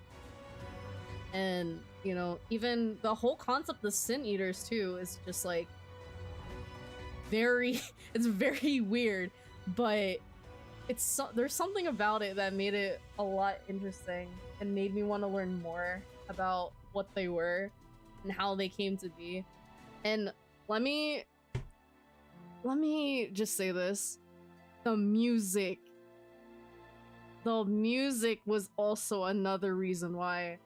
And, you know, even the whole concept of Sin Eaters too is just like very, it's very weird, but it's there's something about it that made it a lot interesting and made me want to learn more about what they were and how they came to be. And let me just say this, the music was also another reason why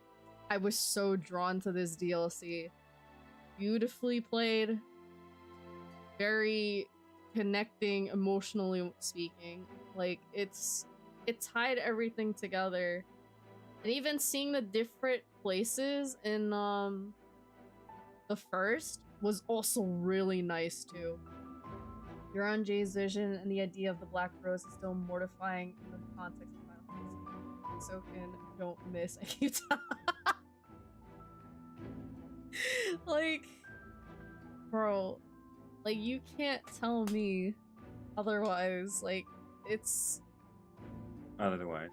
I was so drawn to this DLC. Beautifully played, very connecting, emotionally speaking. Like, it tied everything together. And even seeing the different places in the first was also really nice too. You're on Jay's vision, and the idea of the Black Rose is still mortifying in the context of Final Fantasy. So can don't miss. I keep like, bro, like, you can't tell me otherwise. Like, it's Otherwise,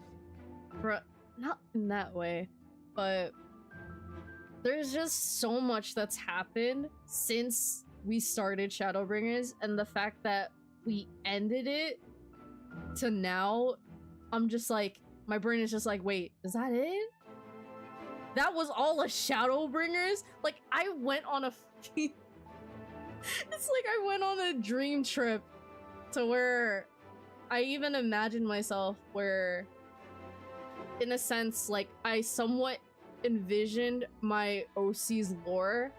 bro, not in that way, but there's just so much that's happened since we started Shadowbringers, and the fact that we ended it to now, I'm just like, my brain is just like, wait, is that it? That was all a Shadowbringers? Like, I went on a it's like I went on a dream trip to where I even imagined myself where, in a sense, like, I somewhat envisioned my OC's lore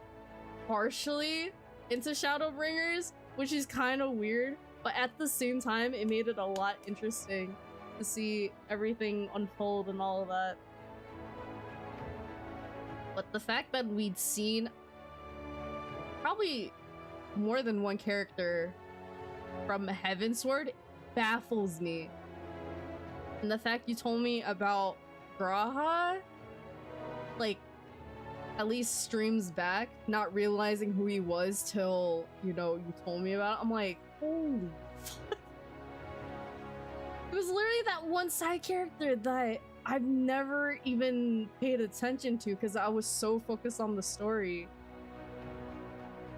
partially into Shadowbringers, which is kind of weird, but at the same time, it made it a lot interesting to see everything unfold and all of that. But the fact that we'd seen probably more than one character from Heavensward baffles me. And the fact you told me about Graha, like, at least streams back, not realizing who he was till, you know, you told me about it, I'm like, holy fuck. It was literally that one side character that I've never even paid attention to because I was so focused on the story.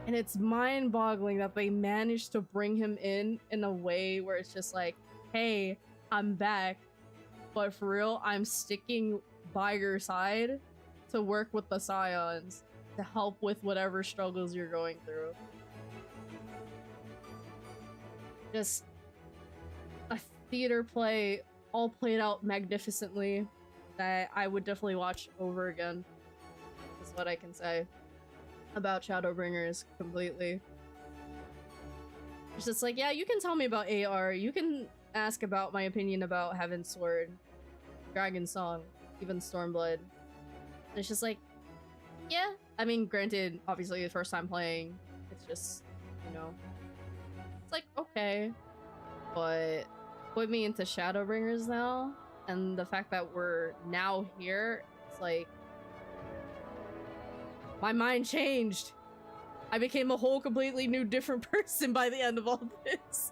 And it's mind-boggling that they managed to bring him in a way where it's just like, hey, I'm back, but for real, I'm sticking by your side to work with the Scions to help with whatever struggles you're going through. Just a theater play all played out magnificently that I would definitely watch over again, is what I can say about Shadowbringers completely. It's just like, yeah, you can tell me about AR, you can ask about my opinion about Heaven's Sword, Dragon's Song, even Stormblood. And it's just like, yeah, I mean, granted, obviously the first time playing, it's just, you know, it's like, okay, but put me into Shadowbringers now, and the fact that we're now here, it's like, my mind changed. I became a whole completely new different person by the end of all this.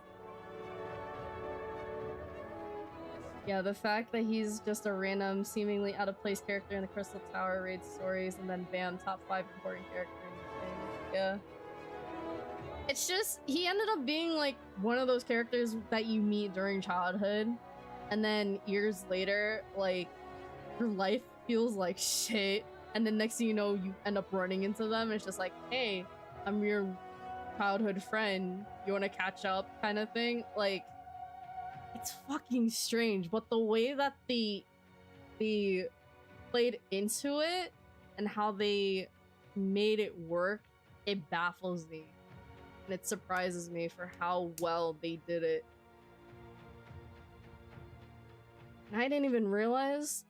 Yeah, the fact that he's just a random, seemingly out of place character in the Crystal Tower raid stories, and then bam, top 5 important character in the thing. Yeah. It's just, he ended up being like one of those characters that you meet during childhood, and then years later, like, your life feels like shit, and then next thing you know, you end up running into them, and it's just like, hey, I'm your childhood friend, you want to catch up kind of thing. Like, it's fucking strange, but the way that they played into it and how they made it work, it baffles me. And it surprises me for how well they did it. And I didn't even realize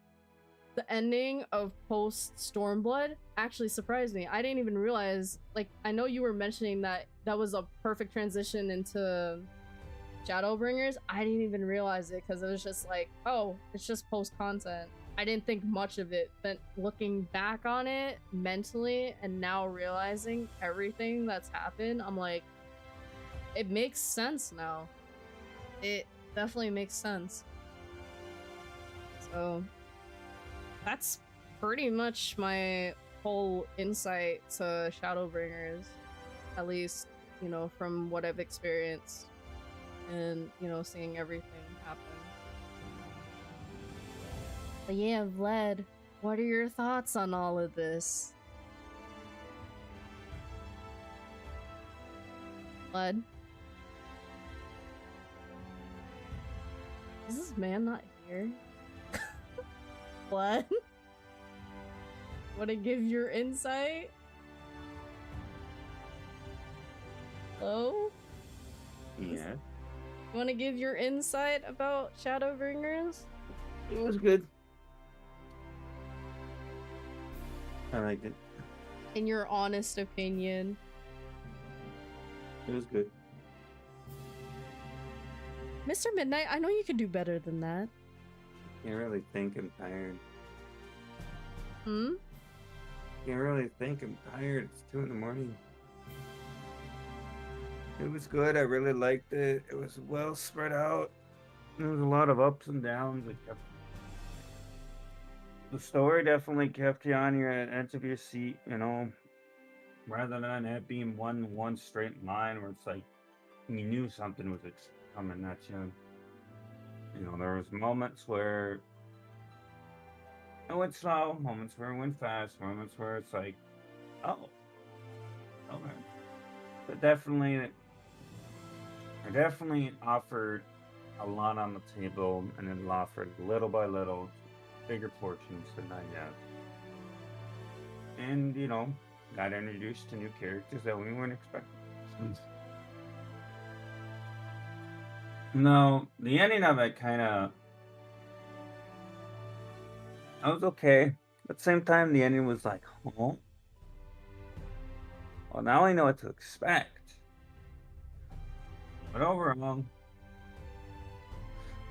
the ending of Post-Stormblood actually surprised me. I didn't even realize, like, I know you were mentioning that that was a perfect transition into Shadowbringers. I didn't even realize it because it was just like, oh, it's just post-content. I didn't think much of it, but looking back on it mentally and now realizing everything that's happened, I'm like, it makes sense now. It definitely makes sense. So that's pretty much my whole insight to Shadowbringers, at least, you know, from what I've experienced and, you know, seeing everything happen. But yeah, Vlad, what are your thoughts on all of this? Vlad? Is this man not here? What? Want to give your insight? Hello? Yeah. Want to give your insight about Shadowbringers? It was good. I liked it. In your honest opinion. It was good. Mr. Midnight, I know you can do better than that. Can't really think, I'm tired. Hmm? Can't really think, I'm tired. It's 2 in the morning. It was good. I really liked it. It was well spread out. There was a lot of ups and downs. The story definitely kept you on your edge of your seat, you know, rather than it being one straight line where it's like you knew something was coming at you. You know, there was moments where it went slow, moments where it went fast, moments where it's like, oh, okay. But definitely, I definitely offered a lot on the table, and it offered little by little bigger portions than I had. And, you know, got introduced to new characters that we weren't expecting. No, the ending of it kind of, I was okay. At the same time, the ending was like, oh. Well, now I know what to expect. But overall,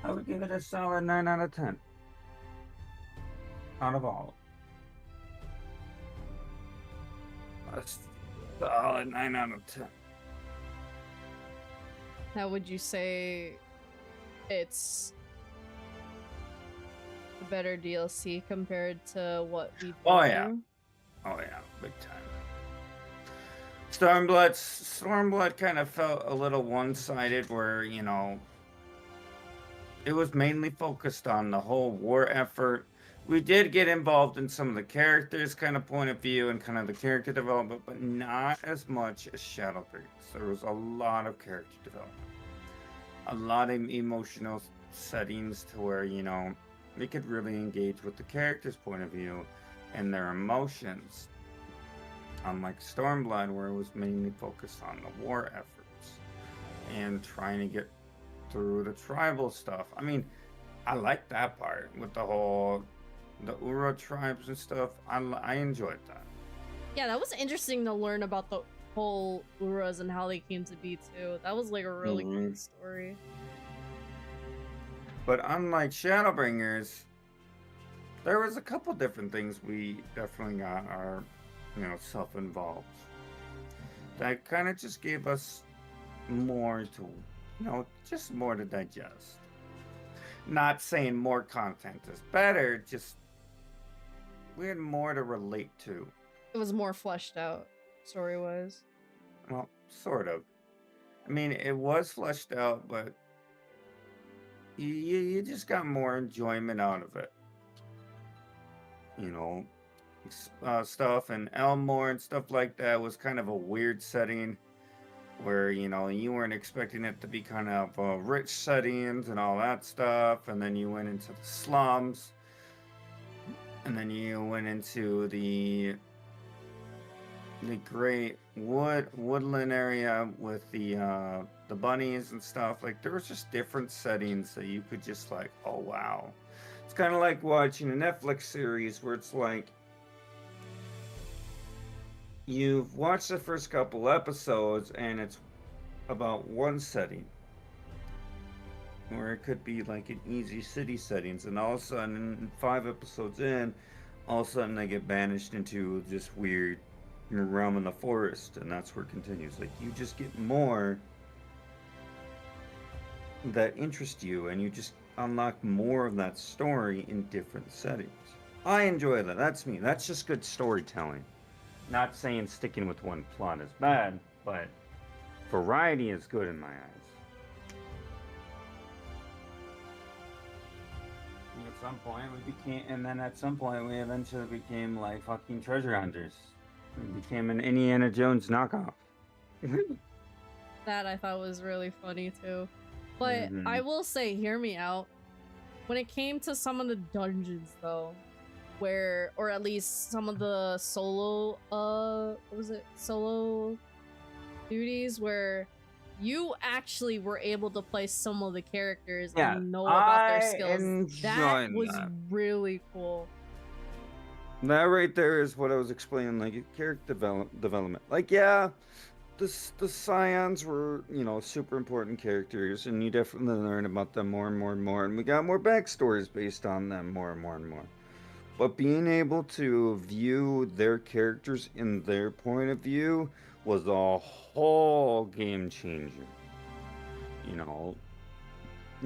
I would give it a solid 9 out of 10. Out of all. A solid 9 out of 10. How would you say it's the better DLC compared to what we. Oh yeah, oh yeah, big time. Stormblood kind of felt a little one-sided, where you know it was mainly focused on the whole war effort. We did get involved in some of the characters' kind of point of view and kind of the character development, but not as much as Shadowbringers. There was a lot of character development, a lot of emotional settings to where, you know, we could really engage with the character's point of view and their emotions. Unlike Stormblood, where it was mainly focused on the war efforts and trying to get through the tribal stuff. I mean, I like that part with the Ura tribes and stuff. I enjoyed that. Yeah, that was interesting to learn about the whole Uras and how they came to be too. That was like a really good story. But unlike Shadowbringers, there was a couple different things we definitely got our, you know, self-involved. That kind of just gave us more to, you know, just more to digest. Not saying more content is better, just we had more to relate to. It was more fleshed out, story-wise. Well, sort of. I mean, it was fleshed out, but you just got more enjoyment out of it. You know, stuff in Elmore and stuff like that was kind of a weird setting where, you know, you weren't expecting it to be kind of rich settings and all that stuff, and then you went into the slums, and then you went into the great woodland area with the bunnies and stuff. Like, there was just different settings that you could just like, oh wow. It's kind of like watching a Netflix series where it's like you've watched the first couple episodes and it's about one setting, or it could be like an easy city settings, and all of a sudden 5 episodes in, all of a sudden they get banished into this weird realm in the forest, and that's where it continues. Like, you just get more that interest you, and you just unlock more of that story in different settings. I enjoy that. That's me. That's just good storytelling. Not saying sticking with one plot is bad, but variety is good in my eyes. At some point we became, and then at some point we eventually became like fucking treasure hunters. We became an Indiana Jones knockoff. That I thought was really funny too. But I will say, hear me out. When it came to some of the dungeons though, where, or at least some of the solo, solo duties where you actually were able to play some of the characters and know about their skills. That was really cool. That right there is what I was explaining, like character development. Like, yeah, the Scions were, you know, super important characters, and you definitely learn about them more and more and more, and we got more backstories based on them more and more and more. But being able to view their characters in their point of view was a whole game changer. You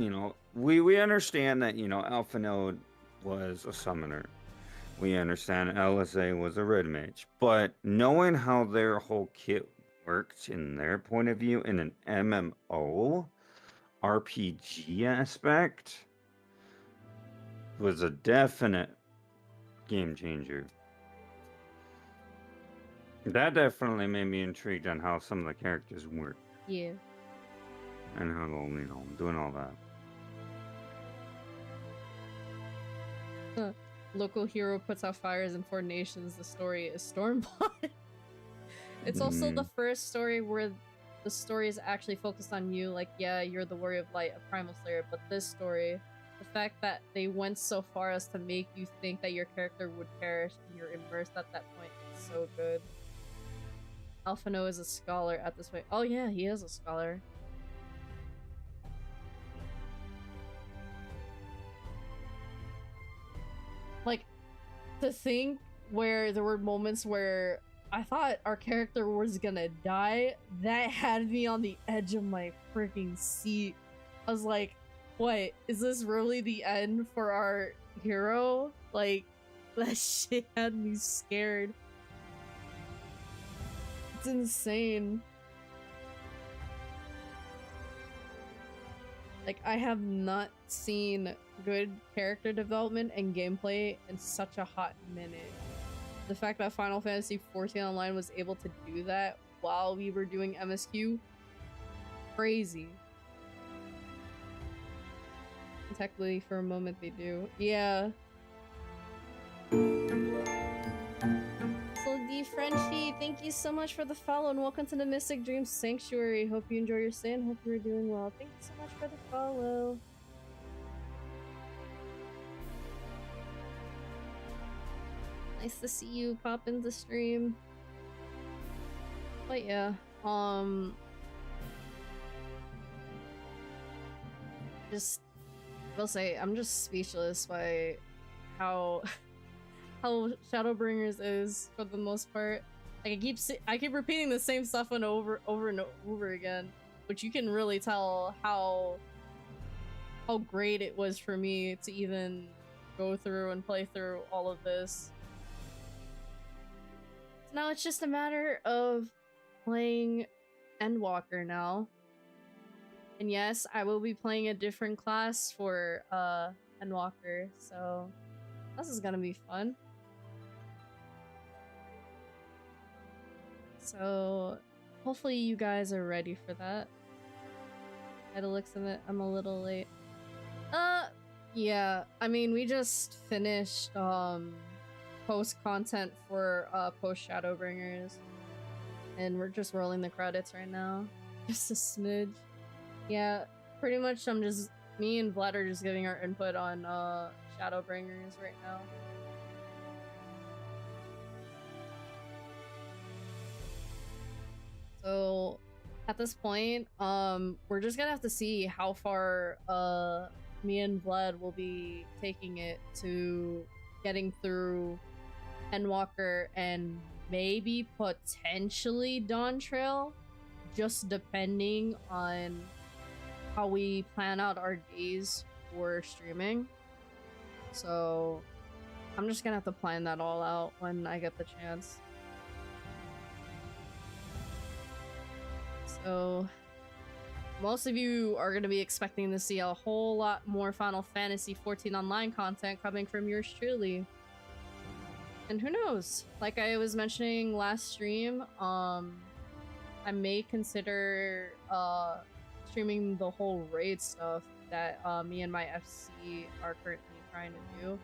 know, we understand that, you know, Alpha Node was a summoner. We understand LSA was a red mage. But knowing how their whole kit worked in their point of view in an MMO RPG aspect was a definite game changer. That definitely made me intrigued on how some of the characters work. Yeah. And how, you know, doing all that. Local hero puts out fires in 4 nations. The story is Stormblood. It's also the first story where the story is actually focused on you. Like, yeah, you're the Warrior of Light, a Primal Slayer, but this story, the fact that they went so far as to make you think that your character would perish and you're immersed at that point is so good. Alphino is a scholar at this point. Oh yeah, he is a scholar. Like, to think where there were moments where I thought our character was gonna die, that had me on the edge of my freaking seat. I was like, what? Is this really the end for our hero, like, that shit had me scared. It's insane. Like, I have not seen good character development and gameplay in such a hot minute. The fact that Final Fantasy XIV Online was able to do that while we were doing MSQ, crazy. Technically, for a moment they do. Yeah. Sluggy Frenchie, thank you so much for the follow and welcome to the Mystic Dream Sanctuary. Hope you enjoy your stay and hope you're doing well. Thank you so much for the follow. Nice to see you pop in the stream. But yeah, just I'll say I'm just speechless by how Shadowbringers is for the most part. Like I keep repeating the same stuff over and over again, but you can really tell how great it was for me to even go through and play through all of this. So now it's just a matter of playing Endwalker now. And yes, I will be playing a different class for Endwalker, so this is gonna be fun. So hopefully you guys are ready for that. By the looks of it, I'm a little late. Yeah, I mean, we just finished post content for Post-Shadowbringers, and we're just rolling the credits right now. Just a smidge. Yeah, pretty much me and Vlad are just giving our input on Shadowbringers right now. So at this point, we're just gonna have to see how far me and Vlad will be taking it to getting through Endwalker and maybe potentially Dawn Trail, just depending on how we plan out our days for streaming. So I'm just gonna have to plan that all out when I get the chance. So most of you are going to be expecting to see a whole lot more Final Fantasy XIV Online content coming from yours truly. And who knows? Like I was mentioning last stream, I may consider streaming the whole raid stuff that me and my FC are currently trying to do,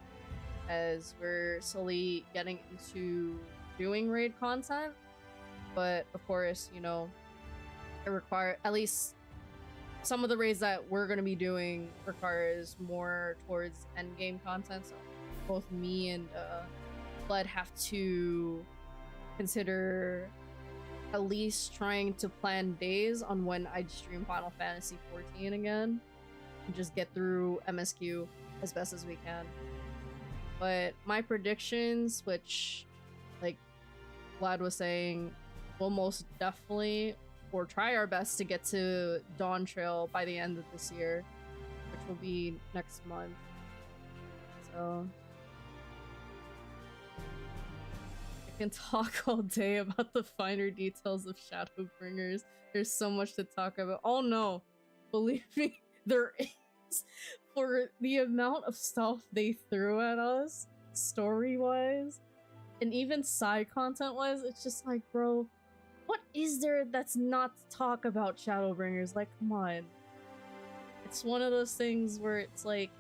as we're slowly getting into doing raid content. But of course, you know, it requires, at least some of the raids that we're going to be doing requires more towards endgame content, so both me and Blood have to consider at least trying to plan days on when I'd stream Final Fantasy XIV again and just get through MSQ as best as we can. But my predictions, which like Vlad was saying, will most definitely or try our best to get to Dawn Trail by the end of this year, which will be next month. So I can talk all day about the finer details of Shadowbringers. There's so much to talk about. Oh no, believe me, there is. For the amount of stuff they threw at us, story-wise, and even side content-wise, it's just like, bro, what is there that's not to talk about Shadowbringers? Like, come on. It's one of those things where it's like,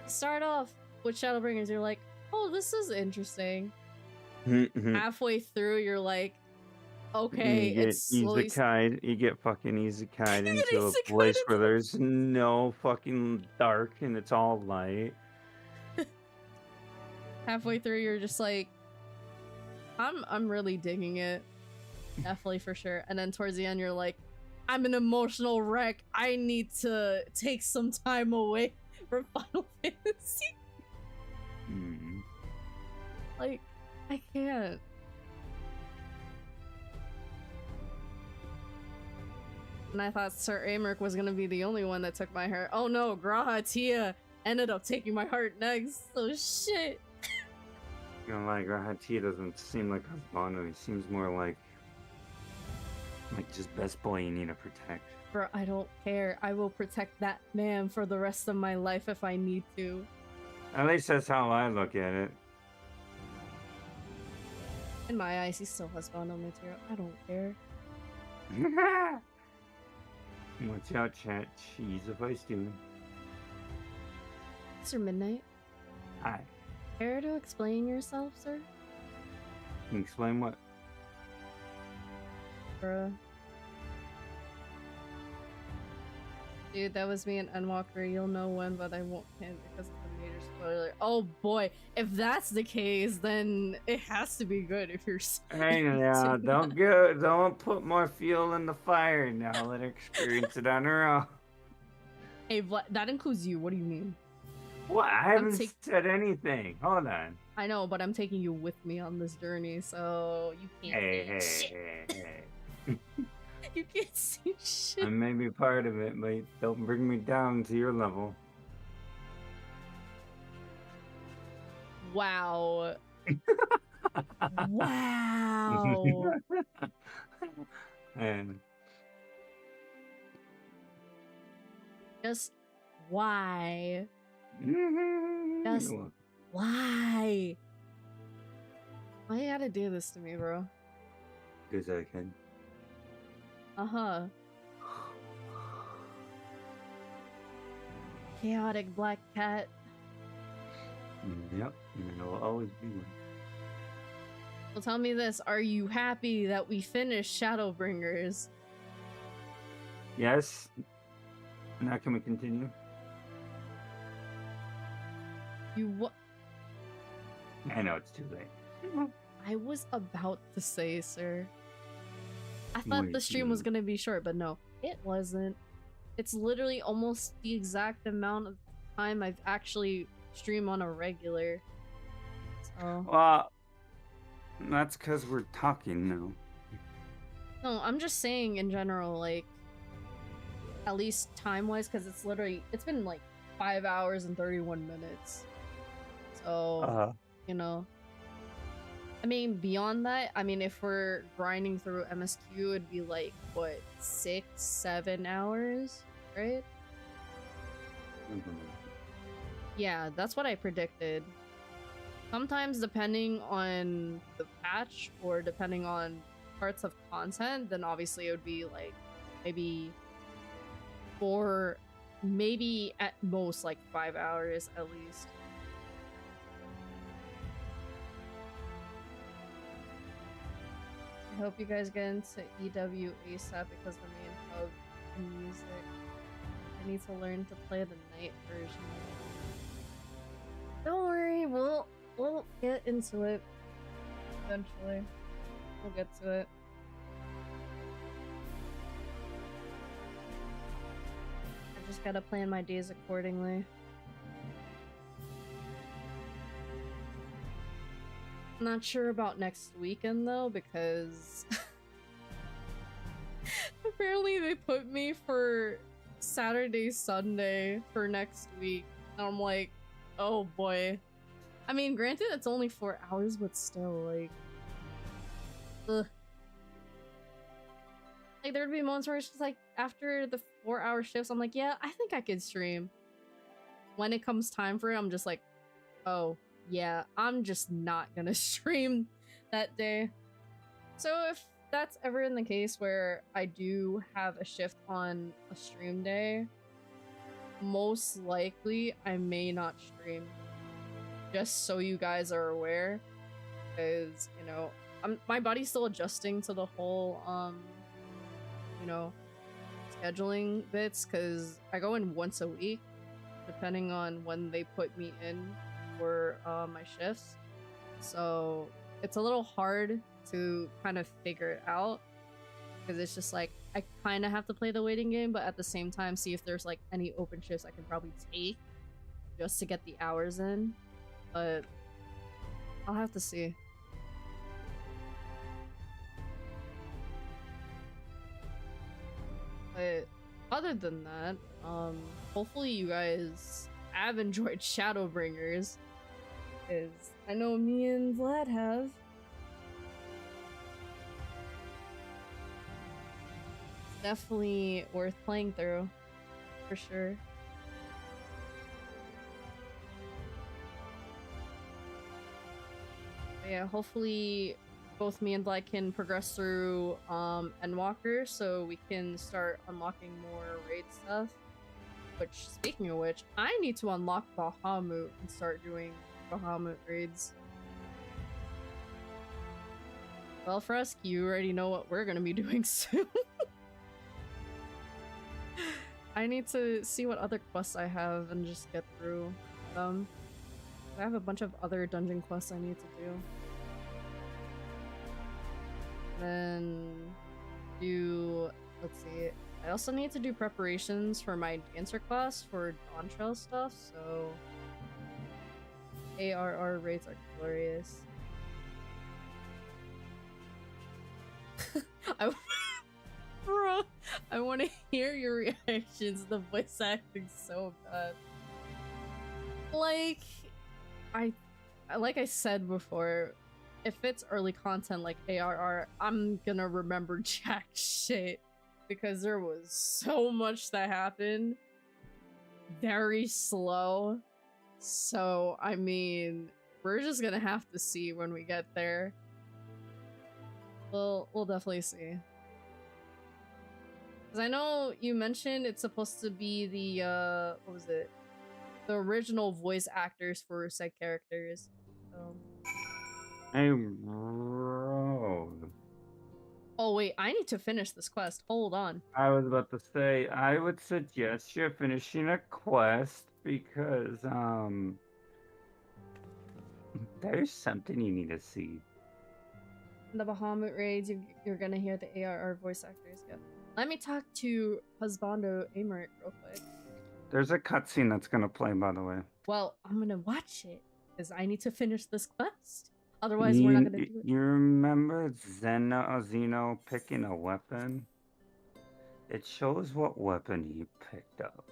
start off with Shadowbringers, you're like, oh, this is interesting. Halfway through, you're like, okay, you get it's slowly... you get fucking isekai'd into a place where there's no fucking dark and it's all light. Halfway through, you're just like, I'm really digging it. Definitely, for sure. And then towards the end, you're like, I'm an emotional wreck. I need to take some time away from Final Fantasy. Like, I can't. And I thought Sir Amric was gonna be the only one that took my hair. Oh no, Graha's here. ended up taking my heart next. So shit. You know, like Rahati doesn't seem like Husbando. He seems more like just best boy you need to protect. Bro, I don't care. I will protect that man for the rest of my life if I need to. At least that's how I look at it. In my eyes, he still has Husbando material. I don't care. Watch out, chat. She's a vice doing. Mr. Midnight. Hi. Care to explain yourself, sir? Can you explain what? Bruh. Dude, that was me in Endwalker. You'll know when, but I won't hint because it's a major spoiler. Oh boy, if that's the case, then it has to be good if you're Hey now, don't put more fuel in the fire now. Let her experience it on her own. Hey, that includes you. What do you mean? What? I haven't said anything. Hold on. I know, but I'm taking you with me on this journey, so you can't Hey. You can't see shit. I may be part of it, but don't bring me down to your level. Wow. Wow. And just why? Mm-hmm. Just why? Why you gotta do this to me, bro? Because I can. Uh-huh. Chaotic black cat. Yep, and it'll always be one. Well, tell me this. Are you happy that we finished Shadowbringers? Yes. Now can we continue? You what? I know it's too late. I was about to say, sir. I thought the stream was gonna be short, but no, it wasn't. It's literally almost the exact amount of time I've actually streamed on a regular. So. Well, that's because we're talking now. No, I'm just saying in general, like, at least time-wise, because it's been like 5 hours and 31 minutes. So, you know. I mean, beyond that, I mean, if we're grinding through MSQ, it'd be like, what, 6-7 hours, right? Yeah, that's what I predicted. Sometimes, depending on the patch, or depending on parts of content, then obviously it would be like, maybe 4, maybe at most like 5 hours at least. I hope you guys get into EW ASAP because the main hub in music. I need to learn to play the night version. Don't worry, we'll get into it eventually. We'll get to it. I just gotta plan my days accordingly. Not sure about next weekend though, because apparently they put me for Saturday, Sunday for next week. And I'm like, oh boy. I mean, granted, it's only 4 hours, but still, like, ugh. Like, there'd be moments where it's just like, after the 4-hour shifts, I'm like, yeah, I think I could stream. When it comes time for it, I'm just like, oh, yeah, I'm just not gonna stream that day. So if that's ever in the case where I do have a shift on a stream day, most likely I may not stream. Just so you guys are aware. Because, you know, my body's still adjusting to the whole, you know, scheduling bits, because I go in once a week, depending on when they put me in for my shifts. So it's a little hard to kind of figure it out, because it's just like I kind of have to play the waiting game, but at the same time see if there's like any open shifts I can probably take just to get the hours in. But I'll have to see. But other than that, hopefully you guys I've enjoyed Shadowbringers. Because I know me and Vlad have. Definitely worth playing through. For sure. But yeah, hopefully both me and Vlad can progress through Endwalker so we can start unlocking more raid stuff. Which, speaking of which, I need to unlock Bahamut and start doing Bahamut raids. Well, Fresk, you already know what we're gonna be doing soon. I need to see what other quests I have and just get through them. I have a bunch of other dungeon quests I need to do. Then do, let's see, I also need to do preparations for my dancer class for Dawn Trail stuff, so ARR raids are glorious. Bro, I want to hear your reactions. The voice acting's so bad. Like I said before, if it's early content like ARR, I'm gonna remember jack shit because there was so much that happened very slow. So, I mean, we're just gonna have to see when we get there. We'll definitely see. Because I know you mentioned it's supposed to be the, what was it? The original voice actors for said characters. Hey, bro. Oh wait, I need to finish this quest. Hold on. I was about to say, I would suggest you finishing a quest because, there's something you need to see. In the Bahamut raids, you're gonna hear the ARR voice actors go. Let me talk to Husbando Amrit real quick. There's a cutscene that's gonna play, by the way. Well, I'm gonna watch it because I need to finish this quest. Otherwise, we're not gonna do it. You remember Zeno picking a weapon? It shows what weapon he picked up.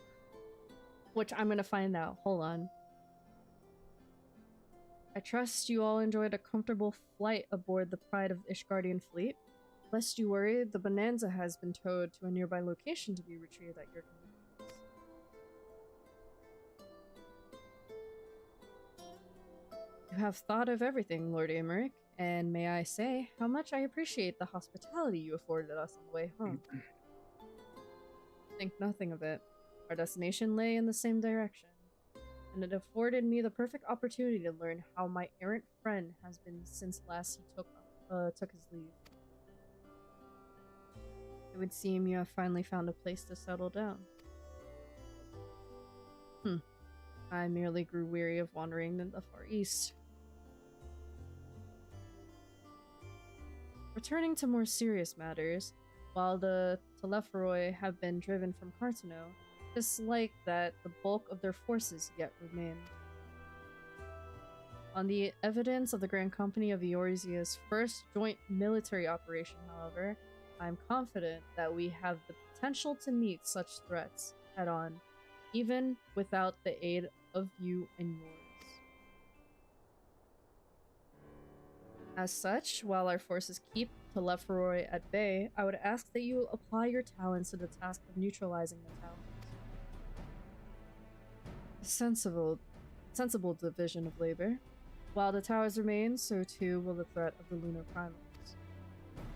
Which I'm gonna find out. Hold on. I trust you all enjoyed a comfortable flight aboard the Pride of Ishgardian fleet. Lest you worry, the Bonanza has been towed to a nearby location to be retrieved at your convenience. You have thought of everything, Lord Amaric, and may I say how much I appreciate the hospitality you afforded us on the way home. Think nothing of it. Our destination lay in the same direction, and it afforded me the perfect opportunity to learn how my errant friend has been since last he took his leave. It would seem you have finally found a place to settle down. I merely grew weary of wandering in the Far East. Returning to more serious matters, while the Telepharoi have been driven from Cartano, it's like that the bulk of their forces yet remain. On the evidence of the Grand Company of Eorzea's first joint military operation, however, I'm confident that we have the potential to meet such threats head-on, even without the aid of you and yours. As such, while our forces keep Telepharoi at bay, I would ask that you apply your talents to the task of neutralizing the towers. A sensible division of labor. While the towers remain, so too will the threat of the lunar primals.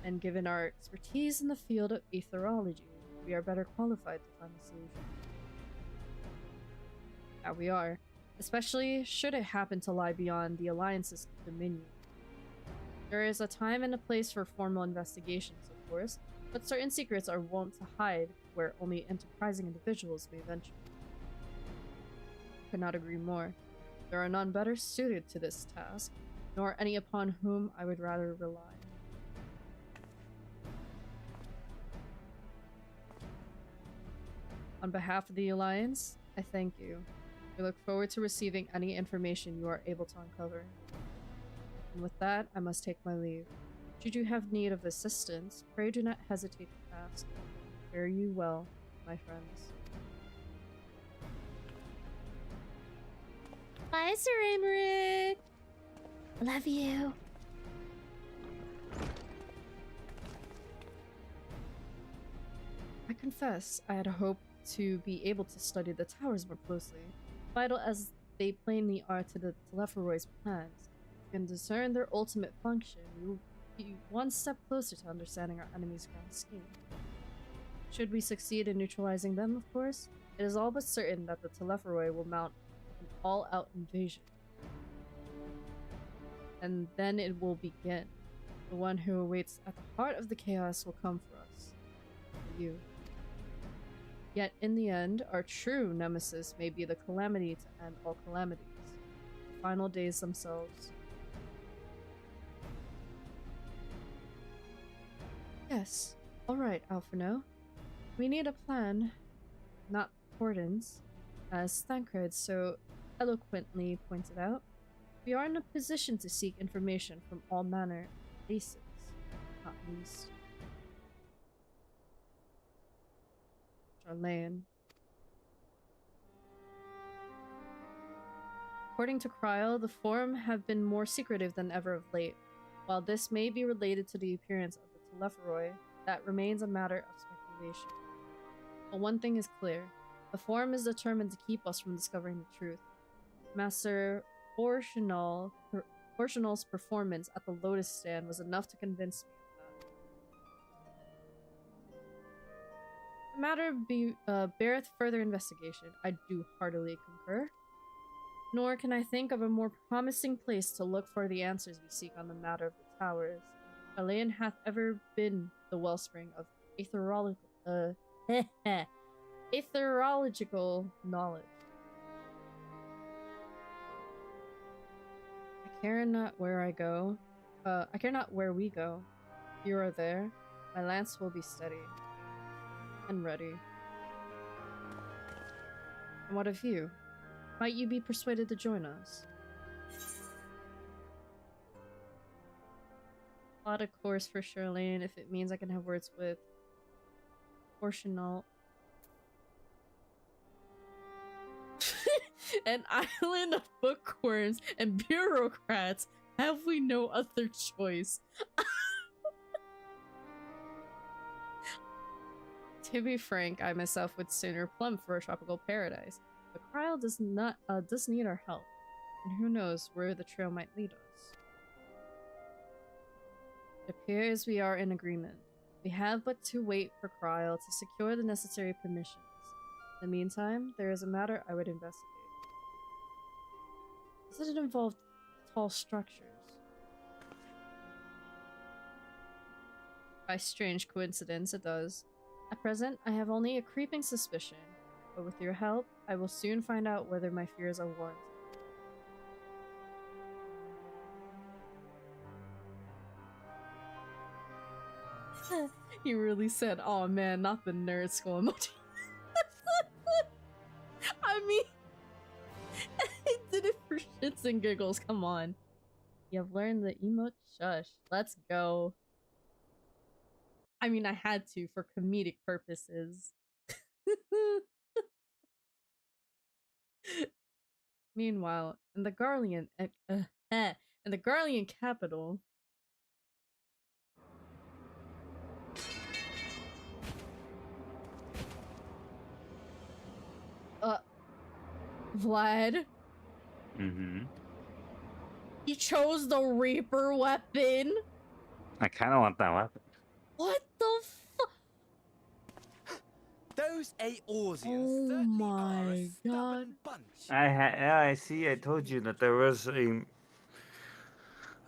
And given our expertise in the field of aetherology, we are better qualified to find a solution. Now we are, especially should it happen to lie beyond the Alliance's dominion. There is a time and a place for formal investigations, of course, but certain secrets are wont to hide where only enterprising individuals may venture. Could not agree more. There are none better suited to this task, nor any upon whom I would rather rely. On behalf of the Alliance, I thank you. We look forward to receiving any information you are able to uncover. And with that, I must take my leave. Should you have need of assistance, pray do not hesitate to ask. Fare you well, my friends. Bye, Sir Amaric. Love you. I confess, I had hoped to be able to study the towers more closely. Vital as they plainly are to the Telepharoid's plans, we can discern their ultimate function. We will be one step closer to understanding our enemy's grand scheme. Should we succeed in neutralizing them, of course, it is all but certain that the Telepharoi will mount an all-out invasion. And then it will begin. The one who awaits at the heart of the chaos will come for us. For you. Yet, in the end, our true nemesis may be the calamity to end all calamities. The final days themselves. Yes. Alright, Alphino. We need a plan, not accordance, as Thancred so eloquently pointed out. We are in a position to seek information from all manner of places, not least. Charlayan. According to Kryl, the Forum have been more secretive than ever of late. While this may be related to the appearance of the Telepharoi, that remains a matter of speculation. But one thing is clear. The Forum is determined to keep us from discovering the truth. Master Portional's performance at the Lotus Stand was enough to convince me of that. The matter beareth further investigation. I do heartily concur. Nor can I think of a more promising place to look for the answers we seek on the matter of the towers. Charlayan hath ever been the wellspring of aetherological knowledge. I care not where we go. You are there. My lance will be steady. And ready. And what of you? Might you be persuaded to join us? Plot a course for Charlayan if it means I can have words with Portional. An island of bookworms and bureaucrats. Have we no other choice? To be frank, I myself would sooner plumb for a tropical paradise. But Kryl does need our help, and who knows where the trail might lead us. It appears we are in agreement. We have but to wait for Kryl to secure the necessary permissions. In the meantime, there is a matter I would investigate. Does it involve tall structures? By strange coincidence, it does. At present, I have only a creeping suspicion, but with your help, I will soon find out whether my fears are warranted. He really said, "Oh man, not the nerd skull emoji." I mean, I did it for shits and giggles, come on. You have learned the emote shush. Let's go. I mean, I had to for comedic purposes. Meanwhile, in the Garlean capital, Vlad. He chose the Reaper weapon. I kind of want that weapon. What the fuck? Those Aorsians oh my god. I see. I told you that there was a.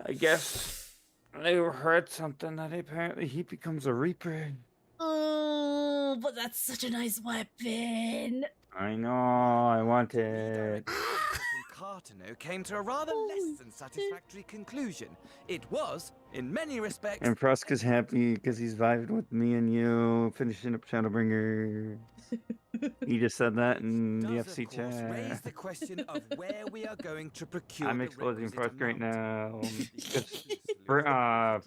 I guess I heard something that apparently he becomes a Reaper. Oh, but that's such a nice weapon. I know. I want it. Cartano came to a rather less than satisfactory conclusion. It was, in many respects... And Fruska's happy because he's vibing with me and you, finishing up Shadowbringer. He just said that in the FC chat. Raise the question of where we are going to procure I'm exposing Fruska right now.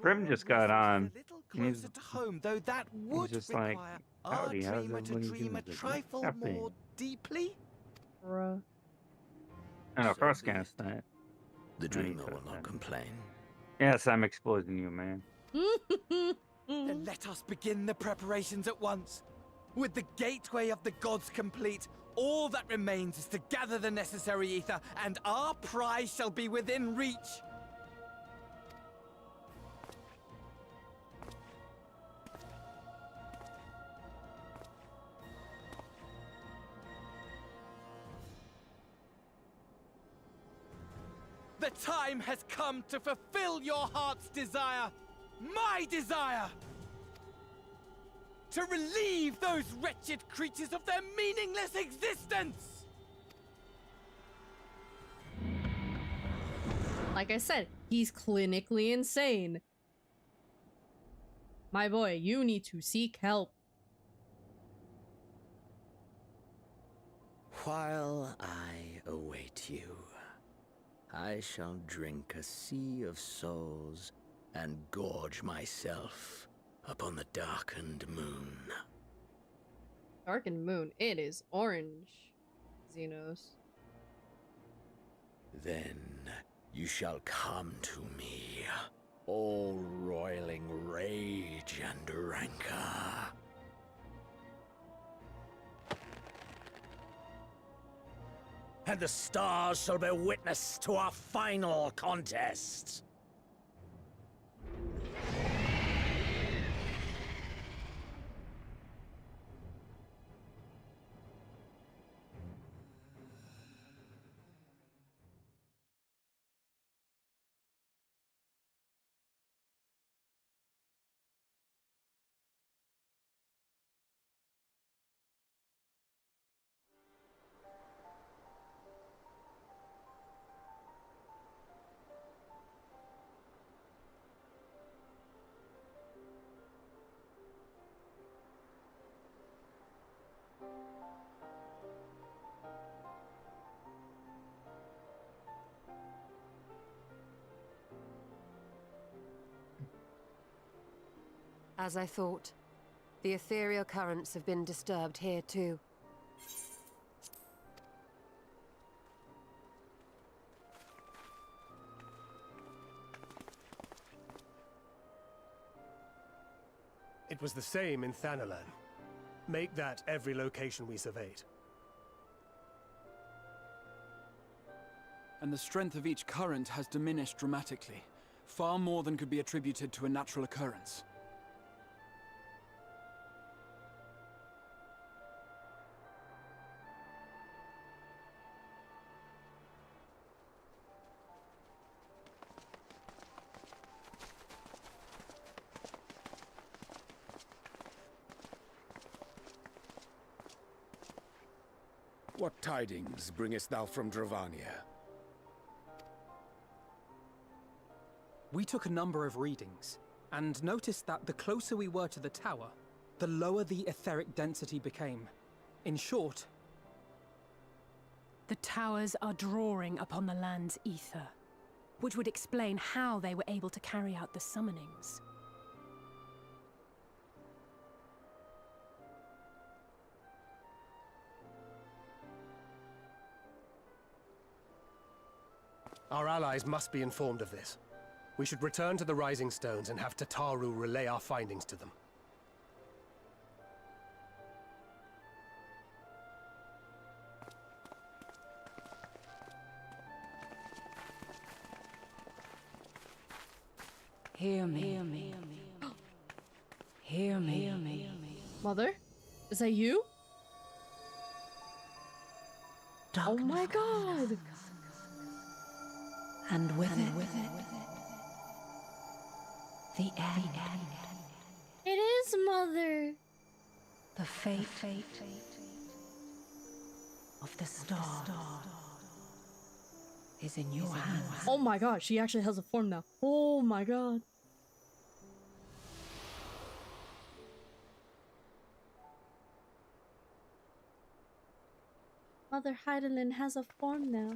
Prim just got on. He's to home, though that would just require like, our howdy, how's dreamer to everybody dream a doing? trifle Happening? more deeply. Bruh. I know, Frost can't stand it. The dreamer will not complain. Yes, I'm exposing you, man. Then let us begin the preparations at once. With the gateway of the gods complete, all that remains is to gather the necessary ether, and our prize shall be within reach. The time has come to fulfill your heart's desire, my desire! To relieve those wretched creatures of their meaningless existence! Like I said, he's clinically insane. My boy, you need to seek help. While I await you, I shall drink a sea of souls and gorge myself upon the darkened moon. Darkened moon. It is orange, Xenos. Then you shall come to me, all roiling rage and rancor. And the stars shall bear witness to our final contest. As I thought, the ethereal currents have been disturbed here too. It was the same in Thanalan. Make that every location we surveyed. And the strength of each current has diminished dramatically, far more than could be attributed to a natural occurrence. What tidings bringest thou from Dravania? We took a number of readings, and noticed that the closer we were to the tower, the lower the etheric density became. In short, the towers are drawing upon the land's ether, which would explain how they were able to carry out the summonings. Our allies must be informed of this. We should return to the Rising Stones and have Tataru relay our findings to them. Hear me. Hear me. Hear me. Hear me. Mother? Is that you? Darkness. Oh my god! And with it, the end. It is Mother. The fate of the star is in your hands. Oh my god, she actually has a form now. Oh my god. Mother Heidelin has a form now.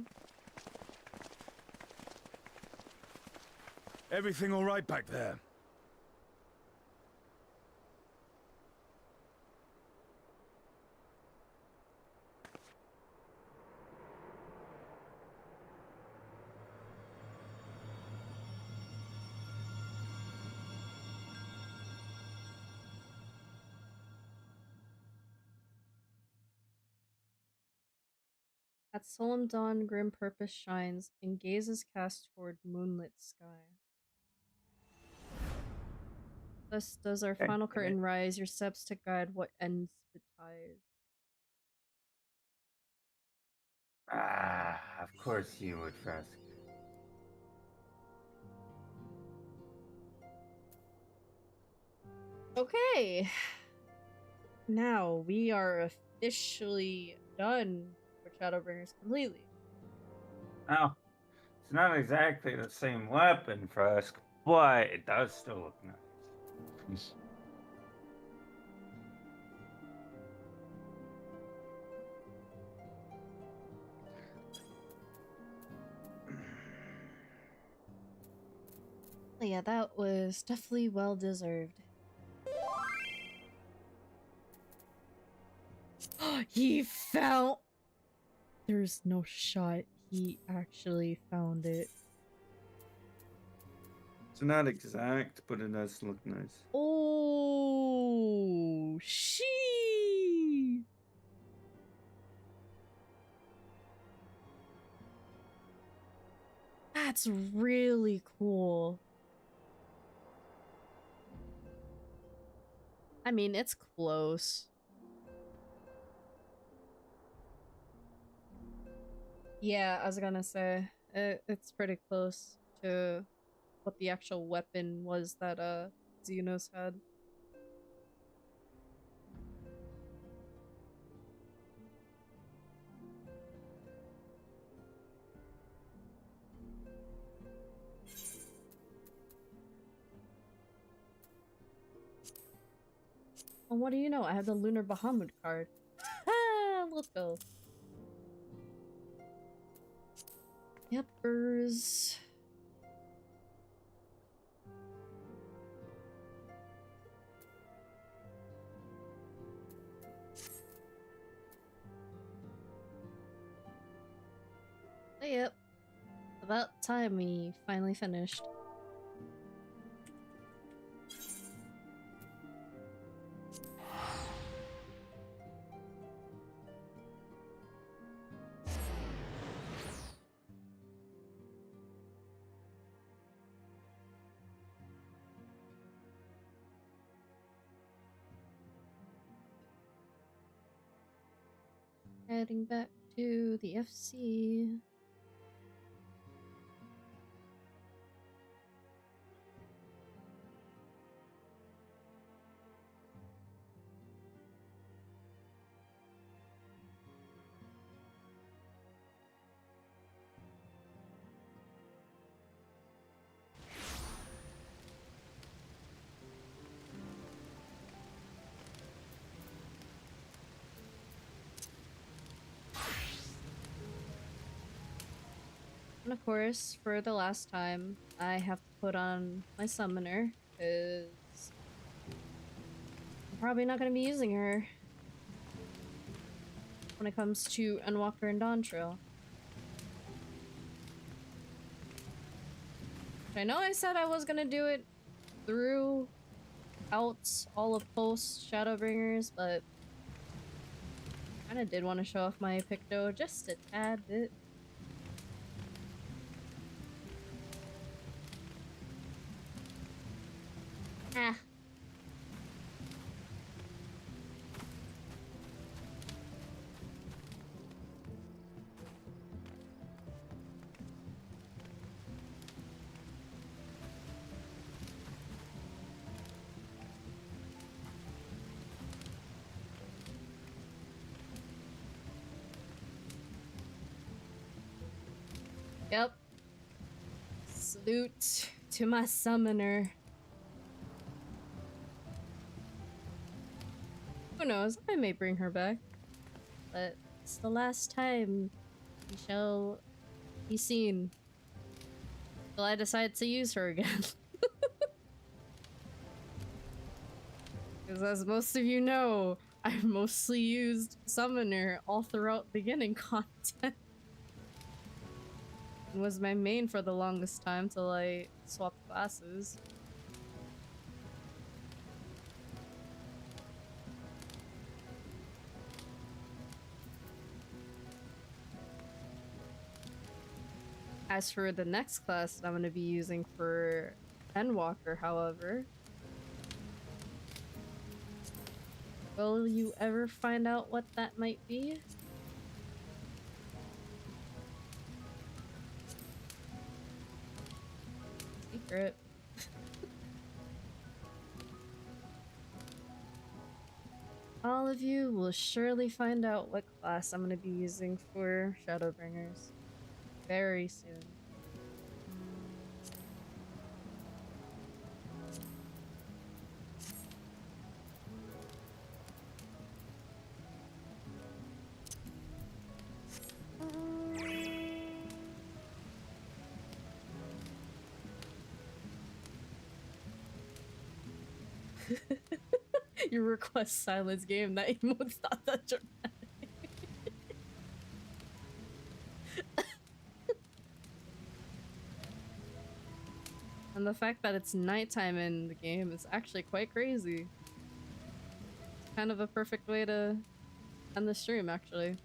Everything all right back there? At solemn dawn, grim purpose shines, and gaze is cast toward moonlit sky. Thus does our final curtain rise, your steps to guide what ends betides. Ah, of course you would, Frask. Okay. Now we are officially done with Shadowbringers completely. Now, it's not exactly the same weapon, Frask, but it does still look nice. Yeah, that was definitely well deserved. He found. There's no shot he actually found it. It's not exact, but it does look nice. Oh, she. That's really cool. I mean, it's close. Yeah, I was gonna say, it's pretty close to what the actual weapon was that, Xenos had. And what do you know? I have the Lunar Bahamut card. Ha! Let's go. Yepers. Yep. About time we finally finished. Heading back to the FC. And of course, for the last time, I have to put on my summoner, because I'm probably not going to be using her when it comes to Endwalker and Dawn Trail. I know I said I was going to do it throughout all of Post-Shadowbringers, but I kind of did want to show off my Picto just a tad bit. Ah. Yep. Salute to my summoner. Who knows? I may bring her back. But it's the last time we shall be seen. Till I decide to use her again. Because as most of you know, I've mostly used Summoner all throughout beginning content. It was my main for the longest time till I swapped classes. As for the next class that I'm going to be using for Endwalker, however, will you ever find out what that might be? Secret. All of you will surely find out what class I'm going to be using for Shadowbringers very soon. Your request silence game, that emote's not that dramatic. And the fact that it's nighttime in the game is actually quite crazy. It's kind of a perfect way to end the stream, actually.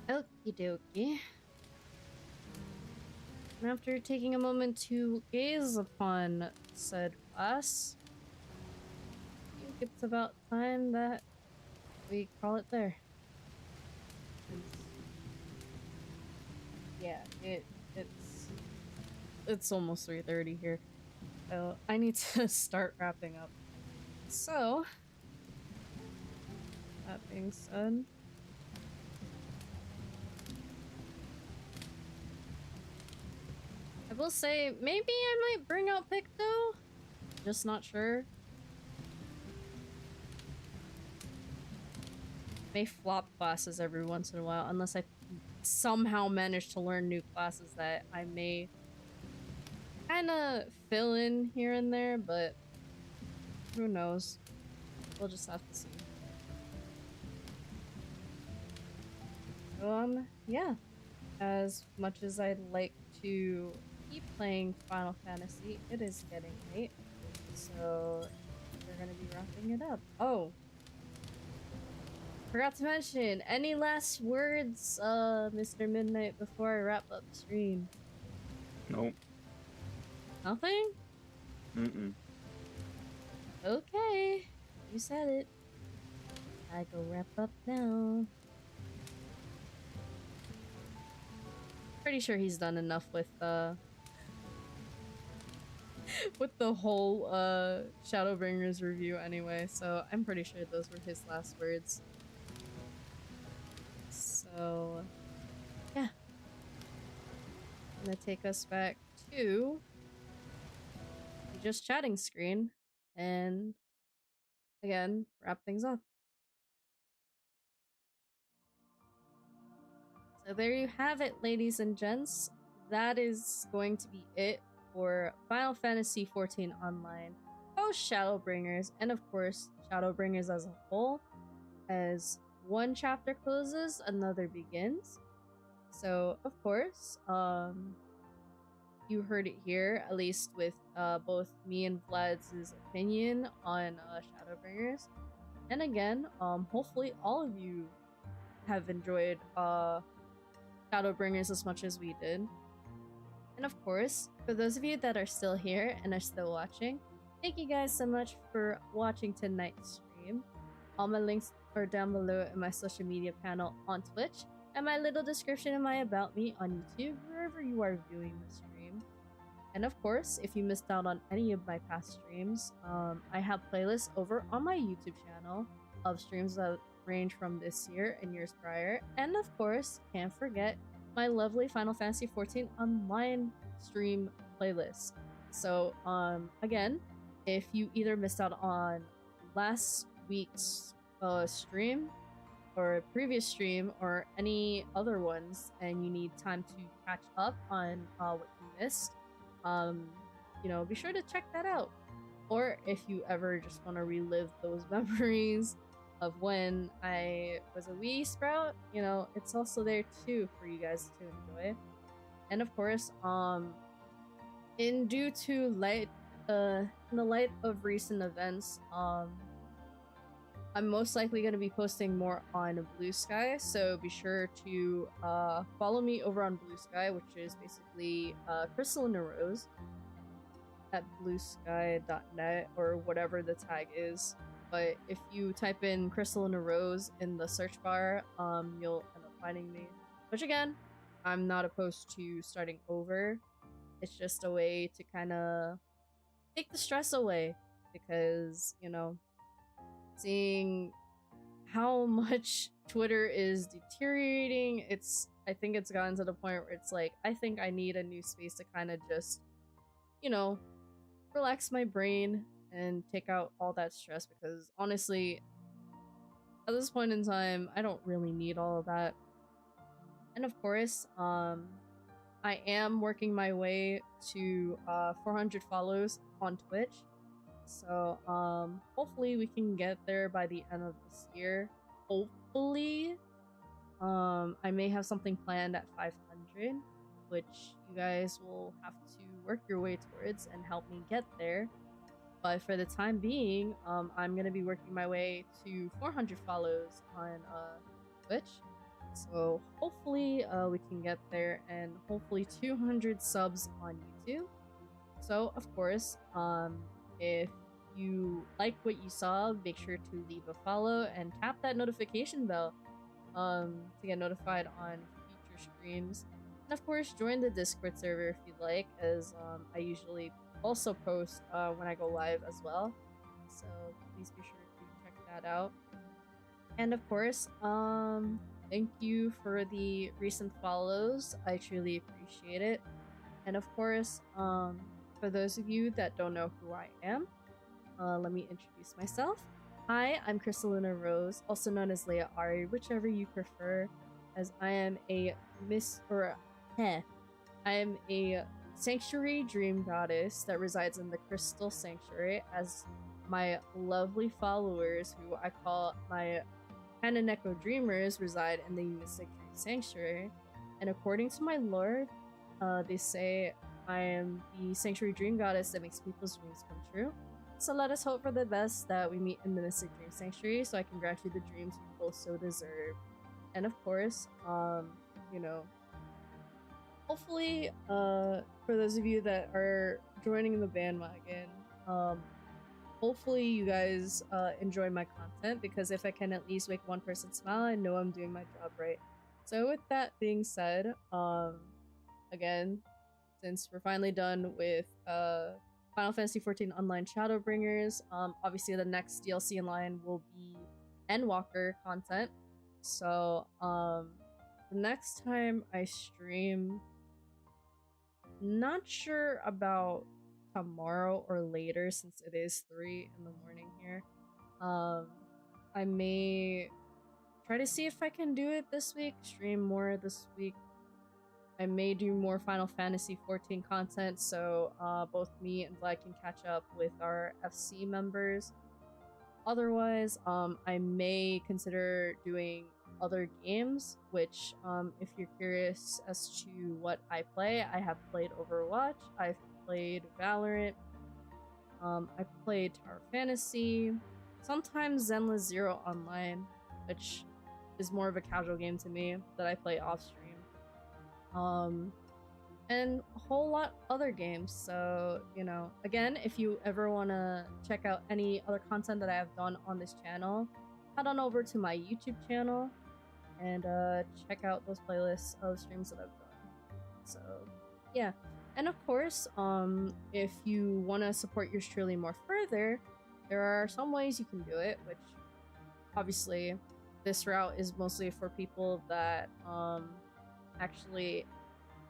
Okie dokie. And after taking a moment to gaze upon said class, I think it's about time that we call it there. Yeah, it's almost 3:30 here, so I need to start wrapping up. So, that being said, I will say, maybe I might bring out Picto? Just not sure. May flop classes every once in a while, unless I somehow manage to learn new classes that I may kind of fill in here and there, but who knows? We'll just have to see. So, yeah. As much as I'd like to keep playing Final Fantasy, it is getting late, so we're gonna be wrapping it up. Oh! Forgot to mention, any last words, Mr. Midnight, before I wrap up the stream? Nope. Nothing? Mm-mm. Okay. You said it. I go wrap up now. Pretty sure he's done enough with the whole Shadowbringers review anyway, so I'm pretty sure those were his last words. So yeah. I'm gonna take us back to the just chatting screen and again wrap things up. So there you have it, ladies and gents. That is going to be it for Final Fantasy XIV Online, Post-Shadowbringers, and of course, Shadowbringers as a whole. As one chapter closes, another begins. So, of course, you heard it here, at least with both me and Vlad's opinion on Shadowbringers. And again, hopefully all of you have enjoyed Shadowbringers as much as we did. And of course, for those of you that are still here and are still watching, thank you guys so much for watching tonight's stream. All my links are down below in my social media panel on Twitch, and my little description in my About Me on YouTube, wherever you are viewing the stream. And of course, if you missed out on any of my past streams, I have playlists over on my YouTube channel of streams that range from this year and years prior. And of course, can't forget my lovely Final Fantasy XIV Online stream playlist. So, again, if you either missed out on last week's stream or previous stream or any other ones and you need time to catch up on what you missed, you know, be sure to check that out. or if you ever just want to relive those memories of when I was a wee sprout, you know, it's also there too for you guys to enjoy. And of course, in due to light, in the light of recent events, I'm most likely going to be posting more on Blue Sky, so be sure to follow me over on Blue Sky, which is basically Crystal and a Rose at bluesky.net or whatever the tag is. But if you type in Crystal and a Rose in the search bar, you'll end up finding me. Which again, I'm not opposed to starting over. It's just a way to kind of take the stress away, because, you know, seeing how much Twitter is deteriorating, I think it's gotten to the point where it's like, I think I need a new space to kind of just, you know, relax my brain and take out all that stress, because honestly, at this point in time, I don't really need all of that. And of course, I am working my way to 400 follows on Twitch. So, hopefully we can get there by the end of this year. Hopefully. I may have something planned at 500, which you guys will have to work your way towards and help me get there. But for the time being, I'm gonna be working my way to 400 follows on Twitch. So hopefully we can get there, and hopefully 200 subs on YouTube. So of course, if you like what you saw, make sure to leave a follow and tap that notification bell to get notified on future streams. And of course, join the Discord server if you'd like, as I usually also post when I go live as well. So please be sure to check that out. And of course, thank you for the recent follows. I truly appreciate it. And of course, for those of you that don't know who I am, let me introduce myself. Hi, I'm Crystalina Rose, also known as Leia Ari, whichever you prefer, as I am a I am a sanctuary dream goddess that resides in the Crystal Sanctuary, as my lovely followers, who I call my Hananeko Dreamers, reside in the Mystic Dream Sanctuary. And according to my lore, they say I am the sanctuary dream goddess that makes people's dreams come true. So let us hope for the best, that we meet in the Mystic Dream Sanctuary so I can grant you the dreams you both so deserve. And of course, you know, hopefully, for those of you that are joining the bandwagon, hopefully you guys enjoy my content, because if I can at least make one person smile, I know I'm doing my job right. So with that being said, again, since we're finally done with Final Fantasy XIV Online Shadowbringers, obviously the next DLC in line will be Endwalker content. So the next time I stream, not sure about tomorrow or later, since it is 3 in the morning here. I may try to see if I can do it this week, stream more this week. I may do more Final Fantasy XIV content, so both me and Vlad can catch up with our FC members. Otherwise, I may consider doing other games, which, if you're curious as to what I play, I have played Overwatch, I've played Valorant, I played Tower Fantasy, sometimes Zenless Zero Online, which is more of a casual game to me that I play off stream. And a whole lot other games. So, you know, again, if you ever want to check out any other content that I have done on this channel, head on over to my YouTube channel and check out those playlists of streams that I've done. So, yeah. And of course, if you want to support yours truly more further, there are some ways you can do it, which obviously this route is mostly for people that actually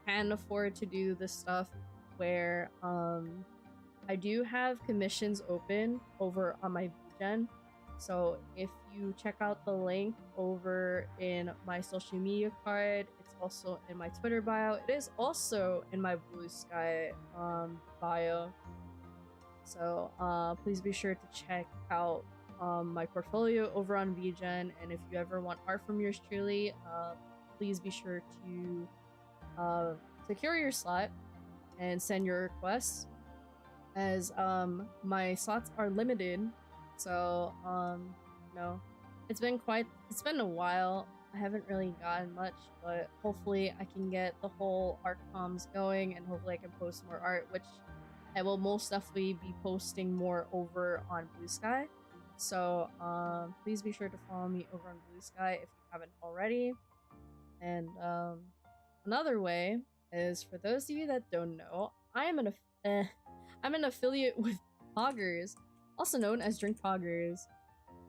can afford to do this stuff, where I do have commissions open over on my VGen. So if you check out the link over in my social media card, it's also in my Twitter bio, it is also in my Blue Sky bio. So please be sure to check out my portfolio over on VGen, and if you ever want art from yours truly, please be sure to secure your slot and send your requests, as my slots are limited. So you know, it's been a while. I haven't really gotten much, but hopefully I can get the whole art comms going, and hopefully I can post more art, which I will most definitely be posting more over on Blue Sky. So please be sure to follow me over on Blue Sky if you haven't already. And another way is, for those of you that don't know, I'm an affiliate with Poggers, also known as Drink Poggers.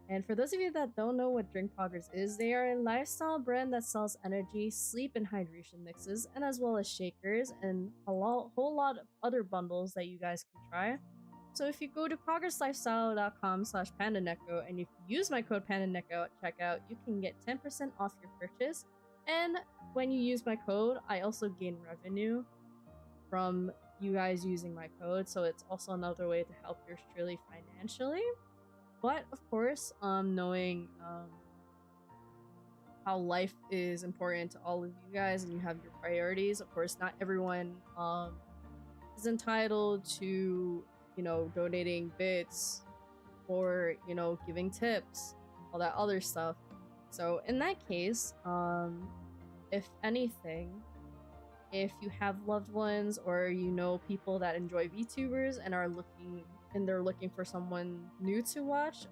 And for those of you that don't know what Drink Poggers is, they are a lifestyle brand that sells energy, sleep, and hydration mixes, and as well as shakers and a whole lot of other bundles that you guys can try. So if you go to poggerslifestyle.com/pandaneko and if you use my code pandaneko at checkout, you can get 10% off your purchase. And when you use my code, I also gain revenue from you guys using my code, so it's also another way to help yours truly financially. But of course, knowing how life is important to all of you guys and you have your priorities, of course, not everyone is entitled to, you know, donating bits or, you know, giving tips, all that other stuff. So in that case, if anything, if you have loved ones or you know people that enjoy VTubers and they're looking for someone new to watch,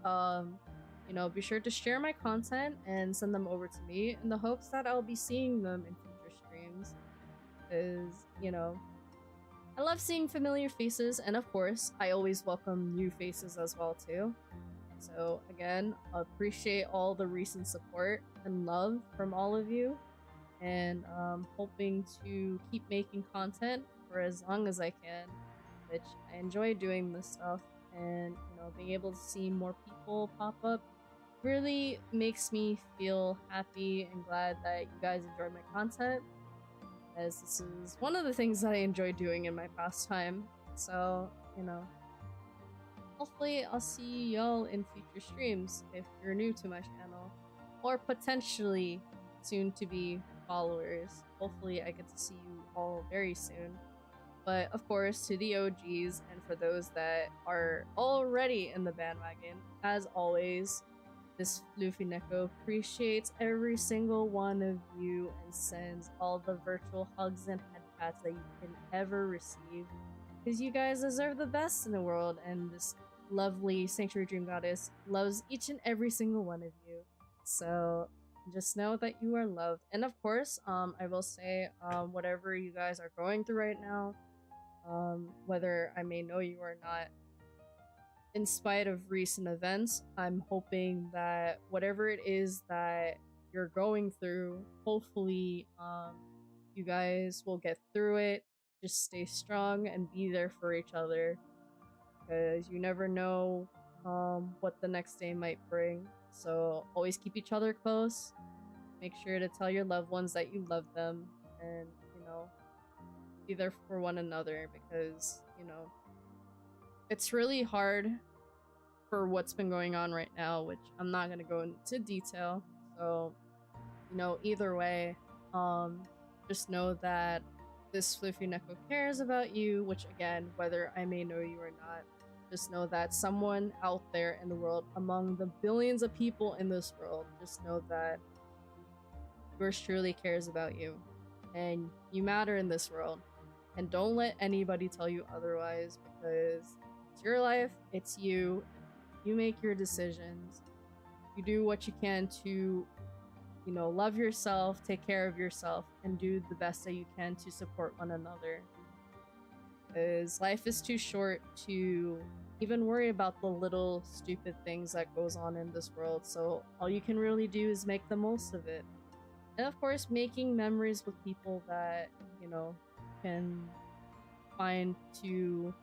you know, be sure to share my content and send them over to me in the hopes that I'll be seeing them in future streams. Because, you know, I love seeing familiar faces, and of course, I always welcome new faces as well too. So again, I appreciate all the recent support and love from all of you, and hoping to keep making content for as long as I can, which I enjoy doing this stuff, and you know, being able to see more people pop up really makes me feel happy and glad that you guys enjoy my content, as this is one of the things that I enjoy doing in my pastime. So, you know, hopefully I'll see y'all in future streams if you're new to my channel, or potentially soon to be followers. Hopefully I get to see you all very soon. But of course, to the OGs and for those that are already in the bandwagon, as always, this Luffy Neko appreciates every single one of you and sends all the virtual hugs and head pats that you can ever receive, because you guys deserve the best in the world, and this lovely Sanctuary Dream Goddess loves each and every single one of you. So just know that you are loved. And of course, I will say, whatever you guys are going through right now, whether I may know you or not, in spite of recent events, I'm hoping that whatever it is that you're going through, hopefully you guys will get through it. Just stay strong and be there for each other, because you never know what the next day might bring. So always keep each other close. Make sure to tell your loved ones that you love them, and you know, be there for one another, because you know, it's really hard for what's been going on right now, which I'm not gonna go into detail. So, you know, either way, just know that this Fluffy Neko cares about you, which again, whether I may know you or not, just know that someone out there in the world, among the billions of people in this world, just know that yours truly cares about you, and you matter in this world. And don't let anybody tell you otherwise, because it's your life, it's you. You make your decisions. You do what you can to, you know, love yourself, take care of yourself, and do the best that you can to support one another. Because life is too short to even worry about the little stupid things that goes on in this world. So all you can really do is make the most of it. And of course, making memories with people that, you know, can find to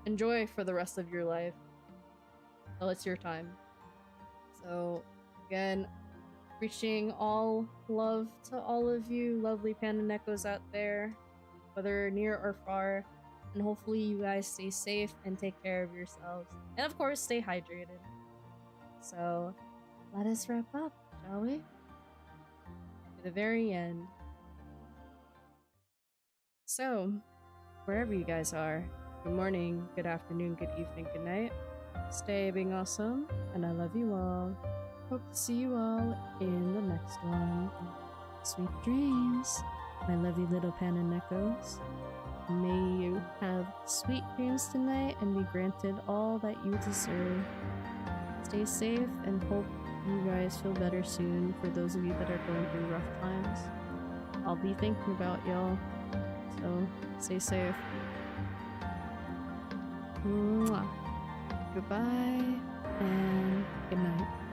enjoy for the rest of your life. So it's your time. So again, reaching all love to all of you lovely Panda Nekos out there, whether near or far. and hopefully you guys stay safe and take care of yourselves. And of course, stay hydrated. So, let us wrap up, shall we? To the very end. So, wherever you guys are, good morning, good afternoon, good evening, good night. Stay being awesome, and I love you all. Hope to see you all in the next one. Sweet dreams, my lovely little Pan and Echoes. May you have sweet dreams tonight and be granted all that you deserve. Stay safe and hope you guys feel better soon for those of you that are going through rough times. I'll be thinking about y'all, so stay safe. Mwah. Goodbye and good night.